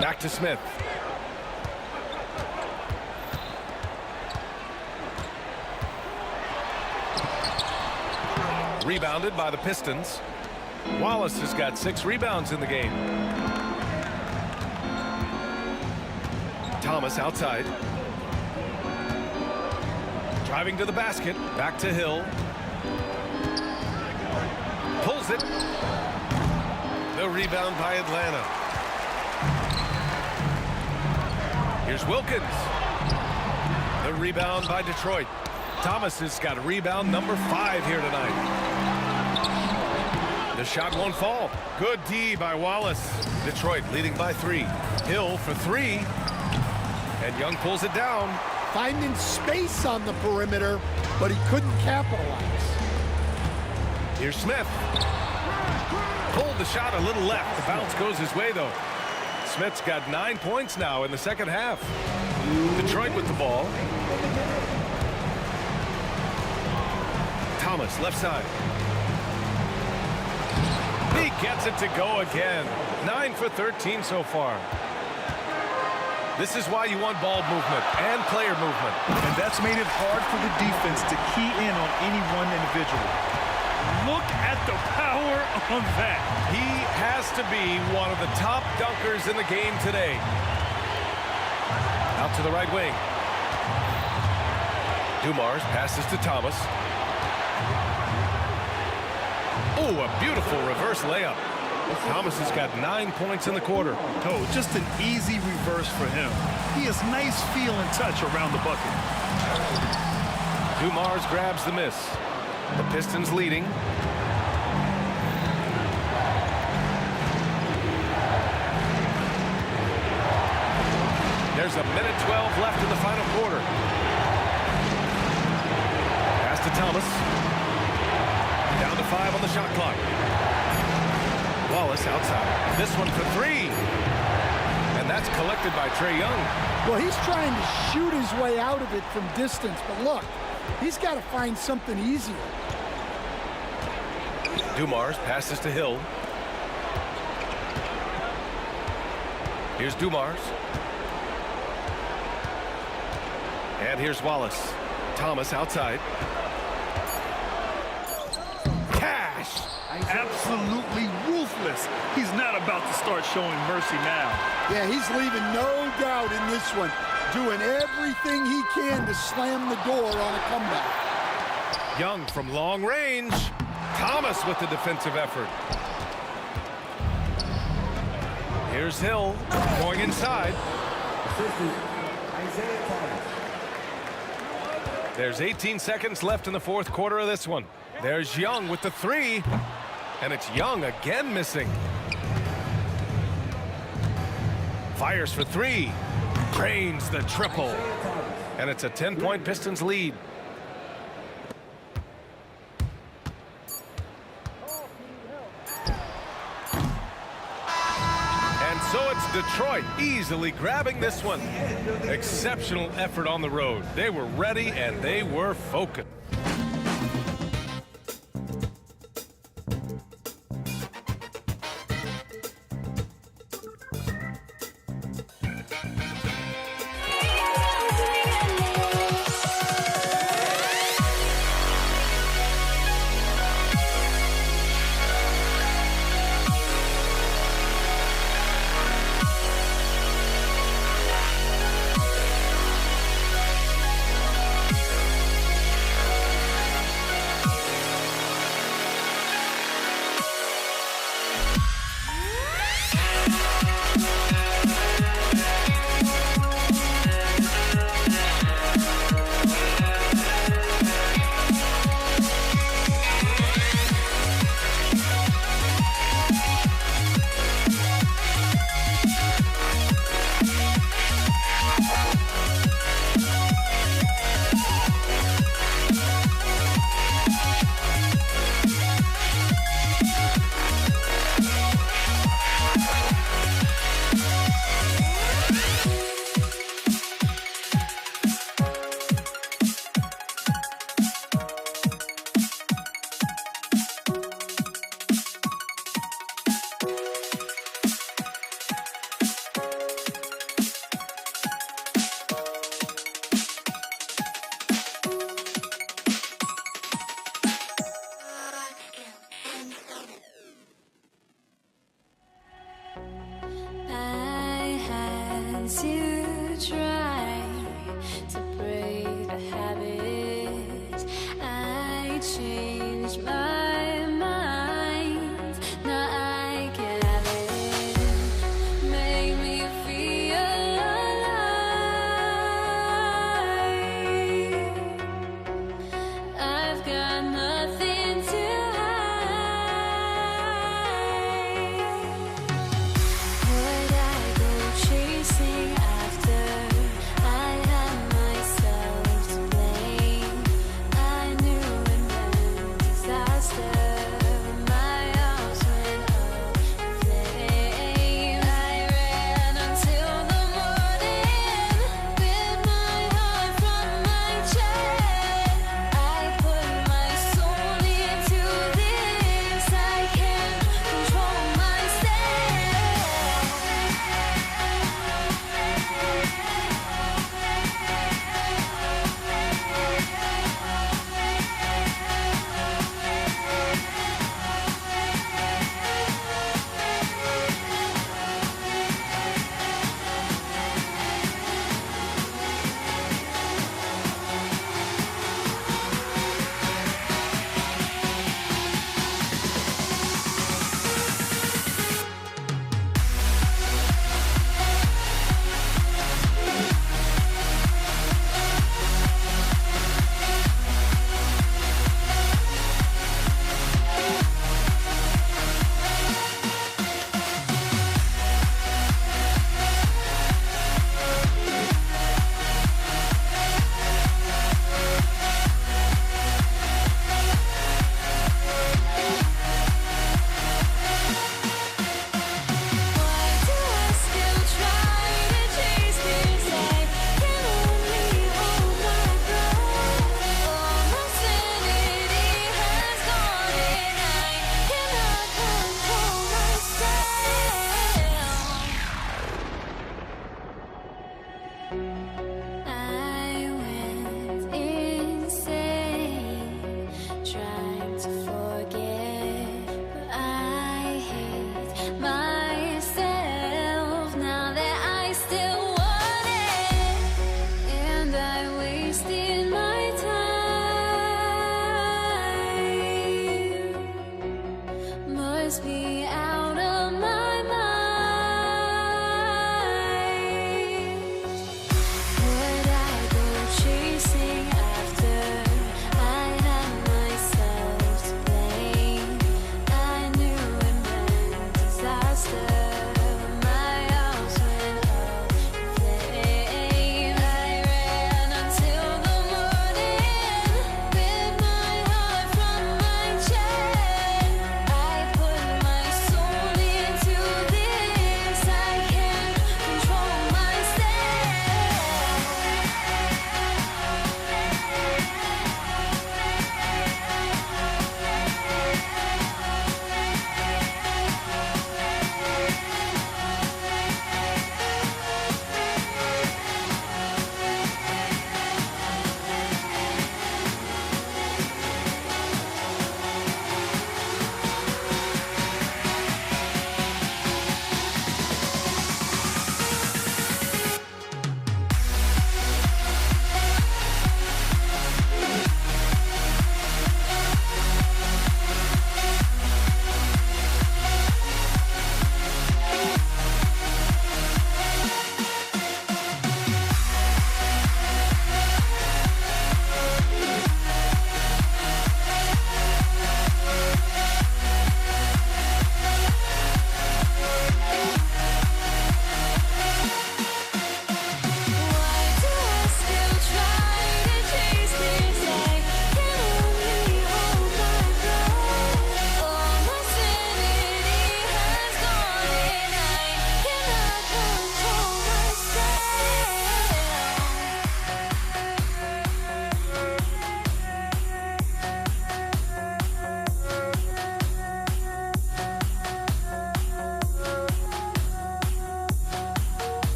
Back to Smith. Rebounded by the Pistons. Wallace has got 6 rebounds in the game. Thomas outside. Driving to the basket. Back to Hill. Pulls it. The rebound by Atlanta. Here's Wilkins. The rebound by Detroit. Thomas has got rebound number 5 here tonight. The shot won't fall. Good D by Wallace. Detroit leading by 3. Hill for 3. And Young pulls it down. Finding space on the perimeter, but he couldn't capitalize. Here's Smith. Pulled the shot a little left. The bounce goes his way, though. Smith's got 9 points now in the second half. Detroit with the ball. Thomas, left side. He gets it to go again. 9 for 13 so far. This is why you want ball movement and player movement. And that's made it hard for the defense to key in on any one individual. Look at the power on that. He has to be one of the top dunkers in the game today. Out to the right wing. Dumars passes to Thomas. Oh, a beautiful reverse layup. Thomas has got 9 points in the quarter. Oh, just an easy reverse for him. He has nice feel and touch around the bucket. Dumars grabs the miss. The Pistons leading. There's a minute 12 left in the final quarter. Pass to Thomas. Down to 5 on the shot clock. Wallace outside. This one for 3. And that's collected by Trae Young. Well, he's trying to shoot his way out of it from distance, but look, he's got to find something easier. Dumars passes to Hill. Here's Dumars. And here's Wallace. Thomas outside. Cash! Absolutely ruthless. He's not about to start showing mercy now. Yeah, he's leaving no doubt in this one. Doing everything he can to slam the door on a comeback. Young from long range. Thomas with the defensive effort. Here's Hill going inside. There's 18 seconds left in the fourth quarter of this one. There's Young with the 3. And it's Young again missing. Fires for 3. Drains the triple. And it's a 10-point Pistons lead. And so it's Detroit easily grabbing this one. Exceptional effort on the road. They were ready and they were focused. bad habits. I changed my mind. Now I can have it. Make me feel alive. I've got nothing to hide. Would I go chasing after? I have myself to blame.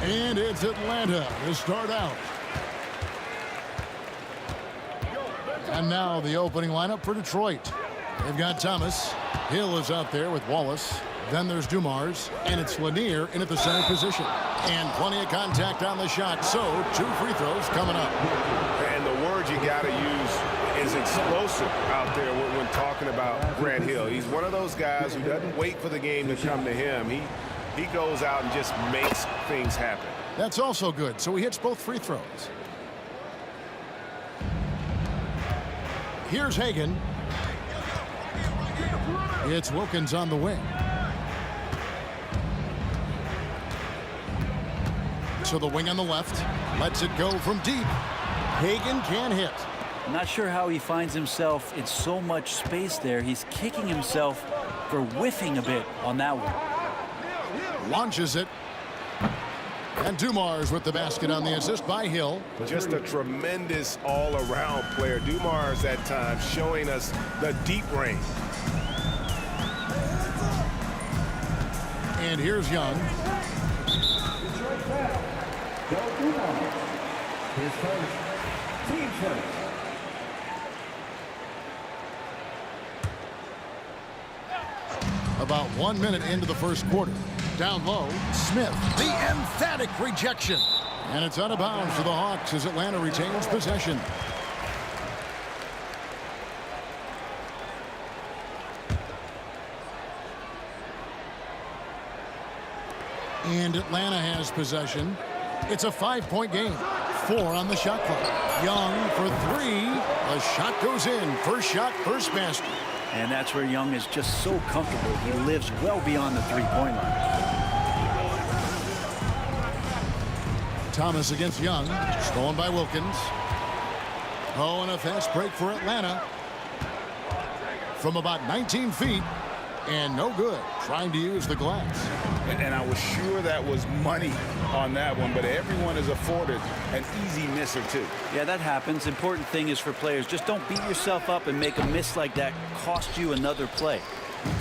And it's Atlanta to start out. And now the opening lineup for Detroit. They've got Thomas. Hill is out there with Wallace. Then there's Dumars, and it's Lanier in at the center position. And plenty of contact on the shot, so 2 free throws coming up. And the word you got to use is explosive out there when talking about Grant Hill. He's one of those guys who doesn't wait for the game to come to him. He goes out and just makes things happen. That's also good, so he hits both free throws. Here's Hagan. It's Wilkins on the wing. So the wing on the left lets it go from deep. Hagan can hit. I'm not sure how he finds himself in so much space there. He's kicking himself for whiffing a bit on that one. Launches it. And Dumars with the basket on the assist by Hill. Just a tremendous all-around player. Dumars at times showing us the deep range. And here's Young. His first, team first. About 1 minute into the first quarter. Down low, Smith, the emphatic rejection. And it's out of bounds for the Hawks as Atlanta retains possession. And Atlanta has possession. It's a 5-point game. 4 on the shot clock. Young for 3. The shot goes in. First shot, first basket. And that's where Young is just so comfortable. He lives well beyond the three-point line. Thomas against Young. Stolen by Wilkins. Oh, and a fast break for Atlanta. From about 19 feet. And no good. Trying to use the glass. And I was sure that was money on that one, but everyone is afforded an easy miss or two. Yeah, that happens. Important thing is for players, just don't beat yourself up and make a miss like that cost you another play.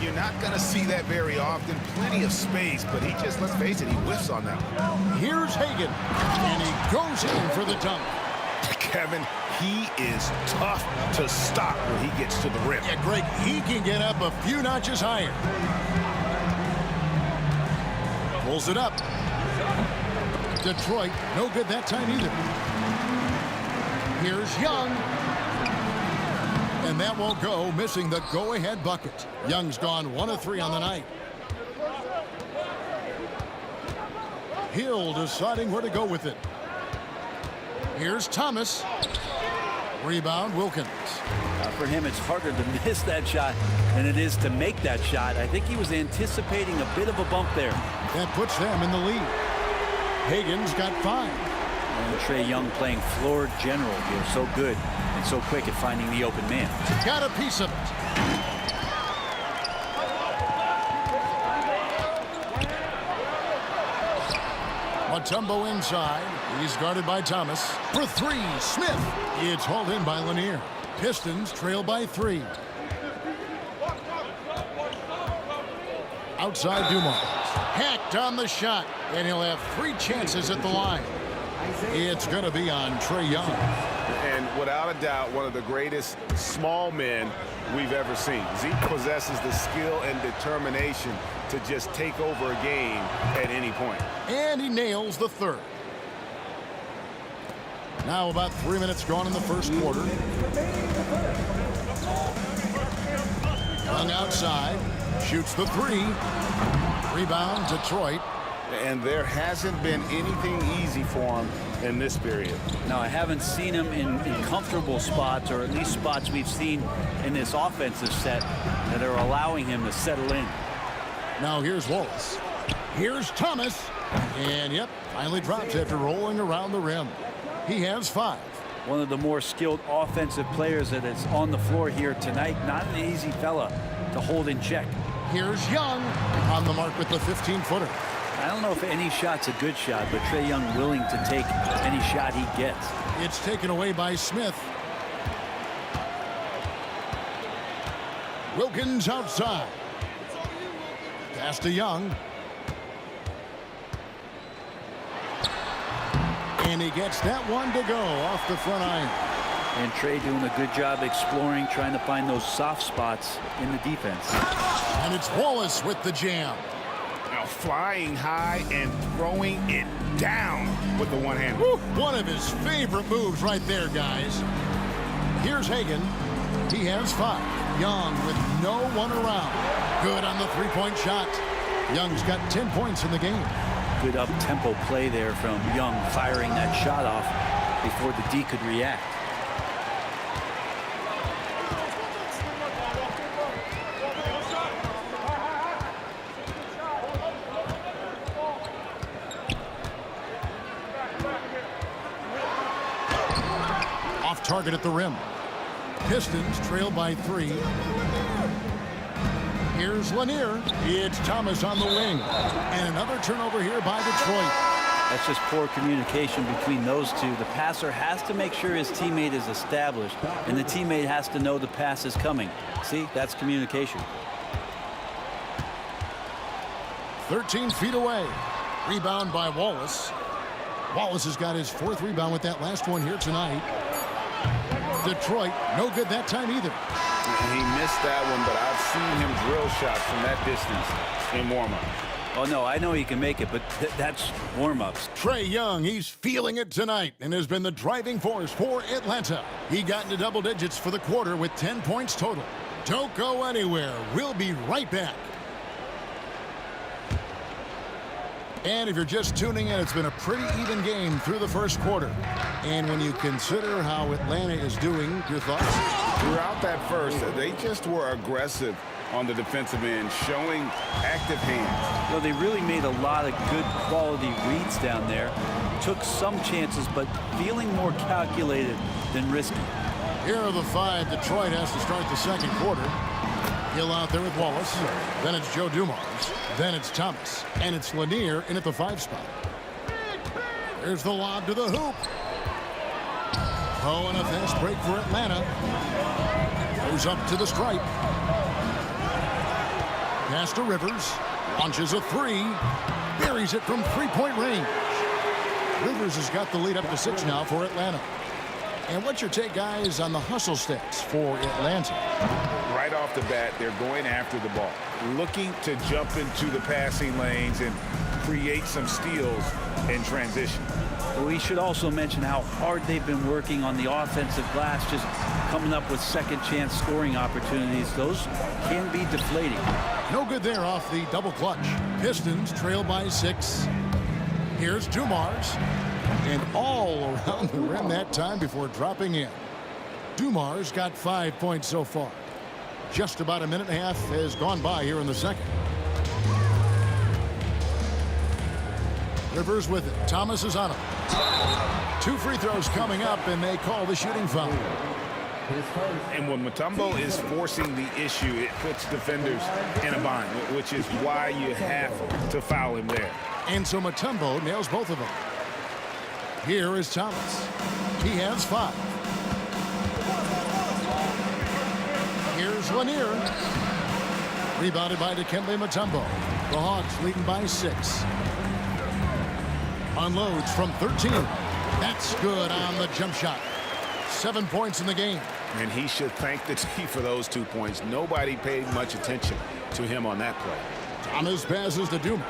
You're not going to see that very often. Plenty of space, but he just, let's face it, he whiffs on that one. Here's Hagan, and he goes in for the dunk. Kevin, he is tough to stop when he gets to the rim. Yeah, Greg, he can get up a few notches higher. Pulls it up. Detroit, no good that time either. Here's Young. And that won't go, missing the go-ahead bucket. Young's gone 1 of 3 on the night. Hill deciding where to go with it. Here's Thomas. Rebound, Wilkins. For him, it's harder to miss that shot than it is to make that shot. I think he was anticipating a bit of a bump there. That puts them in the lead. Hagan's got 5. And Trae Young playing floor general here. So good and so quick at finding the open man. Got a piece of it. Mutombo inside. He's guarded by Thomas. For 3, Smith. It's hauled in by Lanier. Pistons trail by 3. Outside Dumars. Hacked on the shot. And he'll have 3 chances at the line. It's going to be on Trae Young. And without a doubt, one of the greatest small men we've ever seen. Zeke possesses the skill and determination to just take over a game at any point. And he nails the 3rd. Now about 3 minutes gone in the first quarter. Young outside. Shoots the 3. Rebound, Detroit. And there hasn't been anything easy for him in this period. No, I haven't seen him in comfortable spots, or at least spots we've seen in this offensive set that are allowing him to settle in. Now here's Wallace. Here's Thomas. And yep, finally drops after rolling around the rim. He has 5. One of the more skilled offensive players that is on the floor here tonight. Not an easy fella to hold in check. Here's Young on the mark with the 15-footer. I don't know if any shot's a good shot, but Trae Young willing to take any shot he gets. It's taken away by Smith. Wilkins outside. Pass to Young. And he gets that one to go off the front iron. And Trey doing a good job exploring, trying to find those soft spots in the defense. And it's Wallace with the jam. Now flying high and throwing it down with the one hand. One of his favorite moves right there, guys. Here's Hagan. He has 5. Young with no one around. Good on the three-point shot. Young's got 10 points in the game. Good up-tempo play there from Young, firing that shot off before the D could react. Off target at the rim. Pistons trail by 3. Here's Lanier. It's Thomas on the wing. And another turnover here by Detroit. That's just poor communication between those two. The passer has to make sure his teammate is established, and the teammate has to know the pass is coming. See, that's communication. 13 feet away. Rebound by Wallace. Wallace has got his 4th rebound with that last one here tonight. Detroit, no good that time either. He missed that one, but I've seen him drill shots from that distance in warm-up. Oh, no, I know he can make it, but that's warm-ups. Trey Young, he's feeling it tonight and has been the driving force for Atlanta. He got into double digits for the quarter with 10 points total. Don't go anywhere. We'll be right back. And if you're just tuning in, it's been a pretty even game through the first quarter. And when you consider how Atlanta is doing, your thoughts? Throughout that first, they just were aggressive on the defensive end, showing active hands. Well, they really made a lot of good quality reads down there. Took some chances, but feeling more calculated than risky. Here are the 5 Detroit has to start the second quarter. Hill out there with Wallace. Then it's Joe Dumars. Then it's Thomas. And it's Lanier in at the 5 spot. There's the lob to the hoop. Oh, and a fast break for Atlanta. Goes up to the stripe. Pass to Rivers. Launches a 3. Buries it from 3-point range. Rivers has got the lead up to 6 now for Atlanta. And what's your take, guys, on the hustle stats for Atlanta? Right off the bat, they're going after the ball, looking to jump into the passing lanes and create some steals in transition. We should also mention how hard they've been working on the offensive glass, just coming up with second chance scoring opportunities. Those can be deflating. No good there off the double clutch. Pistons trail by 6. Here's Dumars. And all around the rim that time before dropping in. Dumars got 5 points so far. Just about a minute and a half has gone by here in the second. Rivers with it. Thomas is on him. 2 free throws coming up, and they call the shooting foul. And when Mutombo is forcing the issue, it puts defenders in a bind, which is why you have to foul him there. And so Mutombo nails both of them. Here is Thomas. He has 5. Here's Lanier. Rebounded by Dikembe Mutombo. The Hawks leading by 6. Unloads from 13. That's good on the jump shot. 7 points in the game. And he should thank the team for those 2 points. Nobody paid much attention to him on that play. Thomas passes to Dumars.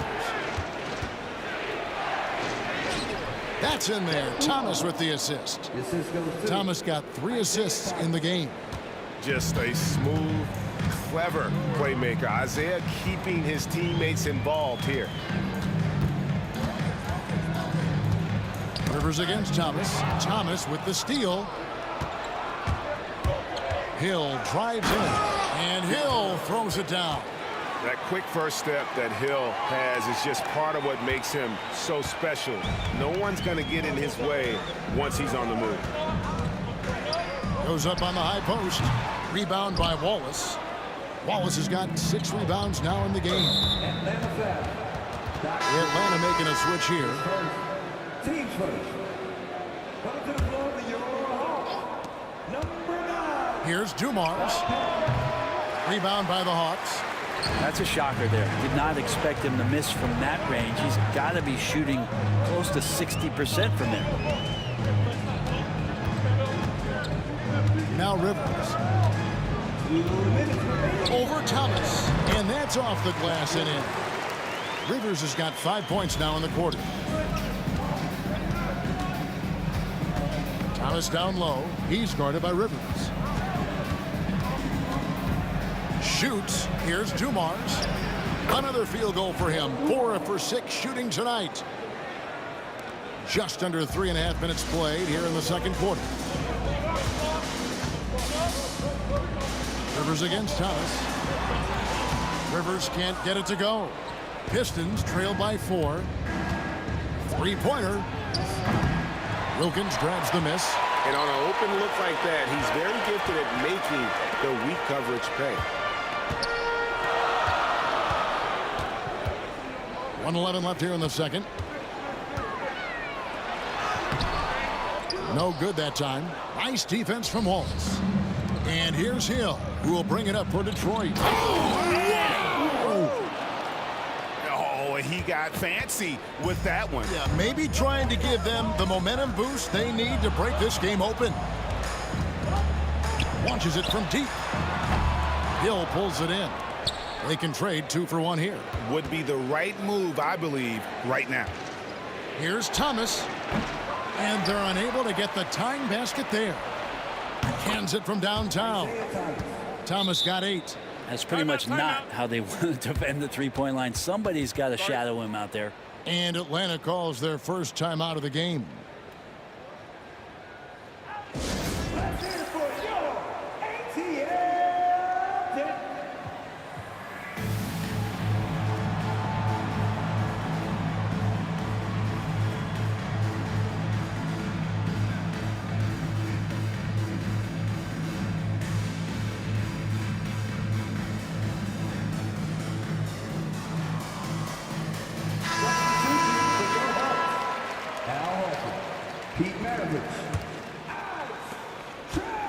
That's in there. Thomas with the assist. Thomas got 3 assists in the game. Just a smooth, clever playmaker. Isaiah keeping his teammates involved here. Rivers against Thomas. Thomas with the steal. Hill drives in. And Hill throws it down. That quick first step that Hill has is just part of what makes him so special. No one's going to get in his way once he's on the move. Goes up on the high post. Rebound by Wallace. Wallace has got 6 rebounds now in the game. Atlanta making a switch here. Teams first. Come to the floor for your Hawks. Number 9. Here's Dumars. Rebound by the Hawks. That's a shocker there. Did not expect him to miss from that range. He's got to be shooting close to 60% from there. Now Rivers. Over Thomas. And that's off the glass and in. Rivers has got 5 points now in the quarter. Thomas down low. He's guarded by Rivers. Shoots. Here's Dumars. Another field goal for him. 4 for 6 shooting tonight. Just under 3.5 minutes played here in the second quarter. Rivers against Thomas. Rivers can't get it to go. Pistons trail by 4. Three-pointer. Wilkins grabs the miss. And on an open look like that, he's very gifted at making the weak coverage pay. 1:11 left here in the second. No good that time. Nice defense from Wallace. And here's Hill, who will bring it up for Detroit. Oh, he got fancy with that one. Yeah, maybe trying to give them the momentum boost they need to break this game open. Launches it from deep. Hill pulls it in. They can trade 2 for 1 here. Would be the right move, I believe, right now. Here's Thomas. And they're unable to get the tying basket there. Cans it from downtown. Thomas got 8. That's pretty much not how they want to defend the three-point line. Somebody's got to shadow him out there. And Atlanta calls their first time out of the game.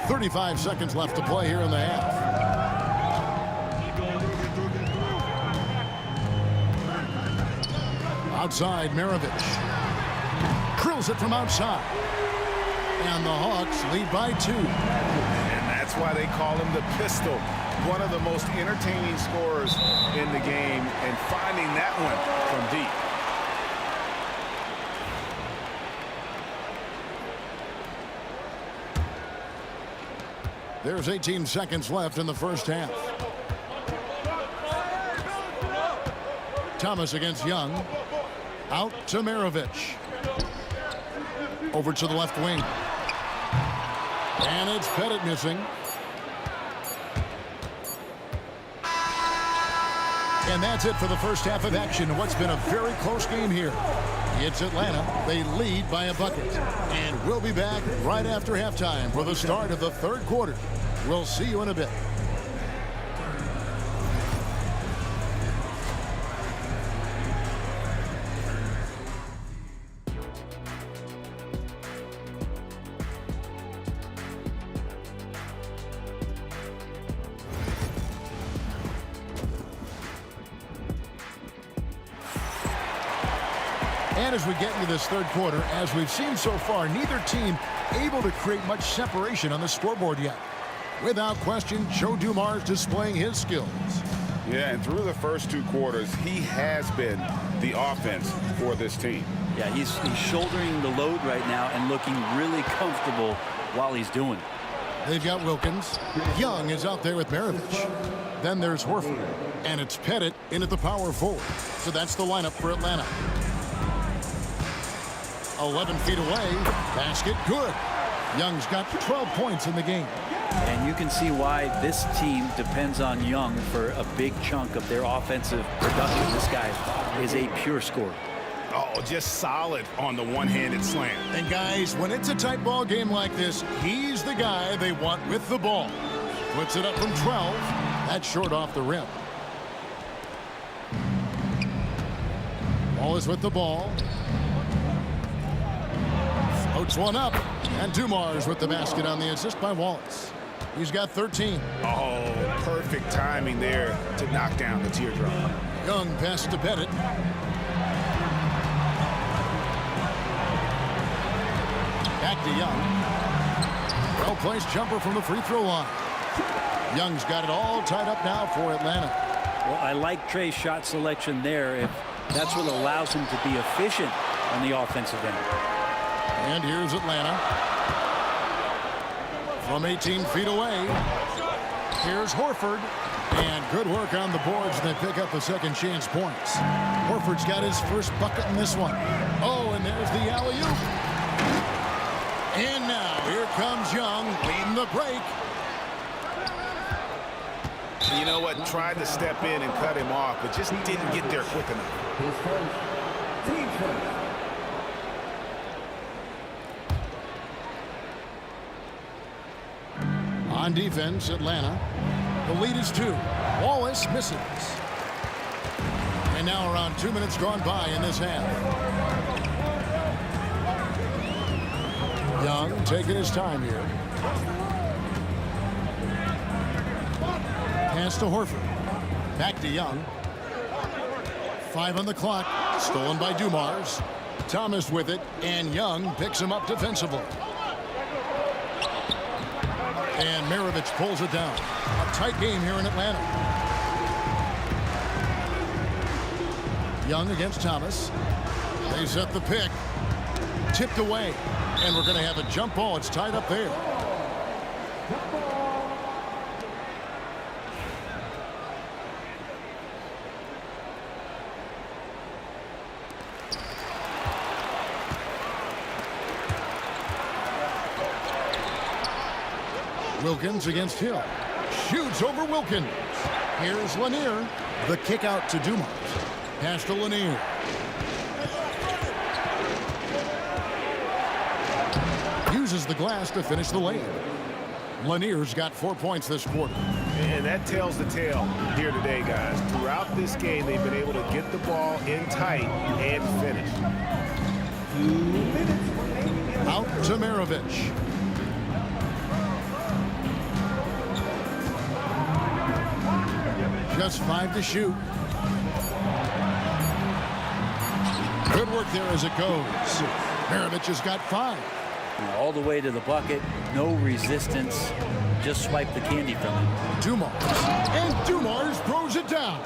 35 seconds left to play here in the half. Outside, Maravich. Drills it from outside. And the Hawks lead by 2. And that's why they call him the pistol. One of the most entertaining scorers in the game, and finding that one from deep. There's 18 seconds left in the first half. Thomas against Young. Out to Maravich. Over to the left wing. And it's Pettit missing. And that's it for the first half of action. What's been a very close game here. It's Atlanta. They lead by a bucket. And we'll be back right after halftime for the start of the third quarter. We'll see you in a bit. And as we get into this third quarter, as we've seen so far, neither team able to create much separation on the scoreboard yet. Without question, Joe Dumars displaying his skills. Yeah, and through the first 2 quarters, he has been the offense for this team. Yeah, he's shouldering the load right now and looking really comfortable while he's doing it. They've got Wilkins. Young is out there with Maravich. Then there's Horford. And it's Pettit in at the power forward. So that's the lineup for Atlanta. 11 feet away. Basket good. Young's got 12 points in the game. And you can see why this team depends on Young for a big chunk of their offensive production. This guy is a pure scorer. Oh, just solid on the one-handed slam. And guys, when it's a tight ball game like this, he's the guy they want with the ball. Puts it up from 12. That's short off the rim. Wallace with the ball. Floats one up. And Dumars with the basket on the assist by Wallace. He's got 13. Oh, perfect timing there to knock down the teardrop. Young passes to Pettit. Back to Young. Well-placed jumper from the free throw line. Young's got it all tied up now for Atlanta. Well, I like Trey's shot selection there if that's what allows him to be efficient on the offensive end. And here's Atlanta. From 18 feet away. Here's Horford. And good work on the boards. They pick up a second chance points. Horford's got his first bucket in this one. Oh, and there's the alley-oop. And now here comes Young leading the break. You know what? Tried to step in and cut him off, but just didn't get there quick enough. On defense, Atlanta. The lead is 2. Wallace misses. And now around 2 minutes gone by in this half. Young taking his time here. Pass to Horford. Back to Young. 5 on the clock. Stolen by Dumars. Thomas with it, and Young picks him up defensively. And Maravich pulls it down. A tight game here in Atlanta. Young against Thomas. They set the pick. Tipped away. And we're going to have a jump ball. It's tied up there. Wilkins against Hill. Shoots over Wilkins. Here's Lanier. The kick out to Dumars. Pass to Lanier. Uses the glass to finish the lane. Lanier's got 4 points this quarter. And that tells the tale here today, guys. Throughout this game, they've been able to get the ball in tight and finish. Out to Maravich. Just 5 to shoot. Good work there as it goes. Maravich has got 5. All the way to the bucket, no resistance. Just swipe the candy from him. Dumars. And Dumars throws it down.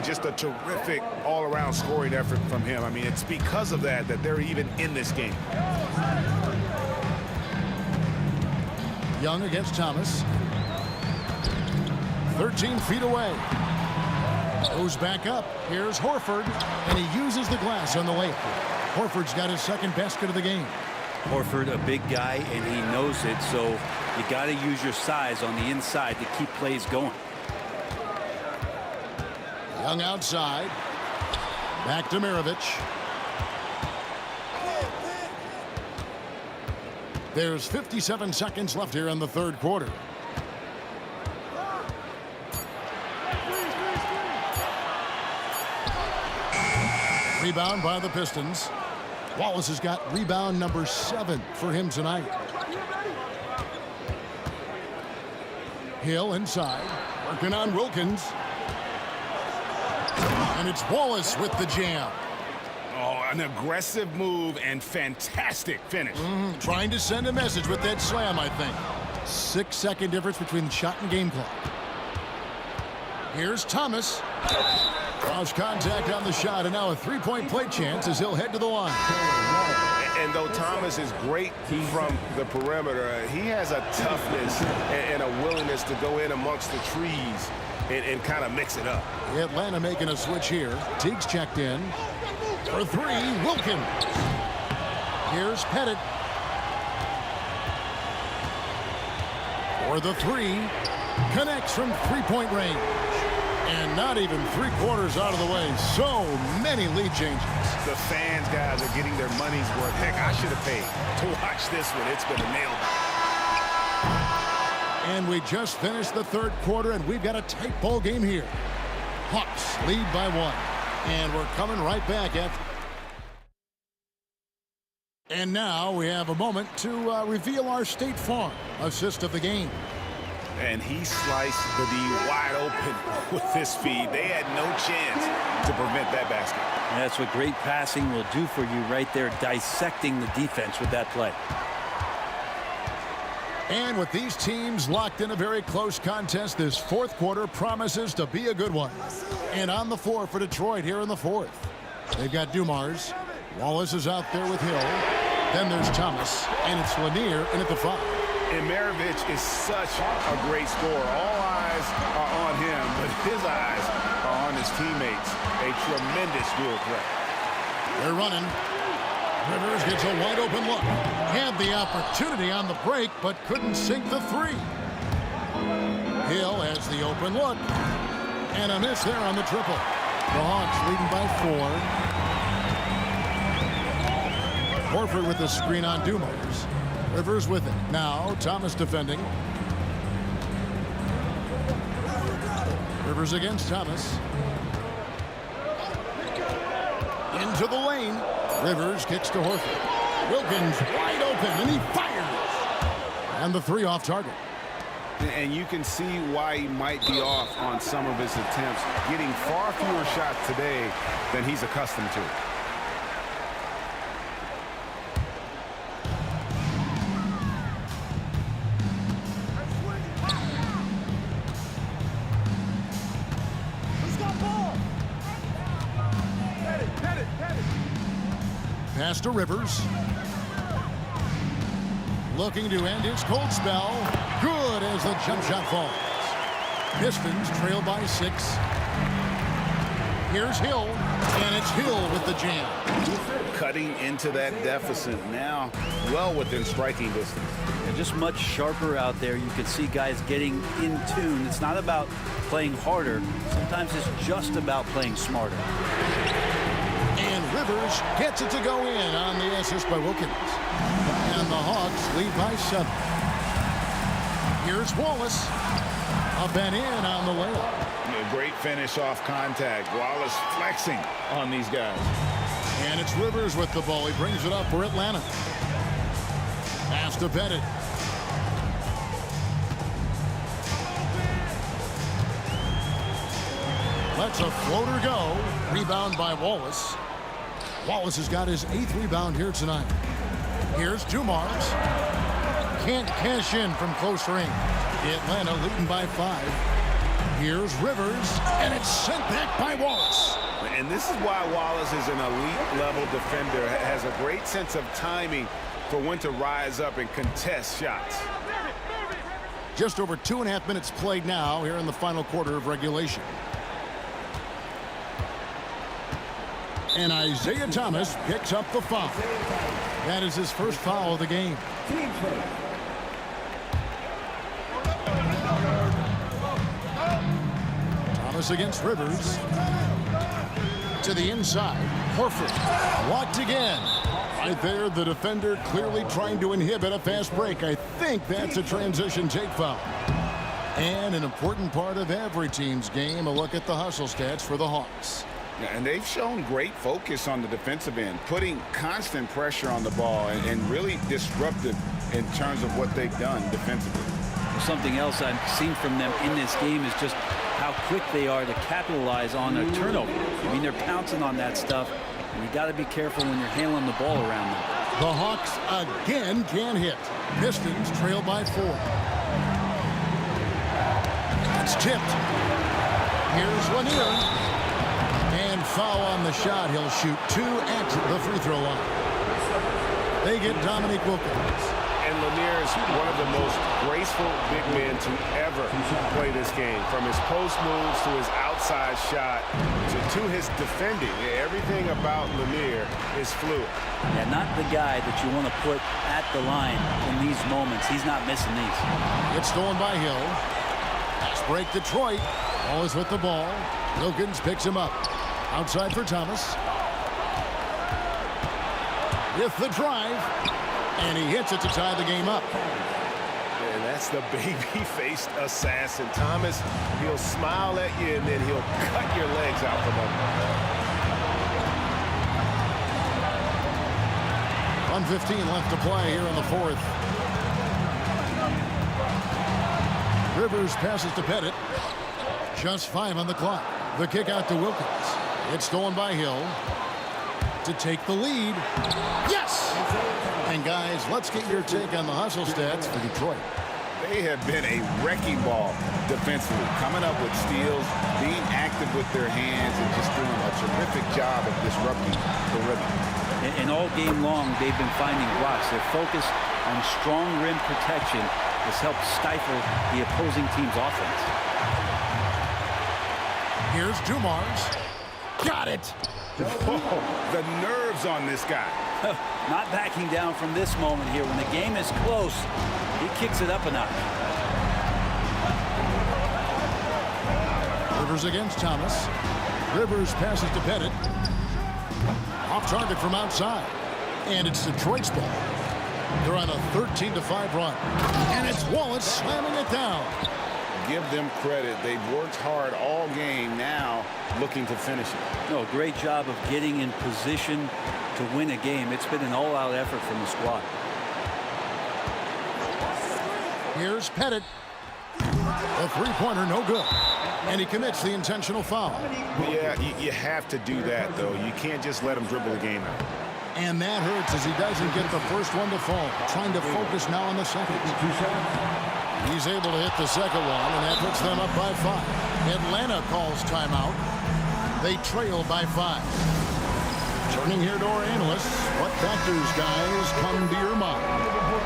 Just a terrific all-around scoring effort from him. I mean, it's because of that they're even in this game. Young against Thomas. 13 feet away. Goes back up. Here's Horford. And he uses the glass on the layup. Horford's got his second basket of the game. Horford, a big guy, and he knows it, so you got to use your size on the inside to keep plays going. Young outside. Back to Maravich. There's 57 seconds left here in the third quarter. Rebound by the Pistons. Wallace has got rebound number 7 for him tonight. Hill inside, working on Wilkins. And it's Wallace with the jam. Oh, an aggressive move and fantastic finish. Trying to send a message with that slam, I think. 6-second difference between the shot and game clock. Here's Thomas. Cross contact on the shot, and now a three-point play chance as he'll head to the line. And though Thomas is great from the perimeter, he has a toughness and a willingness to go in amongst the trees and kind of mix it up. Atlanta making a switch here. Teague's checked in. For 3, Wilkins. Here's Pettit. For the 3. Connects from three-point range. And not even 3/4 out of the way. So many lead changes. The fans, guys, are getting their money's worth. Heck, I should have paid to watch this one. It's been a nail-biter. And we just finished the third quarter, and we've got a tight ball game here. Hawks lead by 1. And we're coming right back at. And now we have a moment to reveal our State Farm assist of the game. And he sliced the D wide open with his speed. They had no chance to prevent that basket. That's what great passing will do for you right there, dissecting the defense with that play. And with these teams locked in a very close contest, this fourth quarter promises to be a good one. And on the floor for Detroit here in the fourth, they've got Dumars. Wallace is out there with Hill. Then there's Thomas, and it's Lanier in at the 5. And Maravich is such a great scorer. All eyes are on him, but his eyes are on his teammates. A tremendous dual threat. They're running. Rivers gets a wide open look. Had the opportunity on the break, but couldn't sink the 3. Hill has the open look. And a miss there on the triple. The Hawks leading by 4. Horford with the screen on Dumars. Rivers with it. Now Thomas defending. Rivers against Thomas. Into the lane. Rivers kicks to Horford. Wilkins wide open, and he fires. And the 3 off target. And you can see why he might be off on some of his attempts, getting far fewer shots today than he's accustomed to. Pass to Rivers. Looking to end his cold spell. Good as the jump shot falls. Pistons trail by 6. Here's Hill, and it's Hill with the jam. Cutting into that deficit now, well within striking distance. They're just much sharper out there. You can see guys getting in tune. It's not about playing harder. Sometimes it's just about playing smarter. And Rivers gets it to go in on the assist by Wilkins. And the Hawks lead by 7. Here's Wallace. Up and in on the layup. A great finish off contact. Wallace flexing on these guys. And it's Rivers with the ball. He brings it up for Atlanta. Pass to Pettit. Lets a floater go. Rebound by Wallace. Wallace has got his 8th rebound here tonight. Here's Dumars. Can't cash in from close range. Atlanta leading by 5. Here's Rivers, and it's sent back by Wallace. And this is why Wallace is an elite-level defender, has a great sense of timing for when to rise up and contest shots. Just over 2.5 minutes played now here in the final quarter of regulation. And Isaiah Thomas picks up the foul. That is his first foul of the game. Thomas against Rivers. To the inside. Horford blocked again. Right there, the defender clearly trying to inhibit a fast break. I think that's a transition take foul. And an important part of every team's game, a look at the hustle stats for the Hawks. And they've shown great focus on the defensive end, putting constant pressure on the ball and really disruptive in terms of what they've done defensively. Something else I've seen from them in this game is just how quick they are to capitalize on a turnover. I mean, they're pouncing on that stuff, and you got to be careful when you're handling the ball around them. The Hawks again can hit. Pistons trail by 4. It's tipped. Here's Lanier. And foul on the shot. He'll shoot 2 at the free throw line. They get Dominique Wilkins. And Lanier is one of the most graceful big men to ever play this game. From his post moves to his outside shot to his defending. Everything about Lanier is fluid. Yeah, not the guy that you want to put at the line in these moments. He's not missing these. It's stolen by Hill. Pass break Detroit. Wallace with the ball. Wilkins picks him up. Outside for Thomas. With the drive. And he hits it to tie the game up. And that's the baby-faced assassin. Thomas, he'll smile at you and then he'll cut your legs out from under. 1:15 left to play here in the fourth. Rivers passes to Pettit. Just 5 on the clock. The kick out to Wilkins. It's stolen by Hill to take the lead. Yes! And guys, let's get your take on the hustle stats for Detroit. They have been a wrecking ball defensively, coming up with steals, being active with their hands, and just doing a terrific job of disrupting the rhythm. And all game long, they've been finding blocks. Their focus on strong rim protection has helped stifle the opposing team's offense. Here's Dumars. Got it! Oh, the nerves on this guy. Not backing down from this moment here. When the game is close, he kicks it up a notch. Rivers against Thomas. Rivers passes to Pettit. Off target from outside. And it's Detroit's ball. They're on a 13-5 run. And it's Wallace slamming it down. Give them credit. They've worked hard all game, now looking to finish it. No, great job of getting in position to win a game. It's been an all-out effort from the squad. Here's Pettit. A three-pointer, no good. And he commits the intentional foul. Yeah, you have to do that, though. You can't just let him dribble the game out. And that hurts as he doesn't get the first one to fall. Trying to focus now on the second. He's able to hit the second one, and that puts them up by 5. Atlanta calls timeout. They trail by 5. Turning here to our analysts. What factors, guys, come to your mind?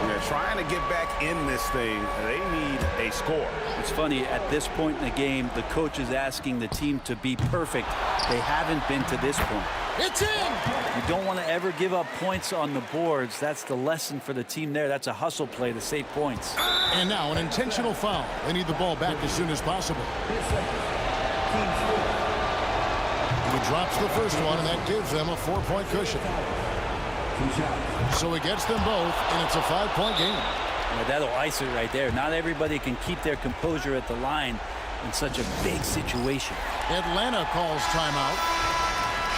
They're trying to get back in this thing. They need a score. It's funny, at this point in the game, the coach is asking the team to be perfect. They haven't been to this point. It's in! You don't want to ever give up points on the boards. That's the lesson for the team there. That's a hustle play to save points. And now an intentional foul. They need the ball back as soon as possible. He drops the first one, and that gives them a 4-point cushion. So he gets them both, and it's a 5-point game. Yeah, that'll ice it right there. Not everybody can keep their composure at the line in such a big situation. Atlanta calls timeout.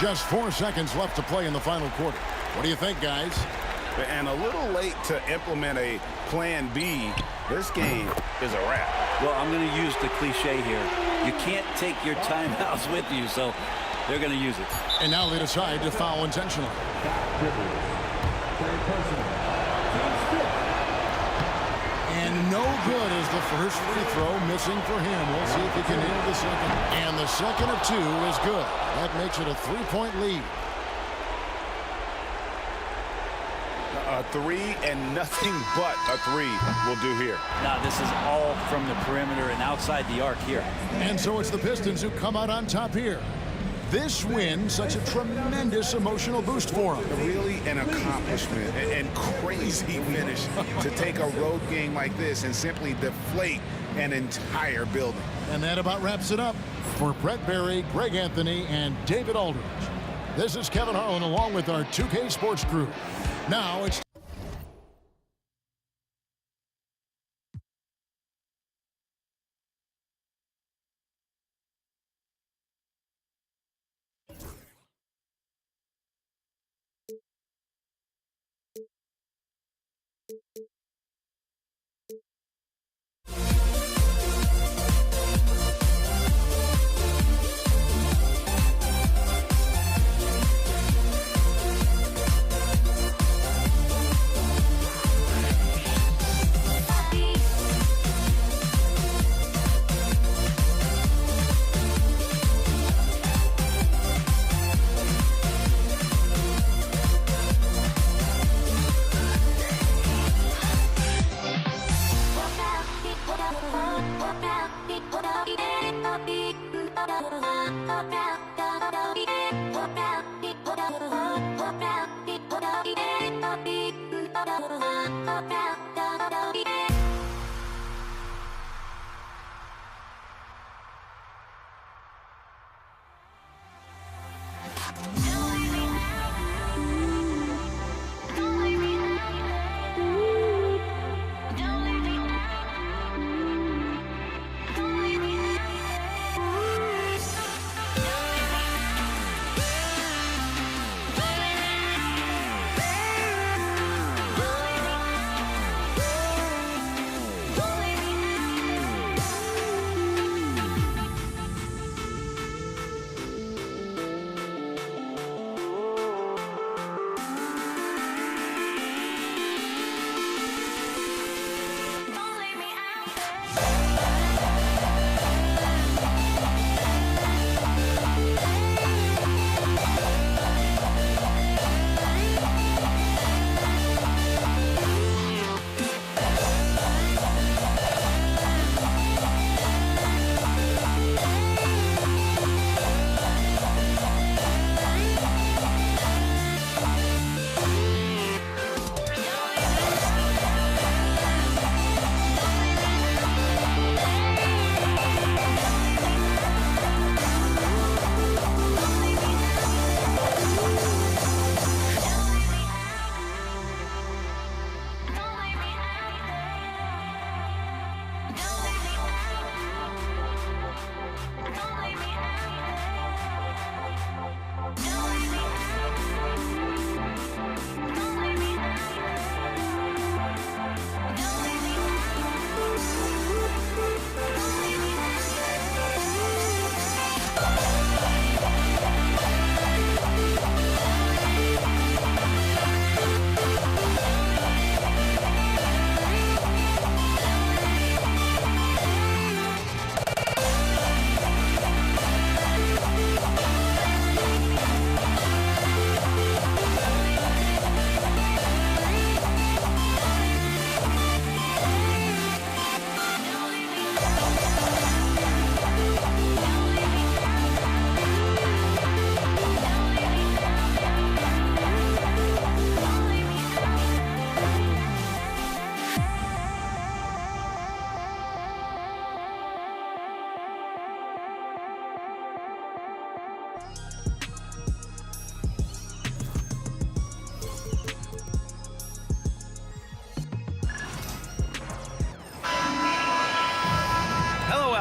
Just 4 seconds left to play in the final quarter. What do you think, guys? And a little late to implement a plan B. This game is a wrap. Well, I'm going to use the cliche here. You can't take your timeouts with you, so they're going to use it. And now they decide to foul intentionally. And no good is the first free throw, missing for him. We'll see if he can nail the second. And the second of 2 is good. That makes it a 3-point lead. A 3 and nothing but a 3 will do here. Now this is all from the perimeter and outside the arc here. And so it's the Pistons who come out on top here. This win, such a tremendous emotional boost for them. Really an accomplishment and crazy finish to take a road game like this and simply deflate an entire building. And that about wraps it up. For Brett Berry, Greg Anthony, and David Aldridge, this is Kevin Harlan along with our 2K Sports crew. Now it's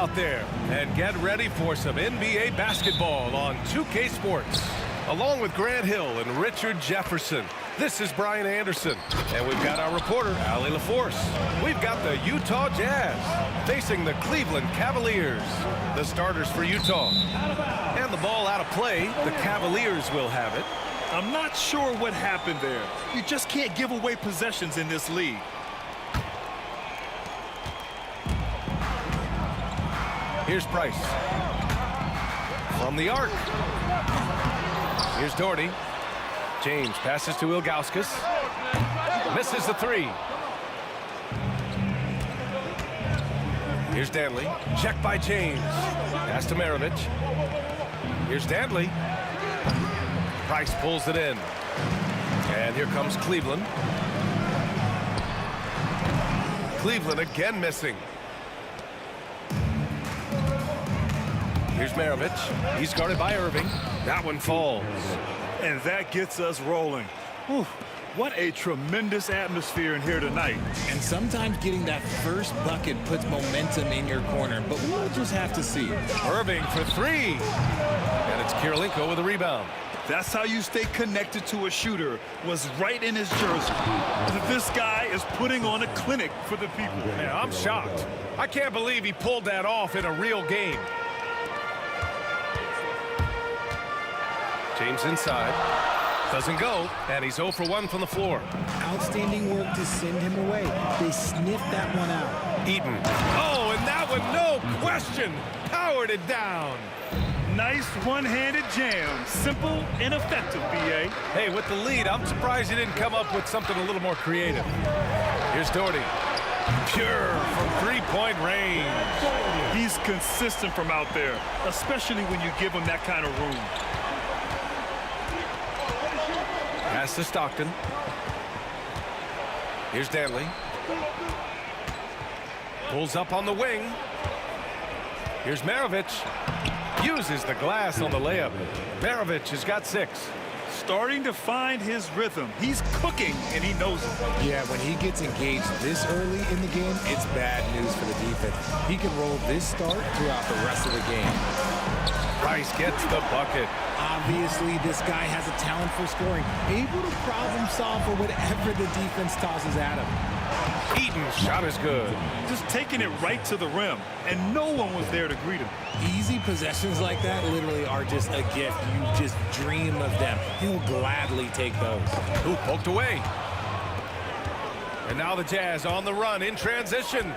out there and get ready for some NBA basketball on 2K Sports. Along with Grant Hill and Richard Jefferson, this is Brian Anderson. And we've got our reporter, Allie LaForce. We've got the Utah Jazz facing the Cleveland Cavaliers. The starters for Utah. And the ball out of play. The Cavaliers will have it. I'm not sure what happened there. You just can't give away possessions in this league. Here's Price. From the arc. Here's Doherty. James passes to Ilgauskas. Misses the three. Here's Danley. Check by James. Pass to Maravich. Here's Danley. Price pulls it in. And here comes Cleveland. Cleveland again missing. Here's Maravich. He's guarded by Irving. That one falls. And that gets us rolling. Whew. What a tremendous atmosphere in here tonight. And sometimes getting that first bucket puts momentum in your corner, but we'll just have to see. Irving for three. And it's Kirilenko with a rebound. That's how you stay connected to a shooter, was right in his jersey. This guy is putting on a clinic for the people. Man, I'm shocked. I can't believe he pulled that off in a real game. James inside. Doesn't go, and he's 0 for 1 from the floor. Outstanding work to send him away. They sniffed that one out. Eaton. Oh, and that one, no question, powered it down. Nice one-handed jam. Simple and effective, B.A. Hey, with the lead, I'm surprised he didn't come up with something a little more creative. Here's Doherty. Pure from three-point range. He's consistent from out there, especially when you give him that kind of room. Pass to Stockton. Here's Danley. Pulls up on the wing. Here's Maravich. Uses the glass on the layup. Maravich has got 6. Starting to find his rhythm. He's cooking, and he knows it. Yeah, when he gets engaged this early in the game, it's bad news for the defense. He can roll this start throughout the rest of the game. Price gets the bucket. Obviously, this guy has a talent for scoring, able to problem solve for whatever the defense tosses at him. Eaton's shot is good. Just taking it right to the rim, and no one was there to greet him. Easy possessions like that literally are just a gift. You just dream of them. He'll gladly take those. Ooh, poked away. And now the Jazz on the run in transition.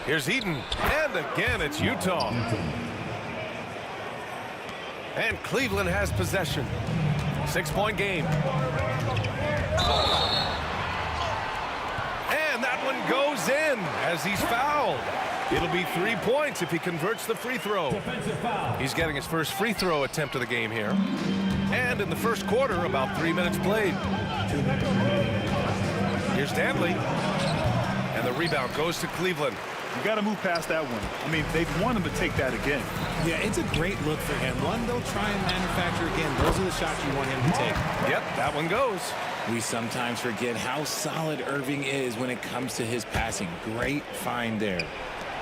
Here's Eaton. And again, it's Utah. And Cleveland has possession. 6-point game. And that one goes in as he's fouled. It'll be 3 points if he converts the free throw. He's getting his first free throw attempt of the game here. And in the first quarter, about 3 minutes played. Here's Danley. And the rebound goes to Cleveland. You got to move past that one. I mean, they'd want him to take that again. Yeah, it's a great look for him. One they'll try and manufacture again. Those are the shots you want him to take. Yep, that one goes. We sometimes forget how solid Irving is when it comes to his passing. Great find there.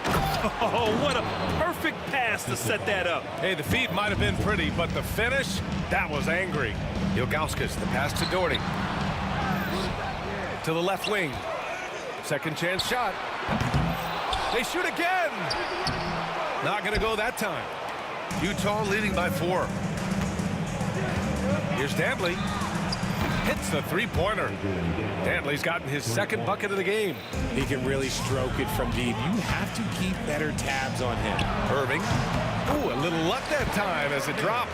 Oh, what a perfect pass to set that up. Hey, the feed might have been pretty, but the finish, that was angry. Ilgauskas, the pass to Doherty. To the left wing. Second chance shot. They shoot again. Not going to go that time. Utah leading by 4. Here's Danley. Hits the three-pointer. Danley's gotten his second bucket of the game. He can really stroke it from deep. You have to keep better tabs on him. Irving. Ooh, a little luck that time as it drops.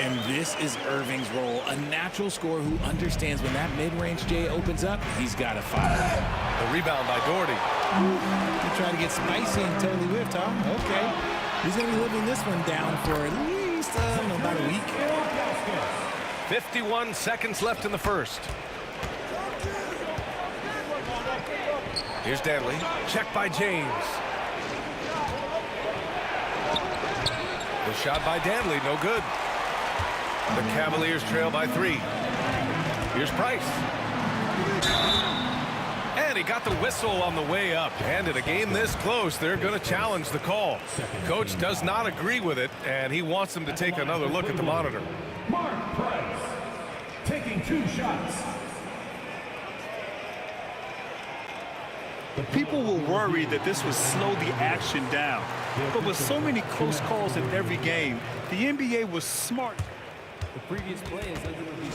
And this is Irving's role, a natural scorer who understands when that mid-range J opens up, he's got to fire. The rebound by Doherty. He tried to get spicy and totally whiffed, huh? Okay. He's going to be living this one down for at least about a week. 51 seconds left in the first. Here's Danley. Checked by James. The shot by Danley, no good. The Cavaliers trail by 3. Here's Price. And he got the whistle on the way up. And in a game this close, they're going to challenge the call. Coach does not agree with it, and he wants them to take another look at the monitor. Mark Price, taking 2 shots. People were worried that this would slow the action down. But with so many close calls in every game, the NBA was smart. The previous play is under review.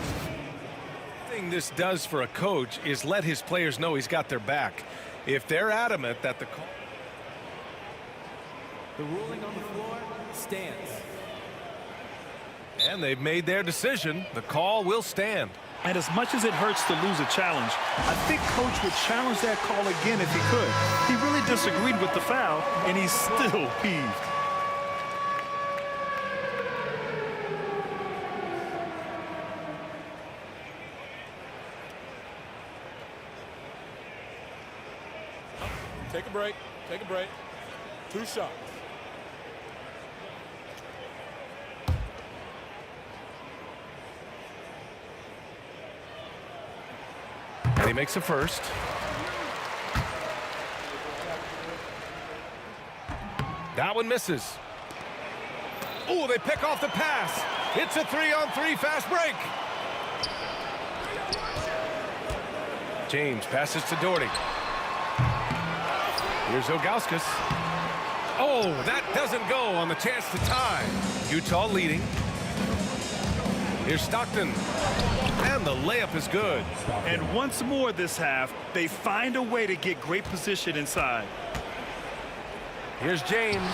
The thing this does for a coach is let his players know he's got their back. If they're adamant that the call... The ruling on the floor stands. And they've made their decision. The call will stand. And as much as it hurts to lose a challenge, I think Coach would challenge that call again if he could. He really disagreed with the foul, and he's still peeved. Take a break. Take a break. 2 shots. And he makes a first. That one misses. Oh, they pick off the pass. It's a 3-on-3 fast break. James passes to Doherty. Here's Ilgauskas. Oh, that doesn't go on the chance to tie. Utah leading. Here's Stockton. And the layup is good. And once more this half, they find a way to get great position inside. Here's James.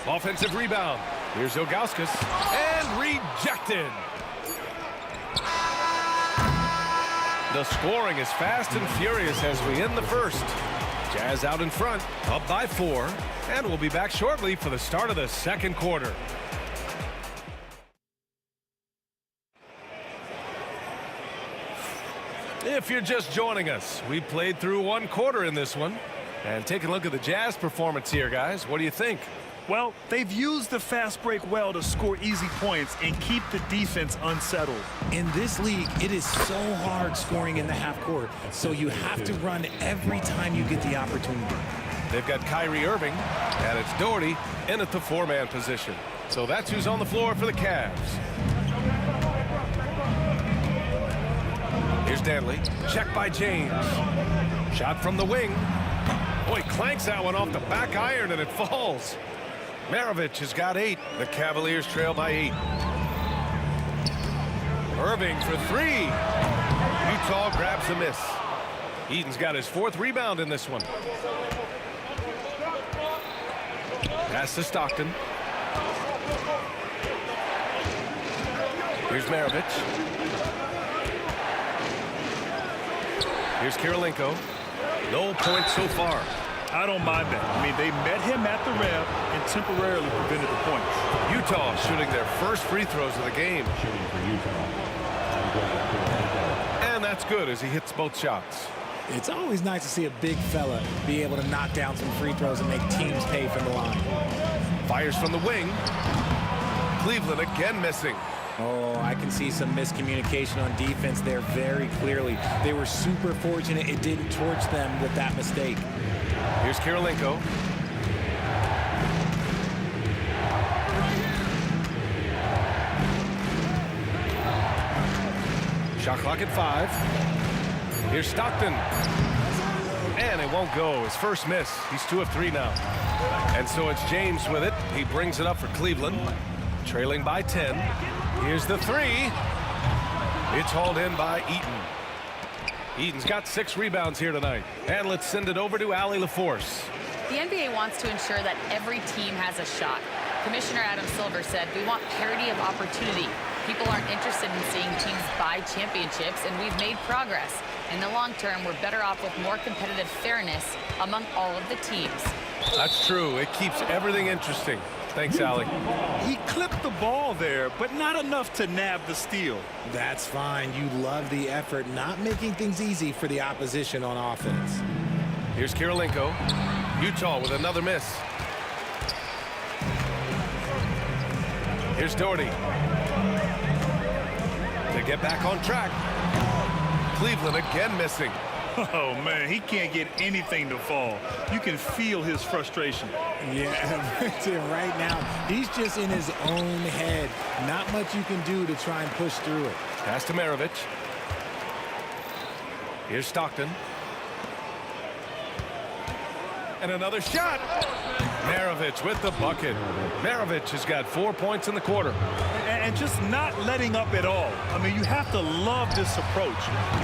Offensive rebound. Here's Ilgauskas. And rejected. The scoring is fast and furious as we end the first. Jazz out in front, up by 4. And we'll be back shortly for the start of the second quarter. If you're just joining us, we played through 1 quarter in this one. And take a look at the Jazz performance here, guys. What do you think? Well, they've used the fast break well to score easy points and keep the defense unsettled. In this league, it is so hard scoring in the half court, so you have to run every time you get the opportunity. They've got Kyrie Irving, and it's Doherty in at the 4-man position. So that's who's on the floor for the Cavs. Here's Danley. Check by James. Shot from the wing. Boy, clanks that one off the back iron, and it falls. Maravich has got 8. The Cavaliers trail by 8. Irving for 3. Utah grabs a miss. Eden's got his 4th rebound in this one. Pass to Stockton. Here's Maravich. Here's Kirilenko. No points so far. I don't mind that. I mean, they met him at the rim and temporarily prevented the points. Utah shooting their first free throws of the game. And that's good as he hits both shots. It's always nice to see a big fella be able to knock down some free throws and make teams pay from the line. Fires from the wing. Cleveland again missing. Oh, I can see some miscommunication on defense there very clearly. They were super fortunate it didn't torch them with that mistake. Here's Kirilenko. Shot clock at 5. Here's Stockton. And it won't go. His first miss. He's 2 of 3 now. And so it's James with it. He brings it up for Cleveland. Trailing by 10. Here's the 3. It's hauled in by Eaton. Eaton's got 6 rebounds here tonight. And let's send it over to Allie LaForce. The NBA wants to ensure that every team has a shot. Commissioner Adam Silver said, "We want parity of opportunity. People aren't interested in seeing teams buy championships, and we've made progress. In the long term, we're better off with more competitive fairness among all of the teams." That's true. It keeps everything interesting. Thanks, Allie. He clipped the ball there, but not enough to nab the steal. That's fine. You love the effort, not making things easy for the opposition on offense. Here's Kirilenko. Utah with another miss. Here's Doherty. To get back on track. Cleveland again missing. Oh, man, he can't get anything to fall. You can feel his frustration. Yeah, right now, he's just in his own head. Not much you can do to try and push through it. Pass to Maravich. Here's Stockton. And another shot. Maravich with the bucket. Maravich has got 4 points in the quarter. And just not letting up at all. I mean, you have to love this approach.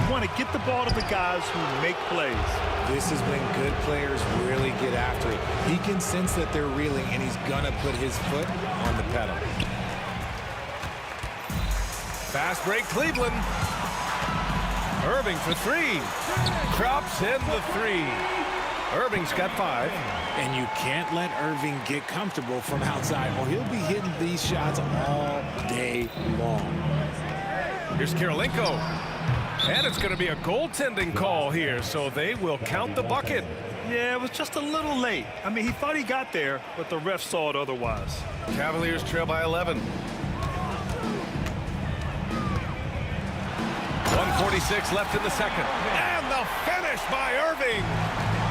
You want to get the ball to the guys who make plays. This is when good players really get after it. He can sense that they're reeling, and he's going to put his foot on the pedal. Fast break, Cleveland. Irving for three. Drops in the three. Irving's got 5. And you can't let Irving get comfortable from outside, or he'll be hitting these shots all day long. Here's Kirilenko. And it's going to be a goaltending call here, so they will count the bucket. Yeah, it was just a little late. I mean, he thought he got there, but the ref saw it otherwise. Cavaliers trail by 11. 1:46 left in the second. And the finish by Irving.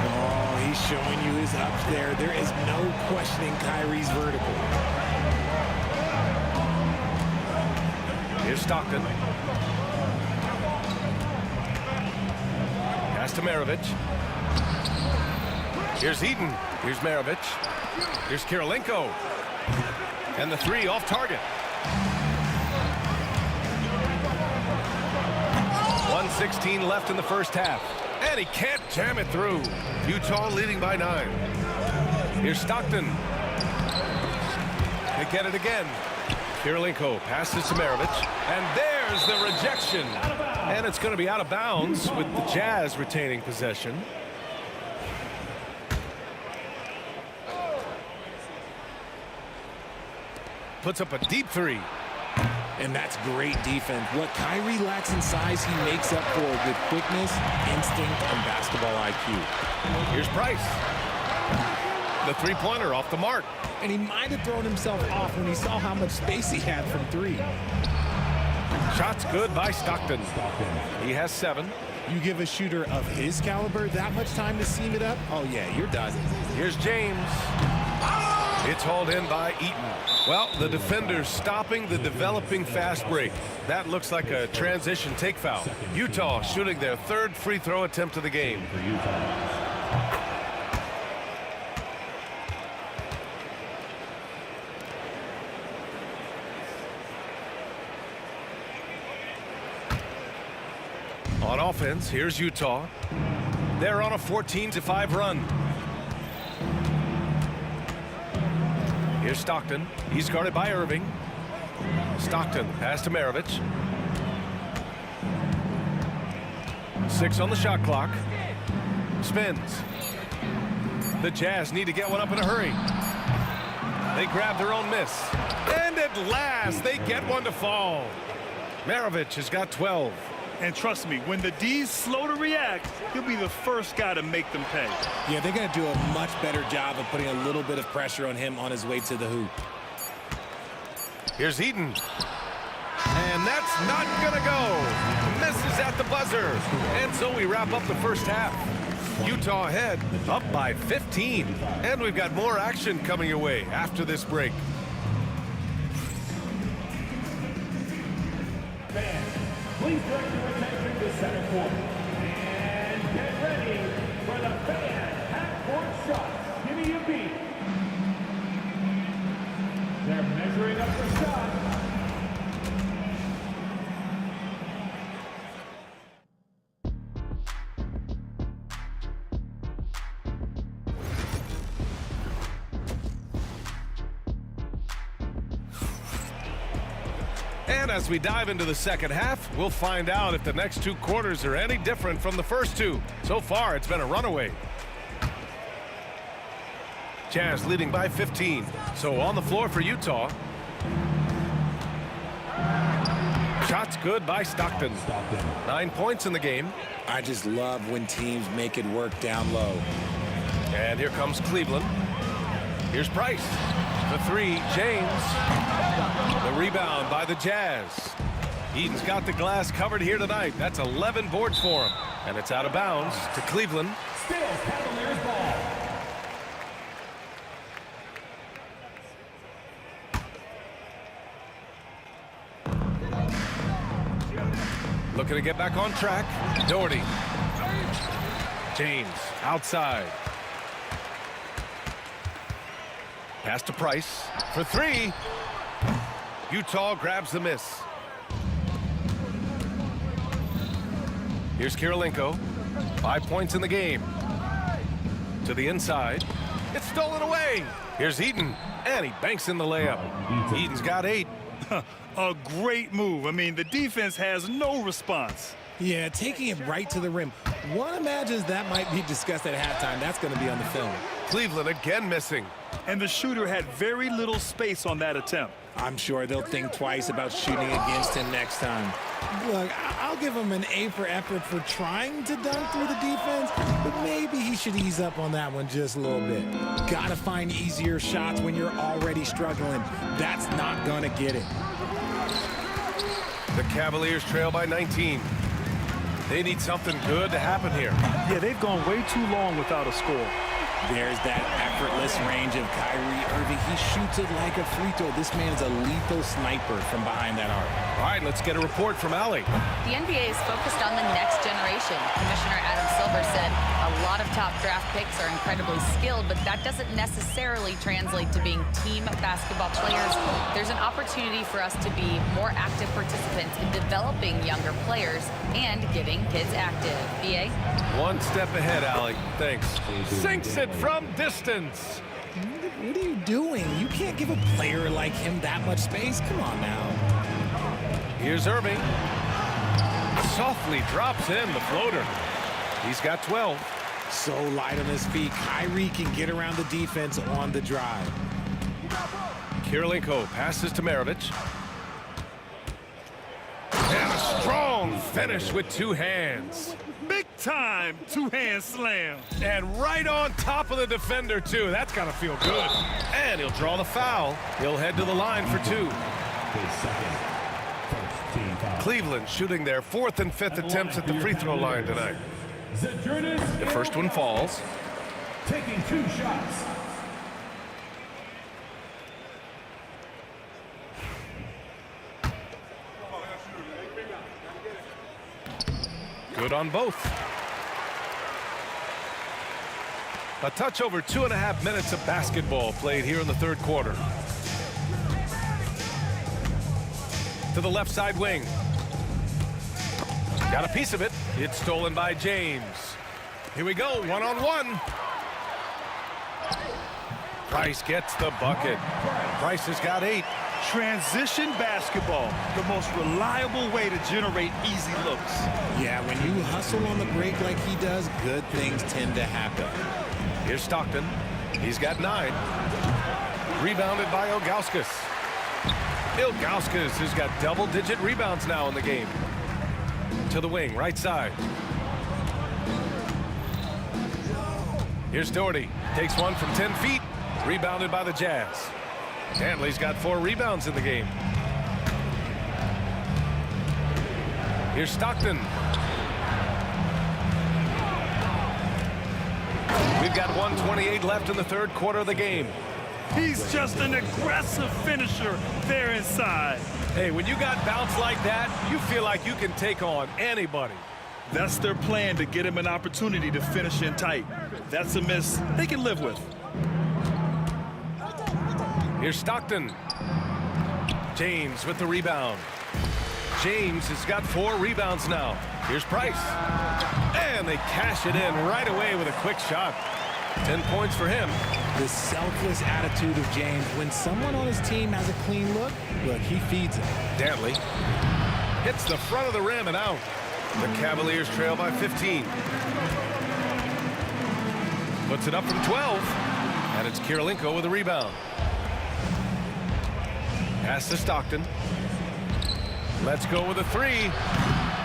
Oh, he's showing you his ups there. There is no questioning Kyrie's vertical. Here's Stockton. Pass to Maravich. Here's Eden. Here's Maravich. Here's Kirilenko. And the three off target. 1:16 left in the first half. And he can't jam it through. Utah leading by 9. Here's Stockton. They get it again. Kirilenko passes to Maravich. And there's the rejection. And it's going to be out of bounds with the Jazz retaining possession. Puts up a deep three. And that's great defense. What Kyrie lacks in size, he makes up for with quickness, instinct, and basketball IQ. Here's Price. The three-pointer off the mark. And he might have thrown himself off when he saw how much space he had from 3. Shots good by Stockton. He has 7. You give a shooter of his caliber that much time to seam it up? Oh, yeah, you're done. Here's James. It's hauled in by Eaton. Well, the defender's stopping the developing fast break. That looks like a transition take foul. Utah shooting their 3rd free throw attempt of the game. On offense, here's Utah. They're on a 14-5 run. Here's Stockton. He's guarded by Irving. Stockton pass to Maravich. 6 on the shot clock. Spins. The Jazz need to get one up in a hurry. They grab their own miss. And at last, they get one to fall. Maravich has got 12. And trust me, when the D's slow to react, he'll be the first guy to make them pay. Yeah, they're going to do a much better job of putting a little bit of pressure on him on his way to the hoop. Here's Eden. And that's not going to go. Misses at the buzzer. And so we wrap up the first half. Utah ahead, up by 15. And we've got more action coming your way after this break. Please direct your attention to center court. And get ready for the fan half-court shots. Give me a beat. They're measuring up the shot. And as we dive into the second half, we'll find out if the next 2 quarters are any different from the first 2. So far, it's been a runaway. Jazz leading by 15. So on the floor for Utah. Shots good by Stockton. 9 points in the game. I just love when teams make it work down low. And here comes Cleveland. Here's Price. The 3, James. The rebound by the Jazz. Eaton's got the glass covered here tonight. That's 11 boards for him. And it's out of bounds to Cleveland. Still Cavaliers ball. Looking to get back on track. Doherty. James outside. Pass to Price for three. Utah grabs the miss. Here's Kirilenko. 5 points in the game. To the inside. It's stolen away. Here's Eaton. And he banks in the layup. Eaton's got 8. A great move. I mean, the defense has no response. Yeah, taking it right to the rim. One imagines that might be discussed at halftime. That's going to be on the film. Cleveland again missing. And the shooter had very little space on that attempt. I'm sure they'll think twice about shooting against him next time. Look, I'll give him an A for effort for trying to dunk through the defense, but maybe he should ease up on that one just a little bit. Gotta find easier shots when you're already struggling. That's not gonna get it. The Cavaliers trail by 19. They need something good to happen here. Yeah, they've gone way too long without a score. There's that effortless range of Kyrie Irving. He shoots it like a free throw. This man is a lethal sniper from behind that arc. All right, let's get a report from Allie. The NBA is focused on the next generation. Commissioner Adam Silver said a lot of top draft picks are incredibly skilled, but that doesn't necessarily translate to being team basketball players. There's an opportunity for us to be more active participants in developing younger players and getting kids active. BA? One step ahead, Allie. Thanks. Sinks it from distance. What are you doing? You can't give a player like him that much space. Come on now. Here's Irving. Softly drops in the floater. He's got 12. So light on his feet. Kyrie can get around the defense on the drive. Kirilenko passes to Maravich. And a strong finish with 2 hands. Big time two-hand slam. And right on top of the defender, too. That's got to feel good. And he'll draw the foul. He'll head to the line for 2. Cleveland shooting their 4th and 5th attempts at the free throw line tonight. The first one falls. Taking 2 shots. Good on both. A touch over 2.5 minutes of basketball played here in the 3rd quarter. To the left side wing. Got a piece of it. It's stolen by James. Here we go, 1-on-1. Price gets the bucket. Price has got 8. Transition basketball, the most reliable way to generate easy looks. Yeah, when you hustle on the break like he does, good things tend to happen. Here's Stockton. He's got 9. Rebounded by Ilgauskas. Ilgauskas has got double-digit rebounds now in the game. To the wing, right side. Here's Doherty. Takes one from 10 feet. Rebounded by the Jazz. Hanley's got 4 rebounds in the game. Here's Stockton. We've got 1:28 left in the 3rd quarter of the game. He's just an aggressive finisher there inside. Hey, when you got bounce like that, you feel like you can take on anybody. That's their plan, to get him an opportunity to finish in tight. That's a miss they can live with. Here's Stockton. James with the rebound. James has got 4 rebounds now. Here's Price. And they cash it in right away with a quick shot. 10 points for him. The selfless attitude of James. When someone on his team has a clean look, he feeds it. Dantley hits the front of the rim and out. The Cavaliers trail by 15. Puts it up from 12. And it's Kirilenko with a rebound. Pass to Stockton. Let's go with a 3.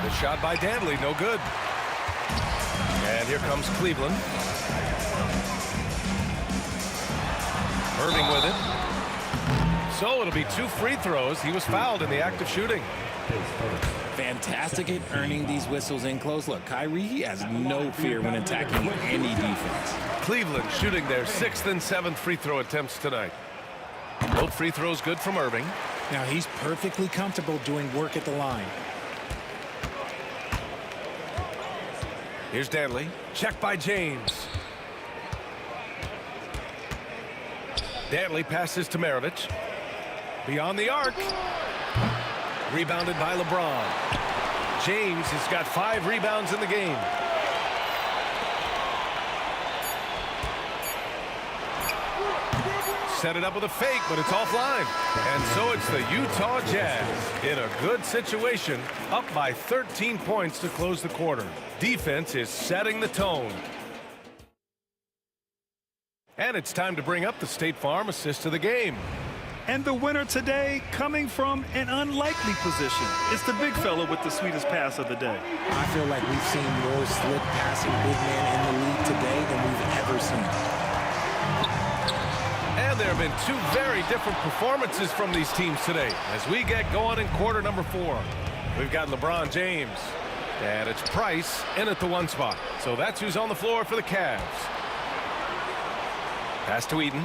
The shot by Dantley, no good. And here comes Cleveland. Irving with it. So it'll be 2 free throws. He was fouled in the act of shooting. Fantastic at earning these whistles in close. Look, Kyrie, he has no fear when attacking any defense. Cleveland shooting their 6th and 7th free throw attempts tonight. Both free throws good from Irving. Now he's perfectly comfortable doing work at the line. Here's Danley. Check by James. Danley passes to Maravich. Beyond the arc. Rebounded by LeBron. James has got 5 rebounds in the game. Set it up with a fake, but it's offline. And so it's the Utah Jazz in a good situation, up by 13 points to close the quarter. Defense is setting the tone. And it's time to bring up the State Farm assist of the game. And the winner today coming from an unlikely position. It's the big fella with the sweetest pass of the day. I feel like we've seen more slick passing big man in the league today than we've ever seen. And there have been 2 very different performances from these teams today as we get going in quarter number 4. We've got LeBron James, and it's Price in at the 1 spot. So that's who's on the floor for the Cavs. Pass to Eden.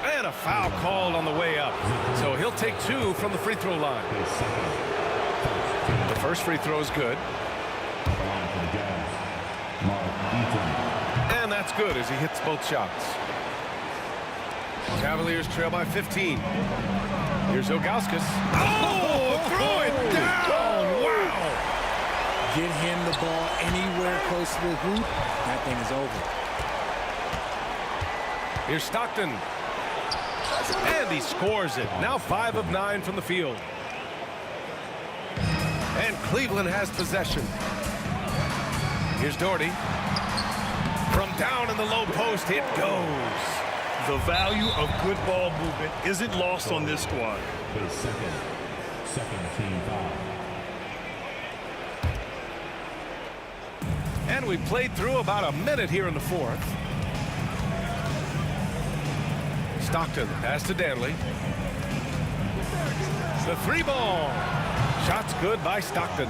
And a foul called on the way up. So he'll take 2 from the free throw line. The first free throw is good. And that's good as he hits both shots. Cavaliers trail by 15. Here's Ilgauskas. Oh, throw it down! Wow! Get him the ball anywhere close to the hoop, that thing is over. Here's Stockton. And he scores it. Now 5 of 9 from the field. And Cleveland has possession. Here's Doherty. From down in the low post, it goes. The value of good ball movement isn't lost on this squad. The second team foul. And we played through about a minute here in the 4th. Stockton, pass to Danley. The 3 ball. Shot's good by Stockton.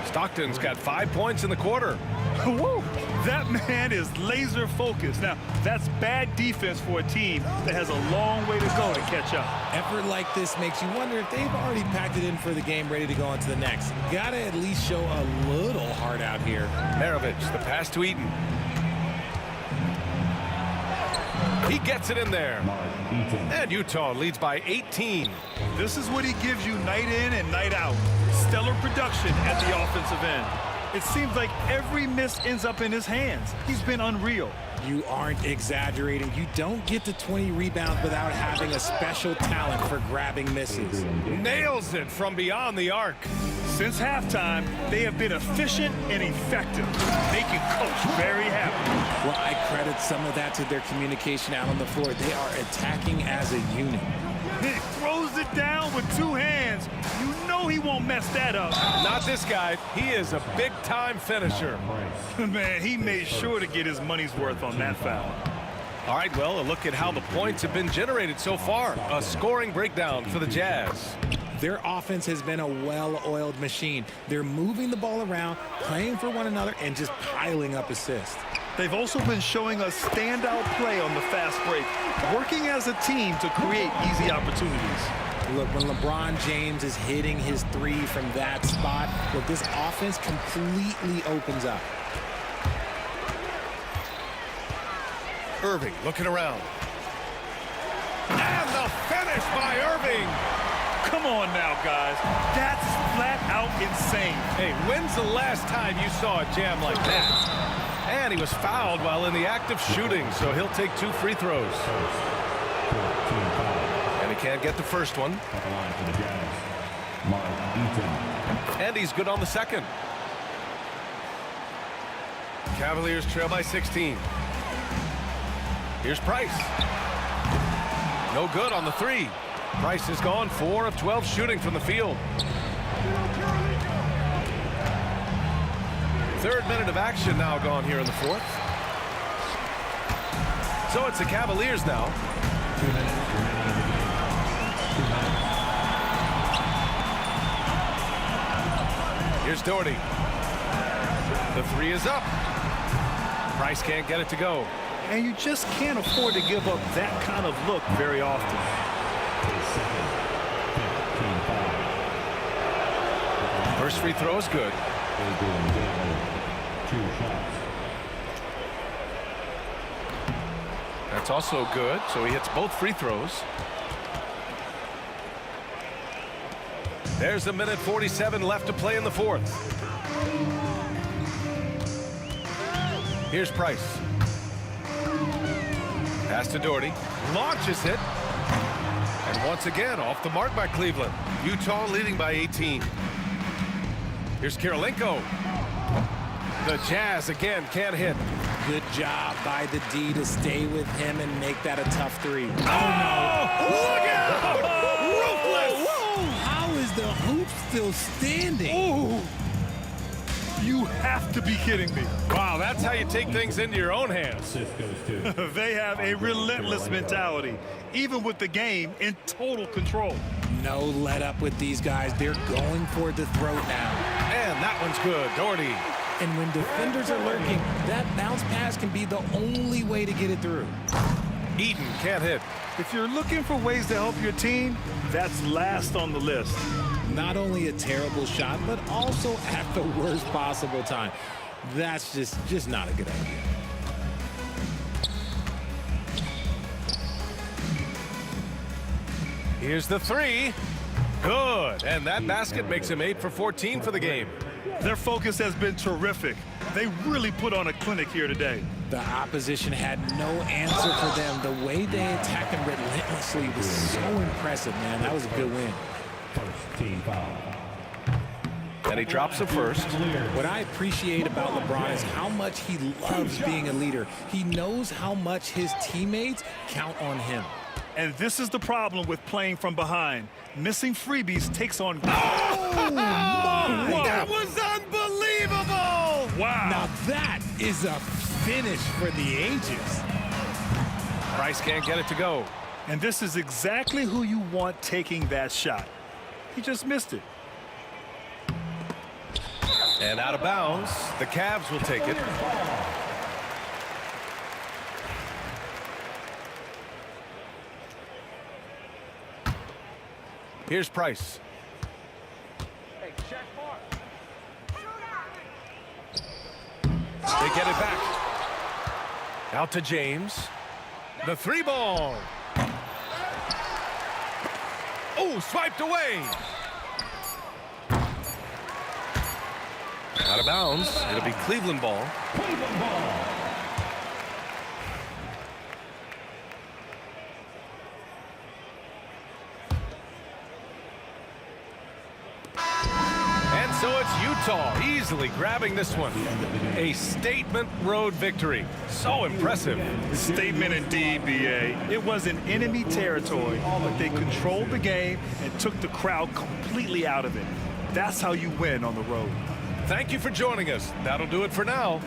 Stockton's got 5 points in the quarter. Woo! That man is laser focused. Now, that's bad defense for a team that has a long way to go to catch up. Effort like this makes you wonder if they've already packed it in for the game, ready to go on to the next. Gotta at least show a little heart out here. Maravich, the pass to Eaton. He gets it in there. And Utah leads by 18. This is what he gives you night in and night out. Stellar production at the offensive end. It seems like every miss ends up in his hands. He's been unreal. You aren't exaggerating. You don't get to 20 rebounds without having a special talent for grabbing misses. Nails it from beyond the arc. Since halftime, they have been efficient and effective, making Coach very happy. Well, I credit some of that to their communication out on the floor. They are attacking as a unit. He throws it down with 2 hands. You know he won't mess that up. Not this guy. He is a big-time finisher. Man, he made sure to get his money's worth on that foul. All right, well, a look at how the points have been generated so far. A scoring breakdown for the Jazz. Their offense has been a well-oiled machine. They're moving the ball around, playing for one another, and just piling up assists. They've also been showing us standout play on the fast break, working as a team to create easy opportunities. Look, when LeBron James is hitting his 3 from that spot, look, this offense completely opens up. Irving looking around. And the finish by Irving. Come on now, guys. That's flat out insane. Hey, when's the last time you saw a jam like that? And he was fouled while in the act of shooting, so he'll take 2 free throws. And he can't get the first one. And he's good on the second. Cavaliers trail by 16. Here's Price. No good on the 3. Price is gone 4 of 12 shooting from the field. 3rd minute of action now gone here in the 4th. So it's the Cavaliers now. Here's Doherty. The three is up. Price can't get it to go. And you just can't afford to give up that kind of look very often. First free throw is good. That's also good, so he hits both free throws. There's a minute 47 left to play in the fourth. Here's Price. Pass to Doherty. Launches it. And once again, off the mark by Cleveland. Utah leading by 18. Here's Kirilenko. The Jazz again can't hit. Good job by the D to stay with him and make that a tough three. Oh, no! Look out! Ruthless! Whoa! How is the hoop still standing? Ooh. You have to be kidding me. Wow, that's how you take things into your own hands. They have a relentless mentality, even with the game in total control. No let up with these guys. They're going for the throat now. And that one's good. Doherty. And when defenders are lurking, that bounce pass can be the only way to get it through. Eaton can't hit. If you're looking for ways to help your team, that's last on the list. Not only a terrible shot, but also at the worst possible time. That's just not a good idea. Here's the three. Good. And that basket makes him 8 for 14 for the game. Their focus has been terrific. They really put on a clinic here today. The opposition had no answer for them. The way they attacked them relentlessly was so impressive, man. That was a good win. And he drops the first. What I appreciate about LeBron is how much he loves being a leader. He knows how much his teammates count on him. And this is the problem with playing from behind. Missing freebies takes on... Oh, my! That was unbelievable! Wow. Now that is a finish for the ages. Price can't get it to go. And this is exactly who you want taking that shot. He just missed it. And out of bounds, the Cavs will take it. Here's Price. They get it back. Out to James. The three ball. Oh, swiped away. Out of bounds. It'll be Cleveland ball. And so it's Utah easily grabbing this one. A statement road victory. So impressive. Statement indeed, BA. It was in enemy territory, but they controlled the game and took the crowd completely out of it. That's how you win on the road. Thank you for joining us. That'll do it for now.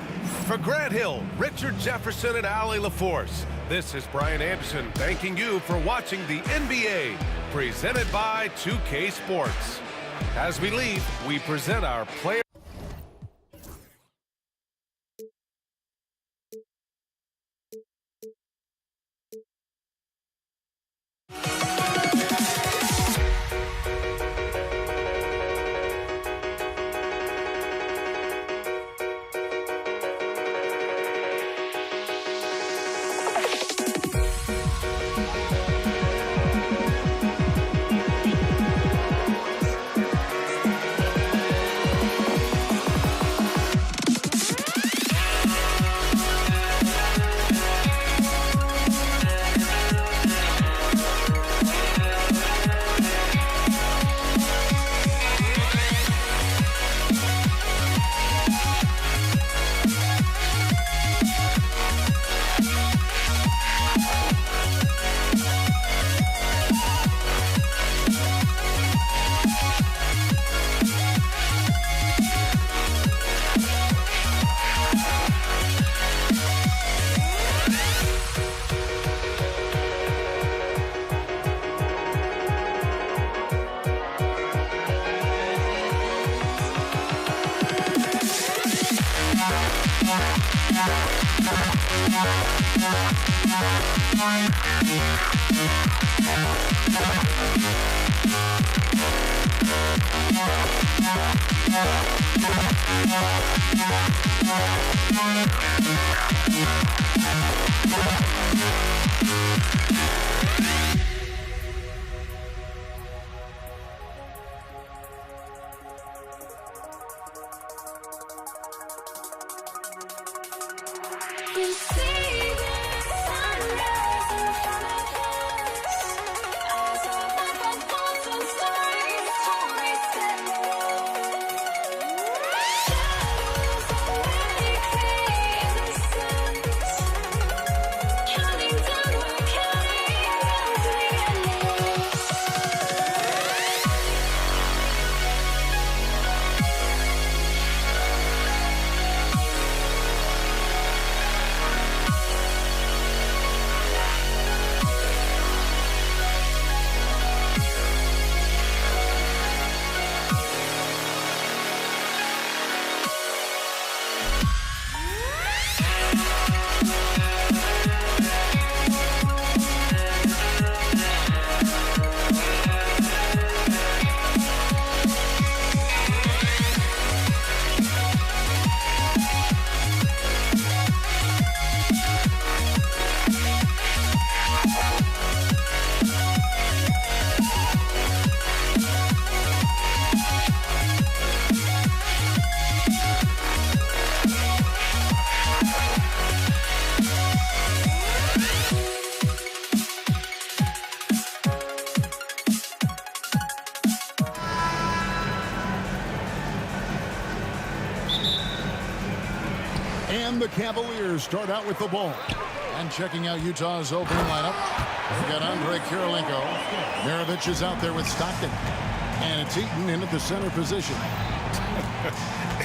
For Grant Hill, Richard Jefferson, and Allie LaForce, this is Brian Anderson thanking you for watching the NBA, presented by 2K Sports. As we leave, we present our player. You see the sunrise in front of us. Eyes are like thoughts and stories told me shadows already create the sense. Counting down, we're counting down to the endless. And the Cavaliers start out with the ball. And checking out Utah's opening lineup, we've got Andre Kirilenko. Maravich is out there with Stockton. And it's Eaton into the center position.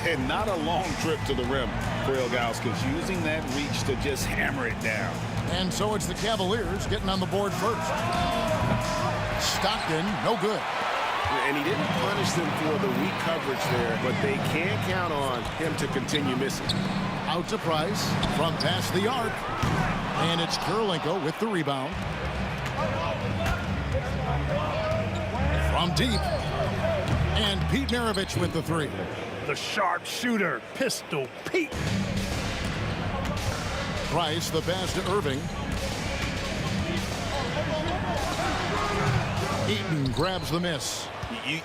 And not a long trip to the rim for Ilgauskas, using that reach to just hammer it down. And so it's the Cavaliers getting on the board first. Stockton, no good. And he didn't punish them for the weak coverage there, but they can't count on him to continue missing. Out to Price from past the arc. And it's Kirilenko with the rebound. From deep. And Pete Maravich with the three. The sharp shooter, Pistol Pete. Price, the pass to Irving. Eaton grabs the miss.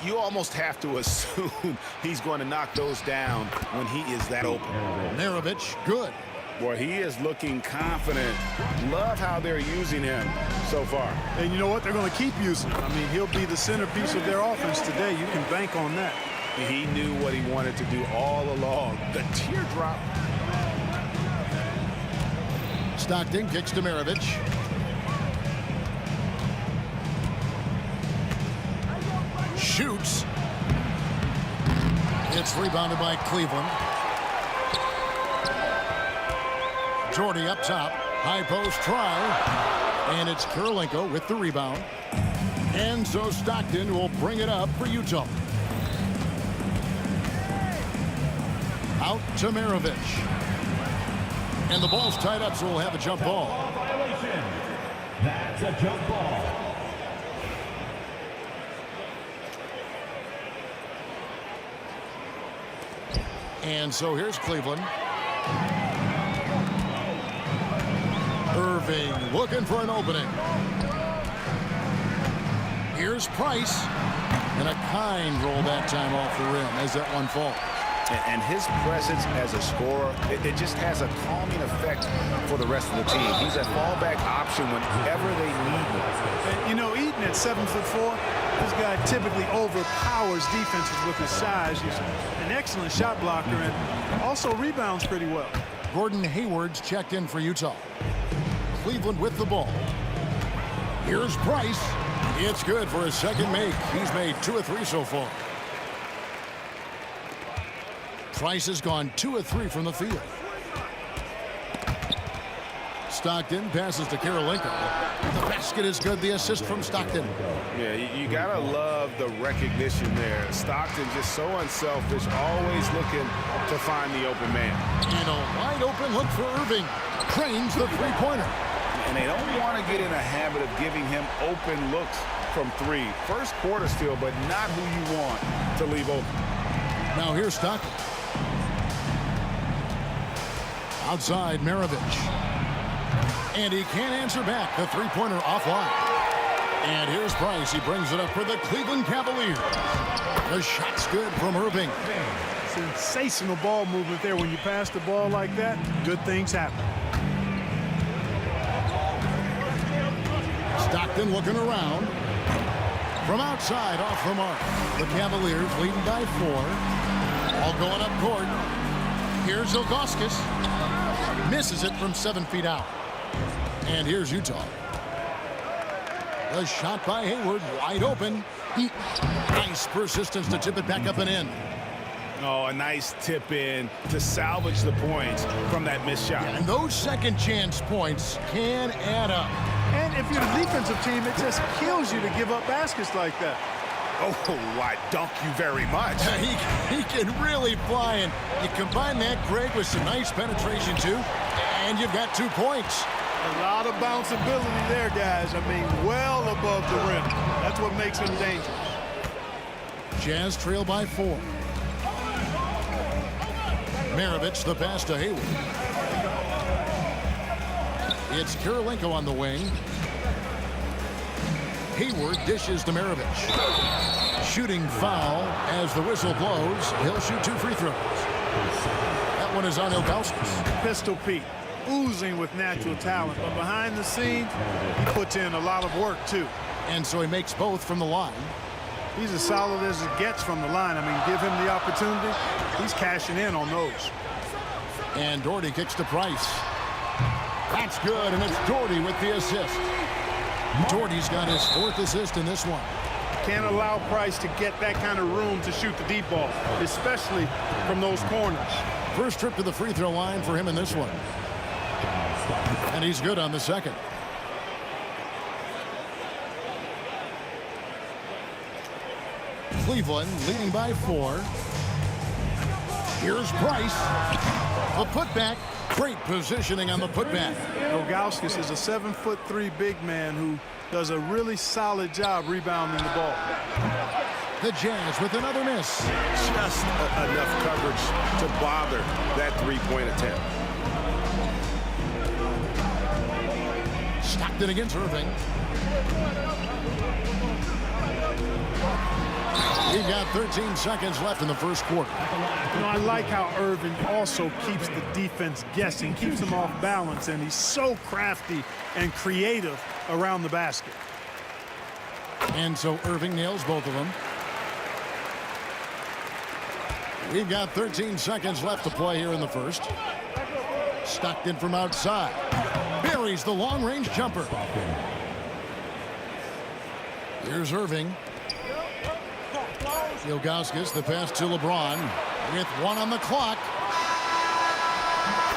You almost have to assume he's going to knock those down when he is that open. Maravich, good. Boy, he is looking confident. Love how they're using him so far. And you know what? They're going to keep using him. I mean, he'll be the centerpiece of their offense today. You can bank on that. He knew what he wanted to do all along. The teardrop. Stockton kicks to Maravich. Shoots. It's rebounded by Cleveland. Jordy up top. High post try. And it's Kirilenko with the rebound. And so Stockton will bring it up for Utah. Out to Maravich. And the ball's tied up, so we'll have a jump ball. Violation. That's a jump ball. And so here's Cleveland. Irving looking for an opening. Here's Price. And a kind roll that time off the rim as that one falls. And his presence as a scorer, it just has a calming effect for the rest of the team. He's a fallback option whenever they need him. And, you know, Eaton at 7'4", this guy typically overpowers defenses with his size. He's an excellent shot blocker and also rebounds pretty well. Gordon Hayward's checked in for Utah. Cleveland with the ball. Here's Price. It's good for his second make. He's made 2 of 3 so far. Price has gone 2 of 3 from the field. Stockton passes to Karolinko. The basket is good. The assist from Stockton. Yeah, you gotta love the recognition there. Stockton just so unselfish, always looking to find the open man. And a wide open look for Irving. Cranes the three-pointer. And they don't want to get in a habit of giving him open looks from three. First quarter still, but not who you want to leave open. Now here's Stockton. Outside, Maravich. And he can't answer back. The three-pointer offline. And here's Price. He brings it up for the Cleveland Cavaliers. The shot's good from Irving. Sensational ball movement there. When you pass the ball like that, good things happen. Stockton looking around. From outside, off the mark. The Cavaliers leading by 4. All going up court. Here's Ilgauskas. Misses it from 7 feet out. And here's Utah. The shot by Hayward, wide open. Nice persistence to tip it back up and in. Oh, a nice tip in to salvage the points from that missed shot. And those second chance points can add up. And if you're the defensive team, it just kills you to give up baskets like that. Oh, I dunk you very much. He can really fly, and you combine that, Greg, with some nice penetration, too, and you've got 2 points. A lot of bounceability there, guys. I mean, well above the rim. That's what makes him dangerous. Jazz trail by 4. Maravich, the pass to Hayward. It's Karolinko on the wing. Hayward dishes to Maravich. Shooting foul as the whistle blows. He'll shoot 2 free throws. That one is on Ilgauskas. Pistol Pete, oozing with natural talent, but behind the scenes, he puts in a lot of work too. And so he makes both from the line. He's as solid as it gets from the line. I mean, give him the opportunity, he's cashing in on those. And Doherty kicks to Price. That's good, and it's Doherty with the assist. Doherty's got his 4th assist in this one. Can't allow Price to get that kind of room to shoot the deep ball, especially from those corners. First trip to the free throw line for him in this one. And he's good on the second. Cleveland leading by 4. Here's Price. A putback. Great positioning on the putback. Ilgauskas is a 7'3" big man who does a really solid job rebounding the ball. The Jazz with another miss. Just enough coverage to bother that three-point attempt. Stockton against Irving. We've got 13 seconds left in the first quarter. You know, I like how Irving also keeps the defense guessing, keeps them off balance, and he's so crafty and creative around the basket. And so Irving nails both of them. We've got 13 seconds left to play here in the first. Stockton from outside. Buries the long-range jumper. Here's Irving. Ilgauskas, the pass to LeBron with 1 on the clock.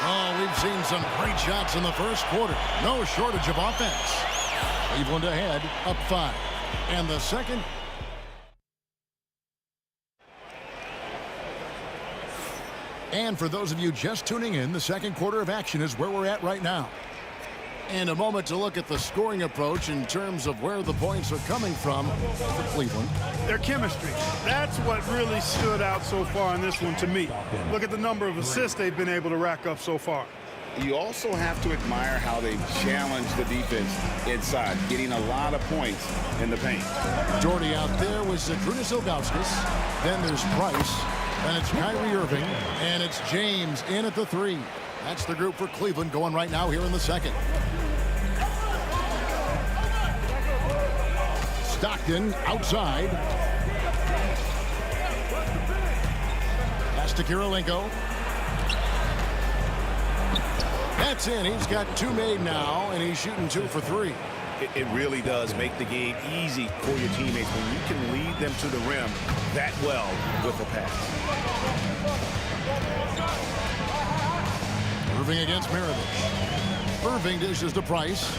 Oh, we've seen some great shots in the first quarter. No shortage of offense. Cleveland ahead, up 5. And the second. And for those of you just tuning in, the second quarter of action is where we're at right now. And a moment to look at the scoring approach in terms of where the points are coming from for Cleveland. Their chemistry. That's what really stood out so far in this one to me. Look at the number of assists they've been able to rack up so far. You also have to admire how they've challenged the defense inside, getting a lot of points in the paint. Doherty out there with Zydrunas Ilgauskas. Then there's Price. Then it's Kyrie Irving. And it's James in at the 3. That's the group for Cleveland going right now here in the second. Stockton outside. Pass to Karolinko. That's in. He's got 2 made now, and he's shooting 2 for 3. It really does make the game easy for your teammates when you can lead them to the rim that well with a pass. Irving against Maravich. Irving dishes to Price.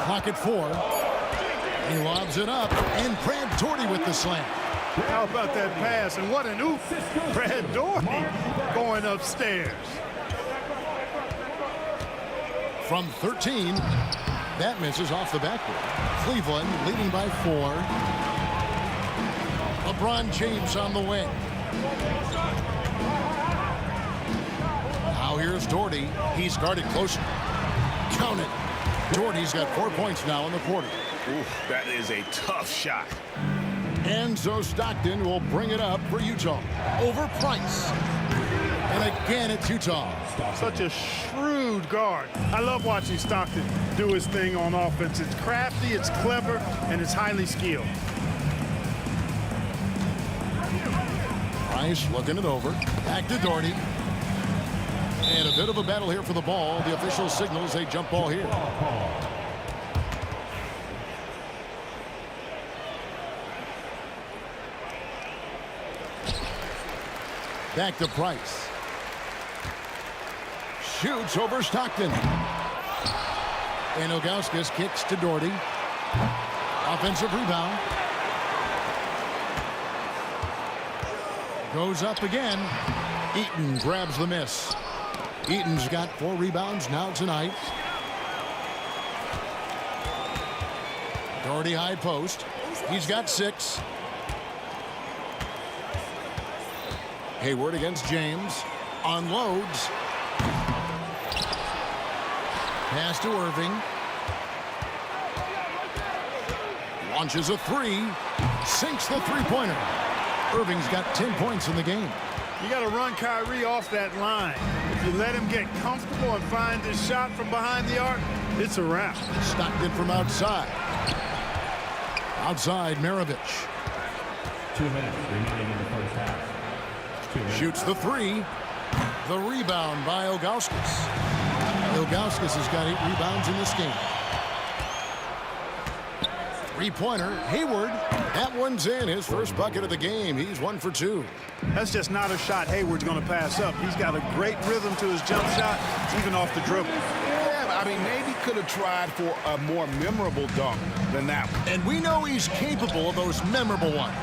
Clock at 4. He lobs it up, and Brad Doherty with the slam. How about that pass? And what an oof. Brad Doherty going upstairs. From 13, that misses off the backboard. Cleveland leading by 4. LeBron James on the wing. Now here's Doherty. He's guarded closer. Count it. Doherty's got 4 points now in the quarter. Oof, that is a tough shot. And so Stockton will bring it up for Utah over Price. And again, it's Utah. Such a shrewd guard. I love watching Stockton do his thing on offense. It's crafty, it's clever, and it's highly skilled. Price looking it over. Back to Doherty. And a bit of a battle here for the ball. The official signals a jump ball here. Back to Price. Shoots over Stockton. And Ilgauskas kicks to Doherty. Offensive rebound. Goes up again. Eaton grabs the miss. Eaton's got 4 rebounds now tonight. Doherty high post. He's got 6. Hayward against James. Unloads. Pass to Irving. Launches a 3. Sinks the three-pointer. Irving's got 10 points in the game. You got to run Kyrie off that line. If you let him get comfortable and find his shot from behind the arc, it's a wrap. Stockton from outside. Outside, Maravich. 2 minutes remaining in the first half. Shoots the 3. The rebound by Ilgauskas. Ilgauskas has got 8 rebounds in this game. Three-pointer, Hayward. That one's in. His first bucket of the game. He's 1 for 2. That's just not a shot Hayward's going to pass up. He's got a great rhythm to his jump shot, even off the dribble. Yeah, I mean, maybe could have tried for a more memorable dunk than that one. And we know he's capable of those memorable ones.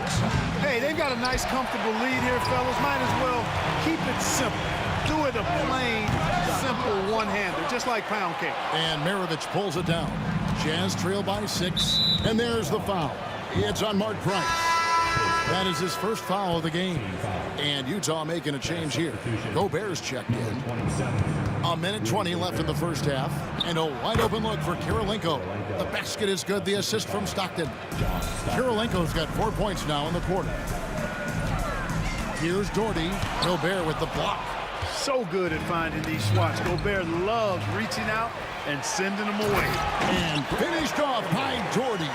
Hey, they've got a nice, comfortable lead here, fellas. Might as well keep it simple. Do it a plain, simple one-hander, just like pound cake. And Maravich pulls it down. Jazz trail by 6. And there's the foul. It's on Mark Price. That is his first foul of the game. And Utah making a change here. Gobert's checked in. 1:20 left in the first half. And a wide open look for Kirilenko. The basket is good. The assist from Stockton. Kirilenko's got 4 points now in the quarter. Here's Doherty. Gobert with the block. So good at finding these swats. Gobert loves reaching out and sending them away. And finished off by Doherty.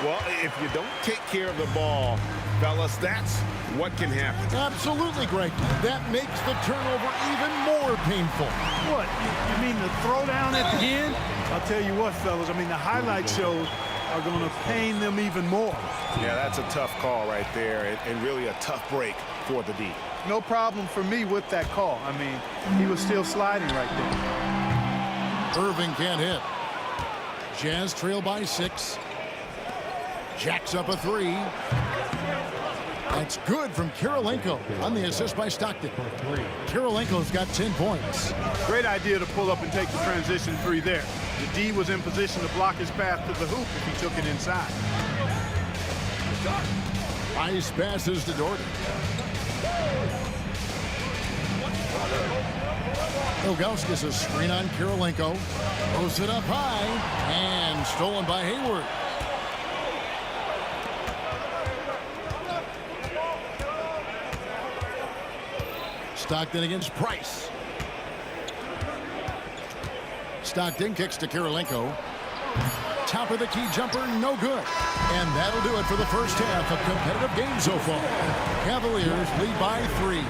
Well, if you don't take care of the ball, fellas, that's what can happen. Absolutely, Greg. That makes the turnover even more painful. What? You mean the throwdown at the end? I'll tell you what, fellas. I mean, the highlight shows are going to pain them even more. Yeah, that's a tough call right there, and really a tough break for the D. No problem for me with that call. I mean, he was still sliding right there. Irving can't hit. Jazz trail by 6. Jacks up a 3. That's good from Kirilenko on the assist by Stockton. Kirilenko's got 10 points. Great idea to pull up and take the transition 3 there. The D was in position to block his path to the hoop if he took it inside. Ice passes to Doherty. Ilgauskas a screen on Kirilenko. Throws it up high and stolen by Hayward. Stockton against Price. Stockton kicks to Kirilenko. Top of the key jumper, no good. And that'll do it for the first half. A competitive game so far. Cavaliers lead by 3.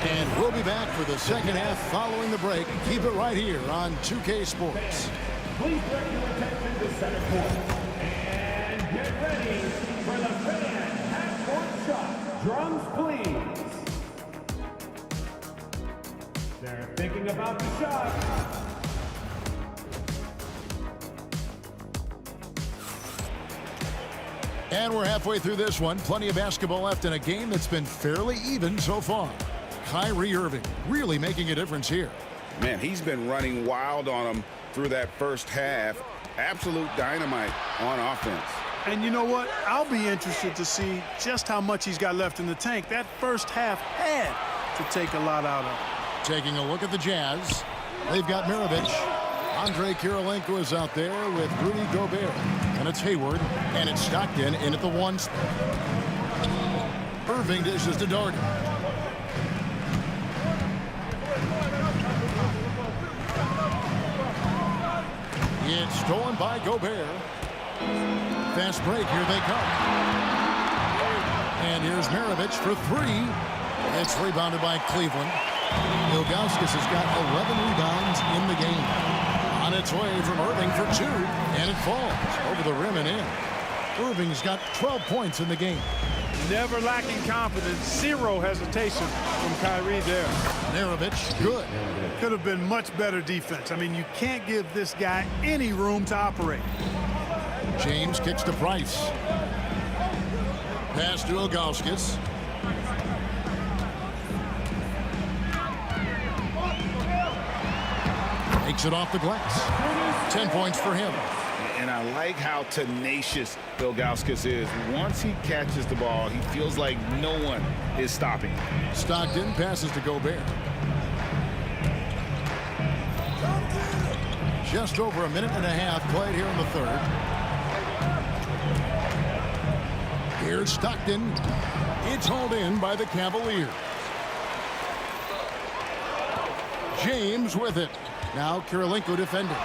And we'll be back for the second half following the break. Keep it right here on 2K Sports. Please direct your attention to center court. And get ready for the fan half-court shot. Drums, please. They're thinking about the shot. And we're halfway through this one. Plenty of basketball left in a game that's been fairly even so far. Kyrie Irving really making a difference here. Man, he's been running wild on him through that first half. Absolute dynamite on offense. And you know what? I'll be interested to see just how much he's got left in the tank. That first half had to take a lot out of him. Taking a look at the Jazz. They've got Mirovic. Andre Kirilenko is out there with Rudy Gobert. And it's Hayward. And it's Stockton in at the 1 spot. Irving dishes to Darden. It's stolen by Gobert. Fast break, here they come. And here's Mirovic for 3. It's rebounded by Cleveland. Ilgauskas has got 11 rebounds in the game. On its way from Irving for 2, and it falls over the rim and in. Irving's got 12 points in the game. Never lacking confidence, zero hesitation from Kyrie there. Mirovic, good. Could have been much better defense. I mean, you can't give this guy any room to operate. James kicks to Price. Pass to Ilgauskas. Takes it off the glass. 10 points for him. And I like how tenacious Ilgauskas is. Once he catches the ball, he feels like no one is stopping. Stockton passes to Gobert. Just over a minute and a half played here in the third. Here's Stockton. It's hauled in by the Cavaliers. James with it. Now Kirilenko defending.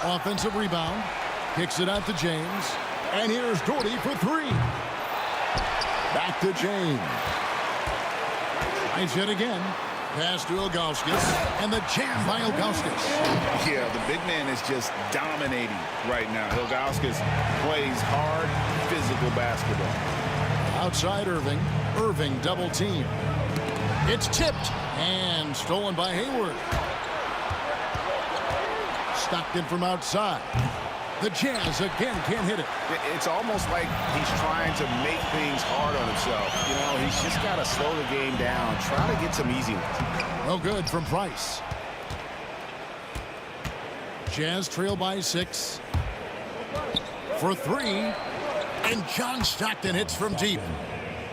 Offensive rebound. Kicks it out to James. And here's Doherty for 3. Back to James. Tries it again. Pass to Ilgauskas. And the jam by Ilgauskas. Yeah, the big man is just dominating right now. Ilgauskas plays hard, physical basketball. Outside Irving. Irving double team. It's tipped and stolen by Hayward. Stockton from outside. The Jazz again can't hit it. It's almost like he's trying to make things hard on himself. You know, he's just got to slow the game down, try to get some easy ones. Well, good from Price. Jazz trail by 6. For 3. And John Stockton hits from deep.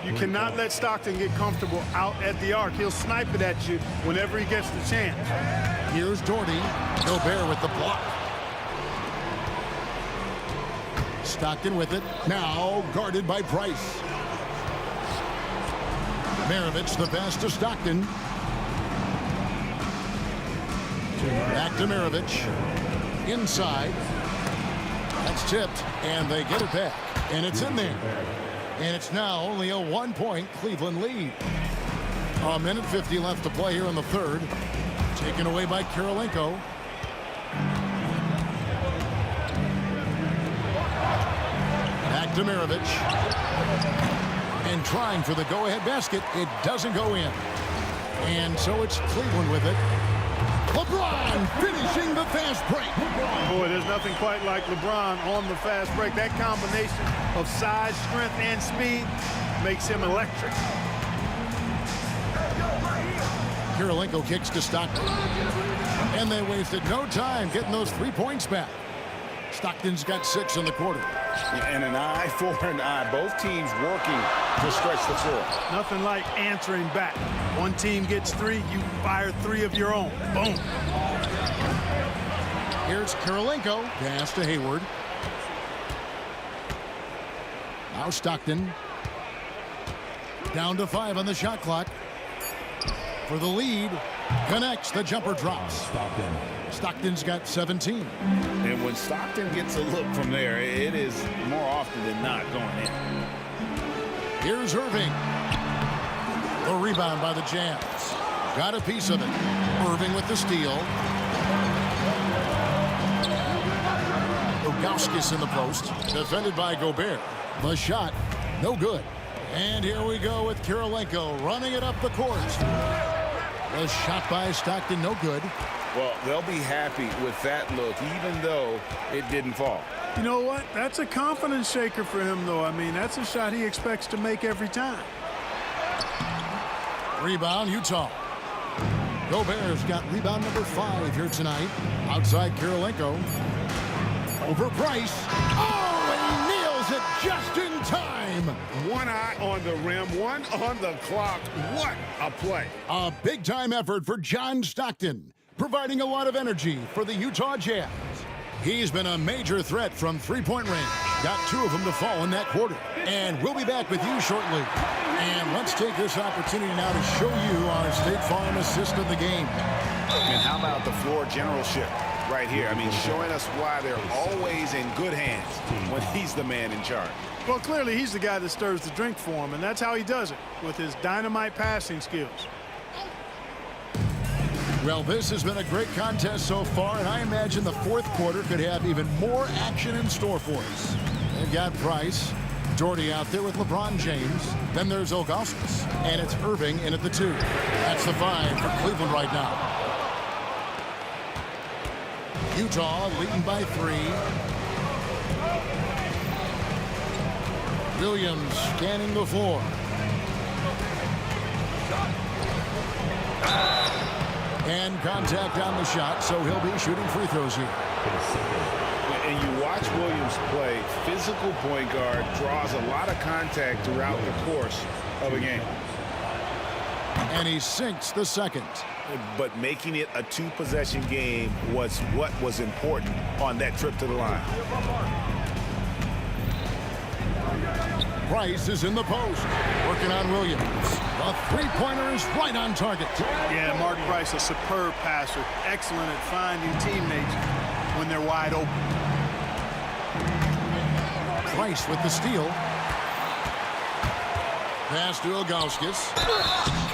You cannot let Stockton get comfortable out at the arc. He'll snipe it at you whenever he gets the chance. Here's Doherty. Gobert with the block. Stockton with it. Now guarded by Price. Mirovic the pass to Stockton. Back to Mirovic. Inside. That's tipped. And they get it back. And it's in there. And it's now only a 1-point Cleveland lead. A minute 50 left to play here in the third. Taken away by Kirilenko. Back to Mirovic. And trying for the go-ahead basket. It doesn't go in. And so it's Cleveland with it. LeBron finishing the fast break. Boy, there's nothing quite like LeBron on the fast break. That combination of size, strength, and speed makes him electric. Kirilenko kicks to Stockton. And they wasted no time getting those 3 points back. Stockton's got 6 in the quarter. And an eye for an eye. Both teams working to stretch the floor. Nothing like answering back. One team gets 3, you fire 3 of your own. Boom. Here's Kirilenko. Pass to Hayward. Now Stockton. Down to 5 on the shot clock. For the lead. Connects. The jumper drops. Stockton's got 17. And when Stockton gets a look from there, it is more often than not going in. Here's Irving. The rebound by the Jazz. Got a piece of it. Irving with the steal. Ilgauskas in the post. Defended by Gobert. The shot, no good. And here we go with Kirilenko running it up the court. The shot by Stockton, no good. Well, they'll be happy with that look, even though it didn't fall. You know what? That's a confidence shaker for him, though. I mean, that's a shot he expects to make every time. Rebound, Utah. Gobert's got rebound number 5 here tonight. Outside Kirilenko. Over Price. Oh, and he nails it just in time. One eye on the rim, one on the clock. What a play. A big-time effort for John Stockton, providing a lot of energy for the Utah Jazz. He's been a major threat from three-point range. Got 2 of them to fall in that quarter. And we'll be back with you shortly. And let's take this opportunity now to show you our State Farm assist of the game. And how about the floor generalship right here? I mean, showing us why they're always in good hands when he's the man in charge. Well, clearly he's the guy that stirs the drink for him, and that's how he does it, with his dynamite passing skills. Well, this has been a great contest so far, and I imagine the fourth quarter could have even more action in store for us. They've got Price, Doherty out there with LeBron James. Then there's Ilgauskas, and it's Irving in at the 2. That's the 5 for Cleveland right now. Utah leading by 3. Williams scanning the floor. And contact on the shot, so he'll be shooting free throws here. And you watch Williams play, physical point guard, draws a lot of contact throughout the course of a game. And he sinks the second. But making it a 2-possession game was what was important on that trip to the line. Price is in the post, working on Williams. The three-pointer is right on target. Yeah, Mark Price, a superb passer. Excellent at finding teammates when they're wide open. Price with the steal. Pass to Ilgauskas.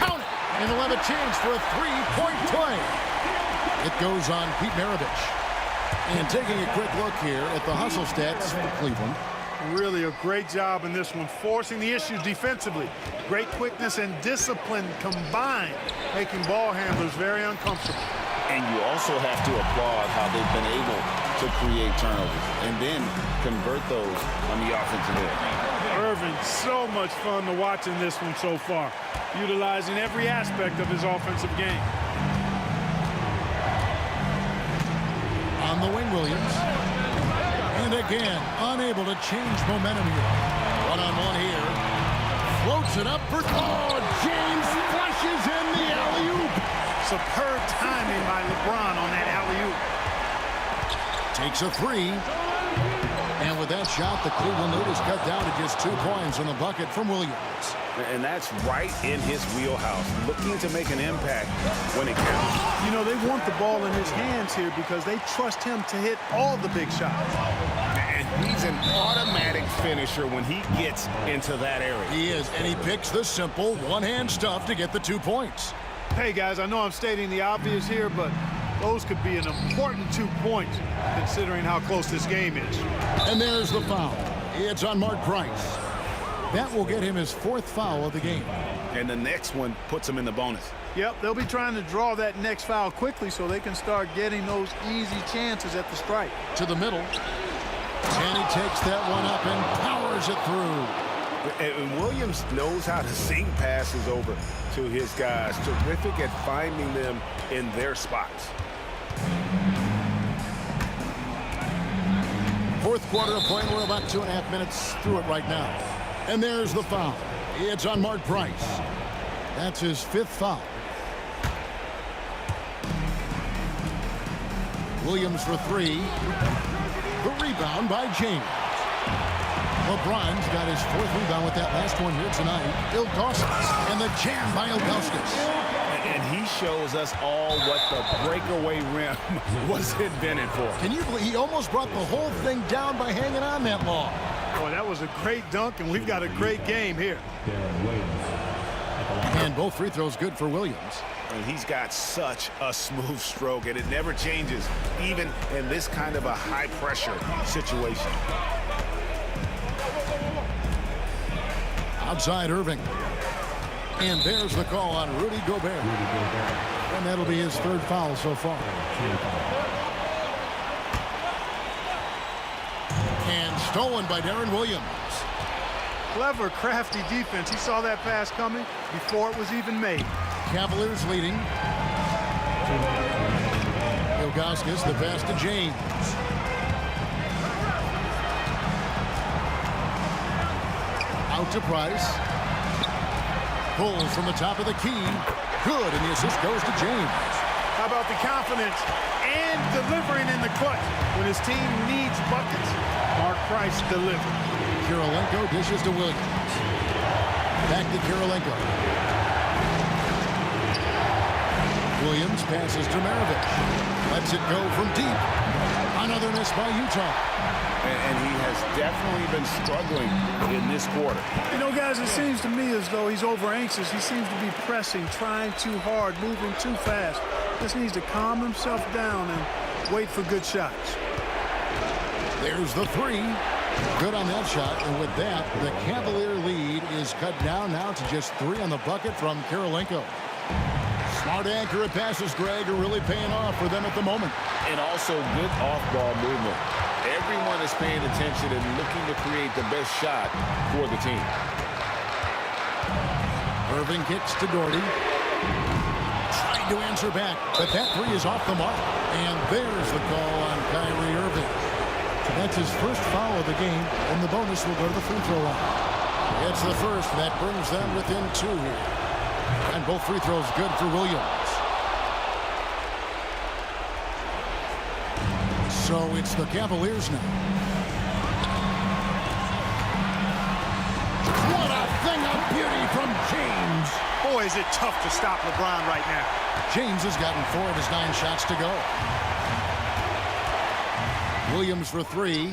Count it! And he'll have a chance for a 3-point play. It goes on Pete Maravich. And taking a quick look here at the hustle stats for Cleveland. Really a great job in this one, forcing the issues defensively. Great quickness and discipline combined, making ball handlers very uncomfortable. And you also have to applaud how they've been able to create turnovers and then convert those on the offensive end. Irving, so much fun to watch in this one so far, utilizing every aspect of his offensive game. On the wing, Williams. And again, unable to change momentum here. One-on-one here. Floats it up for... Oh, James flushes in the alley-oop. Superb timing by LeBron on that alley-oop. Takes a 3. And with that shot, the Cleveland lead is cut down to just 2 points in the bucket from Williams. And that's right in his wheelhouse, looking to make an impact when it counts. You know, they want the ball in his hands here because they trust him to hit all the big shots. And he's an automatic finisher when he gets into that area. He is, and he picks the simple one-hand stuff to get the 2 points. Hey, guys, I know I'm stating the obvious here, but those could be an important 2 points considering how close this game is. And there's the foul. It's on Mark Price. That will get him his 4th foul of the game. And the next one puts him in the bonus. Yep, they'll be trying to draw that next foul quickly so they can start getting those easy chances at the strike. To the middle. And he takes that one up and powers it through. And Williams knows how to sing passes over to his guys. Terrific at finding them in their spots. Fourth quarter of play. We're about 2.5 minutes through it right now. And there's the foul. It's on Mark Price. That's his 5th foul. Williams for 3. The rebound by James. LeBron's got his 4th rebound with that last one here tonight. Ilgauskas. And the jam by Ilgauskas. And he shows us all what the breakaway rim was invented for. Can you believe he almost brought the whole thing down by hanging on that long? Boy, that was a great dunk, and we've got a great game here. And both free throws good for Williams. And he's got such a smooth stroke, and it never changes, even in this kind of a high-pressure situation. Outside Irving. And there's the call on Rudy Gobert. And that'll be his third foul so far. And stolen by Darren Williams. Clever, crafty defense. He saw that pass coming before it was even made. Cavaliers leading. Ilgauskas, the pass to James. Out to Price. Pulls from the top of the key. Good, and the assist goes to James. How about the confidence and delivering in the clutch when his team needs buckets? Mark Price delivered. Kirilenko dishes to Williams. Back to Kirilenko. Williams passes to Maravich. Lets it go from deep. Another miss by Utah. And he has definitely been struggling in this quarter. You know, guys, it seems to me as though he's over anxious. He seems to be pressing, trying too hard, moving too fast. Just needs to calm himself down and wait for good shots. There's the three. Good on that shot. And with that, the Cavalier lead is cut down now to just 3 on the bucket from Kirilenko. Smart, accurate passes, Greg, are really paying off for them at the moment. And also good off-ball movement. Everyone is paying attention and looking to create the best shot for the team. Irving kicks to Gordy. Trying to answer back, but that three is off the mark. And there's the call on Kyrie Irving. So that's his first foul of the game, and the bonus will go to the free throw line. It's the first. That brings them within 2 here. And both free throws good for Williams. So it's the Cavaliers now. What a thing of beauty from James. Boy, is it tough to stop LeBron right now. James has gotten 4 of his 9 shots to go. Williams for 3.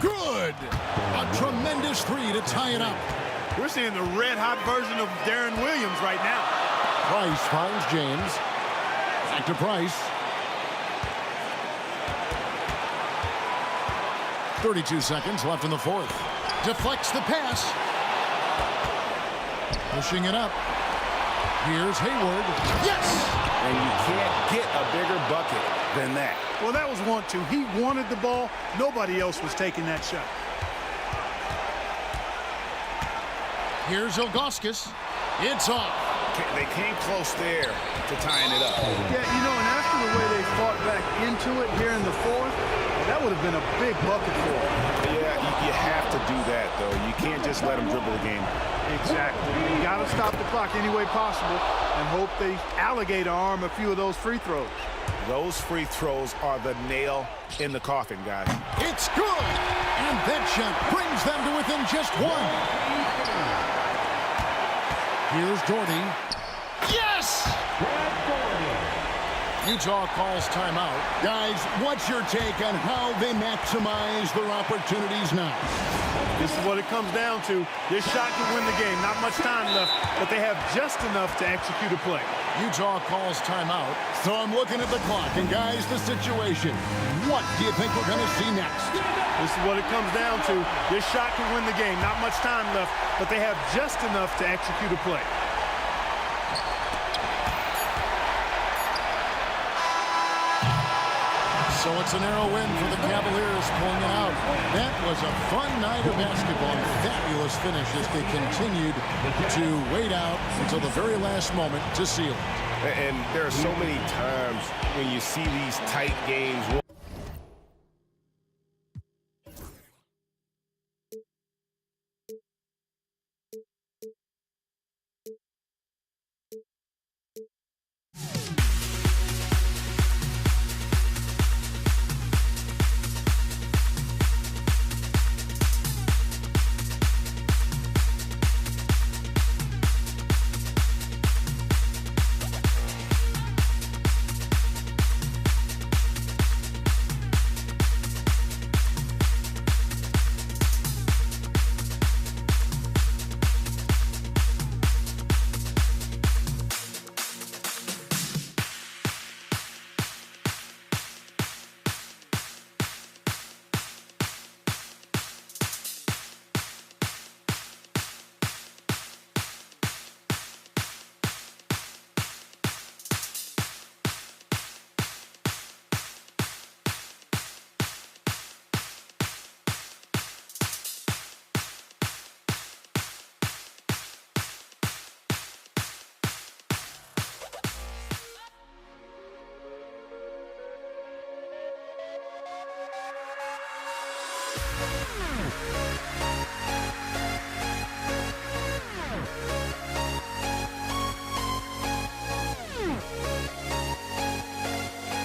Good. A tremendous 3 to tie it up. We're seeing the red-hot version of Darren Williams right now. Price finds James. Back to Price. 32 seconds left in the fourth. Deflects the pass. Pushing it up. Here's Hayward. Yes! And you can't get a bigger bucket than that. Well, that was 1-2. He wanted the ball. Nobody else was taking that shot. Here's Ilgauskas. It's off. They came close there to tying it up. Yeah, you know, and after the way they fought back into it here in the fourth, that would have been a big bucket for them. Yeah, you have to do that, though. You can't just let them dribble the game. Exactly. You got to stop the clock any way possible and hope they alligator arm a few of those free throws. Those free throws are the nail in the coffin, guys. It's good. And that shot brings them to within just 1. Here's Doherty. Yes! Utah calls timeout. Guys, what's your take on how they maximize their opportunities now? This is what it comes down to. This shot can win the game. Not much time left, but they have just enough to execute a play. Utah calls timeout. So I'm looking at the clock. And guys, the situation. What do you think we're going to see next? This is what it comes down to. This shot can win the game. Not much time left, but they have just enough to execute a play. So it's a narrow win for the Cavaliers, pulling it out. That was a fun night of basketball and fabulous finish as they continued to wait out until the very last moment to seal it. And there are so many times when you see these tight games.